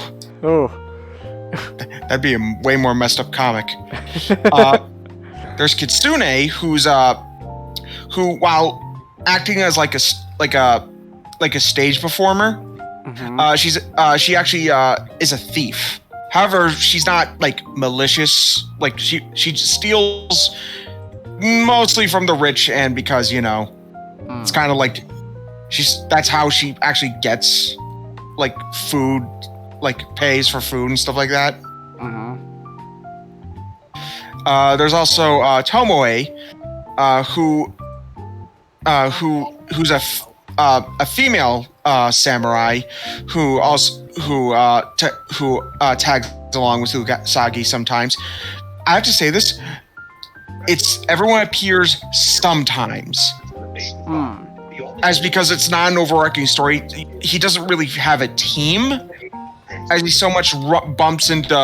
F: That'd be a way more messed up comic. There's Kitsune, who while acting as like a stage performer, she actually is a thief. However, she's not like malicious. Like she steals mostly from the rich, and because it's kind of like that's how she actually gets like food, like pays for food and stuff like that. There's also Tomoe, who's a female samurai who tags along with Usagi sometimes. I have to say this: everyone appears sometimes, as because it's not an overarching story. He doesn't really have a team, as he so much bumps into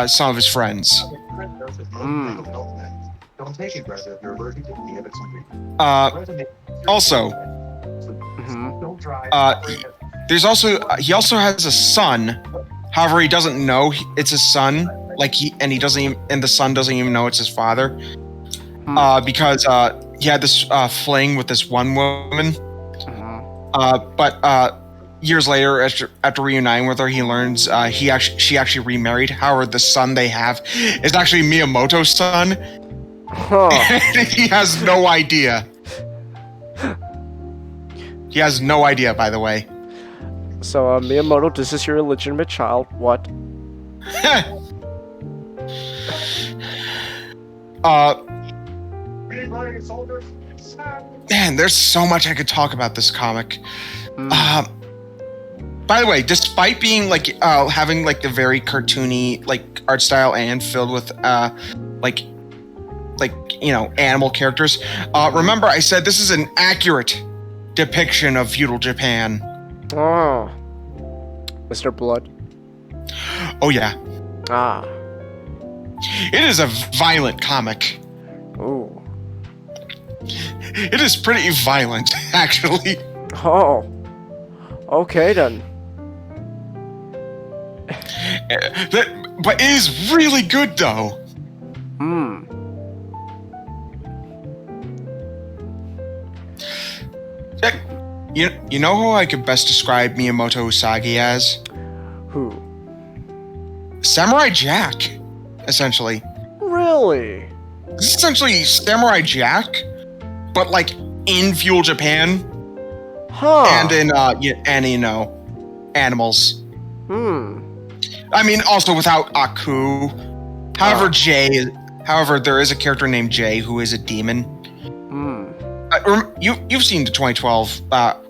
F: some of his friends. Also, he also has a son. However, he doesn't know it's his son. And the son doesn't even know it's his father. Because he had this fling with this one woman. But years later, after reuniting with her, he learns she actually remarried. However, the son they have is actually Miyamoto's son.
A: Huh.
F: And he has no idea. He has no idea, by the way.
A: So, Miyamoto, this is your illegitimate child. What?
F: Man, there's so much I could talk about this comic. By the way, despite being like having like the very cartoony like art style and filled with like animal characters, remember I said this is an accurate depiction of feudal Japan.
A: Oh, Mr. Blood.
F: Oh yeah.
A: Ah.
F: It is a violent comic.
A: Ooh.
F: It is pretty violent, actually.
A: Oh. Okay then.
F: But it is really good, though. You know who I could best describe Miyamoto Usagi as?
A: Who?
F: Samurai Jack, essentially.
A: Really?
F: This is essentially Samurai Jack, but like in feudal Japan.
A: Huh.
F: And in animals. I mean, also without Aku. However, there is a character named Jay who is a demon. You've seen the 2012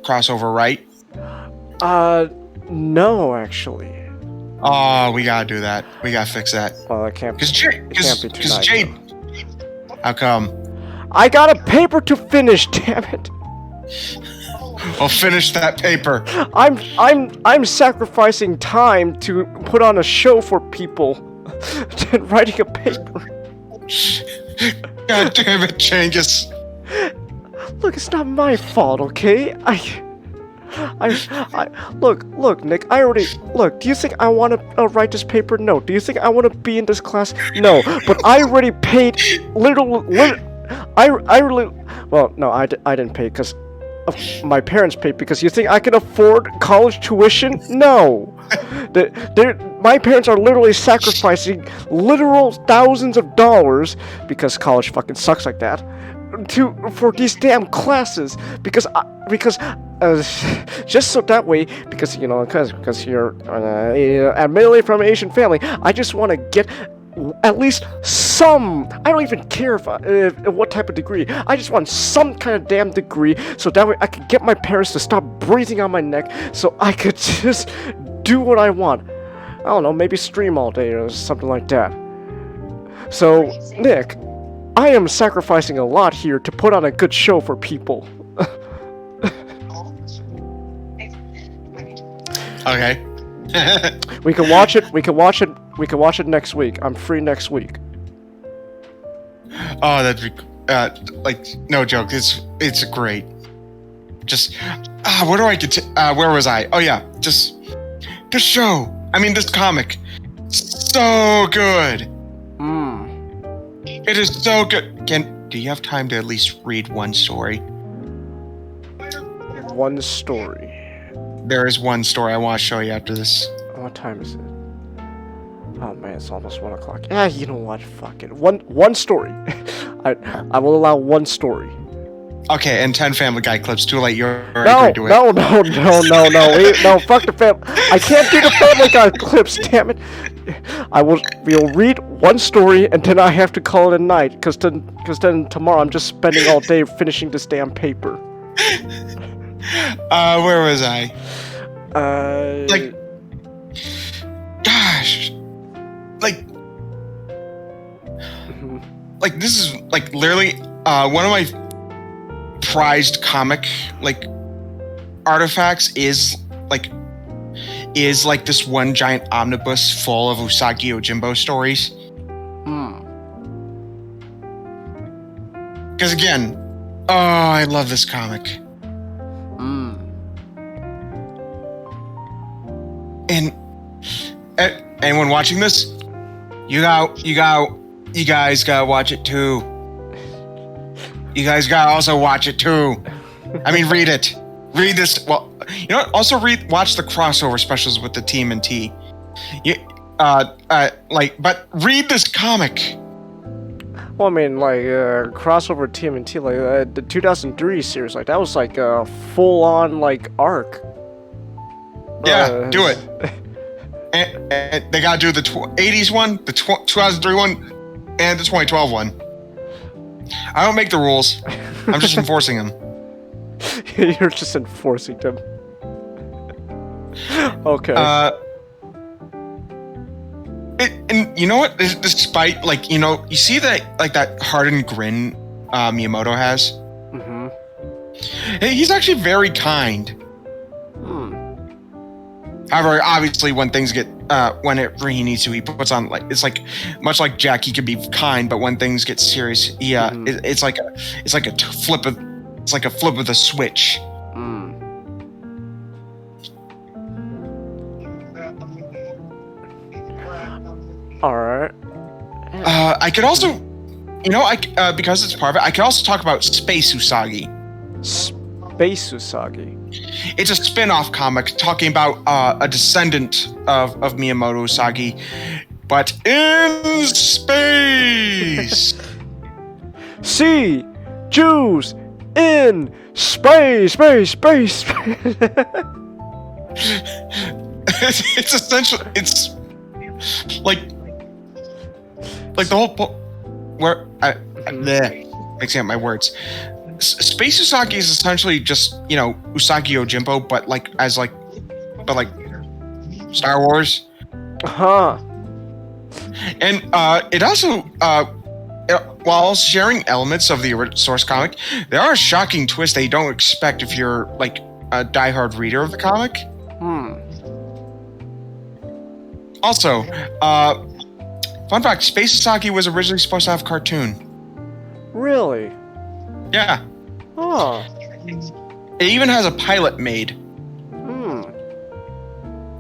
F: crossover, right?
A: No, actually.
F: Oh, we gotta do that. We gotta fix that.
A: Well, it can't be tonight.
F: Jade. How come?
A: I got a paper to finish, damn it.
F: Well, finish that paper.
A: I'm sacrificing time to put on a show for people than writing a paper.
F: God damn it, Changhis.
A: Look, it's not my fault, okay? Look, Nick, look, do you think I want to write this paper? No. Do you think I want to be in this class? No. But I already paid I didn't pay because my parents paid because you think I can afford college tuition? No. My parents are literally sacrificing literal thousands of dollars because college fucking sucks like that for these damn classes because just so that way because you're admittedly from an Asian family, I just want to get at least some. I don't even care if what type of degree. I just want some kind of damn degree, so that way I could get my parents to stop breathing on my neck, so I could just do what I want. I don't know, maybe stream all day or something like that. So, Nick, I am sacrificing a lot here to put on a good show for people.
F: Okay.
A: We can watch it next week. I'm free next week.
F: Oh, that'd be no joke. It's great. Just what do I get to? Where was I? Oh yeah, just this show. I mean, this comic. So good. It is so good. Do you have time to at least read one story?
A: One story.
F: There is one story I want to show you after this.
A: What time is it? Oh man, it's almost 1 o'clock. Yeah, you know what? Fuck it. One story. I will allow one story.
F: Okay, and 10 Family Guy clips. Too late. You're already doing it.
A: No, fuck the family. I can't do the Family Guy clips, damn it. We'll read one story and then I have to call it a night, cause then tomorrow I'm just spending all day finishing this damn paper.
F: Where was I? Gosh. Like this is like literally one of my prized comic artifacts is this one giant omnibus full of Usagi Yojimbo stories. Because again, I love this comic. And anyone watching this, you guys gotta watch it too. you guys gotta also watch it too. I mean, read it. Read this. Well, you know what? Also watch the crossover specials with the TMNT. But read this comic.
A: Well, I mean, like, crossover TMNT, like, the 2003 series, like, that was, like, a full-on, like, arc.
F: Yeah, do it. And they gotta do the 80s one, the 2003 one, and the 2012 one. I don't make the rules. I'm just enforcing them.
A: You're just enforcing them. Okay.
F: And you know what? Despite, like, you know, you see that, like, that hardened grin Miyamoto has?
A: Mm-hmm.
F: He's actually very kind. However, obviously, when things get, he needs to, he puts on, like, it's like, much like Jack, he can be kind, but when things get serious, it's like a flip of the switch.
A: All right.
F: I could also, you know, because it's part of it, I could also talk about Space Usagi.
A: Space Usagi.
F: It's a spin-off comic talking about a descendant of Miyamoto Usagi, but in space.
A: See, Jews in space.
F: It's essentially, it's like the whole where mixing up my words. Space Usagi is essentially just, you know, Usagi Yojimbo, but Star Wars.
A: Huh.
F: And it also, while sharing elements of the source comic, there are shocking twists that you don't expect if you're, like, a diehard reader of the comic. Also, fun fact, Space Usagi was originally supposed to have a cartoon.
A: Really?
F: Yeah.
A: Oh.
F: It even has a pilot made.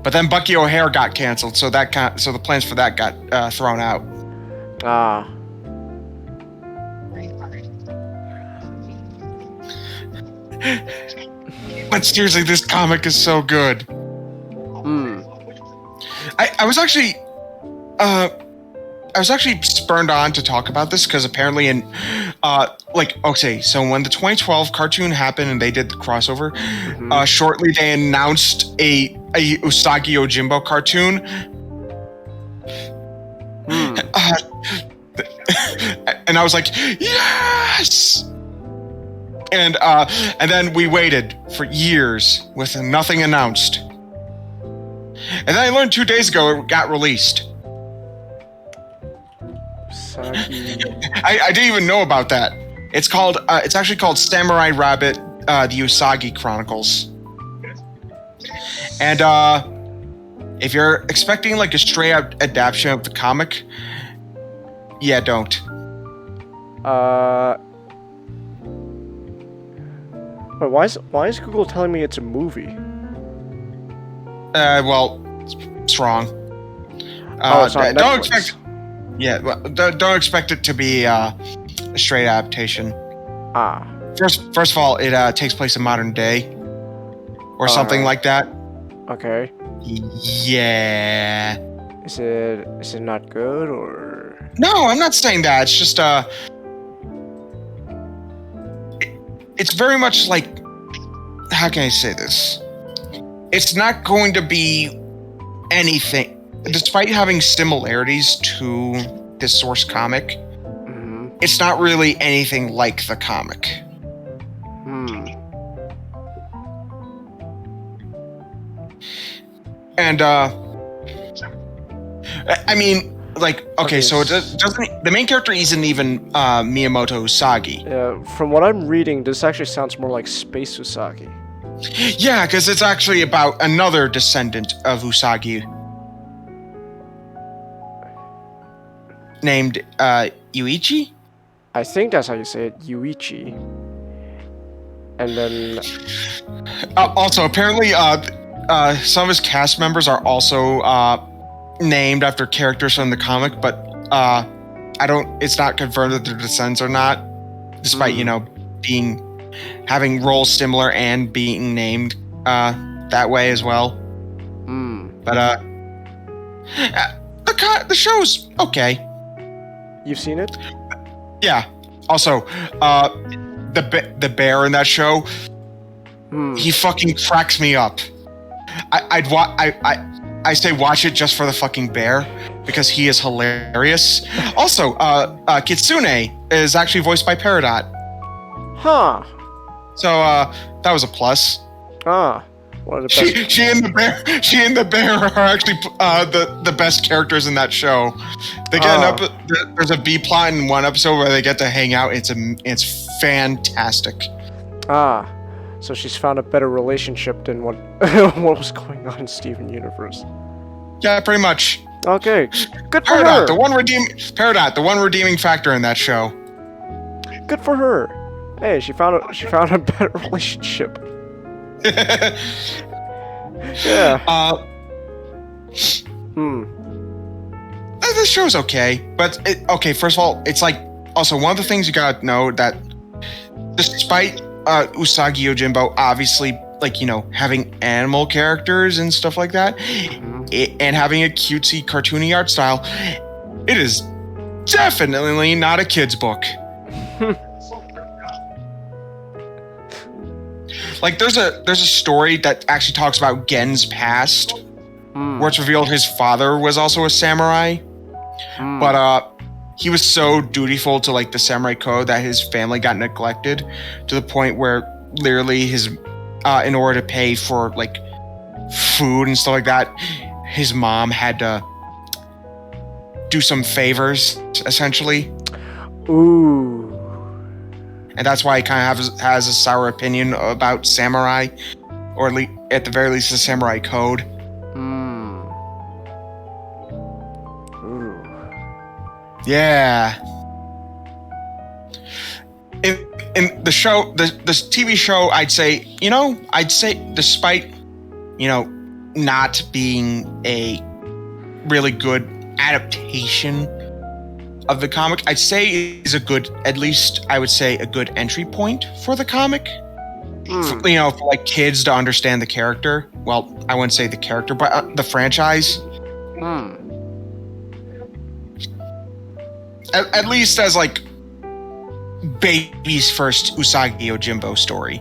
F: But then Bucky O'Hare got canceled, so the plans for that got thrown out.
A: Ah.
F: But seriously, this comic is so good. I was actually spurned on to talk about this because apparently so when the 2012 cartoon happened and they did the crossover, shortly they announced a Usagi Yojimbo cartoon. And I was like, yes! And then we waited for years with nothing announced. And then I learned 2 days ago it got released. I didn't even know about that. It's actually called Samurai Rabbit, the Usagi Chronicles. And if you're expecting like a straight up adaptation of the comic, yeah, don't.
A: Wait, why is Google telling me it's a movie?
F: Well, it's wrong.
A: It's on
F: don't
A: Netflix.
F: expect. Yeah, well, don't expect it to be a straight adaptation.
A: Ah.
F: First of all, it takes place in modern day, or something like that.
A: Okay.
F: Yeah.
A: Is it not good or?
F: No, I'm not saying that. It's just it's very much like, how can I say this? It's not going to be anything, despite having similarities to the source comic. It's not really anything like the comic. And I mean, like, okay, so it doesn't. The main character isn't even Miyamoto Usagi.
A: From what I'm reading, this actually sounds more like Space Usagi.
F: Yeah, because it's actually about another descendant of Usagi, named Yuichi.
A: I think that's how you say it, Yuichi. And then
F: also, apparently, some of his cast members are also named after characters from the comic, but it's not confirmed that they're descendants or not. despite having roles similar and being named that way as well. But the show's okay.
A: You've seen it?
F: Yeah. Also, the bear in that show, he fucking cracks me up. I say watch it just for the fucking bear because he is hilarious. Also, Kitsune is actually voiced by Peridot.
A: Huh.
F: So that was a plus.
A: One of the best.
F: She and the bear are actually the best characters in that show. They get there's a B plot in one episode where they get to hang out. It's fantastic.
A: So she's found a better relationship than what was going on in Steven Universe.
F: Yeah, pretty much.
A: Okay, good for her.
F: Peridot, the one redeeming factor in that show.
A: Good for her. Hey, she found a better relationship. Yeah.
F: The show's okay, but first of all, it's like also one of the things you gotta know that despite Usagi Yojimbo obviously having animal characters and stuff like that, and having a cutesy cartoony art style, it is definitely not a kid's book. Like there's a story that actually talks about Gen's past, where it's revealed his father was also a samurai, but he was so dutiful to the samurai code that his family got neglected to the point where literally his in order to pay for food and stuff like that, his mom had to do some favors essentially.
A: Ooh.
F: And that's why he kind of has a sour opinion about samurai, or at the very least the samurai code.
A: Ooh.
F: Yeah. In the show, the TV show, I'd say despite, not being a really good adaptation of the comic, I'd say is a good entry point for the comic. For kids to understand the character. Well, I wouldn't say the character, but the franchise. At least as baby's first Usagi Yojimbo story.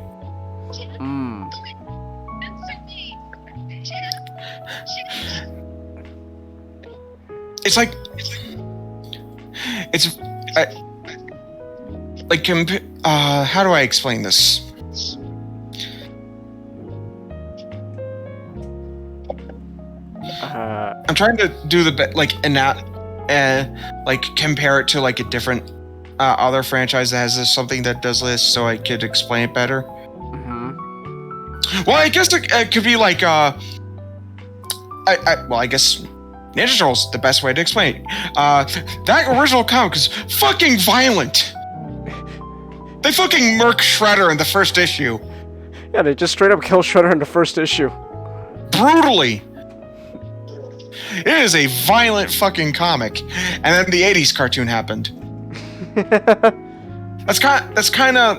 F: How do I explain this? I'm trying to do compare it to a different other franchise that has something that does this, so I could explain it better. Well, I guess it could be I guess Ninja Turtles the best way to explain it. That original comic is fucking violent. They fucking murk Shredder in the first issue.
A: Yeah, they just straight up kill Shredder in the first issue.
F: Brutally. It is a violent fucking comic. And then the 80s cartoon happened. That's kind of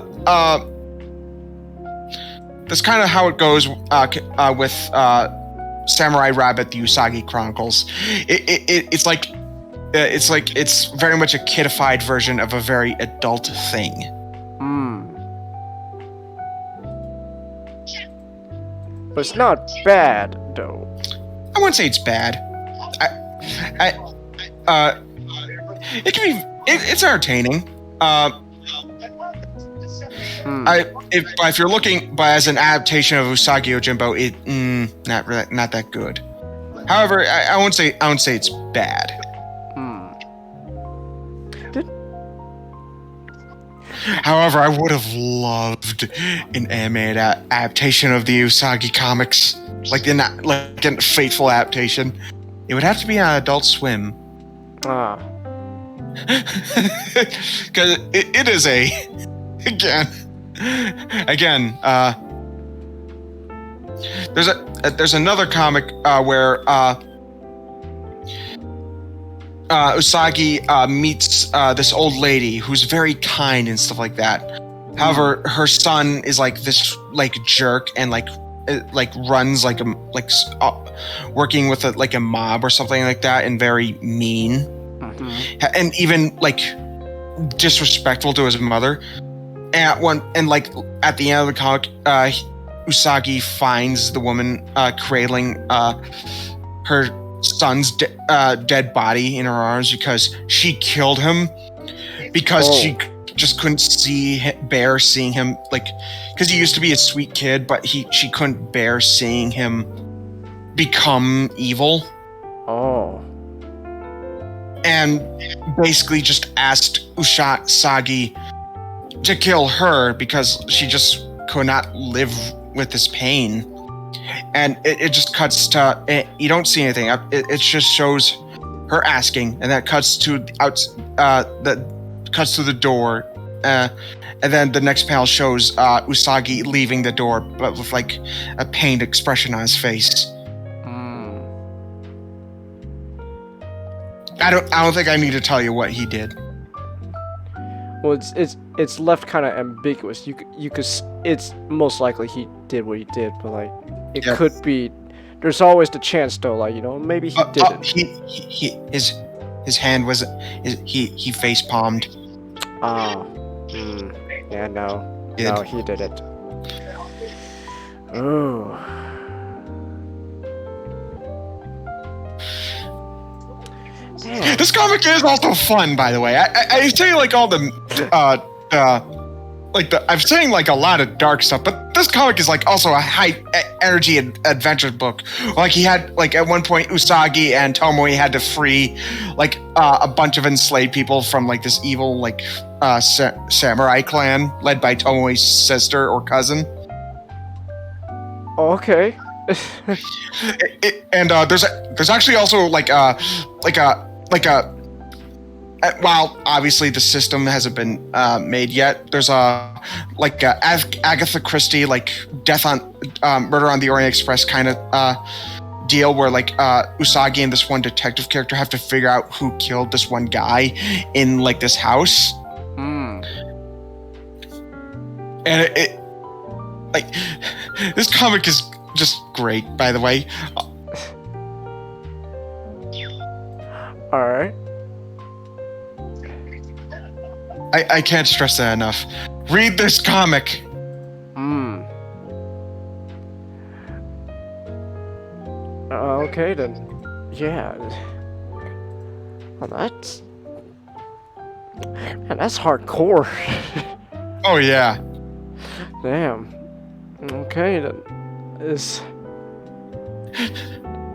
F: how it goes with Samurai Rabbit: The Usagi Chronicles. It's very much a kidified version of a very adult thing.
A: But it's not bad though.
F: I wouldn't say it's bad. It can be. It's entertaining. If you're looking, but as an adaptation of Usagi Yojimbo, not that good. However, I won't say it's bad. However, I would have loved an animated adaptation of the Usagi comics, like a faithful adaptation. It would have to be on Adult Swim. Because it is there's another comic where Usagi meets this old lady who's very kind and stuff like that. However, her son is like this like jerk and like runs like working with a mob or something like that, and very mean, and even like disrespectful to his mother. And at the end of the comic, Usagi finds the woman cradling her son's dead body in her arms because she killed him because she just couldn't bear seeing him, like, because he used to be a sweet kid, but she couldn't bear seeing him become evil.
A: Oh.
F: And basically just asked Usagi to kill her because she just could not live with this pain. And it just cuts to, you don't see anything. It just shows her asking, and that cuts to cuts to the door, and then the next panel shows Usagi leaving the door, but with like a pained expression on his face. I don't think I need to tell you what he did.
A: Well, it's left kind of ambiguous. You could it's most likely he did what he did, but like it could be. There's always the chance though, like, you know, maybe he didn't.
F: His hand was he face palmed.
A: Yeah, no, he did it. Ooh. Damn.
F: This comic is also fun, by the way. I say like all the I'm saying like a lot of dark stuff, but this comic is like also a high energy adventure book. Like he had like at one point Usagi and Tomoe had to free like a bunch of enslaved people from like this evil like samurai clan led by Tomoe's sister or cousin.
A: Okay.
F: And there's actually also while obviously the system hasn't been made yet, there's Agatha Christie like death on Murder on the Orient Express kind of deal where like Usagi and this one detective character have to figure out who killed this one guy in like this house. And it like this comic is just great, by the way.
A: All right.
F: I can't stress that enough. Read this comic.
A: Okay then. Yeah. Well, that's hardcore.
F: Oh yeah.
A: Damn. Okay then.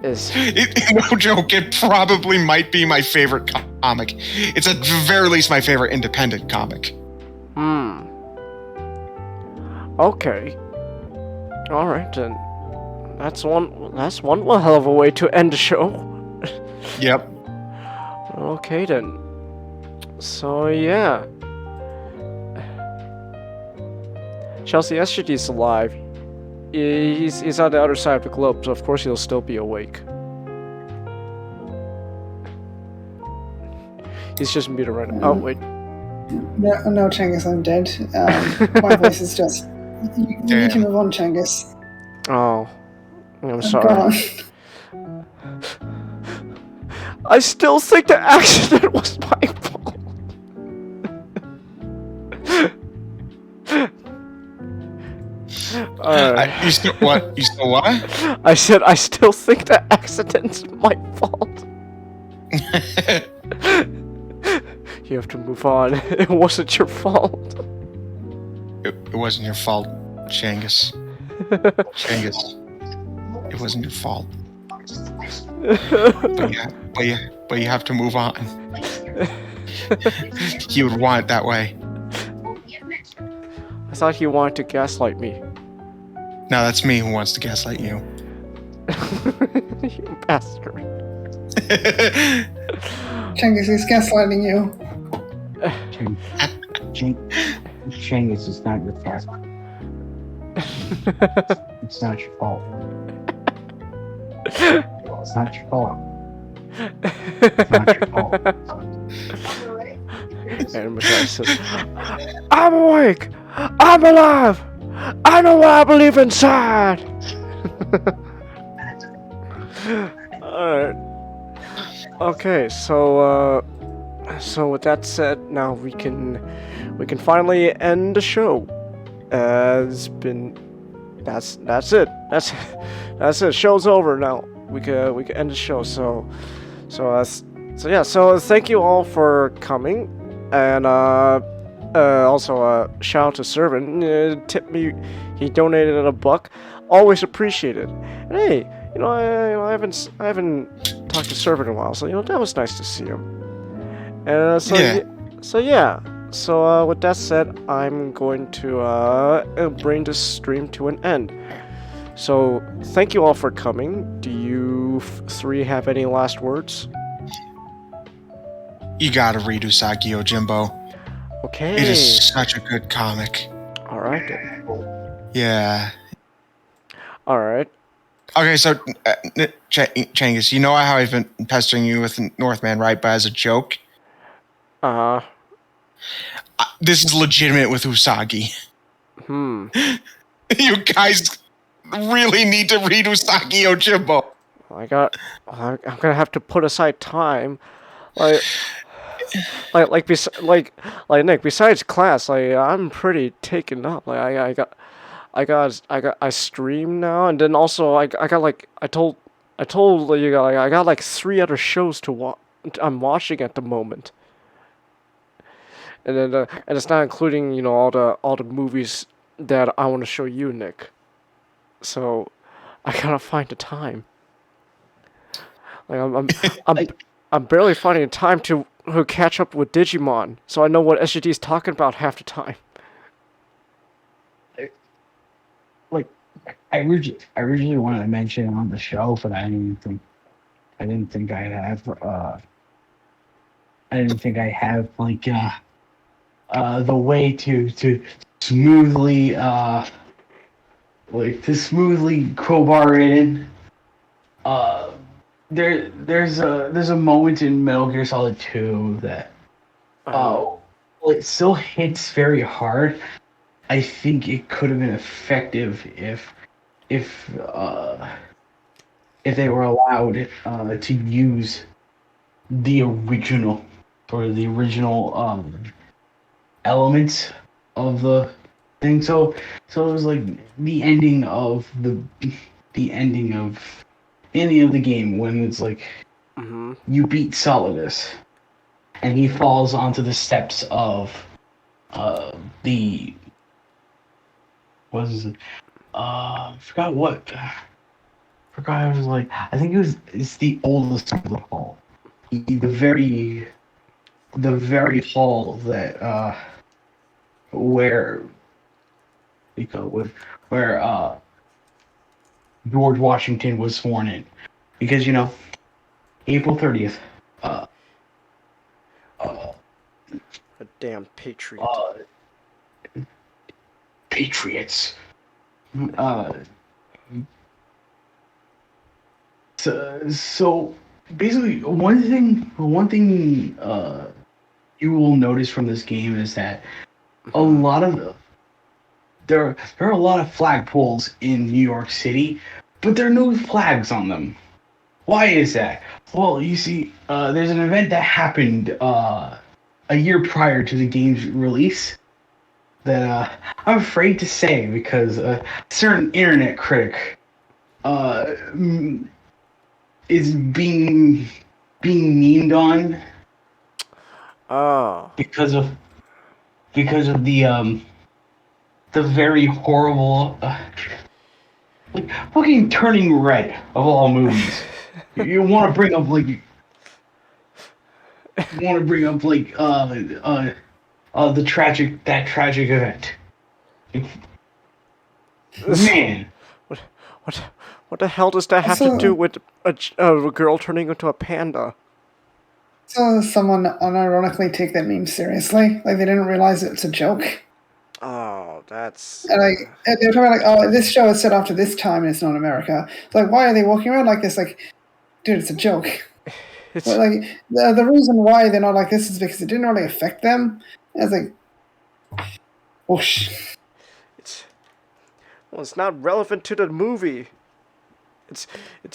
F: No joke, it probably might be my favorite comic. It's at the very least my favorite independent comic.
A: Okay. Alright then. That's one hell of a way to end the show.
F: Yep.
A: Okay then. So yeah. Chelsea SGD's alive. He's on the other side of the globe, so of course he'll still be awake. He's just muted right now. Oh, wait.
D: No, Changhis, I'm dead. My voice is just... You need to move on, Changhis.
A: Oh. I'm
D: I'm
A: sorry.
D: gone.
A: I still think the accident was my fault.
F: You still what? You still what?
A: I said I still think the accident's my fault. You have to move on. It wasn't your fault.
F: It wasn't your fault, Changhis. Changhis. It wasn't your fault. But you have to move on. You would want it that way.
A: I thought you wanted to gaslight me.
F: No, that's me who wants to gaslight you.
A: You bastard.
D: Changhis is gaslighting you.
E: Changhis is not your fault. It's not your fault. It's not your fault. It's not your fault.
A: And Messiah says, I'm awake! I'm alive! I know what I believe inside! Alright. Okay, so with that said, now we can finally end the show. That's it. That's it. Show's over now. We can end the show. So thank you all for coming, and also shout out to Servant. Tip me. He donated $1. Always appreciated. And hey, I haven't talked to Servant in a while, so that was nice to see him. And So with that said, I'm going to bring this stream to an end. So thank you all for coming. Do you three have any last words?
F: You gotta read Usagi Yojimbo.
A: Okay.
F: It is such a good comic.
A: All right then.
F: Yeah.
A: All right.
F: Okay, so Changhis, you know how I've been pestering you with Northman, right? But as a joke. This is legitimate with Usagi. You guys really need to read Usagi Yojimbo.
A: I'm gonna have to put aside time, like Nick. Besides class, I'm pretty taken up. I stream now, and then also I told you I got like 3 other shows to watch. I'm watching at the moment. And then, and it's not including, all the movies that I want to show you, Nick. So, I gotta find the time. I'm barely finding time to catch up with Digimon, so I know what SGD is talking about half the time.
E: I originally wanted to mention on the show, but I didn't think I'd have the way to smoothly crowbar it in. There's a moment in Metal Gear Solid 2 that it still hits very hard. I think it could have been effective if they were allowed to use the original elements of the thing. So it was like the ending of any of the game when it's like you beat Solidus and he falls onto the steps of the what is it? Forgot it was like. I think it's the oldest of the hall. The very hall that where George Washington was sworn in, because April 30th.
A: A damn patriot.
E: Patriots. So basically, one thing you will notice from this game is that there are a lot of flagpoles in New York City, but there are no flags on them. Why is that? Well, you see, there's an event that happened a year prior to the game's release that I'm afraid to say, because a certain internet critic is being memed on.
A: Oh.
E: Because of the very horrible fucking Turning Red of all movies. You want to bring up the tragic event. Man,
A: what the hell does that have to do with a girl turning into a panda?
D: So someone unironically take that meme seriously, like they didn't realize it's a joke.
A: Oh, that's.
D: And they're talking like, oh, this show is set after this time and it's not America. It's like, why are they walking around like this? Like, dude, it's a joke.
A: It's
D: But like the reason why they're not like this is because it didn't really affect them. It's like, whoosh.
A: it's not relevant to the movie. It's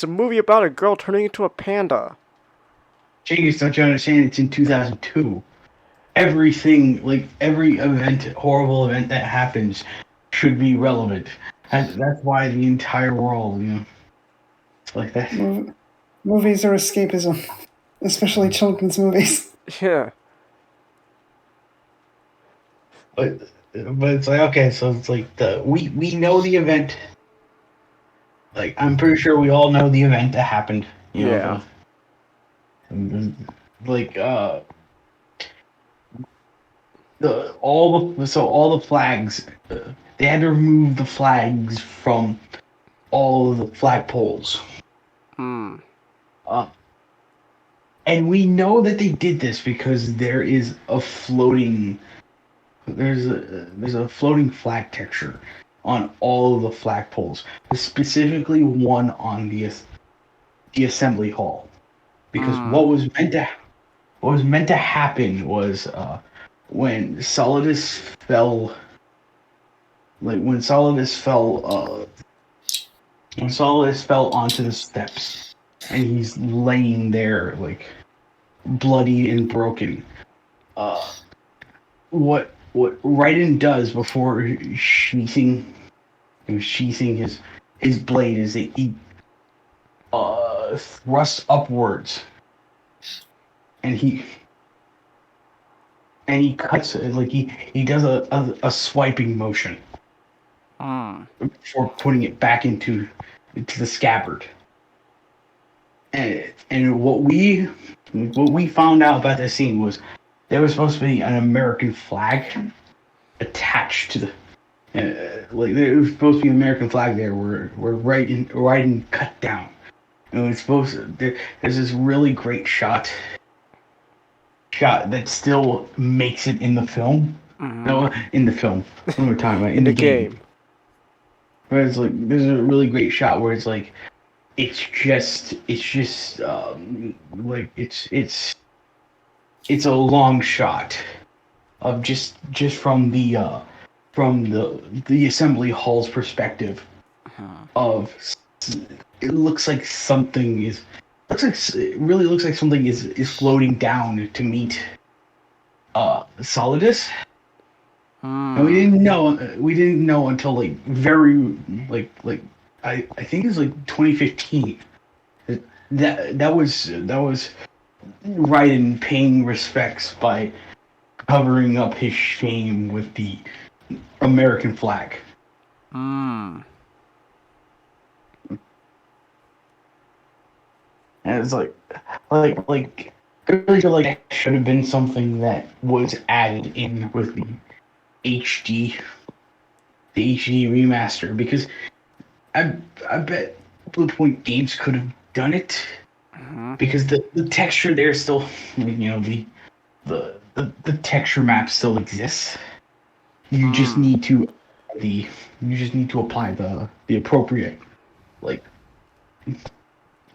A: a movie about a girl turning into a panda.
E: Changhis, don't you understand? It's in 2002. Everything, like every event, horrible event that happens, should be relevant. That's why the entire world, it's like that.
D: Movies are escapism, especially children's movies.
A: Yeah.
E: But it's like, okay, so it's like we know the event. Like, I'm pretty sure we all know the event that happened.
A: Yeah.
E: Like all the flags, they had to remove the flags from all of the flagpoles. And we know that they did this because there is a floating there's a floating flag texture on all of the flagpoles, specifically one on the assembly hall, because what was meant to happen was when Solidus fell onto the steps and he's laying there like bloody and broken. What Raiden does before sheathing his blade is that he thrusts upwards and he cuts it, like he does a swiping motion before putting it back into the scabbard. And what we found out about this scene was there was supposed to be an American flag attached to the like there was supposed to be an American flag there where Raiden cut down. And it was supposed to, there's this really great shot that still makes it in the film. No, in the film. What am I talking about? In the game. Where it's like there's a really great shot where it's like it's just like it's a long shot of just from the assembly hall's perspective of it looks like something is floating down to meet Solidus. And we didn't know until like very like I think it was like 2015 that was Raiden paying respects by covering up his shame with the American flag. And it's like I really feel like that should have been something that was added in with the HD remaster, because I bet Bluepoint Games could have done it, because the texture there still, the texture map still exists. You just need to apply the appropriate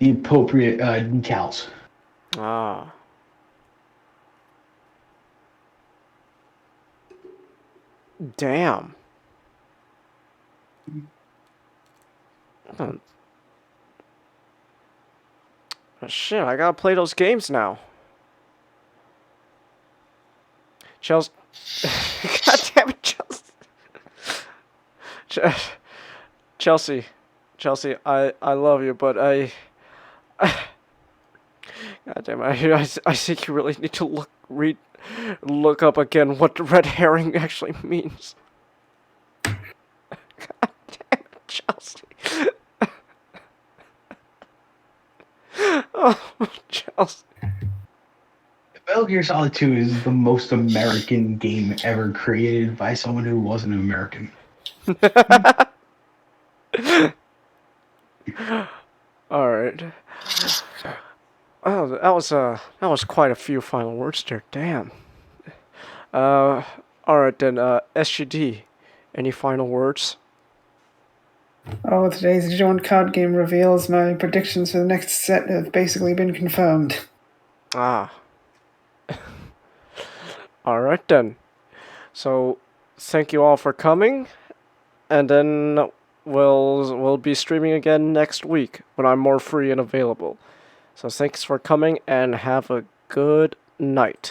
E: decals.
A: Damn. Oh, shit, I gotta play those games now. Chelsea. God damn it, Chelsea. Chelsea, I love you, but God damn it, I think you really need to look up again what the red herring actually means. God damn it, Chelsea. Oh, Chelsea.
E: Metal Gear Solid 2 is the most American game ever created by someone who wasn't American.
A: All right. Oh, that was quite a few final words there. Damn. All right then. SGD, any final words?
D: Oh, today's joint card game reveals my predictions for the next set have basically been confirmed.
A: Ah. Alright then. So, thank you all for coming, and then we'll be streaming again next week when I'm more free and available. So thanks for coming, and have a good night.